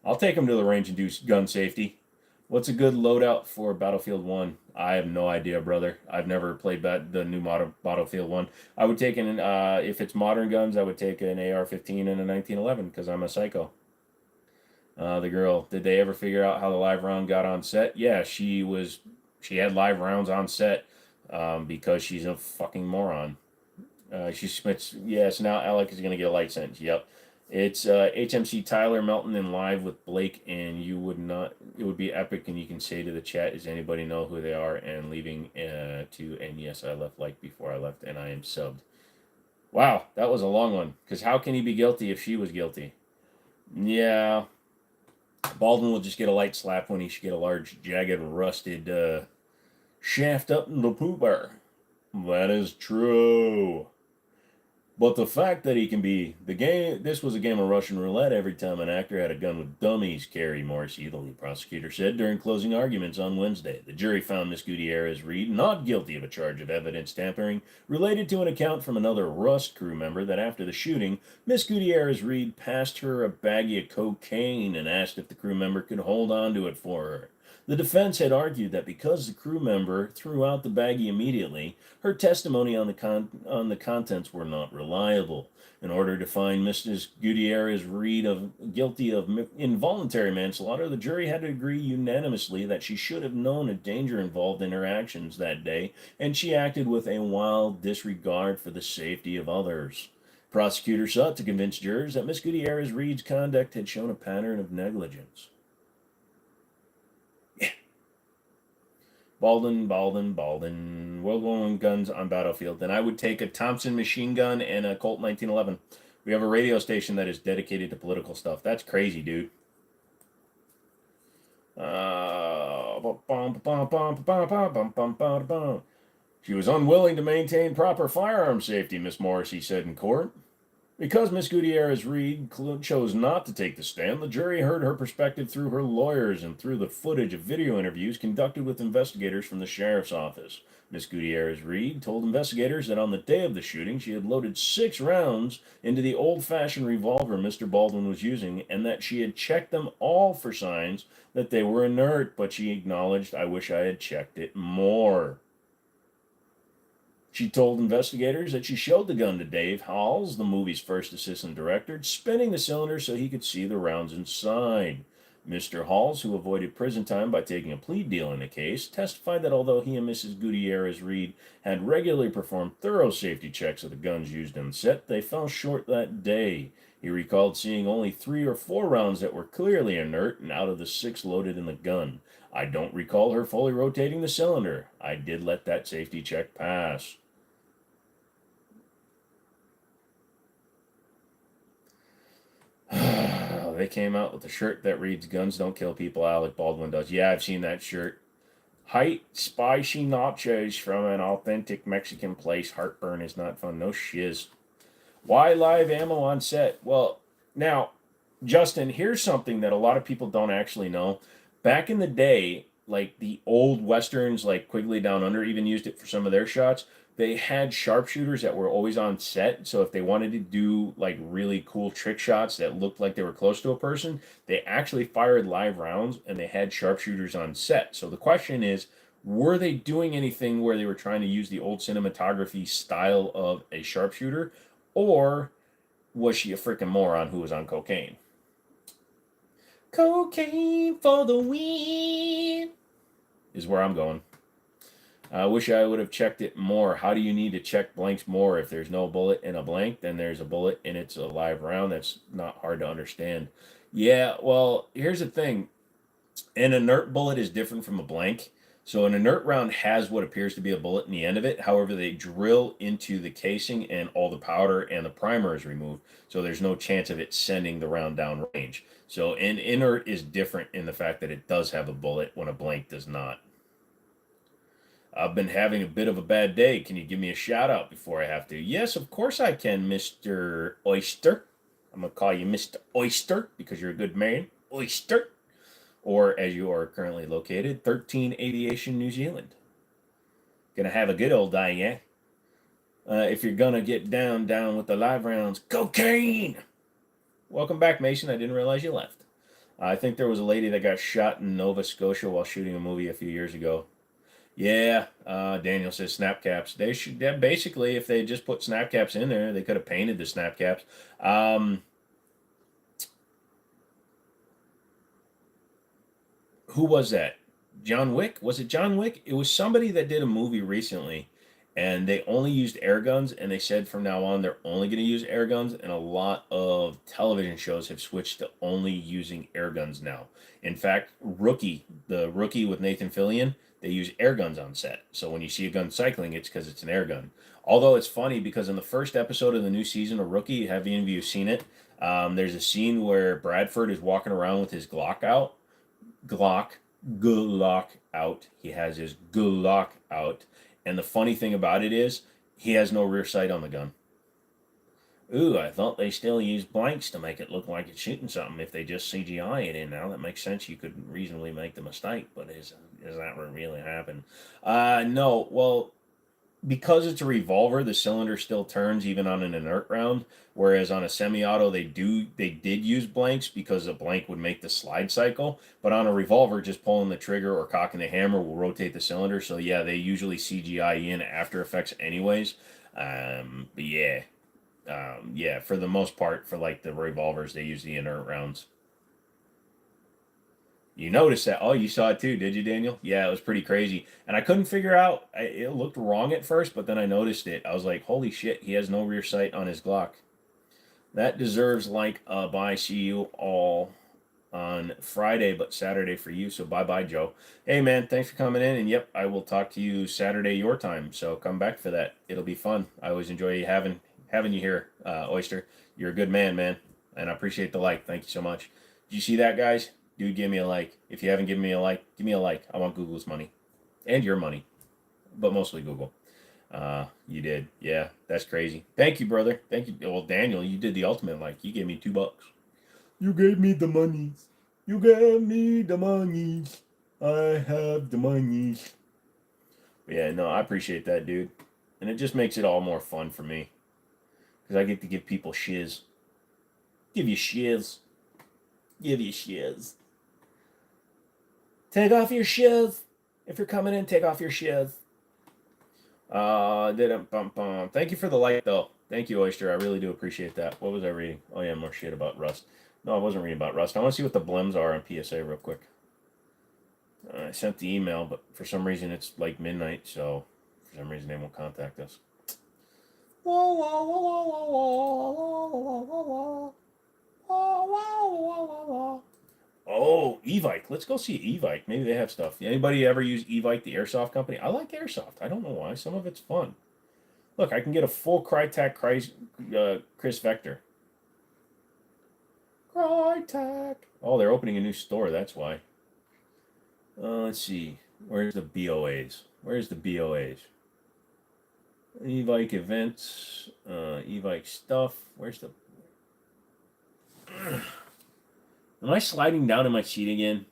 I'll take him to the range and do gun safety. What's a good loadout for Battlefield 1? I have no idea, brother. I've never played the new Battlefield 1. I would take if it's modern guns, I would take an AR-15 and a 1911 because I'm a psycho. The girl, did they ever figure out how the live round got on set? Yeah, she had live rounds on set because she's a fucking moron. She submits, yes, now Alec is going to get a light sentence. Yep. It's HMC Tyler Melton in live with Blake, and it would be epic, and you can say to the chat, does anybody know who they are, and leaving and yes, I left like before I left, and I am subbed. Wow, that was a long one, because how can he be guilty if she was guilty? Yeah, Baldwin will just get a light slap when he should get a large, jagged, rusted shaft up in the pooper. That is true. But the fact that he can be this was a game of Russian roulette every time an actor had a gun with dummies, Carrie Morrissey, the lead prosecutor, said during closing arguments on Wednesday. The jury found Miss Gutierrez Reed not guilty of a charge of evidence tampering related to an account from another Rust crew member that after the shooting, Miss Gutierrez Reed passed her a baggie of cocaine and asked if the crew member could hold on to it for her. The defense had argued that because the crew member threw out the baggie immediately, her testimony on the contents were not reliable. In order to find Mrs. Gutierrez Reed guilty of involuntary manslaughter, the jury had to agree unanimously that she should have known a danger involved in her actions that day, and she acted with a wild disregard for the safety of others. Prosecutors sought to convince jurors that Miss Gutierrez Reed's conduct had shown a pattern of negligence. Baldwin. World War I guns on battlefield. Then I would take a Thompson machine gun and a Colt 1911. We have a radio station that is dedicated to political stuff. That's crazy, dude. She was unwilling to maintain proper firearm safety, Miss Morrissey said in court. Because Miss Gutierrez Reed chose not to take the stand, the jury heard her perspective through her lawyers and through the footage of video interviews conducted with investigators from the sheriff's office. Miss Gutierrez Reed told investigators that on the day of the shooting, she had loaded 6 rounds into the old-fashioned revolver Mr. Baldwin was using, and that she had checked them all for signs that they were inert, but she acknowledged, "I wish I had checked it more." She told investigators that she showed the gun to Dave Halls, the movie's first assistant director, spinning the cylinder so he could see the rounds inside. Mr. Halls, who avoided prison time by taking a plea deal in the case, testified that although he and Mrs. Gutierrez Reed had regularly performed thorough safety checks of the guns used on set, they fell short that day. He recalled seeing only 3 or 4 rounds that were clearly inert and out of the 6 loaded in the gun. "I don't recall her fully rotating the cylinder. I did let that safety check pass." They came out with a shirt that reads, "Guns don't kill people, Alec Baldwin does." Yeah, I've seen that shirt. Height spicy nachos from an authentic Mexican place. Heartburn is not fun. No shiz. Why live ammo on set? Well, now, Justin, here's something that a lot of people don't actually know. Back in the day, like the old westerns, like Quigley Down Under even used it for some of their shots. They had sharpshooters that were always on set, so if they wanted to do like really cool trick shots that looked like they were close to a person, they actually fired live rounds and they had sharpshooters on set. So the question is, were they doing anything where they were trying to use the old cinematography style of a sharpshooter, or was she a freaking moron who was on cocaine? Cocaine for the win is where I'm going. I wish I would have checked it more. How do you need to check blanks more? If there's no bullet in a blank, then there's a bullet and it's a live round. That's not hard to understand. Yeah, well, here's the thing. An inert bullet is different from a blank. So an inert round has what appears to be a bullet in the end of it. However, they drill into the casing and all the powder and the primer is removed. So there's no chance of it sending the round down range. So an inert is different in the fact that it does have a bullet when a blank does not. I've been having a bit of a bad day. Can you give me a shout out before I have to? Yes, of course I can, Mr. Oyster. I'm going to call you Mr. Oyster because you're a good man. Oyster. Or as you are currently located, 13 Aviation, New Zealand. Gonna have a good old day, yeah? If you're gonna get down with the live rounds, cocaine! Welcome back, Mason. I didn't realize you left. I think there was a lady that got shot in Nova Scotia while shooting a movie a few years ago. Yeah, Daniel says snap caps. They should basically, if they just put snap caps in there, they could have painted the snap caps. Who was that? John Wick? Was it John Wick? It was somebody that did a movie recently, and they only used air guns, and they said from now on they're only going to use air guns, and a lot of television shows have switched to only using air guns now. In fact, the Rookie with Nathan Fillion, they use air guns on set. So when you see a gun cycling, it's because it's an air gun. Although it's funny because in the first episode of the new season of Rookie, have any of you seen it? There's a scene where Bradford is walking around with his Glock out. He has his Glock out. And the funny thing about it is, he has no rear sight on the gun. Ooh, I thought they still use blanks to make it look like it's shooting something. If they just CGI it in now, that makes sense. You could reasonably make the mistake, but is that what really happened? No. Well, because it's a revolver, the cylinder still turns even on an inert round. Whereas on a semi-auto, they did use blanks because a blank would make the slide cycle. But on a revolver, just pulling the trigger or cocking the hammer will rotate the cylinder. So yeah, they usually CGI in After Effects anyways. But yeah, for the most part, for like the revolvers, they use the inert rounds. You noticed that? Oh, you saw it too, did you, Daniel? Yeah, it was pretty crazy. And I couldn't figure out, it looked wrong at first, but then I noticed it. I was like, holy shit, he has no rear sight on his Glock. That deserves like a bye. See you all on Friday, but Saturday for you. So bye bye, Joe. Hey, man, thanks for coming in. And yep, I will talk to you Saturday your time. So come back for that. It'll be fun. I always enjoy having you here, Oyster. You're a good man, man. And I appreciate the like. Thank you so much. Did you see that, guys? Dude, give me a like. If you haven't given me a like, give me a like. I want Google's money. And your money. But mostly Google. You did. Yeah, that's crazy. Thank you, brother. Thank you. Well, Daniel, you did the ultimate like. You gave me $2. You gave me the monies. You gave me the monies. I have the monies. Yeah, no, I appreciate that, dude. And it just makes it all more fun for me. Because I get to give people shiz. Give you shiz. Give you shiz. Take off your shiz. If you're coming in, take off your shiz. Thank you for the like, though. Thank you, Oyster. I really do appreciate that. What was I reading? Oh, yeah, more shit about Rust. No, I wasn't reading about Rust. I want to see what the blems are on PSA real quick. I sent the email, but for some reason it's like midnight, so for some reason they won't contact us. Oh, Evike. Let's go see Evike. Maybe they have stuff. Anybody ever use Evike, the airsoft company? I like airsoft. I don't know why. Some of it's fun. Look, I can get a full Crytek Chris Vector. Crytek. Oh, they're opening a new store. That's why. Let's see. Where's the BOAs? Where's the BOAs? Evike events. Evike stuff. Where's the... Am I sliding down in my seat again?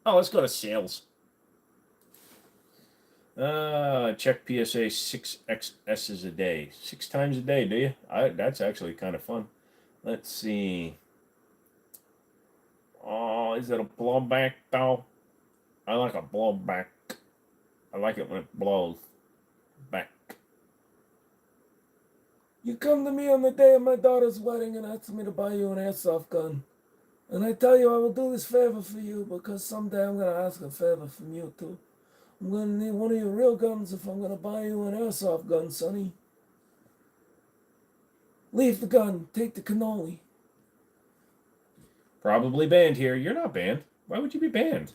Oh, let's go to sales. Check PSA 6XS's a day. 6 times a day, do you? That's actually kind of fun. Let's see. Oh, is it a blowback, though? I like a blowback. I like it when it blows back. You come to me on the day of my daughter's wedding and ask me to buy you an airsoft gun. And I tell you I will do this favor for you because someday I'm going to ask a favor from you too. I'm going to need one of your real guns if I'm going to buy you an airsoft gun, sonny. Leave the gun. Take the cannoli. Probably banned here. You're not banned. Why would you be banned?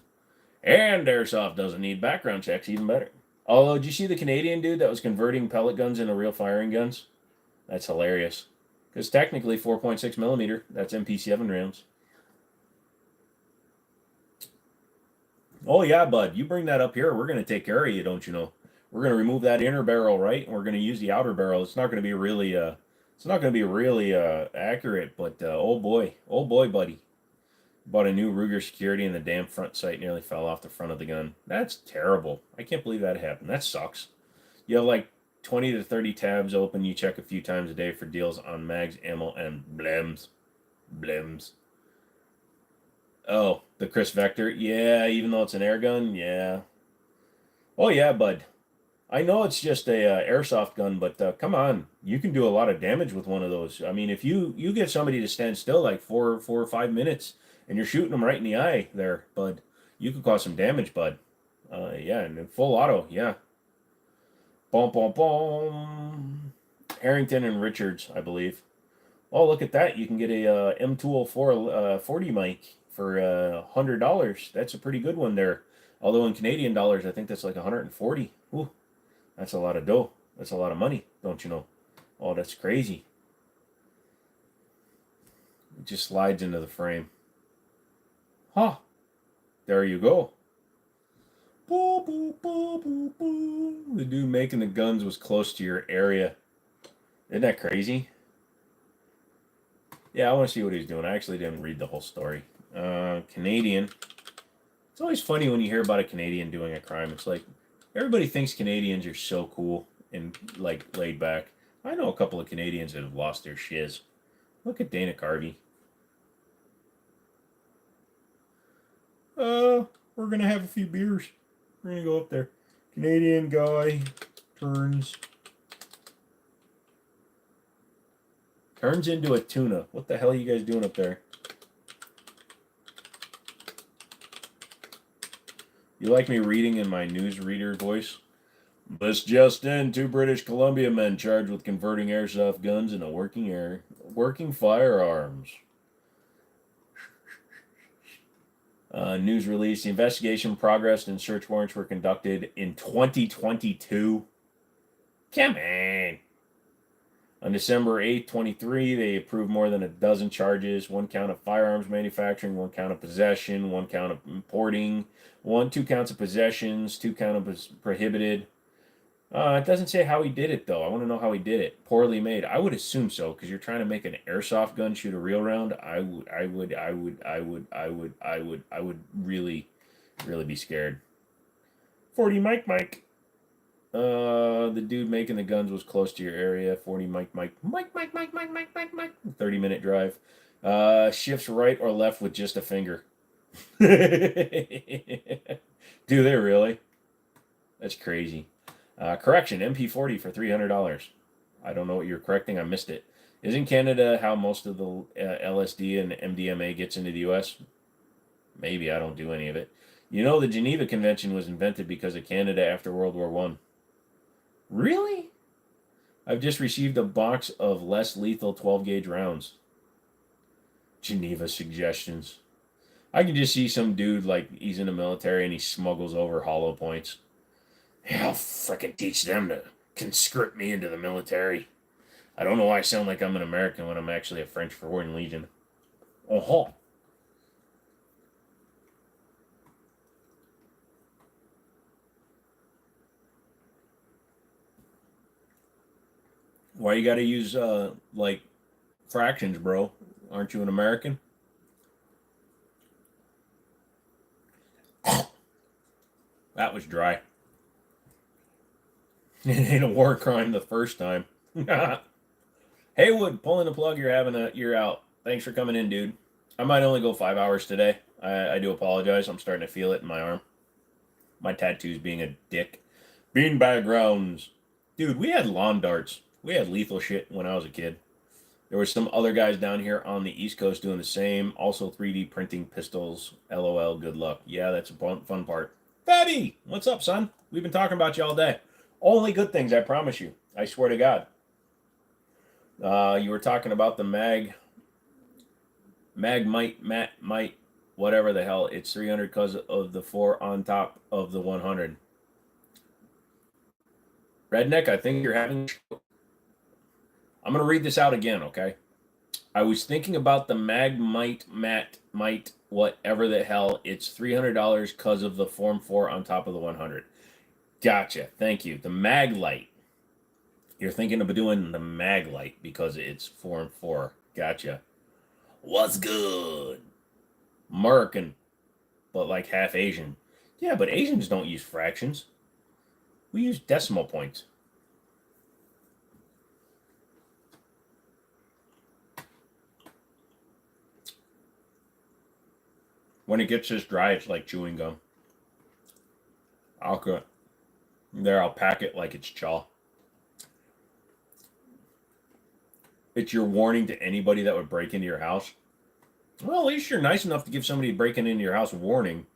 And airsoft doesn't need background checks. Even better. Although, did you see the Canadian dude that was converting pellet guns into real firing guns? That's hilarious. Because technically 4.6 millimeter, that's MP7 rounds. Oh yeah, bud. You bring that up here, we're gonna take care of you, don't you know? We're gonna remove that inner barrel, right? And we're gonna use the outer barrel. It's not gonna be really accurate, but oh boy, buddy. Bought a new Ruger security and the damn front sight nearly fell off the front of the gun. That's terrible. I can't believe that happened. That sucks. You have like 20 to 30 tabs open. You check a few times a day for deals on mags, ammo, and blems. Blems. Oh, the Chris Vector. Yeah, even though it's an air gun. Yeah. Oh yeah, bud. I know it's just a airsoft gun, but come on, you can do a lot of damage with one of those. I mean, if you get somebody to stand still like 4 or 5 minutes, and you're shooting them right in the eye, there, bud, you could cause some damage, bud. Yeah, and in full auto, yeah. Boom, boom, boom. Harrington and Richards, I believe. Oh, look at that! You can get a M204 40 mic for $100. That's a pretty good one there. Although in Canadian dollars, I think that's like 140. Ooh. That's a lot of dough. That's a lot of money, don't you know? Oh, that's crazy. It just slides into the frame. Huh. There you go. Boo, boo, boo, boo, boo. The dude making the guns was close to your area. Isn't that crazy? Yeah, I want to see what he's doing. I actually didn't read the whole story. Canadian. It's always funny when you hear about a Canadian doing a crime. It's like everybody thinks Canadians are so cool and like laid back. I know a couple of Canadians that have lost their shiz. Look at Dana Carvey. We're gonna have a few beers. We're gonna go up there. Canadian guy turns into a tuna. What the hell are you guys doing up there? You like me reading in my newsreader voice? This just in, 2 British Columbia men charged with converting airsoft guns into working firearms. News release: the investigation progressed and search warrants were conducted in 2022. Come on. On December 8th, 23, they approved more than a dozen charges: 1 count of firearms manufacturing, 1 count of possession, 1 count of importing, 2 counts of possessions, 2 count of prohibited. It doesn't say how he did it though. I want to know how he did it. Poorly made. I would assume so because you're trying to make an airsoft gun shoot a real round. I would really, really be scared. 40 Mike. The dude making the guns was close to your area. 40 Mike. 30-minute drive. Shifts right or left with just a finger. Do they really? That's crazy. Correction, MP40 for $300. I don't know what you're correcting. I missed it. Isn't Canada how most of the LSD and MDMA gets into the U.S.? Maybe. I don't do any of it. You know, the Geneva Convention was invented because of Canada after World War I. Really? I've just received a box of less lethal 12-gauge rounds. Geneva suggestions. I can just see some dude like he's in the military and he smuggles over hollow points. Yeah, I'll frickin' teach them to conscript me into the military. I don't know why I sound like I'm an American when I'm actually a French Foreign Legion. Oh-ho. Why you gotta use, like, fractions, bro? Aren't you an American? That was dry. It ain't a war crime the first time. Haywood, pulling the plug. You're out. Thanks for coming in, dude. I might only go 5 hours today. I do apologize. I'm starting to feel it in my arm. My tattoo's being a dick. Beanbag rounds. Dude, we had lawn darts. We had lethal shit when I was a kid. There were some other guys down here on the East Coast doing the same. Also 3D printing pistols. LOL, good luck. Yeah, that's a fun part. Fabby, what's up, son? We've been talking about you all day. Only good things, I promise you. I swear to God. You were talking about the might, whatever the hell. It's 300 because of the 4 on top of the 100. Redneck, I think you're having. I'm going to read this out again, okay? I was thinking about the might whatever the hell. It's $300 because of the Form 4 on top of the 100. Gotcha. Thank you. The mag light. You're thinking of doing the mag light because it's Form 4. Gotcha. What's good? American, but like half Asian. Yeah, but Asians don't use fractions. We use decimal points. When it gets this dry, it's like chewing gum. I'll pack it like it's chaw. It's your warning to anybody that would break into your house. Well, at least you're nice enough to give somebody breaking into your house a warning.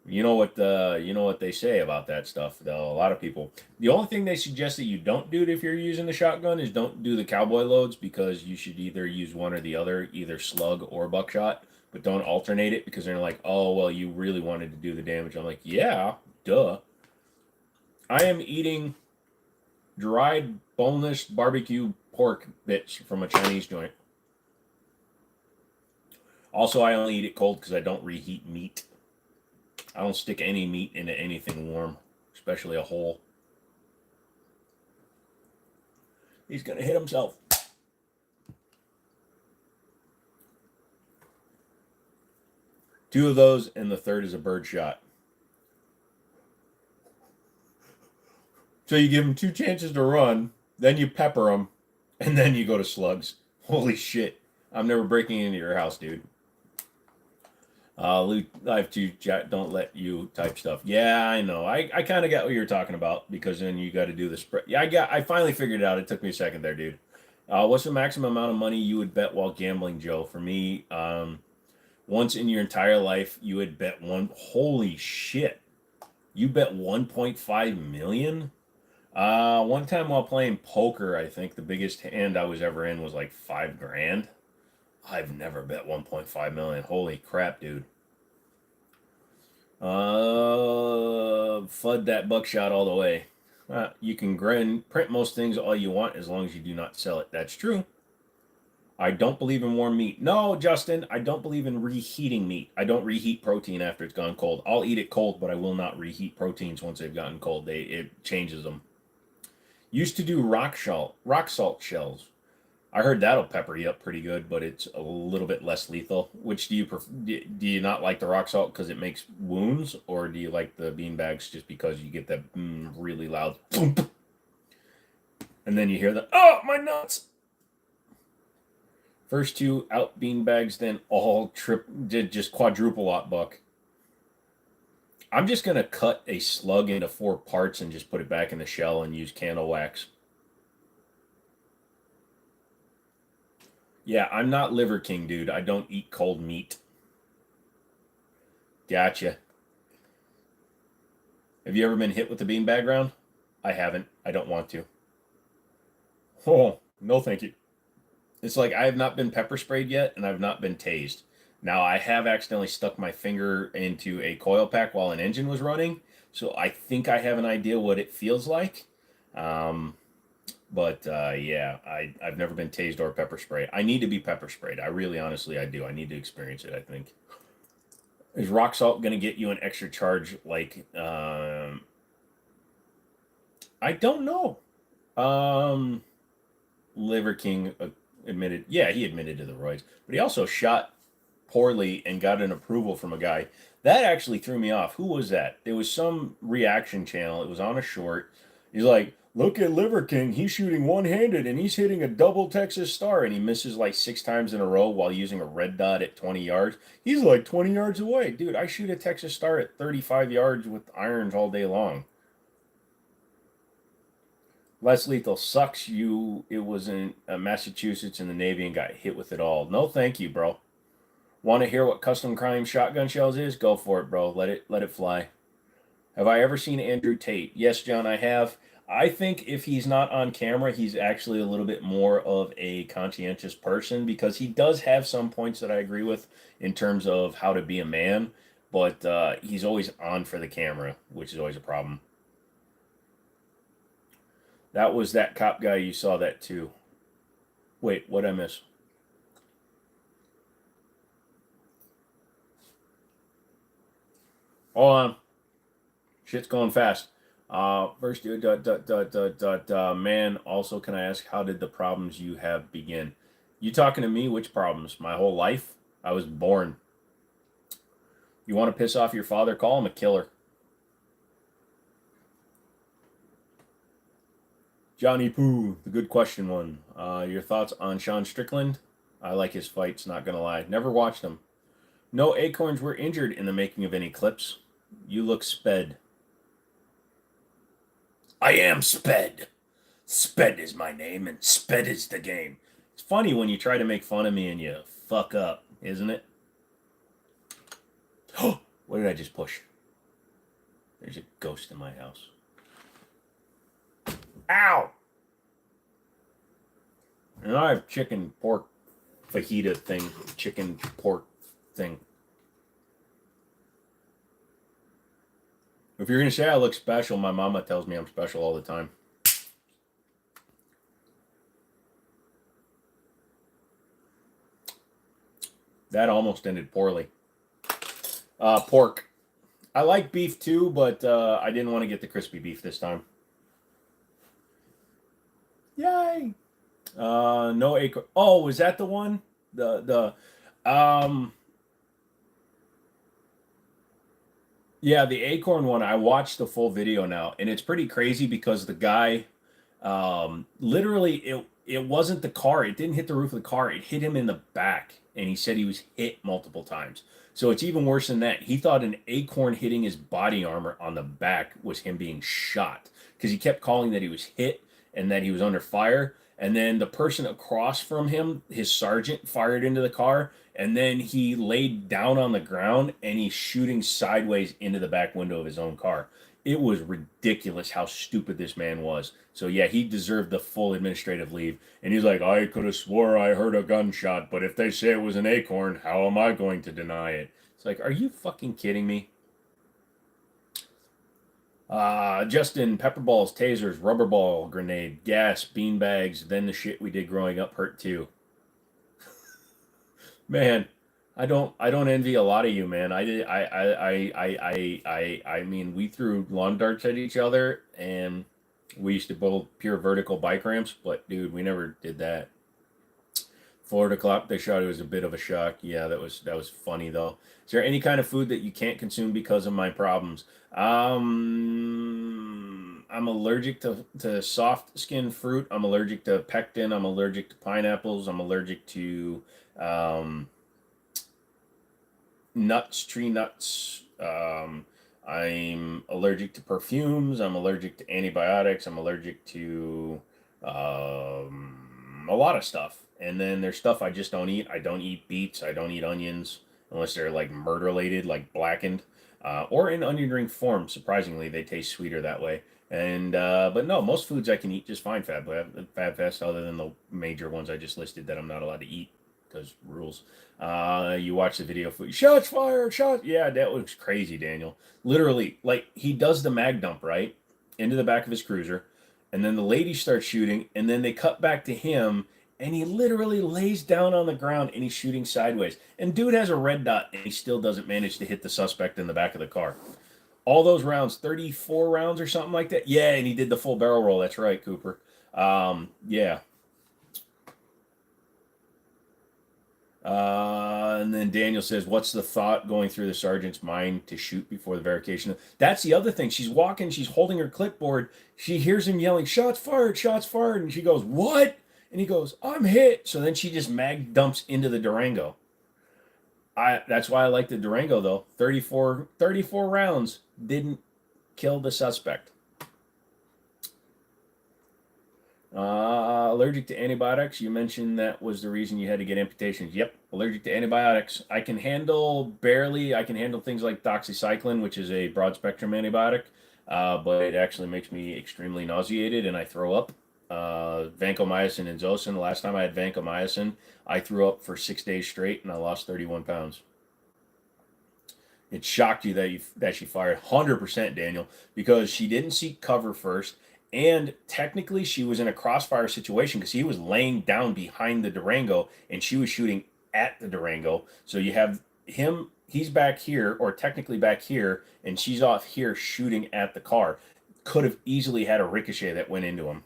You know what they say about that stuff, though. A lot of people. The only thing they suggest that you don't do if you're using the shotgun is don't do the cowboy loads, because you should either use one or the other, either slug or buckshot, but don't alternate it, because they're like, oh well, you really wanted to do the damage. I'm like, yeah, duh. I am eating dried boneless barbecue pork bits from a Chinese joint. Also, I only eat it cold because I don't reheat meat. I don't stick any meat into anything warm, especially a whole. He's going to hit himself. Two of those, and the third is a bird shot. So you give them 2 chances to run, then you pepper them, and then you go to slugs. Holy shit. I'm never breaking into your house, dude. Live to chat, don't let you type stuff. Yeah, I know. I kind of got what you're talking about, because then you got to do the spread. Yeah, I finally figured it out. It took me a second there, dude. What's the maximum amount of money you would bet while gambling, Joe? For me, once in your entire life, you would bet one. Holy shit. You bet 1.5 million? One time while playing poker, I think the biggest hand I was ever in was like $5,000. I've never bet 1.5 million. Holy crap, dude. FUD that buckshot all the way. You can print most things all you want as long as you do not sell it. That's true. I don't believe in warm meat. No, Justin, I don't believe in reheating meat. I don't reheat protein after it's gone cold. I'll eat it cold, but I will not reheat proteins once they've gotten cold. It changes them. Used to do rock salt shells. I heard that'll pepper you up pretty good, but it's a little bit less lethal. Which do you prefer? Do you not like the rock salt because it makes wounds, or do you like the bean bags just because you get that really loud thump, and then you hear the my nuts? First 2 out bean bags, then all just quadruple lot buck. I'm just gonna cut a slug into 4 parts and just put it back in the shell and use candle wax. Yeah, I'm not Liver King, dude. I don't eat cold meat. Gotcha. Have you ever been hit with the beanbag round? I haven't. I don't want to. Oh, no thank you. It's like I have not been pepper sprayed yet, and I've not been tased. Now, I have accidentally stuck my finger into a coil pack while an engine was running, so I think I have an idea what it feels like. But yeah, I've never been tased or pepper sprayed. I need to be pepper sprayed. I really, honestly, I do. I need to experience it, I think. Is rock salt going to get you an extra charge? Like, I don't know. Liver King admitted, yeah, he admitted to the roids, but he also shot poorly and got an approval from a guy. That actually threw me off. Who was that? There was some reaction channel. It was on a short. He's like, look at Liver King. He's shooting one-handed and he's hitting a double Texas Star, and he misses like 6 times in a row while using a red dot at 20 yards. He's like 20 yards away. Dude, I shoot a Texas Star at 35 yards with irons all day long. Less lethal sucks. It was in Massachusetts in the Navy and got hit with it all. No, thank you, bro. Want to hear what custom crime shotgun shells is? Go for it, bro. Let it fly. Have I ever seen Andrew Tate? Yes, John, I have. I think if he's not on camera, he's actually a little bit more of a conscientious person, because he does have some points that I agree with in terms of how to be a man, but he's always on for the camera, which is always a problem. That was that cop guy. You saw that too. Wait, what'd I miss? Hold on. Shit's going fast. First, man, also, can I ask, how did the problems you have begin? You talking to me? Which problems? My whole life? I was born. You want to piss off your father? Call him a killer. Johnny Pooh, the good question one. Your thoughts on Sean Strickland? I like his fights, not gonna lie. Never watched him. No acorns were injured in the making of any clips. You look sped. I am sped. Sped is my name, and sped is the game. It's funny when you try to make fun of me and you fuck up, isn't it? What did I just push? There's a ghost in my house. Ow! And I have chicken pork fajita thing, chicken pork thing. If you're gonna say I look special, my mama tells me I'm special all the time. That almost ended poorly. Pork. I like beef too, but I didn't want to get the crispy beef this time. Yay! No acorn. Oh, was that the one? Yeah, the acorn one. I watched the full video now, and it's pretty crazy because the guy, literally, it wasn't the car. It didn't hit the roof of the car. It hit him in the back, and he said he was hit multiple times. So it's even worse than that. He thought an acorn hitting his body armor on the back was him being shot because he kept calling that he was hit and that he was under fire. And then the person across from him, his sergeant, fired into the car, and then he laid down on the ground and he's shooting sideways into the back window of his own car. It was ridiculous how stupid this man was. So yeah, he deserved the full administrative leave. And he's like, I could have swore I heard a gunshot, but if they say it was an acorn, how am I going to deny it? It's like, are you fucking kidding me? Justin, pepper balls, tasers, rubber ball, grenade, gas, bean bags, then the shit we did growing up hurt too. Man, I don't envy a lot of you, man. I did I mean, we threw lawn darts at each other and we used to build pure vertical bike ramps, but dude, we never did that. Florida clock they shot, it was a bit of a shock. Yeah, that was funny though. Is there any kind of food that you can't consume because of my problems? I'm allergic to soft skin fruit. I'm allergic to pectin. I'm allergic to pineapples. I'm allergic to um, nuts, tree nuts. I'm allergic to perfumes. I'm allergic to antibiotics. I'm allergic to a lot of stuff. And then there's stuff I just don't eat. I don't eat beets. I don't eat onions unless they're like murder-lated, like blackened, or in onion ring form. Surprisingly, they taste sweeter that way. And but no, most foods I can eat just fine. Fab Fest, other than the major ones I just listed that I'm not allowed to eat because rules. You watch the video for shots fired, shots. Yeah, that was crazy, Daniel. Literally, like he does the mag dump right into the back of his cruiser, and then the lady starts shooting, and then they cut back to him, and he literally lays down on the ground and he's shooting sideways. And dude has a red dot, and he still doesn't manage to hit the suspect in the back of the car. All those rounds, 34 rounds or something like that. Yeah, and he did the full barrel roll. That's right, Cooper. Yeah, and then Daniel says, "What's the thought going through the sergeant's mind to shoot before the verification?" That's the other thing. She's walking, she's holding her clipboard. She hears him yelling, shots fired," and she goes, "What?" And he goes, "I'm hit." So then she just mag dumps into the Durango. That's why I like the Durango though. 34 rounds didn't kill the suspect. Allergic to antibiotics. You mentioned that was the reason you had to get amputations. Yep, allergic to antibiotics. I can handle barely. I can handle things like doxycycline, which is a broad spectrum antibiotic, but it actually makes me extremely nauseated and I throw up. Vancomycin and Zosyn. The last time I had vancomycin, I threw up for 6 days straight and I lost 31 pounds. It shocked you that she fired 100%, Daniel, because she didn't seek cover first, and technically she was in a crossfire situation because he was laying down behind the Durango and she was shooting at the Durango. So you have him he's back here, or technically back here, and she's off here shooting at the car. Could have easily had a ricochet that went into him.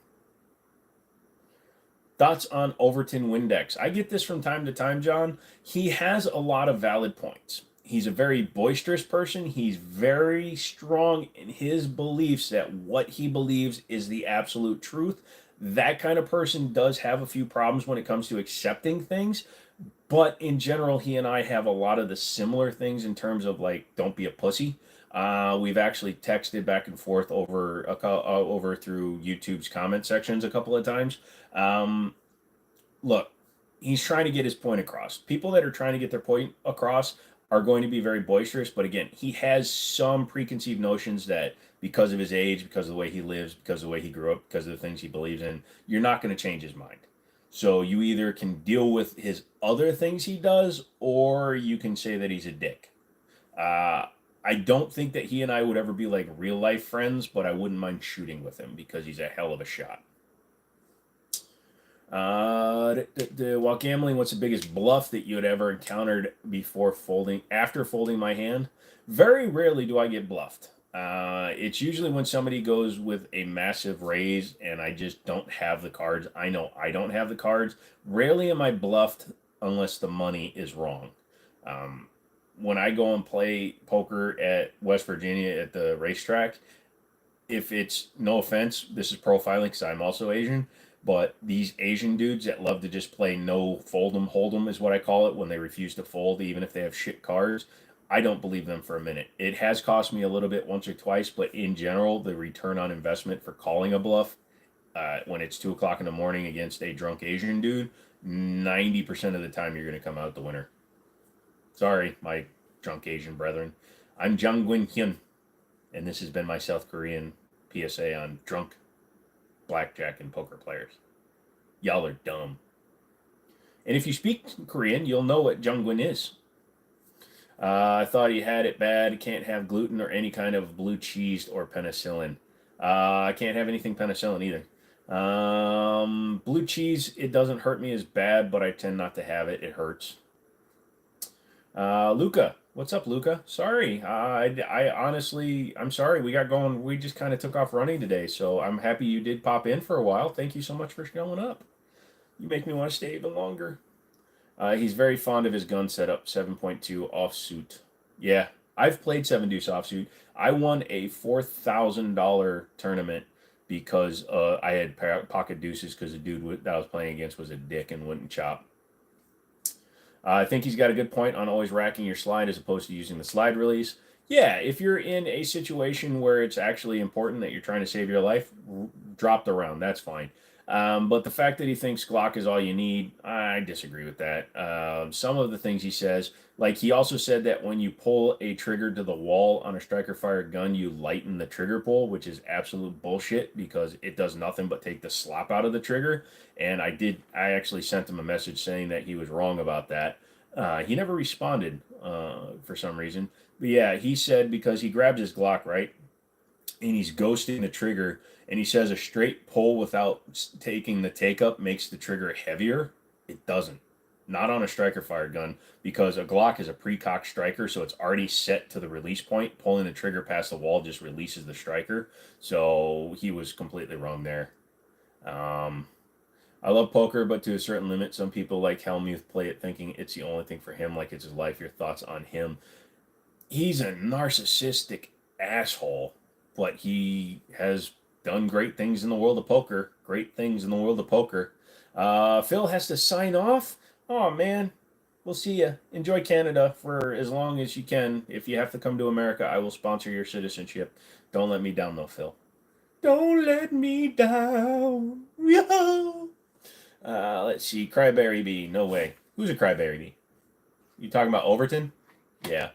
Thoughts on Overton Windex? I get this from time to time, John. He has a lot of valid points. He's a very boisterous person. He's very strong in his beliefs that what he believes is the absolute truth. That kind of person does have a few problems when it comes to accepting things. But in general, he and I have a lot of the similar things in terms of like, don't be a pussy. We've actually texted back and forth over through YouTube's comment sections a couple of times. Um, Look, he's trying to get his point across. People that are trying to get their point across are going to be very boisterous, but again, he has some preconceived notions that because of his age, because of the way he lives, because of the way he grew up, because of the things he believes in, you're not going to change his mind. So you either can deal with his other things he does, or you can say that he's a dick. Uh, I don't think that he and I would ever be like real life friends, but I wouldn't mind shooting with him because he's a hell of a shot. While gambling, what's the biggest bluff that you had ever encountered after folding my hand? Very rarely do I get bluffed. It's usually when somebody goes with a massive raise and I just don't have the cards. I know I don't have the cards. Rarely am I bluffed unless the money is wrong. Um, when I go and play poker at West Virginia at the racetrack, if it's, no offense, this is profiling because I'm also Asian, but these Asian dudes that love to just play no fold 'em, hold 'em is what I call it when they refuse to fold, even if they have shit cards. I don't believe them for a minute. It has cost me a little bit once or twice, but in general, the return on investment for calling a bluff when it's 2 o'clock in the morning against a drunk Asian dude, 90% of the time you're going to come out the winner. Sorry, my drunk Asian brethren. I'm Jung Gwin Hyun, and this has been my South Korean PSA on drunk blackjack and poker players. Y'all are dumb. And if you speak Korean, you'll know what Jungwon is. I thought he had it bad. He can't have gluten or any kind of blue cheese or penicillin. I can't have anything penicillin either. Blue cheese, it doesn't hurt me as bad, but I tend not to have it. It hurts. Luca, what's up, Luca? Sorry, I honestly, I'm sorry. We got going. We just kind of took off running today, so I'm happy you did pop in for a while. Thank you so much for showing up. You make me want to stay even longer. He's very fond of his gun setup, 7.2 offsuit. Yeah, I've played 7 deuce offsuit. I won a $4,000 tournament because I had pocket deuces because the dude that I was playing against was a dick and wouldn't chop. I think he's got a good point on always racking your slide as opposed to using the slide release. Yeah, if you're in a situation where it's actually important that you're trying to save your life, drop the round. That's fine. But the fact that he thinks Glock is all you need, I disagree with that. Some of the things he says, like he also said that when you pull a trigger to the wall on a striker fired gun, you lighten the trigger pull, which is absolute bullshit because it does nothing but take the slop out of the trigger. And I actually sent him a message saying that he was wrong about that. He never responded for some reason. But yeah, he said because he grabs his Glock, right? And he's ghosting the trigger, and he says a straight pull without taking the take up makes the trigger heavier. It doesn't. Not on a striker fired gun because a Glock is a pre-cocked striker, so it's already set to the release point. Pulling the trigger past the wall just releases the striker. So he was completely wrong there. I love poker, but to a certain limit. Some people like Helmuth play it thinking it's the only thing for him, like it's his life. Your thoughts on him? He's a narcissistic asshole, but he has done great things in the world of poker. Great things in the world of poker. Phil has to sign off. Oh man, we'll see you. Enjoy Canada for as long as you can. If you have to come to America, I will sponsor your citizenship. Don't let me down, though, Phil. Don't let me down. Yo. Let's see. Cryberry B. No way. Who's a Cryberry B? You talking about Overton? Yeah.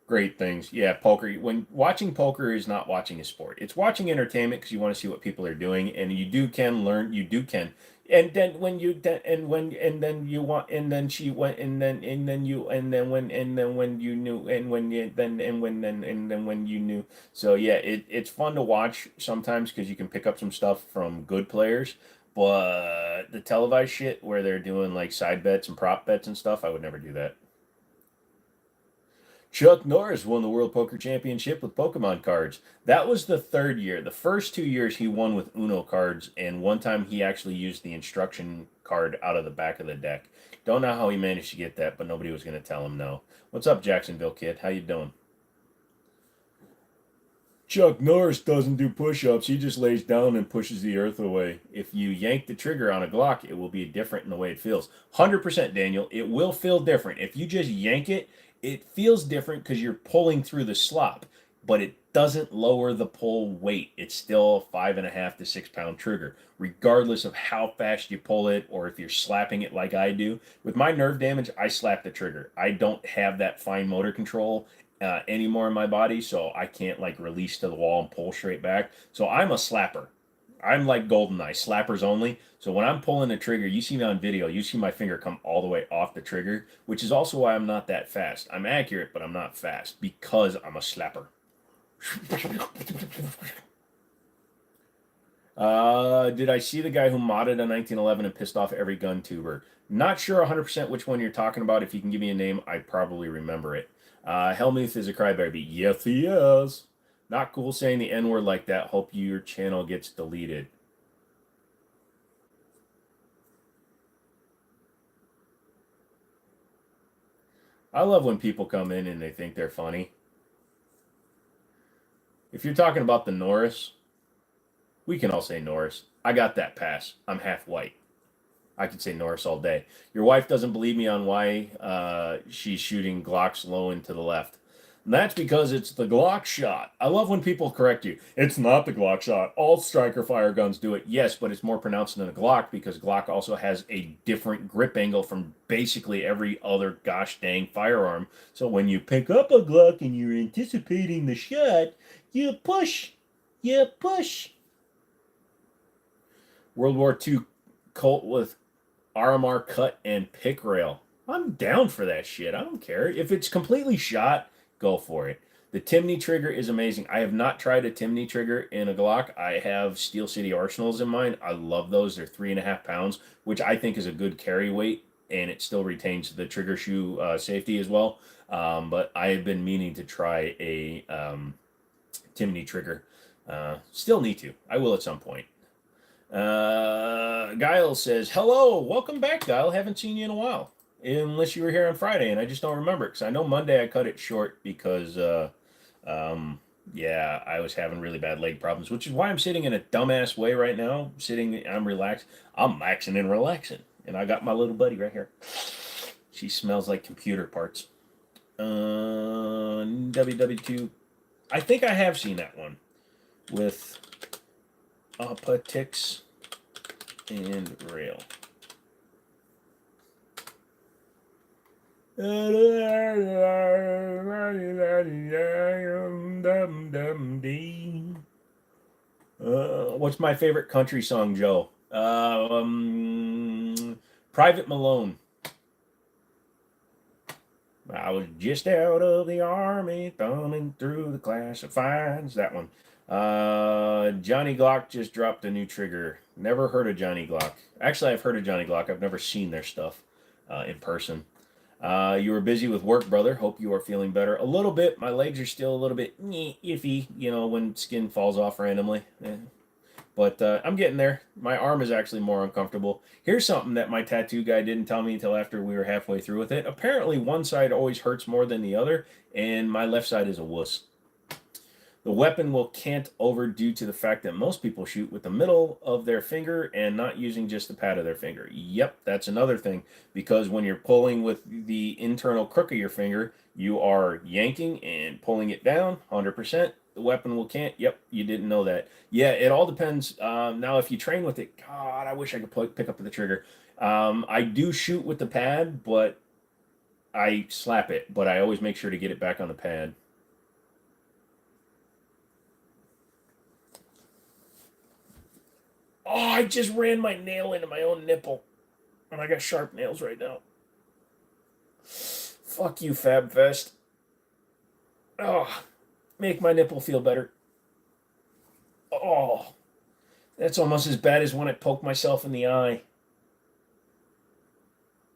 Great things. Yeah, poker. When watching poker is not watching a sport. It's watching entertainment because you want to see what people are doing, and you do can learn. You do can. And then when you and then you want and then she went and then you and then when you knew and when you then and when then and then when you knew. So yeah, it's fun to watch sometimes because you can pick up some stuff from good players. But the televised shit where they're doing like side bets and prop bets and stuff, I would never do that. Chuck Norris won the World Poker Championship with Pokemon cards. That was the third year. The first 2 years he won with Uno cards, and one time he actually used the instruction card out of the back of the deck. Don't know how he managed to get that, but nobody was going to tell him no. What's up, Jacksonville kid? How you doing? Chuck Norris doesn't do push-ups. He just lays down and pushes the earth away. If you yank the trigger on a Glock, it will be different in the way it feels. 100%, Daniel. It will feel different. If you just yank it, it feels different because you're pulling through the slop, but it doesn't lower the pull weight. It's still a 5.5 to 6 pound trigger, regardless of how fast you pull it or if you're slapping it like I do. With my nerve damage, I slap the trigger. I don't have that fine motor control anymore in my body, so I can't like release to the wall and pull straight back. So I'm a slapper. I'm like Goldeneye, slappers only. So when I'm pulling the trigger, you see me on video, you see my finger come all the way off the trigger, which is also why I'm not that fast. I'm accurate, but I'm not fast because I'm a slapper. Did I see the guy who modded a 1911 and pissed off every gun tuber? Not sure 100% which one you're talking about. If you can give me a name, I probably remember it. Helmuth is a crybaby. Yes, he is. Not cool saying the N-word like that. Hope your channel gets deleted. I love when people come in and they think they're funny. If you're talking about the Norris, we can all say Norris. I got that pass. I'm half white. I could say Norris all day. Your wife doesn't believe me on why she's shooting Glocks low and to the left. And that's because it's the Glock shot. I love when people correct you. It's not the Glock shot. All striker fire guns do it. Yes, but it's more pronounced than a Glock because Glock also has a different grip angle from basically every other gosh dang firearm. So when you pick up a Glock and you're anticipating the shot, you push. You push. World War II Colt with RMR cut and pick rail. I'm down for that shit. I don't care. If it's completely shot, go for it. The Timney trigger is amazing. I have not tried a Timney trigger in a Glock. I have Steel City Arsenals in mine. I love those. They're 3.5 pounds, which I think is a good carry weight, and it still retains the trigger shoe safety as well. But I have been meaning to try a Timney trigger. Still need to. I will at some point. Guile says, hello, welcome back, Guile. Haven't seen you in a while. Unless you were here on Friday, and I just don't remember. Because I know Monday I cut it short because, yeah, I was having really bad leg problems, which is why I'm sitting in a dumbass way right now. I'm relaxed. I'm maxing and relaxing. And I got my little buddy right here. She smells like computer parts. WW2. I think I have seen that one with Optics and rail. What's my favorite country song, Joe? Private Malone. I was just out of the army, thumbing through the classifieds. That one. Johnny Glock just dropped a new trigger. Never heard of Johnny Glock. Actually, I've heard of Johnny Glock. I've never seen their stuff in person. You were busy with work, brother. Hope you are feeling better. A little bit. My legs are still a little bit iffy, you know, when skin falls off randomly. But I'm getting there. My arm is actually more uncomfortable. Here's something that my tattoo guy didn't tell me until after we were halfway through with it. Apparently, one side always hurts more than the other, and my left side is a wuss. The weapon will cant over due to the fact that most people shoot with the middle of their finger and not using just the pad of their finger. Yep, that's another thing, because when you're pulling with the internal crook of your finger, you are yanking and pulling it down 100%. The weapon will cant. Yep, you didn't know that. Yeah, it all depends. Now, if you train with it, God, I wish I could pick up the trigger. I do shoot with the pad, but I slap it, but I always make sure to get it back on the pad. Oh, I just ran my nail into my own nipple. And I got sharp nails right now. Fuck you, FabFest. Oh, make my nipple feel better. Oh, that's almost as bad as when I poke myself in the eye.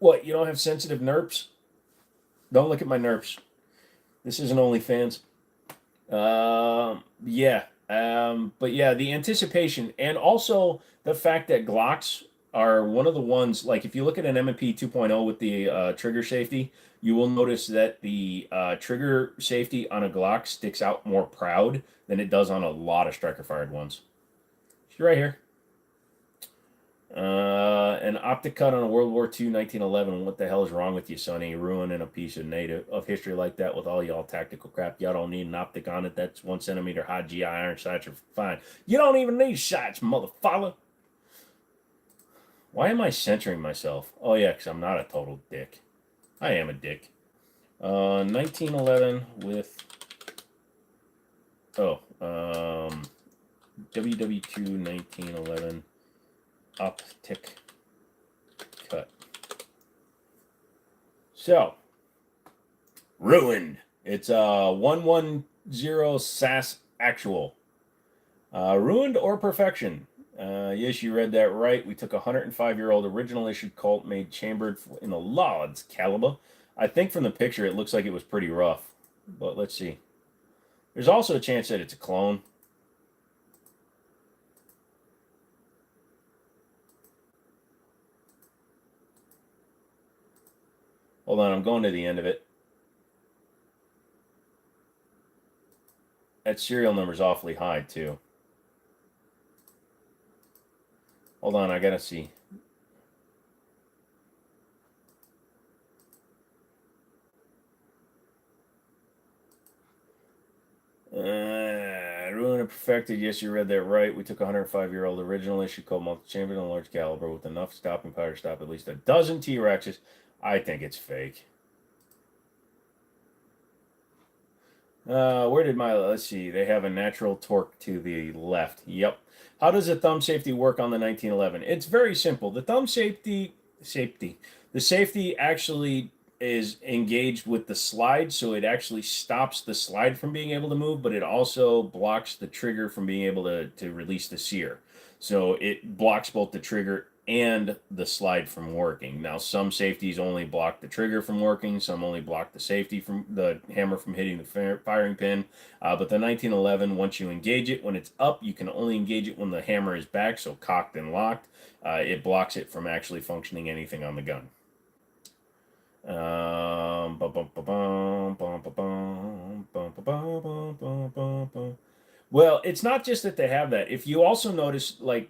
What, you don't have sensitive nerves? Don't look at my nerves. This isn't OnlyFans. Yeah. But yeah, the anticipation and also the fact that Glocks are one of the ones, like if you look at an M&P 2.0 with the trigger safety, you will notice that the trigger safety on a Glock sticks out more proud than it does on a lot of striker fired ones. She's right here. An optic cut on a World War II 1911. What the hell is wrong with you, Sonny? Ruining a piece of native of history like that with all y'all tactical crap. Y'all don't need an optic on it. That's 1 centimeter high GI iron sights are fine. You don't even need sights, motherfucker. Why am I censoring myself? Oh yeah, because I'm not a total dick. I am a dick. 1911 with WW2 1911 optic cut. So, ruined. It's 110 SAS actual. Ruined or perfection. Yes, you read that right. We took a 105-year-old original issue Colt made chambered in a Lodz caliber. I think from the picture it looks like it was pretty rough, but let's see. There's also a chance that it's a clone. Hold on, I'm going to the end of it. That serial number's awfully high, too. Hold on, I gotta see. Ruined and perfected. Yes, you read that right. We took a 105-year-old original issue called multi-chambered and large caliber with enough stopping power to stop at least a dozen T-Rexes. I think it's fake. Where did my, let's see, they have a natural torque to the left. Yep. How does the thumb safety work on the 1911? It's very simple. The thumb the safety actually is engaged with the slide, so it actually stops the slide from being able to move, but it also blocks the trigger from being able to release the sear. So it blocks both the trigger and the slide from working. Now, some safeties only block the trigger from working, some only block the safety from the hammer from hitting the firing pin. But the 1911, once you engage it, when it's up, you can only engage it when the hammer is back, so cocked and locked. It blocks it from actually functioning anything on the gun. Well, it's not just that they have that. If you also notice, like,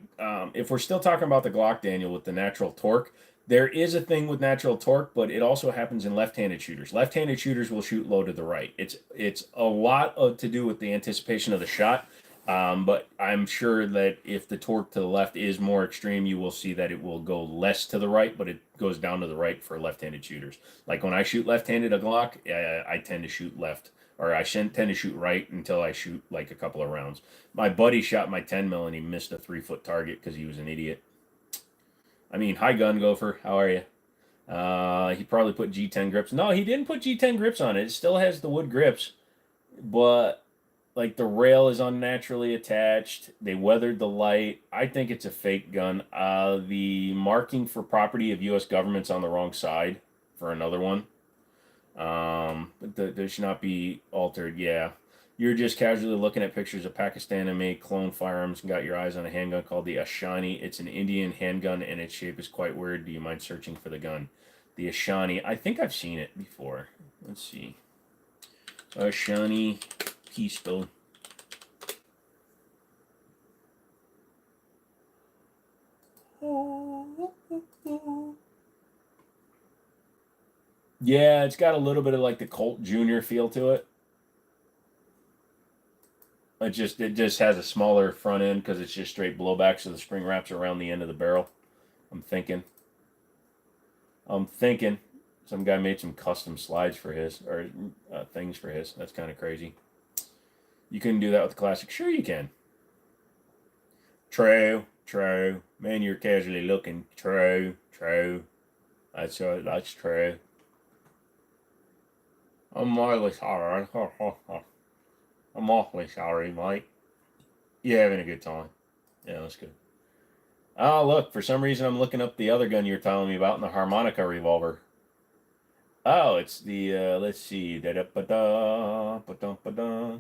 if we're still talking about the Glock, Daniel, with the natural torque, there is a thing with natural torque, but it also happens in left-handed shooters. Left-handed shooters will shoot low to the right. It's a lot to do with the anticipation of the shot. But I'm sure that if the torque to the left is more extreme, you will see that it will go less to the right, but it goes down to the right for left-handed shooters. Like when I shoot left-handed a Glock, I tend to shoot left, or I tend to shoot right until I shoot like a couple of rounds. My buddy shot my 10 mil and he missed a 3-foot target because he was an idiot. I mean, hi gun gopher, how are you? He probably put G10 grips. No, he didn't put G10 grips on it. It still has the wood grips, but like the rail is unnaturally attached. They weathered the light. I think it's a fake gun. The marking for property of U.S. government's on the wrong side for another one. But they should not be altered. Yeah, you're just casually looking at pictures of Pakistan-made clone firearms and got your eyes on a handgun called the Ashani. It's an Indian handgun and its shape is quite weird. Do you mind searching for the gun? The Ashani. I think I've seen it before. Let's see. Ashani pistol. Yeah, it's got a little bit of like the Colt Junior feel to it. It just has a smaller front end because it's just straight blowback, so the spring wraps around the end of the barrel. I'm thinking. Some guy made some custom slides for his or things for his. That's kind of crazy. You couldn't do that with the classic. Sure, you can. True. Man, you're casually looking. True. That's true. I'm awfully sorry. I'm awfully sorry, Mike. You having a good time? Yeah, that's good. Oh, look, for some reason I'm looking up the other gun you were telling me about in the harmonica revolver. Oh, it's the let's see. Da-da-ba-da, ba-dum-ba-da,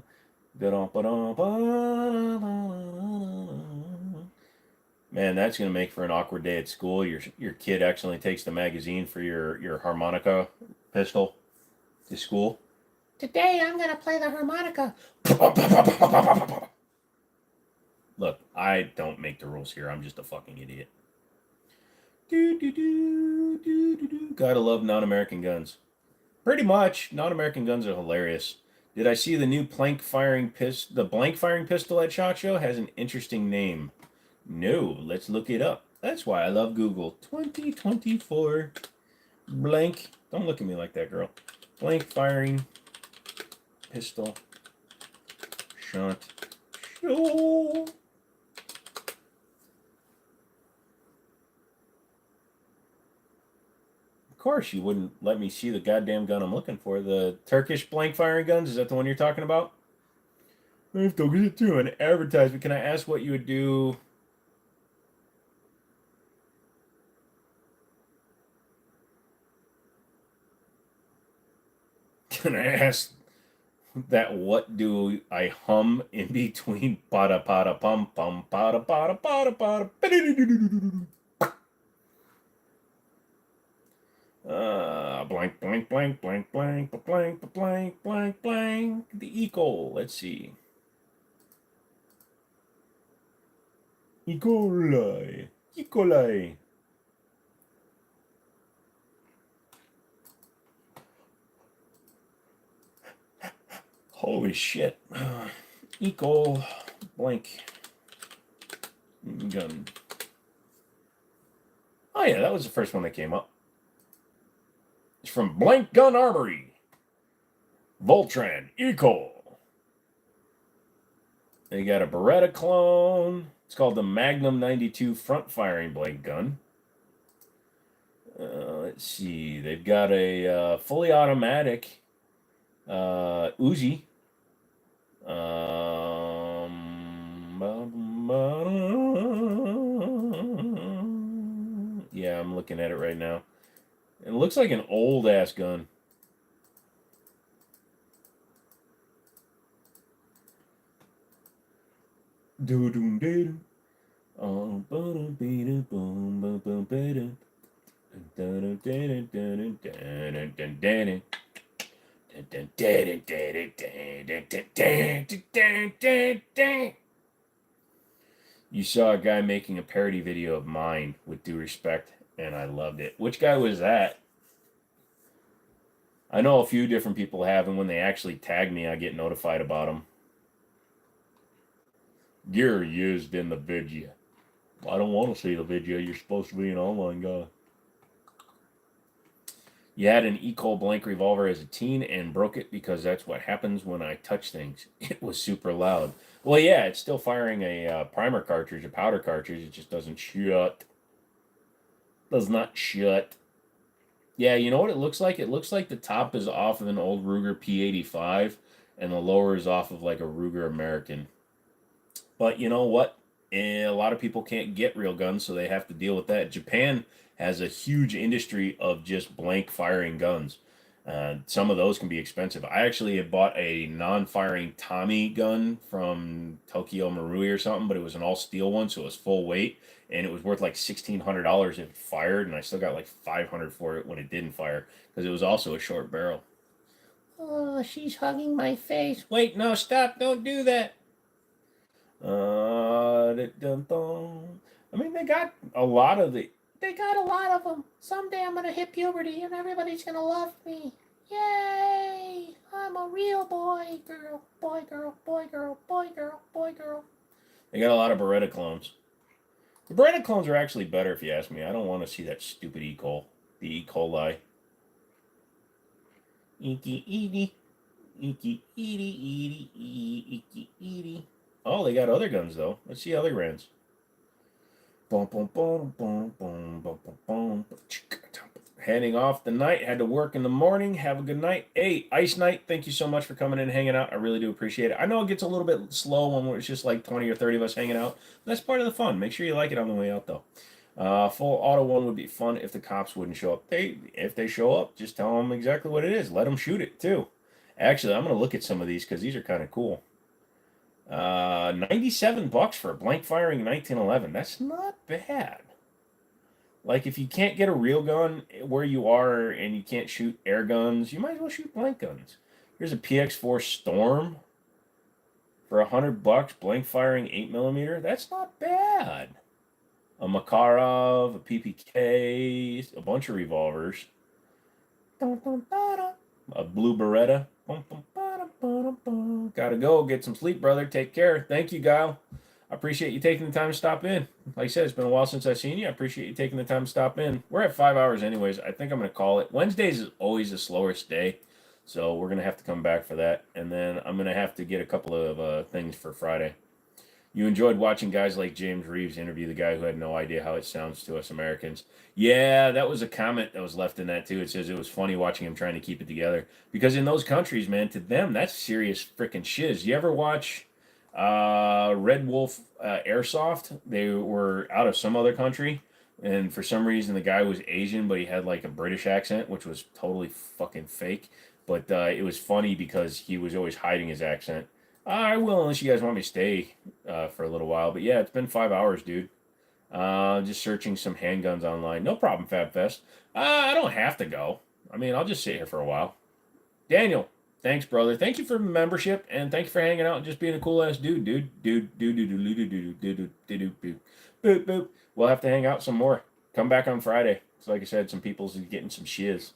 da-dum-ba-dum-ba-da-da-da-da. Man, that's gonna make for an awkward day at school. Your kid accidentally takes the magazine for your harmonica pistol to school. Today I'm gonna play the harmonica. Look, I don't make the rules here. I'm just a fucking idiot. Gotta love non-American guns. Pretty much, non-American guns are hilarious. Did I see the new blank firing pistol? The blank firing pistol at SHOT Show has an interesting name. No, let's look it up. That's why I love Google. 2024 blank. Don't look at me like that, girl. Blank firing pistol SHOT Show. Of course, you wouldn't let me see the goddamn gun I'm looking for. The Turkish blank firing guns. Is that the one you're talking about? I have to get through an advertisement. Can I ask what you would do? Can I ask that what do I hum in between pada pada pum pum pada pada pada pada? Blank blank blank blank blank blank blank blank blank. The equal. Let's see. E. coli. E. coli. Holy shit. Equal blank gun. Oh yeah, that was the first one that came up. It's from Blank Gun Armory. Voltran Eco. They got a Beretta clone. It's called the Magnum 92 front firing blank gun. Let's see. They've got a fully automatic Uzi. Yeah, I'm looking at it right now. It looks like an old ass gun. Do do do. Oh, you saw a guy making a parody video of mine, with due respect, and I loved it. Which guy was that? I know a few different people have, and when they actually tag me, I get notified about them. You're used in the video. I don't want to see the video. You're supposed to be an online guy. You had an Ecol blank revolver as a teen and broke it because that's what happens when I touch things. It was super loud. Well, yeah, it's still firing a primer cartridge, a powder cartridge. It just doesn't shut. Does not shut. Yeah, you know what it looks like? It looks like the top is off of an old Ruger P85 and the lower is off of like a Ruger American. But you know what? A lot of people can't get real guns, so they have to deal with that. Japan has a huge industry of just blank firing guns. Some of those can be expensive. I actually had bought a non-firing Tommy gun from Tokyo Marui or something, but it was an all-steel one, so it was full weight, and it was worth like $1,600 if it fired, and I still got like $500 for it when it didn't fire, because it was also a short barrel. Oh, she's hugging my face. Wait, no, stop! Don't do that. I mean, they got a lot of the. They got a lot of them. Someday I'm gonna hit puberty and everybody's gonna love me. Yay! I'm a real boy, girl, boy, girl, boy, girl, boy, girl, boy, girl. They got a lot of Beretta clones. The Beretta clones are actually better, if you ask me. I don't want to see that stupid E. coli. The E. coli. Eeky, eety. Eeky, eety, eety, eeky, eety. Oh, they got other guns, though. Let's see other brands. Heading off the night. Had to work in the morning. Have a good night. Hey, Ice Knight, thank you so much for coming in and hanging out. I really do appreciate it. I know it gets a little bit slow when it's just like 20 or 30 of us hanging out. That's part of the fun. Make sure you like it on the way out, though. Full auto one would be fun if the cops wouldn't show up. If they show up, just tell them exactly what it is. Let them shoot it too. Actually, I'm gonna look at some of these because these are kind of cool. 97 bucks for a blank firing 1911. That's not bad. Like if you can't get a real gun where you are and you can't shoot air guns, you might as well shoot blank guns. Here's a PX4 Storm for 100 bucks, blank firing 8mm. That's not bad. A Makarov, a PPK, a bunch of revolvers. A blue Beretta. Gotta go. Get some sleep, brother. Take care. Thank you, Guile. I appreciate you taking the time to stop in. Like I said, it's been a while since I've seen you. I appreciate you taking the time to stop in. We're at 5 hours anyways. I think I'm going to call it. Wednesdays is always the slowest day. So we're going to have to come back for that. And then I'm going to have to get a couple of things for Friday. You enjoyed watching guys like James Reeves interview the guy who had no idea how it sounds to us Americans. Yeah, that was a comment that was left in that too. It says it was funny watching him trying to keep it together. Because in those countries, man, to them, that's serious freaking shiz. You ever watch Red Wolf Airsoft? They were out of some other country. And for some reason, the guy was Asian, but he had like a British accent, which was totally fucking fake. But it was funny because he was always hiding his accent. I will, unless you guys want me to stay for a little while. But yeah, it's been 5 hours, dude. Just searching some handguns online. No problem, FabFest. I don't have to go. I mean, I'll just sit here for a while. Daniel, thanks, brother. Thank you for the membership, and thank you for hanging out and just being a cool ass dude. Boop, boop. We'll have to hang out some more. Come back on Friday. So like I said, some people's getting some shiz.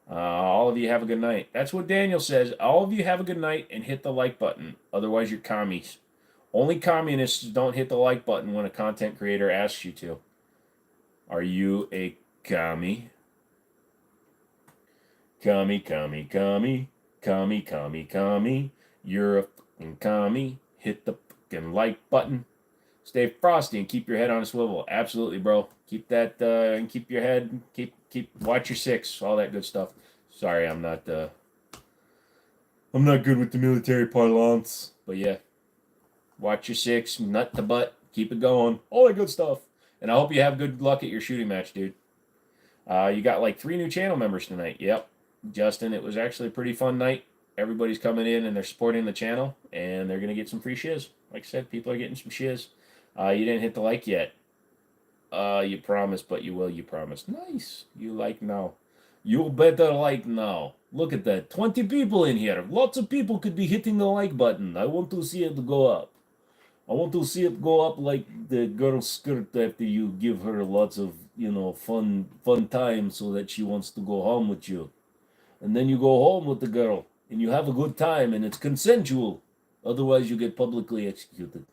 All of you have a good night. That's what Daniel says. All of you have a good night and hit the like button. Otherwise, you're commies. Only communists don't hit the like button when a content creator asks you to. Are you a commie? Commie, commie, commie. Commie, commie, commie. You're a fucking commie. Hit the fucking like button. Stay frosty and keep your head on a swivel. Absolutely, bro. Keep that and keep your head. Keep watch your six. All that good stuff. Sorry, I'm not good with the military parlance. But yeah, watch your six. Nut to butt. Keep it going. All that good stuff. And I hope you have good luck at your shooting match, dude. You got like 3 new channel members tonight. Yep, Justin. It was actually a pretty fun night. Everybody's coming in and they're supporting the channel, and they're gonna get some free shiz. Like I said, people are getting some shiz. You didn't hit the like yet. You promised, but you will. You promised. Nice. You like now. You better like now. Look at that. 20 people in here. Lots of people could be hitting the like button. I want to see it go up. I want to see it go up like the girl's skirt after you give her lots of, fun time so that she wants to go home with you. And then you go home with the girl and you have a good time and it's consensual. Otherwise, you get publicly executed.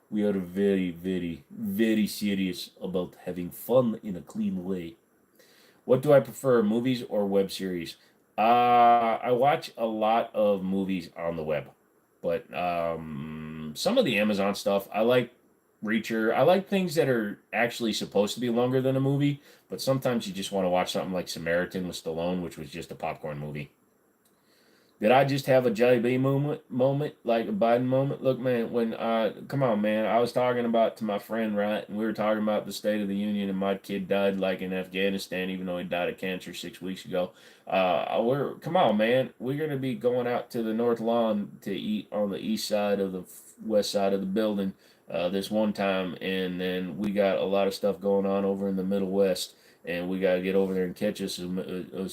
We are very, very, very serious about having fun in a clean way. What do I prefer, movies or web series? I watch a lot of movies on the web, but some of the Amazon stuff, I like Reacher. I like things that are actually supposed to be longer than a movie, but sometimes you just want to watch something like Samaritan with Stallone, which was just a popcorn movie. Did I just have a JB moment, like a Biden moment? Look, man, when come on, man, I was talking about to my friend, right, and we were talking about the State of the Union, and my kid died like in Afghanistan, even though he died of cancer 6 weeks ago. Come on, man, we're gonna be going out to the North Lawn to eat on the east side of the west side of the building this one time, and then we got a lot of stuff going on over in the Middle West. And we gotta get over there and catch us some Barack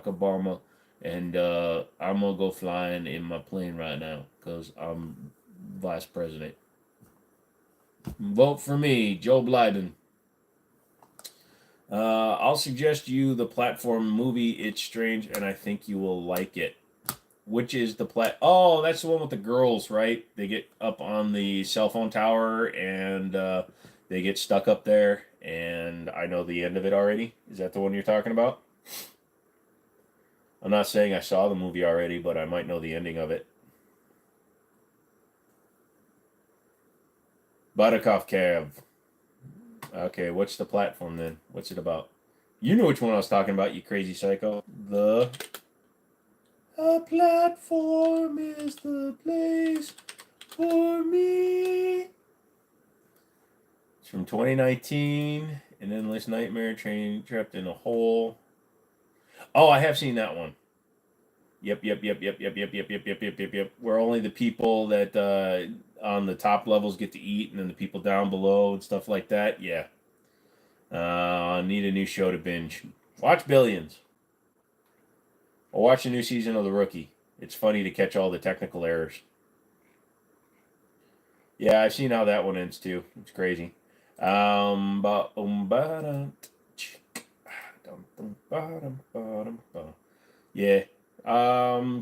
Obama, and I'm gonna go flying in my plane right now because I'm vice president. Vote for me, Joe Biden. I'll suggest you the platform movie. It's strange, and I think you will like it. Which is the Oh, that's the one with the girls, right? They get up on the cell phone tower and they get stuck up there. And I know the end of it already. Is that the one you're talking about? I'm not saying I saw the movie already, but I might know the ending of it. Buttercup Cav. Okay, what's the platform then? What's it about? You know which one I was talking about, you crazy psycho. A platform is the place for me. It's from 2019. An endless nightmare, train trapped in a hole. Oh, I have seen that one. Yep. Where only the people that on the top levels get to eat, and then the people down below and stuff like that. Yeah. I need a new show to binge. Watch Billions. Or watch a new season of The Rookie. It's funny to catch all the technical errors. Yeah, I've seen how that one ends too. It's crazy. Yeah.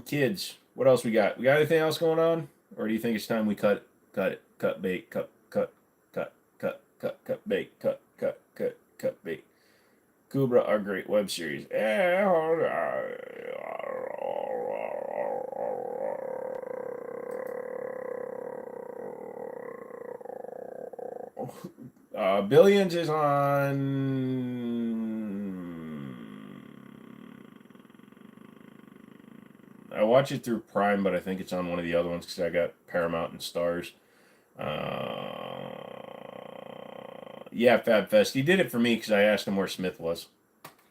Kids. What else we got? We got anything else going on? Or do you think it's time we cut bait, cut bait, cut bait? Kubra, our great web series. Billions is on. I watch it through Prime, but I think it's on one of the other ones because I got Paramount and Stars. Yeah, Fab Fest. He did it for me because I asked him where Smith was.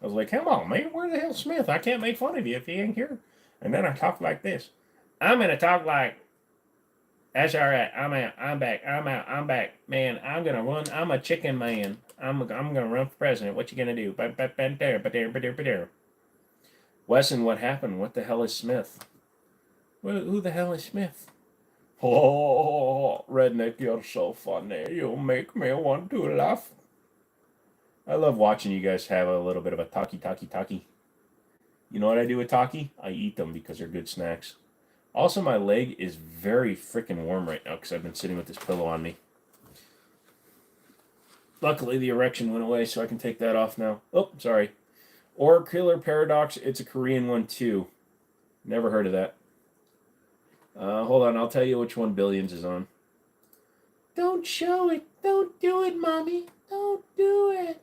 I was like, come on, man, where the hell's Smith? I can't make fun of you if he ain't here. And then I talk like this. I'm going to talk like, that's all right. I'm out. I'm back. I'm out. I'm back. Man, I'm going to run. I'm a chicken man. I'm going to run for president. What you going to do? Wesson, what happened? What the hell is Smith? Who the hell is Smith? Oh, redneck, you're so funny. You make me want to laugh. I love watching you guys have a little bit of a talkie. You know what I do with talkie? I eat them because they're good snacks. Also, my leg is very freaking warm right now because I've been sitting with this pillow on me. Luckily, the erection went away, so I can take that off now. Oh, sorry. Or Killer Paradox, it's a Korean one too. Never heard of that. Hold on, I'll tell you which one Billions is on. Don't show it. Don't do it, Mommy. Don't do it.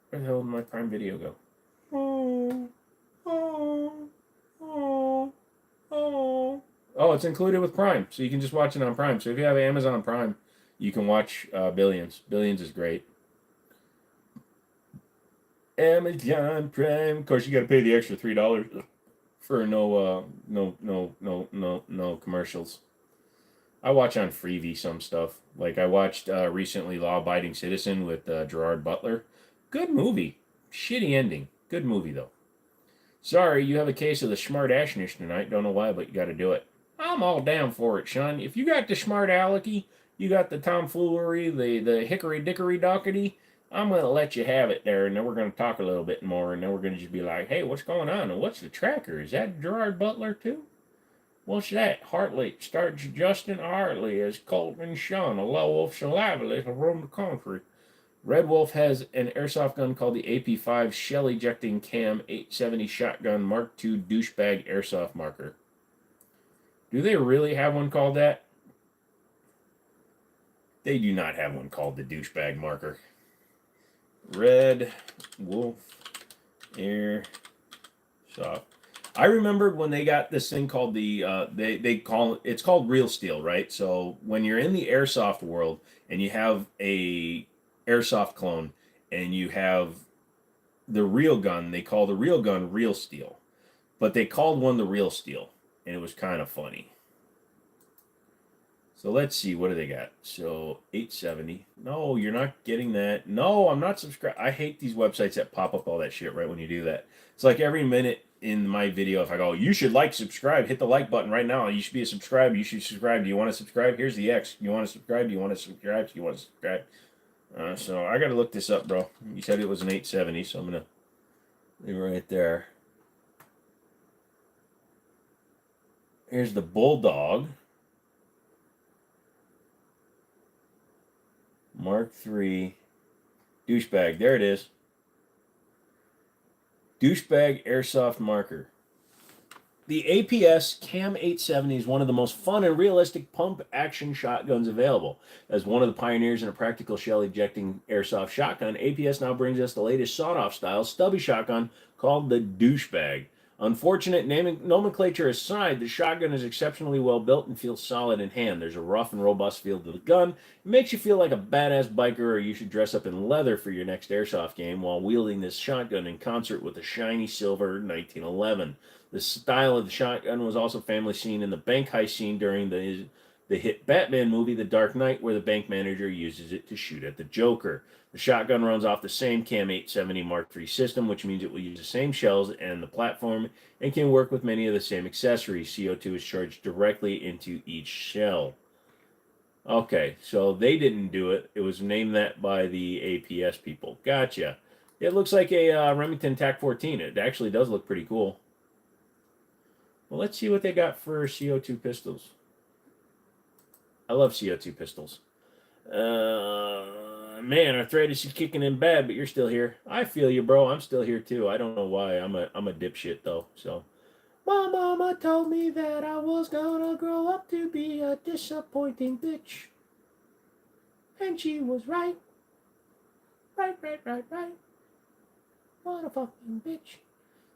Where the hell did my Prime Video go? Oh, it's included with Prime, so you can just watch it on Prime. So if you have Amazon Prime, you can watch Billions. Billions is great. Amazon Prime. Of course, you got to pay the extra $3 for no commercials. I watch on Freevee some stuff. Like I watched recently Law Abiding Citizen with Gerard Butler. Good movie. Shitty ending. Good movie though. Sorry, you have a case of the smart ashness tonight. Don't know why, but you got to do it. I'm all down for it, Sean. If you got the smart alecky, you got the tomfoolery, the hickory dickory dockety, I'm going to let you have it there, and then we're going to talk a little bit more, and then we're going to just be like, hey, what's going on? And what's the tracker? Is that Gerard Butler, too? What's that? Hartley starts Justin Hartley as Colton Sean, a low wolf survivalist from the country. Red Wolf has an airsoft gun called the AP5 shell ejecting cam 870 shotgun Mark II douchebag airsoft marker. Do they really have one called that? They do not have one called the douchebag marker. Red Wolf Airsoft. I remembered when they got this thing called the they call it's called real steel, right? So when you're in the airsoft world and you have a airsoft clone and you have the real gun, they call the real gun real steel, but they called one the real steel, and it was kind of funny. So let's see, what do they got? So 870. No, you're not getting that. No, I'm not subscribed. I hate these websites that pop up all that shit right when you do that. It's like every minute in my video, if I go, you should like, subscribe, hit the like button right now. You should be a subscriber. You should subscribe. Do you want to subscribe? Here's the X. You want to subscribe? Do you want to subscribe? Do you want to subscribe? So I got to look this up, bro. You said it was an 870, so I'm going to leave it right there. Here's the Bulldog. Mark III. Douchebag. There it is. Douchebag airsoft marker. The APS Cam 870 is one of the most fun and realistic pump action shotguns available. As one of the pioneers in a practical shell ejecting airsoft shotgun, APS now brings us the latest sawed-off style stubby shotgun called the Douchebag. Unfortunate nomenclature aside, the shotgun is exceptionally well built and feels solid in hand. There's a rough and robust feel to the gun. It makes you feel like a badass biker, or you should dress up in leather for your next airsoft game while wielding this shotgun in concert with a shiny silver 1911. The style of the shotgun was also famously seen in the bank heist scene during the hit Batman movie, The Dark Knight, where the bank manager uses it to shoot at the Joker. The shotgun runs off the same CAM 870 Mark III system, which means it will use the same shells and the platform and can work with many of the same accessories. CO2 is charged directly into each shell. Okay, so they didn't do it. It was named that by the APS people. Gotcha. It looks like a Remington TAC 14. It actually does look pretty cool. Well, let's see what they got for CO2 pistols. I love CO2 pistols. Man, arthritis is kicking in bad, but you're still here. I feel you, bro. I'm still here too. I don't know why. I'm a dipshit though. So, my mama told me that I was gonna grow up to be a disappointing bitch, and she was right. Right. What a fucking bitch.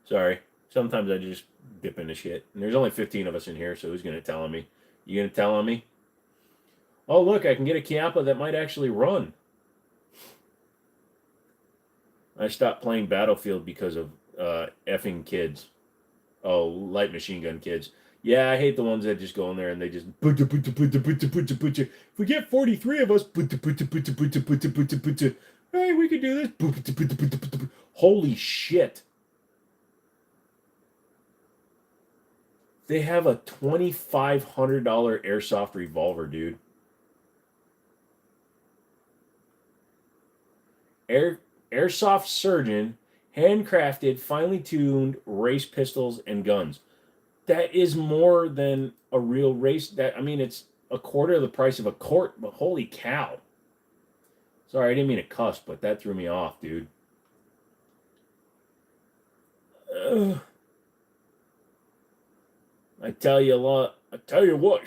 Sorry. Sometimes I just dip into shit. And there's only 15 of us in here, so who's gonna tell on me? You gonna tell on me? Oh, look, I can get a Chiappa that might actually run. I stopped playing Battlefield because of effing kids. Oh, light machine gun kids. Yeah, I hate the ones that just go in there and they just if we get 43 of us, hey, we could do this. Holy shit. They have a $2,500 airsoft revolver, dude. Airsoft Surgeon, handcrafted, finely tuned race pistols and guns. That is more than a real race. It's a quarter of the price of a court, but holy cow. Sorry, I didn't mean to cuss, but that threw me off, dude. I tell you what,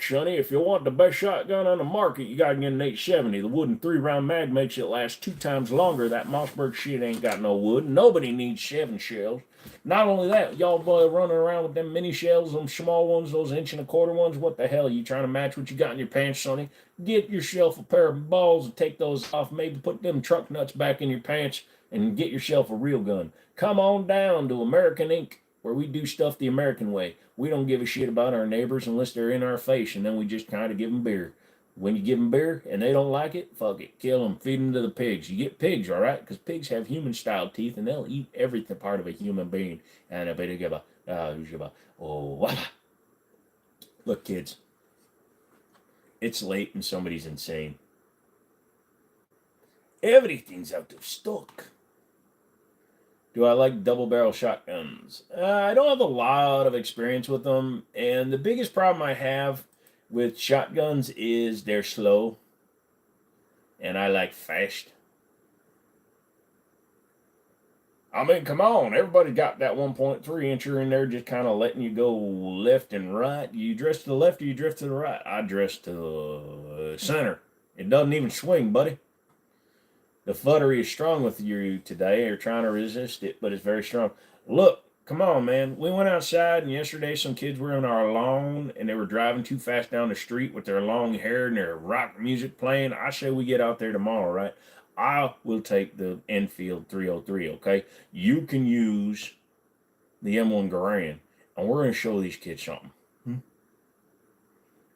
Sonny, if you want the best shotgun on the market, you gotta get an 870. The wooden 3-round mag makes it last 2 times longer. That Mossberg shit ain't got no wood. Nobody needs 7 shells. Not only that, y'all boy running around with them mini shells, them small ones, those 1.25 ones. What the hell? You trying to match what you got in your pants, Sonny? Get yourself a pair of balls and take those off. Maybe put them truck nuts back in your pants and get yourself a real gun. Come on down to American Inc., where we do stuff the American way. We don't give a shit about our neighbors unless they're in our face, and then we just kind of give them beer. When you give them beer and they don't like it, fuck it. Kill them. Feed them to the pigs. You get pigs, all right? Because pigs have human-style teeth, and they'll eat everything part of a human being. And I better give Look, kids. It's late and somebody's insane. Everything's out of stock. Do I like double barrel shotguns? I don't have a lot of experience with them, and the biggest problem I have with shotguns is they're slow, and I like fast. I mean, come on, everybody got that 1.3 incher in there just kind of letting you go left and right. You dress to the left or you drift to the right? I dress to the center. It doesn't even swing, buddy. The futtery is strong with you today. You're trying to resist it, but it's very strong. Look, come on, man. We went outside, and yesterday some kids were on our lawn, and they were driving too fast down the street with their long hair and their rock music playing. I say we get out there tomorrow, right? I will take the Enfield 303, okay? You can use the M1 Garand, and we're going to show these kids something.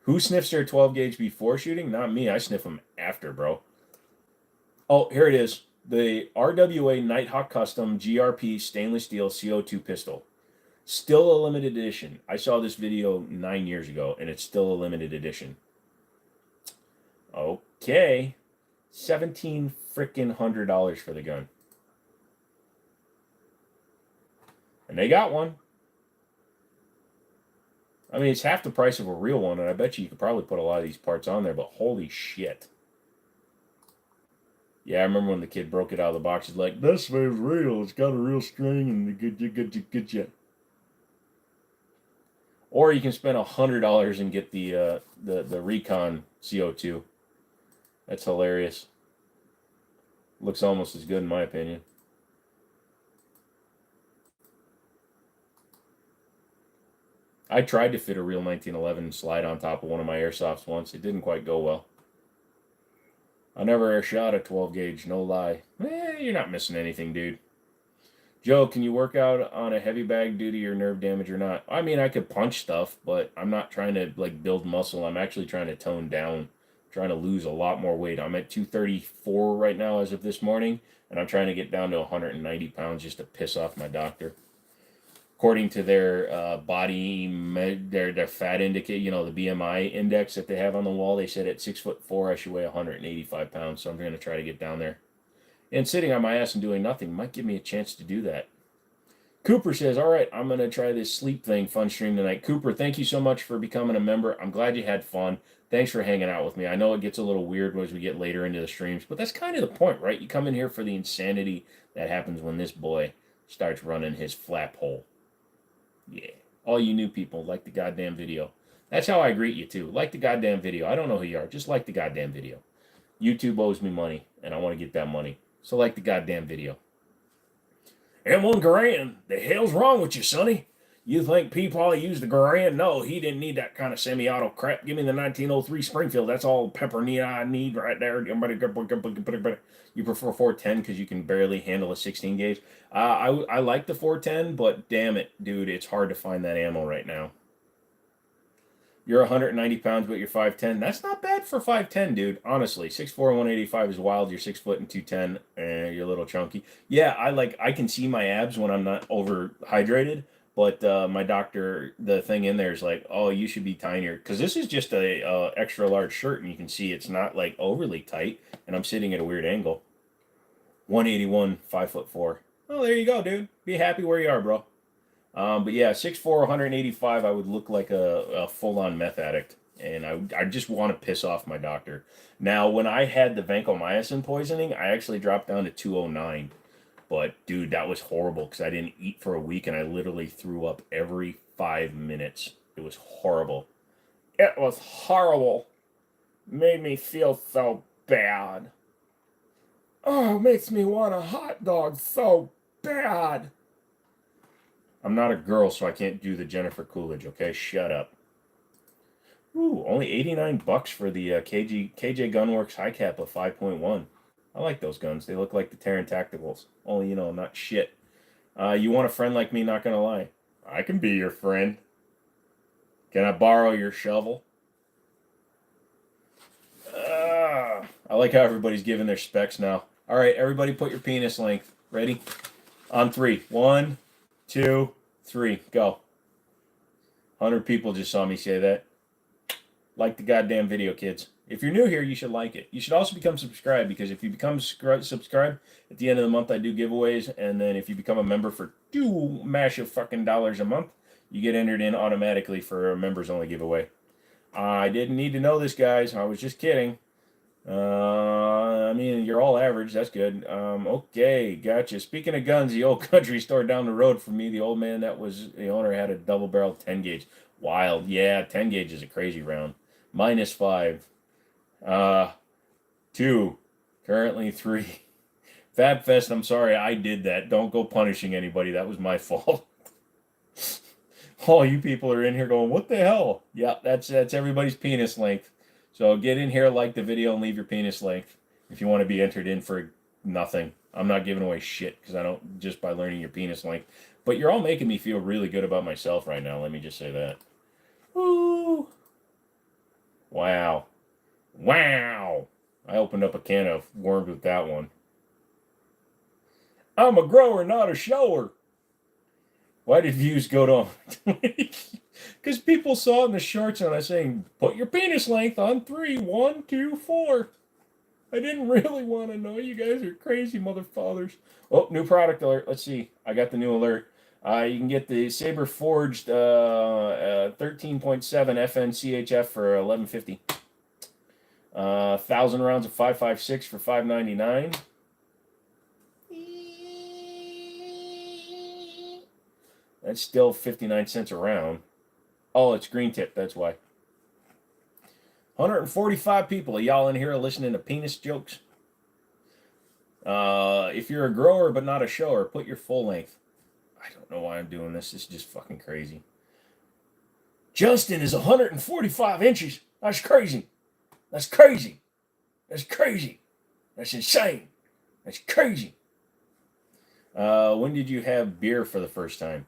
Who sniffs their 12 gauge before shooting? Not me. I sniff them after, bro. Oh, here it is. The RWA Nighthawk Custom GRP stainless steel CO2 pistol. Still a limited edition. I saw this video 9 years ago, and it's still a limited edition. Okay. $1,700 for the gun. And they got one. I mean, it's half the price of a real one, and I bet you could probably put a lot of these parts on there, but holy shit. Yeah, I remember when the kid broke it out of the box. He's like, "This thing's real. It's got a real string and get you." Or you can spend $100 and get the Recon CO2. That's hilarious. Looks almost as good in my opinion. I tried to fit a real 1911 slide on top of one of my airsofts once. It didn't quite go well. I never shot a 12 gauge, no lie. You're not missing anything, dude. Joe, can you work out on a heavy bag due to your nerve damage or not? I mean, I could punch stuff, but I'm not trying to like build muscle. I'm actually trying to tone down, trying to lose a lot more weight. I'm at 234 right now as of this morning, and I'm trying to get down to 190 pounds just to piss off my doctor. According to their their fat indicate, the BMI index that they have on the wall, they said at 6'4" I should weigh 185 pounds. So I'm going to try to get down there. And sitting on my ass and doing nothing might give me a chance to do that. Cooper says, all right, I'm going to try this sleep thing fun stream tonight. Cooper, thank you so much for becoming a member. I'm glad you had fun. Thanks for hanging out with me. I know it gets a little weird as we get later into the streams, but that's kind of the point, right? You come in here for the insanity that happens when this boy starts running his flap hole. Yeah. All you new people, like the goddamn video. That's how I greet you, too. Like the goddamn video. I don't know who you are. Just like the goddamn video. YouTube owes me money, and I want to get that money. So like the goddamn video. M1 Garand, the hell's wrong with you, Sonny? You think Peepaw used the Garand? No, he didn't need that kind of semi-auto crap. Give me the 1903 Springfield. That's all pepper I need right there. You prefer 410 because you can barely handle a 16 gauge. I like the 410, but damn it, dude, it's hard to find that ammo right now. You're 190 pounds, but you're 5'10". That's not bad for 5'10", dude. Honestly, 6'4", 185 is wild. You're 6 foot and 210, and you're a little chunky. Yeah, I can see my abs when I'm not overhydrated. But my doctor, the thing in there is like, oh, you should be tinier. Because this is just a extra large shirt, and you can see it's not like overly tight. And I'm sitting at a weird angle. 181, 5'4". Oh, there you go, dude. Be happy where you are, bro. But yeah, 6'4", 185, I would look like a full-on meth addict. And I just want to piss off my doctor. Now, when I had the vancomycin poisoning, I actually dropped down to 209. But, dude, that was horrible because I didn't eat for a week and I literally threw up every 5 minutes. It was horrible. It was horrible. Made me feel so bad. Oh, it makes me want a hot dog so bad. I'm not a girl, so I can't do the Jennifer Coolidge, okay? Shut up. Ooh, only $89 for the KJ Gunworks high cap of 5.1. I like those guns. They look like the Terran Tacticals. Only, not shit. You want a friend like me, not gonna lie. I can be your friend. Can I borrow your shovel? I like how everybody's giving their specs now. All right, everybody put your penis length. Ready? On 3. 1, 2, 3. Go. 100 people just saw me say that. Like the goddamn video, kids. If you're new here, you should like it. You should also become subscribed, because if you become subscribed, at the end of the month I do giveaways, and then if you become a member for $2 massive fucking dollars a month, you get entered in automatically for a members only giveaway. I didn't need to know this, guys. I was just kidding. I mean, you're all average. That's good. Okay, gotcha. Speaking of guns, the old country store down the road from me, the old man that was the owner had a double barrel 10 gauge. Wild. Yeah, 10 gauge is a crazy round. -5. 2. Currently 3. FabFest, I'm sorry I did that. Don't go punishing anybody. That was my fault. All you people are in here going, what the hell? Yeah, that's everybody's penis length. So get in here, like the video, and leave your penis length if you want to be entered in for nothing. I'm not giving away shit because I don't, just by learning your penis length. But you're all making me feel really good about myself right now. Let me just say that. Woo! Wow. Wow! I opened up a can of worms with that one. I'm a grower, not a shower. Why did views go down? Because people saw in the shorts and I was saying, put your penis length on 3. 1, 2, 4. I didn't really want to know. You guys are crazy motherfathers. Oh, new product alert. Let's see. I got the new alert. You can get the Saber Forged 13.7 FN CHF for $11.50. 1,000 rounds of 5.56 for $5.99. That's still 59 cents a round. Oh, it's green tip. That's why. 145 people. Are y'all in here listening to penis jokes? If you're a grower but not a shower, put your full length. I don't know why I'm doing this. This is just fucking crazy. Justin is 145 inches. That's crazy. That's crazy. That's crazy. That's insane. That's crazy. When did you have beer for the first time?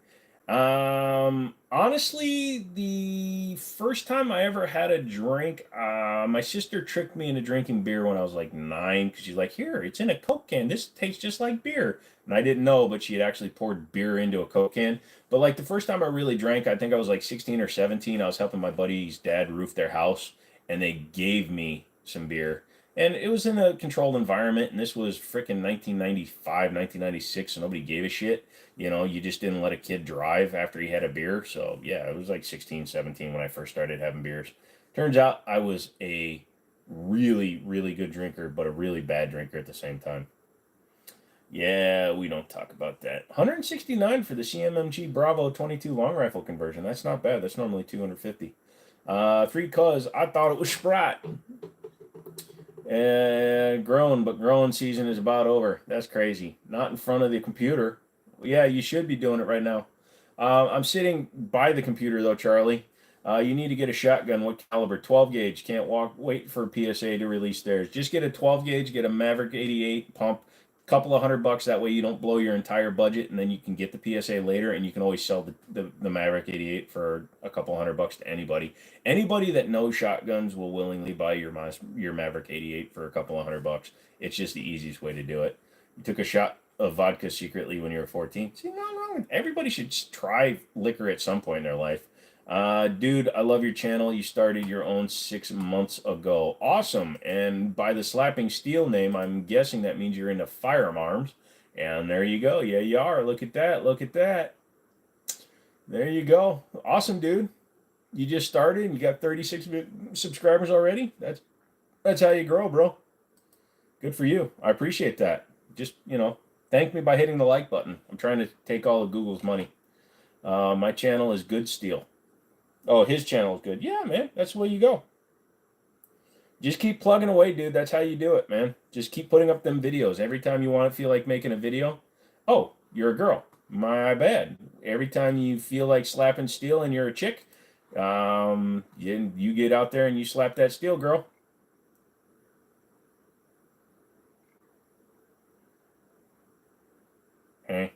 Honestly, the first time I ever had a drink, my sister tricked me into drinking beer when I was like 9 because she's like, "Here, it's in a Coke can. This tastes just like beer." And I didn't know, but she had actually poured beer into a Coke can. But like the first time I really drank, I think I was like 16 or 17. I was helping my buddy's dad roof their house, and they gave me some beer. And it was in a controlled environment, and this was freaking 1995, 1996, so nobody gave a shit. You know, you just didn't let a kid drive after he had a beer. So, yeah, it was like 16, 17 when I first started having beers. Turns out I was a really, really good drinker, but a really bad drinker at the same time. Yeah, we don't talk about that. 169 for the CMMG Bravo 22 long rifle conversion. That's not bad. That's normally 250. Three cuz I thought it was Sprite. And growing, but growing season is about over. That's crazy. Not in front of the computer. Yeah, you should be doing it right now. I'm sitting by the computer though, Charlie. You need to get a shotgun. What caliber? 12 gauge. Can't wait for PSA to release theirs. Just get a 12 gauge. Get a Maverick 88 pump. Couple of $100. That way you don't blow your entire budget, and then you can get the PSA later, and you can always sell the Maverick 88 for a couple $100 to anybody. Anybody that knows shotguns will willingly buy your Maverick 88 for a couple of $100. It's just the easiest way to do it. You took a shot of vodka secretly when you were 14. See, nothing wrong. Everybody should try liquor at some point in their life. Dude, I love your channel. You started your own 6 months ago. Awesome. And by the Slapping Steel name, I'm guessing that means you're into Firearms. And there you go. Yeah, you are. Look at that. Look at that. There you go. Awesome, dude. You just started and you got 36 subscribers already. That's how you grow, bro. Good for you. I appreciate that. Just, thank me by hitting the like button. I'm trying to take all of Google's money. My channel is Good Steel. Oh, his channel is good. Yeah, man. That's the way you go. Just keep plugging away, dude. That's how you do it, man. Just keep putting up them videos. Every time you want to feel like making a video, oh, you're a girl. My bad. Every time you feel like slapping steel and you're a chick, you get out there and you slap that steel, girl. Hey.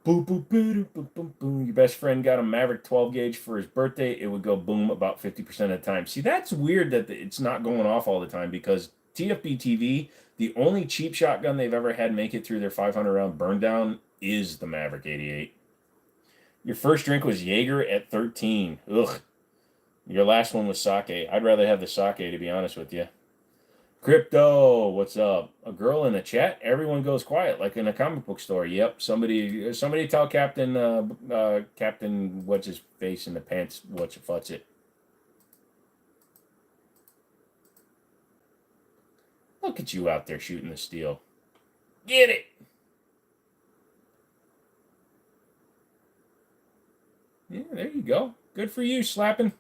Boom, boom, boom, boom, boom, boom. Your best friend got a Maverick 12 gauge for his birthday. It would go boom about 50% of the time. See, that's weird that it's not going off all the time because TFB TV, the only cheap shotgun they've ever had make it through their 500 round burn down is the Maverick 88. Your first drink was Jaeger at 13. Ugh. Your last one was sake. I'd rather have the sake, to be honest with you. Crypto, what's up? A girl in the chat? Everyone goes quiet, like in a comic book store. Yep. Somebody tell Captain, what's his face in the pants? What's it? Look at you out there shooting the steel. Get it. Yeah, there you go. Good for you, slapping.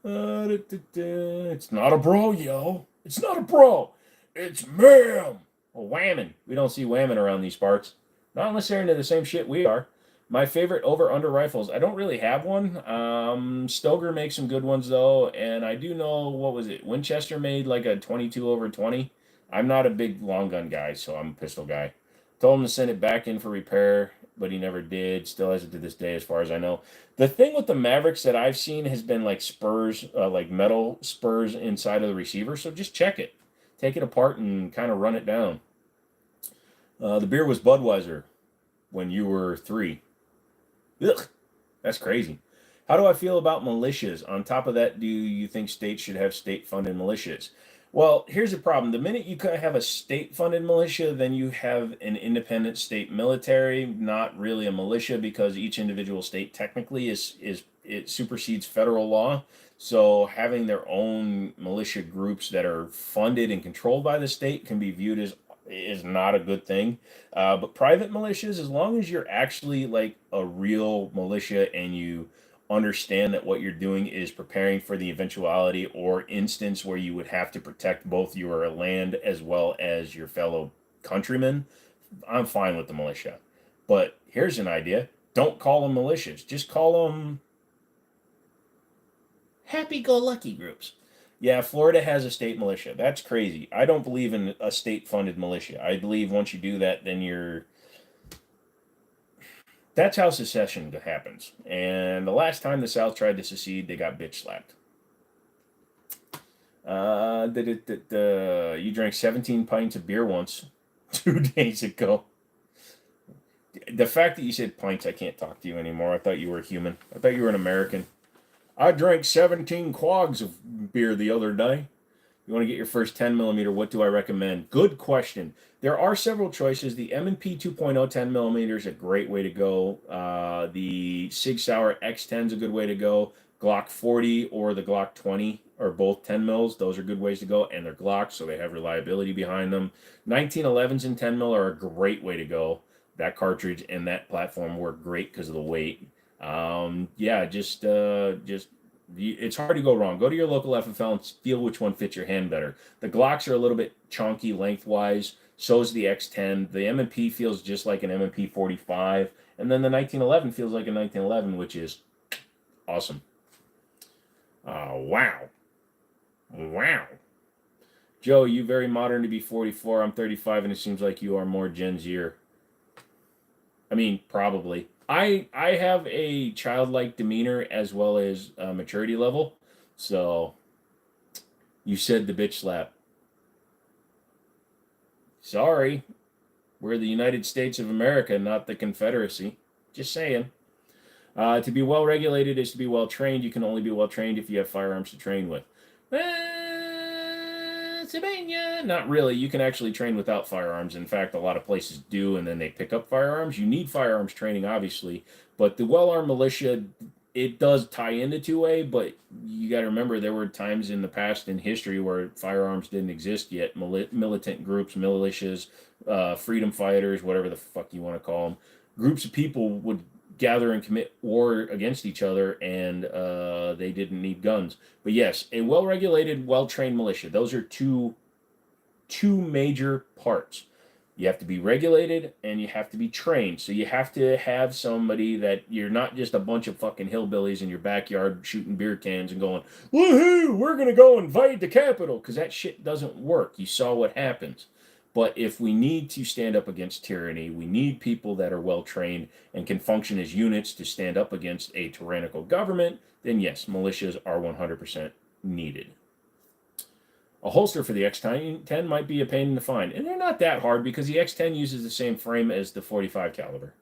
It's not a bro, yo. It's not a bro. It's ma'am. Well, whamming. We don't see whamming around these parts. Not unless they're into the same shit we are. My favorite over-under rifles. I don't really have one. Stoger makes some good ones, though. And I do know, what was it? Winchester made like a 22 over 20. I'm not a big long gun guy, so I'm a pistol guy. Told him to send it back in for repair, but he never did. Still has it to this day, as far as I know. The thing with the Mavericks that I've seen has been like spurs, like metal spurs inside of the receiver. So just check it, take it apart, and kind of run it down. The beer was Budweiser when you were 3. Ugh, that's crazy. How do I feel about militias? On top of that, do you think states should have state-funded militias? Well, here's the problem. The minute you have a state-funded militia, then you have an independent state military, not really a militia, because each individual state technically it supersedes federal law. So having their own militia groups that are funded and controlled by the state can be viewed as is not a good thing. But private militias, as long as you're actually like a real militia and you understand that what you're doing is preparing for the eventuality or instance where you would have to protect both your land as well as your fellow countrymen, I'm fine with the militia. But here's an idea. Don't call them militias. Just call them happy-go-lucky groups. Yeah, Florida has a state militia. That's crazy. I don't believe in a state-funded militia. I believe once you do that, then you're... That's how secession happens. And the last time the South tried to secede, they got bitch slapped. You drank 17 pints of beer once 2 days ago. The fact that you said pints, I can't talk to you anymore. I thought you were a human. I thought you were an American. I drank 17 quags of beer the other day. You want to get your first 10 millimeter, what do I recommend? Good question. There are several choices. The M&P 2.0 10 millimeter is a great way to go. The Sig Sauer X10 is a good way to go. Glock 40 or the Glock 20 are both 10 mils. Those are good ways to go, and they're Glocks, so they have reliability behind them. 1911s and 10 mil are a great way to go. That cartridge and that platform work great because of the weight. Yeah, just it's hard to go wrong. Go to your local FFL and feel which one fits your hand better. The Glocks are a little bit chunky lengthwise. So is the X10. The M&P feels just like an M&P 45, and then the 1911 feels like a 1911, which is awesome. Wow. Joe, you very modern to be 44. I'm 35, and it seems like you are more Gen Zer. I mean, probably. I have a childlike demeanor as well as maturity level. So, you said the bitch slap. Sorry. We're the United States of America, not the Confederacy. Just saying. To be well regulated is to be well trained. You can only be well trained if you have firearms to train with. Pennsylvania. Not really. You can actually train without firearms. In fact, a lot of places do, and then they pick up firearms. You need firearms training, obviously, but the well-armed militia, it does tie into 2A, but you got to remember there were times in the past in history where firearms didn't exist yet. Militant groups, militias, freedom fighters, whatever the fuck you want to call them, groups of people would gather and commit war against each other, and they didn't need guns. But yes, a well-regulated, well-trained militia. Those are two major parts. You have to be regulated, and you have to be trained. So you have to have somebody that you're not just a bunch of fucking hillbillies in your backyard shooting beer cans and going, woohoo, we're going to go invade the Capitol, because that shit doesn't work. You saw what happens. But if we need to stand up against tyranny, we need people that are well trained and can function as units to stand up against a tyrannical government, then yes, militias are 100% needed. A holster for the X10 might be a pain to find, and they're not that hard because the X10 uses the same frame as the 45 caliber.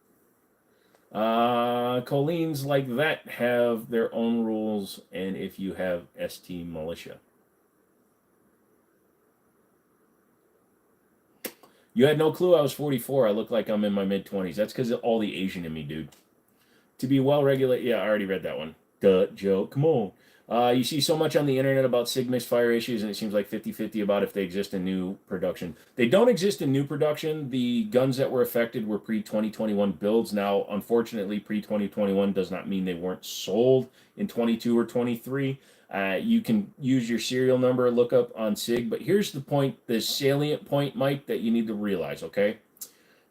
Colleen's like that have their own rules, and if you have ST militia. You had no clue I was 44. I look like I'm in my mid-20s. That's because of all the Asian in me, dude. To be well-regulated... Yeah, I already read that one. Duh, Joe. Come on. You see so much on the internet about SIG misfire issues, and it seems like 50-50 about if they exist in new production. They don't exist in new production. The guns that were affected were pre-2021 builds. Now, unfortunately, pre-2021 does not mean they weren't sold in 22 or 23. You can use your serial number, look up on SIG, but here's the point, the salient point, Mike, that you need to realize, okay?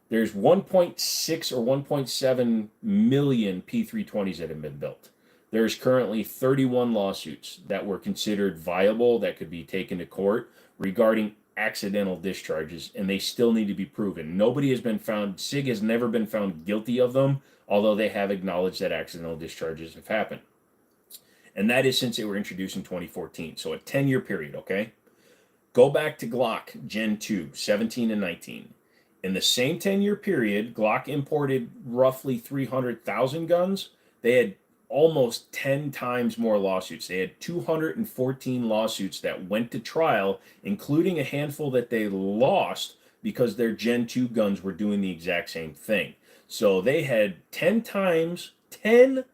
There's 1.6 or 1.7 million P320s that have been built. There's currently 31 lawsuits that were considered viable that could be taken to court regarding accidental discharges, and they still need to be proven. Nobody has been found, SIG has never been found guilty of them, although they have acknowledged that accidental discharges have happened. And that is since they were introduced in 2014. So a 10-year period, okay? Go back to Glock Gen 2, 17 and 19. In the same 10-year period, Glock imported roughly 300,000 guns. They had almost 10 times more lawsuits. They had 214 lawsuits that went to trial, including a handful that they lost because their Gen 2 guns were doing the exact same thing. So they had 10 times the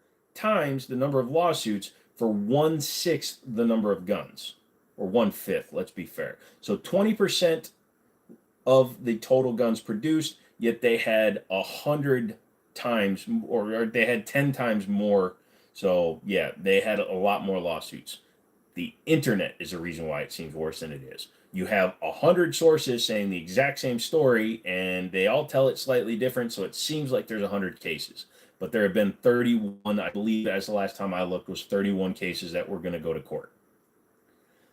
number of lawsuits for 1/6 the number of guns, or 1/5, let's be fair. So 20% of the total guns produced, yet they had 100 times, or they had 10 times more. So yeah, they had a lot more lawsuits. The internet is the reason why it seems worse than it is. You have 100 sources saying the exact same story, and they all tell it slightly different, so it seems like there's 100 cases. But there have been 31, I believe, as the last time I looked, was 31 cases that were going to go to court.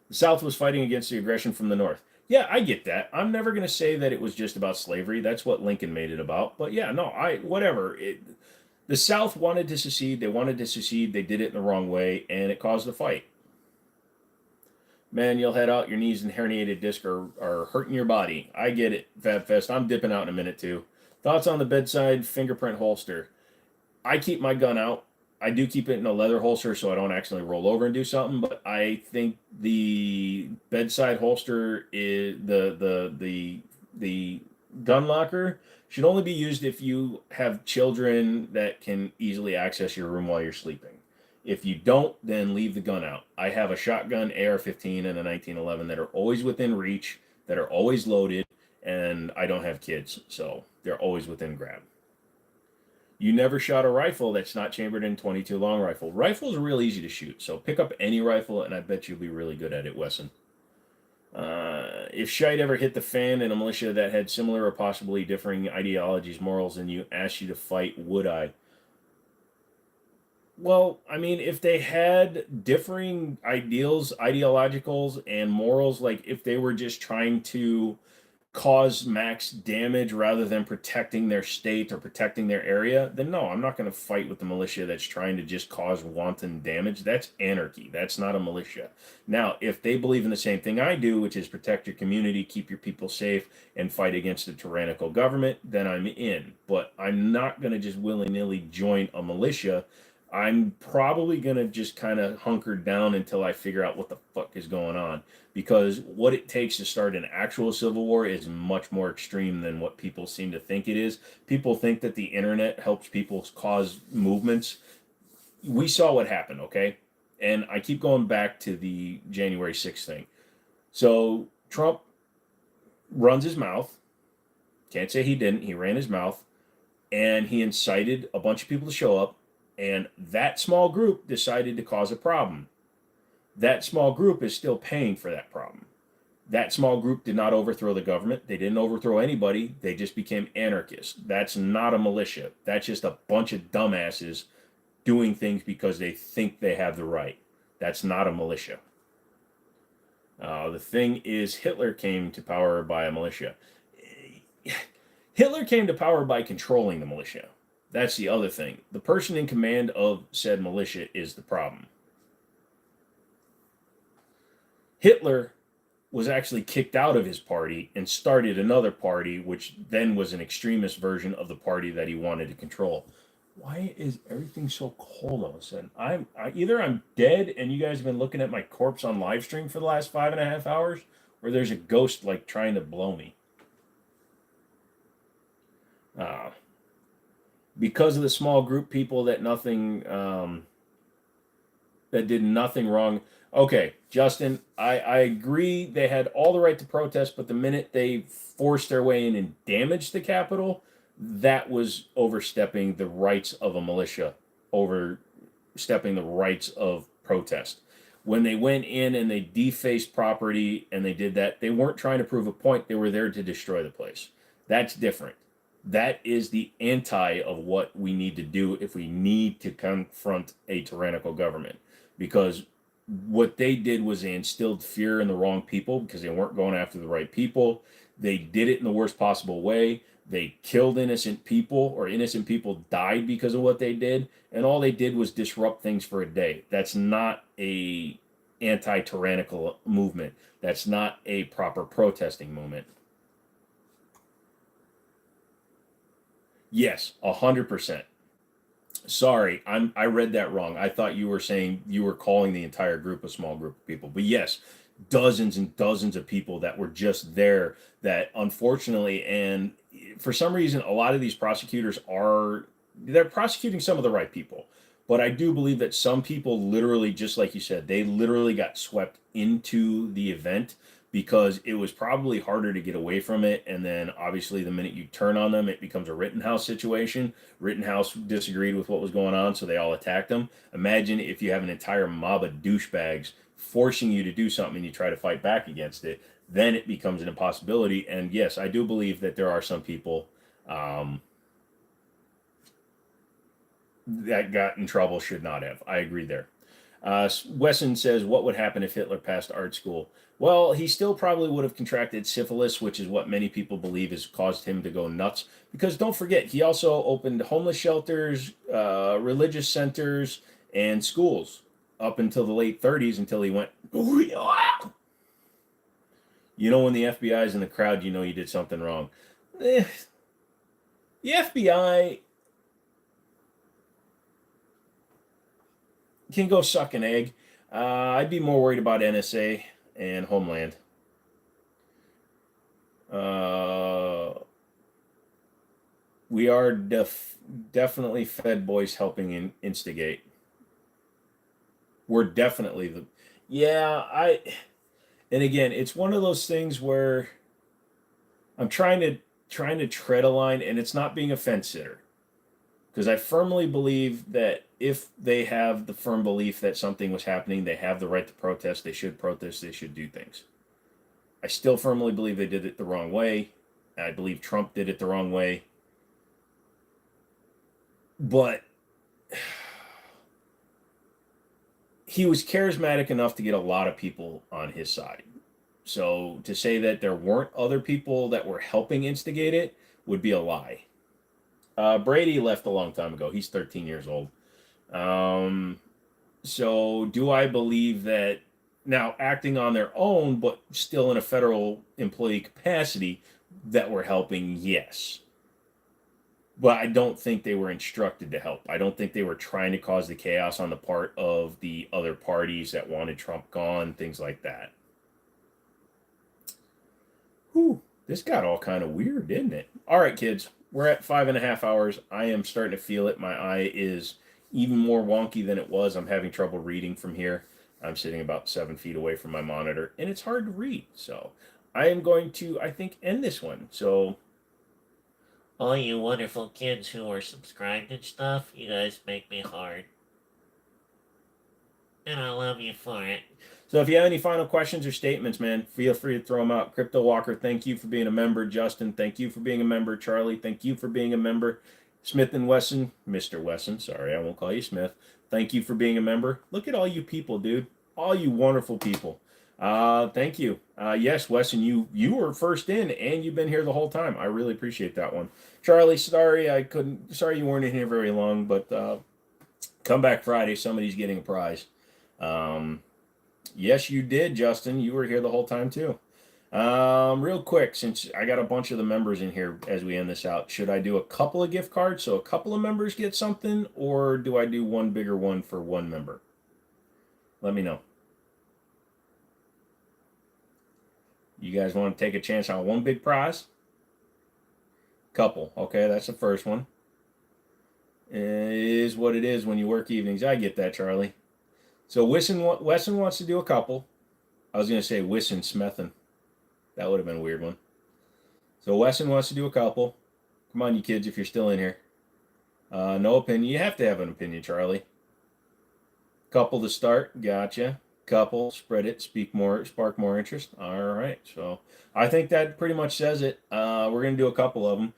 The South was fighting against the aggression from the North. Yeah, I get that. I'm never going to say that it was just about slavery. That's what Lincoln made it about. But yeah, no, whatever. The South wanted to secede. They wanted to secede. They did it in the wrong way, and it caused a fight. Man, you'll head out. Your knees and herniated disc are hurting your body. I get it, FabFest. I'm dipping out in a minute, too. Thoughts on the bedside fingerprint holster? I keep my gun out. I do keep it in a leather holster so I don't accidentally roll over and do something, but I think the bedside holster is the gun locker should only be used if you have children that can easily access your room while you're sleeping. If you don't, then leave the gun out. I have a shotgun AR-15 and a 1911 that are always within reach, that are always loaded, and I don't have kids, so they're always within grab. You never shot a rifle that's not chambered in 22 long rifle. Rifles are real easy to shoot, so pick up any rifle, and I bet you'll be really good at it, Wesson. If shite ever hit the fan in a militia that had similar or possibly differing ideologies, morals, and you asked you to fight, would I? Well, I mean, if they had differing ideals, ideologicals, and morals, like if they were just trying to cause max damage rather than protecting their state or protecting their area, then no, I'm not going to fight with the militia that's trying to just cause wanton damage. That's anarchy. That's not a militia. Now, if they believe in the same thing I do, which is protect your community, keep your people safe, and fight against a tyrannical government, then I'm in. But I'm not going to just willy-nilly join a militia. I'm probably going to just kind of hunker down until I figure out what the fuck is going on. Because what it takes to start an actual civil war is much more extreme than what people seem to think it is. People think that the internet helps people cause movements. We saw what happened, okay? And I keep going back to the January 6th thing. So Trump runs his mouth. Can't say he didn't. He ran his mouth. And he incited a bunch of people to show up. And that small group decided to cause a problem. That small group is still paying for that problem. That small group did not overthrow the government. They didn't overthrow anybody. They just became anarchists. That's not a militia. That's just a bunch of dumbasses doing things because they think they have the right. That's not a militia. The thing is, Hitler came to power by a militia. Hitler came to power by controlling the militia. That's the other thing. The person in command of said militia is the problem. Hitler was actually kicked out of his party and started another party, which then was an extremist version of the party that he wanted to control. Why is everything so cold all of a sudden? Either I'm dead and you guys have been looking at my corpse on live stream for the last 5.5 hours, or there's a ghost like trying to blow me. Because of the small group people that did nothing wrong. Okay, Justin, I agree they had all the right to protest, but the minute they forced their way in and damaged the Capitol, that was overstepping the rights of a militia, overstepping the rights of protest. When they went in and they defaced property and they did that, they weren't trying to prove a point. They were there to destroy the place. That's different. That is the anti of what we need to do if we need to confront a tyrannical government. Because what they did was they instilled fear in the wrong people because they weren't going after the right people. They did it in the worst possible way. They killed innocent people, or innocent people died because of what they did. And all they did was disrupt things for a day. That's not a anti-tyrannical movement. That's not a proper protesting movement. Yes, 100%. Sorry, I read that wrong. I thought you were saying you were calling the entire group a small group of people. But yes, dozens and dozens of people that were just there that unfortunately, and for some reason, a lot of these prosecutors they're prosecuting some of the right people. But I do believe that some people literally, just like you said, they literally got swept into the event because it was probably harder to get away from it. And then obviously the minute you turn on them, it becomes a Rittenhouse situation. Rittenhouse disagreed with what was going on, so they all attacked them. Imagine if you have an entire mob of douchebags forcing you to do something and you try to fight back against it, then it becomes an impossibility. And yes, I do believe that there are some people that got in trouble should not have. I agree there. Wesson says, what would happen if Hitler passed art school? Well, he still probably would have contracted syphilis, which is what many people believe has caused him to go nuts. Because don't forget, he also opened homeless shelters, religious centers, and schools up until the late 30s until he went, you know, when the FBI is in the crowd, you know you did something wrong. The FBI can go suck an egg. I'd be more worried about NSA and Homeland. We are definitely Fed boys helping instigate. We're definitely the... Yeah, and again, it's one of those things where I'm trying to tread a line, and it's not being a fence sitter. Because I firmly believe that if they have the firm belief that something was happening, they have the right to protest, they should do things. I still firmly believe they did it the wrong way. I believe Trump did it the wrong way. But he was charismatic enough to get a lot of people on his side. So to say that there weren't other people that were helping instigate it would be a lie. Brady left a long time ago. He's 13 years old. So do I believe that now acting on their own, but still in a federal employee capacity, that were helping? Yes. But I don't think they were instructed to help. I don't think they were trying to cause the chaos on the part of the other parties that wanted Trump gone, things like that. Whew, this got all kind of weird, didn't it? All right, kids, we're at 5.5 hours. I am starting to feel it. My eye is even more wonky than it was. I'm having trouble reading from here. I'm sitting about 7 feet away from my monitor, and it's hard to read. So I am going to, I think, end this one. So all you wonderful kids who are subscribed and stuff, you guys make me hard. And I love you for it. So if you have any final questions or statements, man, feel free to throw them out. Crypto Walker, thank you for being a member. Justin, thank you for being a member. Charlie, thank you for being a member. Smith and Wesson, Mr. Wesson, sorry, I won't call you Smith. Thank you for being a member. Look at all you people, dude. All you wonderful people. Thank you. Yes, Wesson, you were first in, and you've been here the whole time. I really appreciate that one. Charlie, sorry you weren't in here very long, but come back Friday. Somebody's getting a prize. Yes, you did, Justin. You were here the whole time too. Real quick, since I got a bunch of the members in here as we end this out, should I do a couple of gift cards so a couple of members get something, or do I do one bigger one for one member? Let me know. You guys want to take a chance on one big prize? Couple. Okay, that's the first one. It is what it is when you work evenings. I get that, Charlie. So Wesson wants to do a couple. I was going to say Wesson Smethin. That would have been a weird one. So Wesson wants to do a couple. Come on, you kids, if you're still in here. No opinion. You have to have an opinion, Charlie. Couple to start. Gotcha. Couple, spread it, speak more, spark more interest. All right. So I think that pretty much says it. We're going to do a couple of them.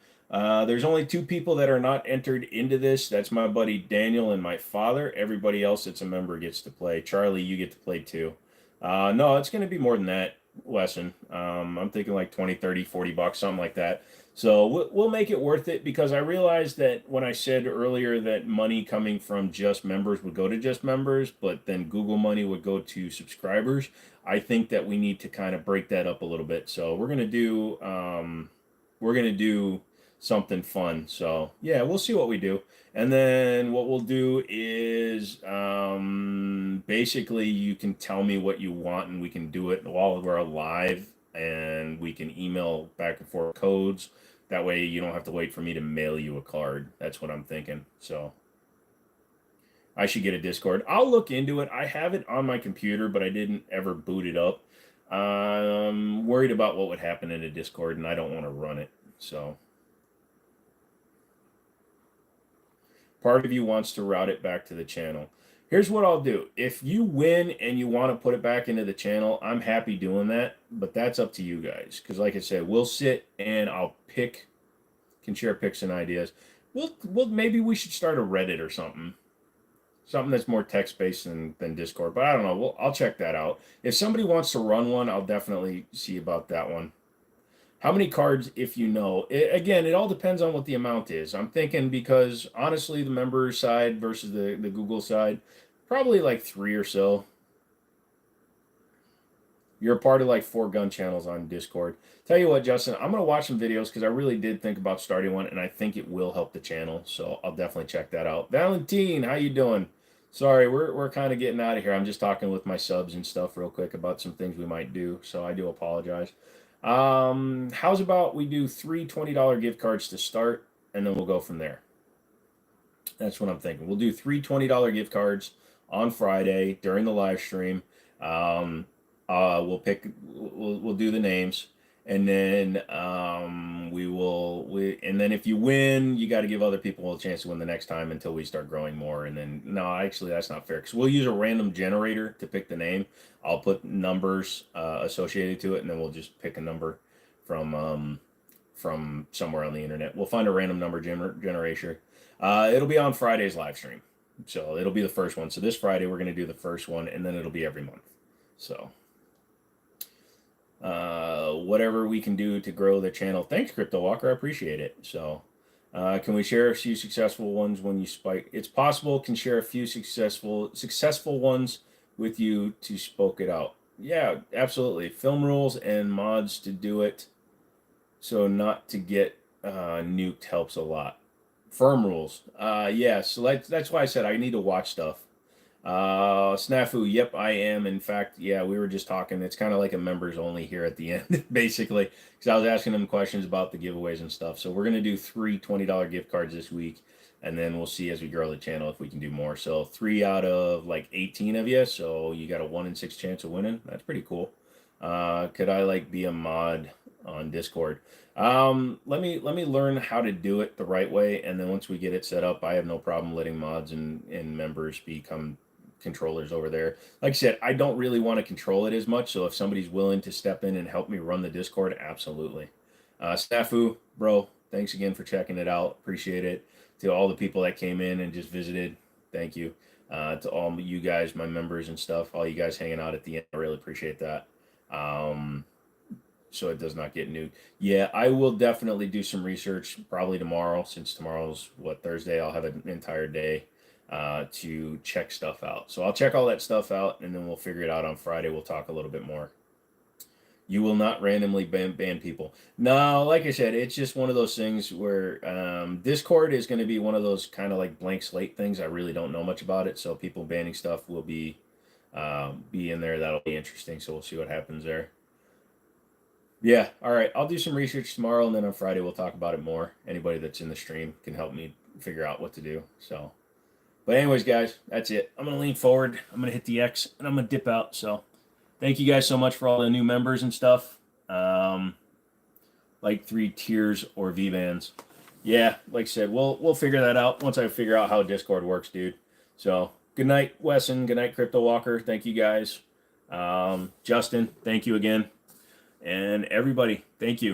There's only 2 people that are not entered into this. That's my buddy Daniel and my father. Everybody else that's a member gets to play. Charlie, you get to play too. No, it's going to be more than that, Wesson. I'm thinking like 20, 30, 40 bucks, something like that. So we'll make it worth it, because I realized that when I said earlier that money coming from just members would go to just members, but then Google money would go to subscribers, I think that we need to kind of break that up a little bit. So we're going to do something fun. So yeah, we'll see what we do. And then what we'll do is basically you can tell me what you want and we can do it while we're live, and we can email back and forth codes. That way you don't have to wait for me to mail you a card. That's what I'm thinking. So I should get a Discord. I'll look into it. I have it on my computer, but I didn't ever boot it up. I'm worried about what would happen in a Discord, and I don't want to run it. So part of you wants to route it back to the channel. Here's what I'll do. If you win and you want to put it back into the channel, I'm happy doing that. But that's up to you guys. Because like I said, we'll sit and I'll pick, can share picks and ideas. We'll maybe we should start a Reddit or something. Something that's more text based than Discord. But I don't know. I'll check that out. If somebody wants to run one, I'll definitely see about that one. How many cards, if you know? Again, it all depends on what the amount is. I'm thinking because honestly, the member side versus the Google side, probably like 3 or so. You're a part of like 4 gun channels on Discord. Tell you what, Justin, I'm gonna watch some videos because I really did think about starting one, and I think it will help the channel. So I'll definitely check that out. Valentine, how you doing? Sorry, we're kind of getting out of here. I'm just talking with my subs and stuff real quick about some things we might do. So I do apologize. How's about we do 3 $20 gift cards to start, and then we'll go from there. That's what I'm thinking. We'll do 3 $20 gift cards on Friday during the live stream. We'll do the names, and then and then if you win, you got to give other people a chance to win the next time until we start growing more. And then no, actually that's not fair because we'll use a random generator to pick the name. I'll put numbers associated to it, and then we'll just pick a number from somewhere on the internet. We'll find a random number generator. It'll be on Friday's live stream, so it'll be the first one. So this Friday we're going to do the first one, and then it'll be every month. So whatever we can do to grow the channel. Thanks, Crypto Walker. I appreciate it. So can we share a few successful ones when you spike? It's possible. Can share a few successful ones with you to spoke it out. Yeah, absolutely. Film rules and mods to do it, so not to get nuked helps a lot. Firm rules. Yeah, so that's why I said I need to watch stuff. Snafu, yep, I am. In fact, yeah, we were just talking. It's kind of like a members only here at the end, basically, because I was asking them questions about the giveaways and stuff. So we're going to do 3 $20 gift cards this week, and then we'll see as we grow the channel if we can do more. So 3 out of like 18 of you, so you got a 1 in 6 chance of winning. That's pretty cool. Could I like be a mod on Discord? Let me learn how to do it the right way, and then once we get it set up, I have no problem letting mods and members become controllers over there. Like I said, I don't really want to control it as much, so if somebody's willing to step in and help me run the Discord, absolutely. Snafu, bro, thanks again for checking it out. Appreciate it. To all the people that came in and just visited, thank you. To all you guys, my members and stuff, all you guys hanging out at the end, I really appreciate that. So it does not get nuked. Yeah, I will definitely do some research probably tomorrow, since tomorrow's Thursday. I'll have an entire day to check stuff out. So I'll check all that stuff out, and then we'll figure it out on Friday. We'll talk a little bit more. You will not randomly ban people. No, like I said, it's just one of those things where Discord is going to be one of those kind of like blank slate things. I really don't know much about it, so people banning stuff will be in there. That'll be interesting. So we'll see what happens there. Yeah, all right. I'll do some research tomorrow, and then on Friday we'll talk about it more. Anybody that's in the stream can help me figure out what to do. So. But anyways, guys, that's it. I'm going to lean forward. I'm going to hit the X, and I'm going to dip out. So thank you guys so much for all the new members and stuff. Like 3 tiers or V-bands. Yeah, like I said, we'll figure that out once I figure out how Discord works, dude. So good night, Wesson. Good night, Crypto Walker. Thank you, guys. Justin, thank you again. And everybody, thank you.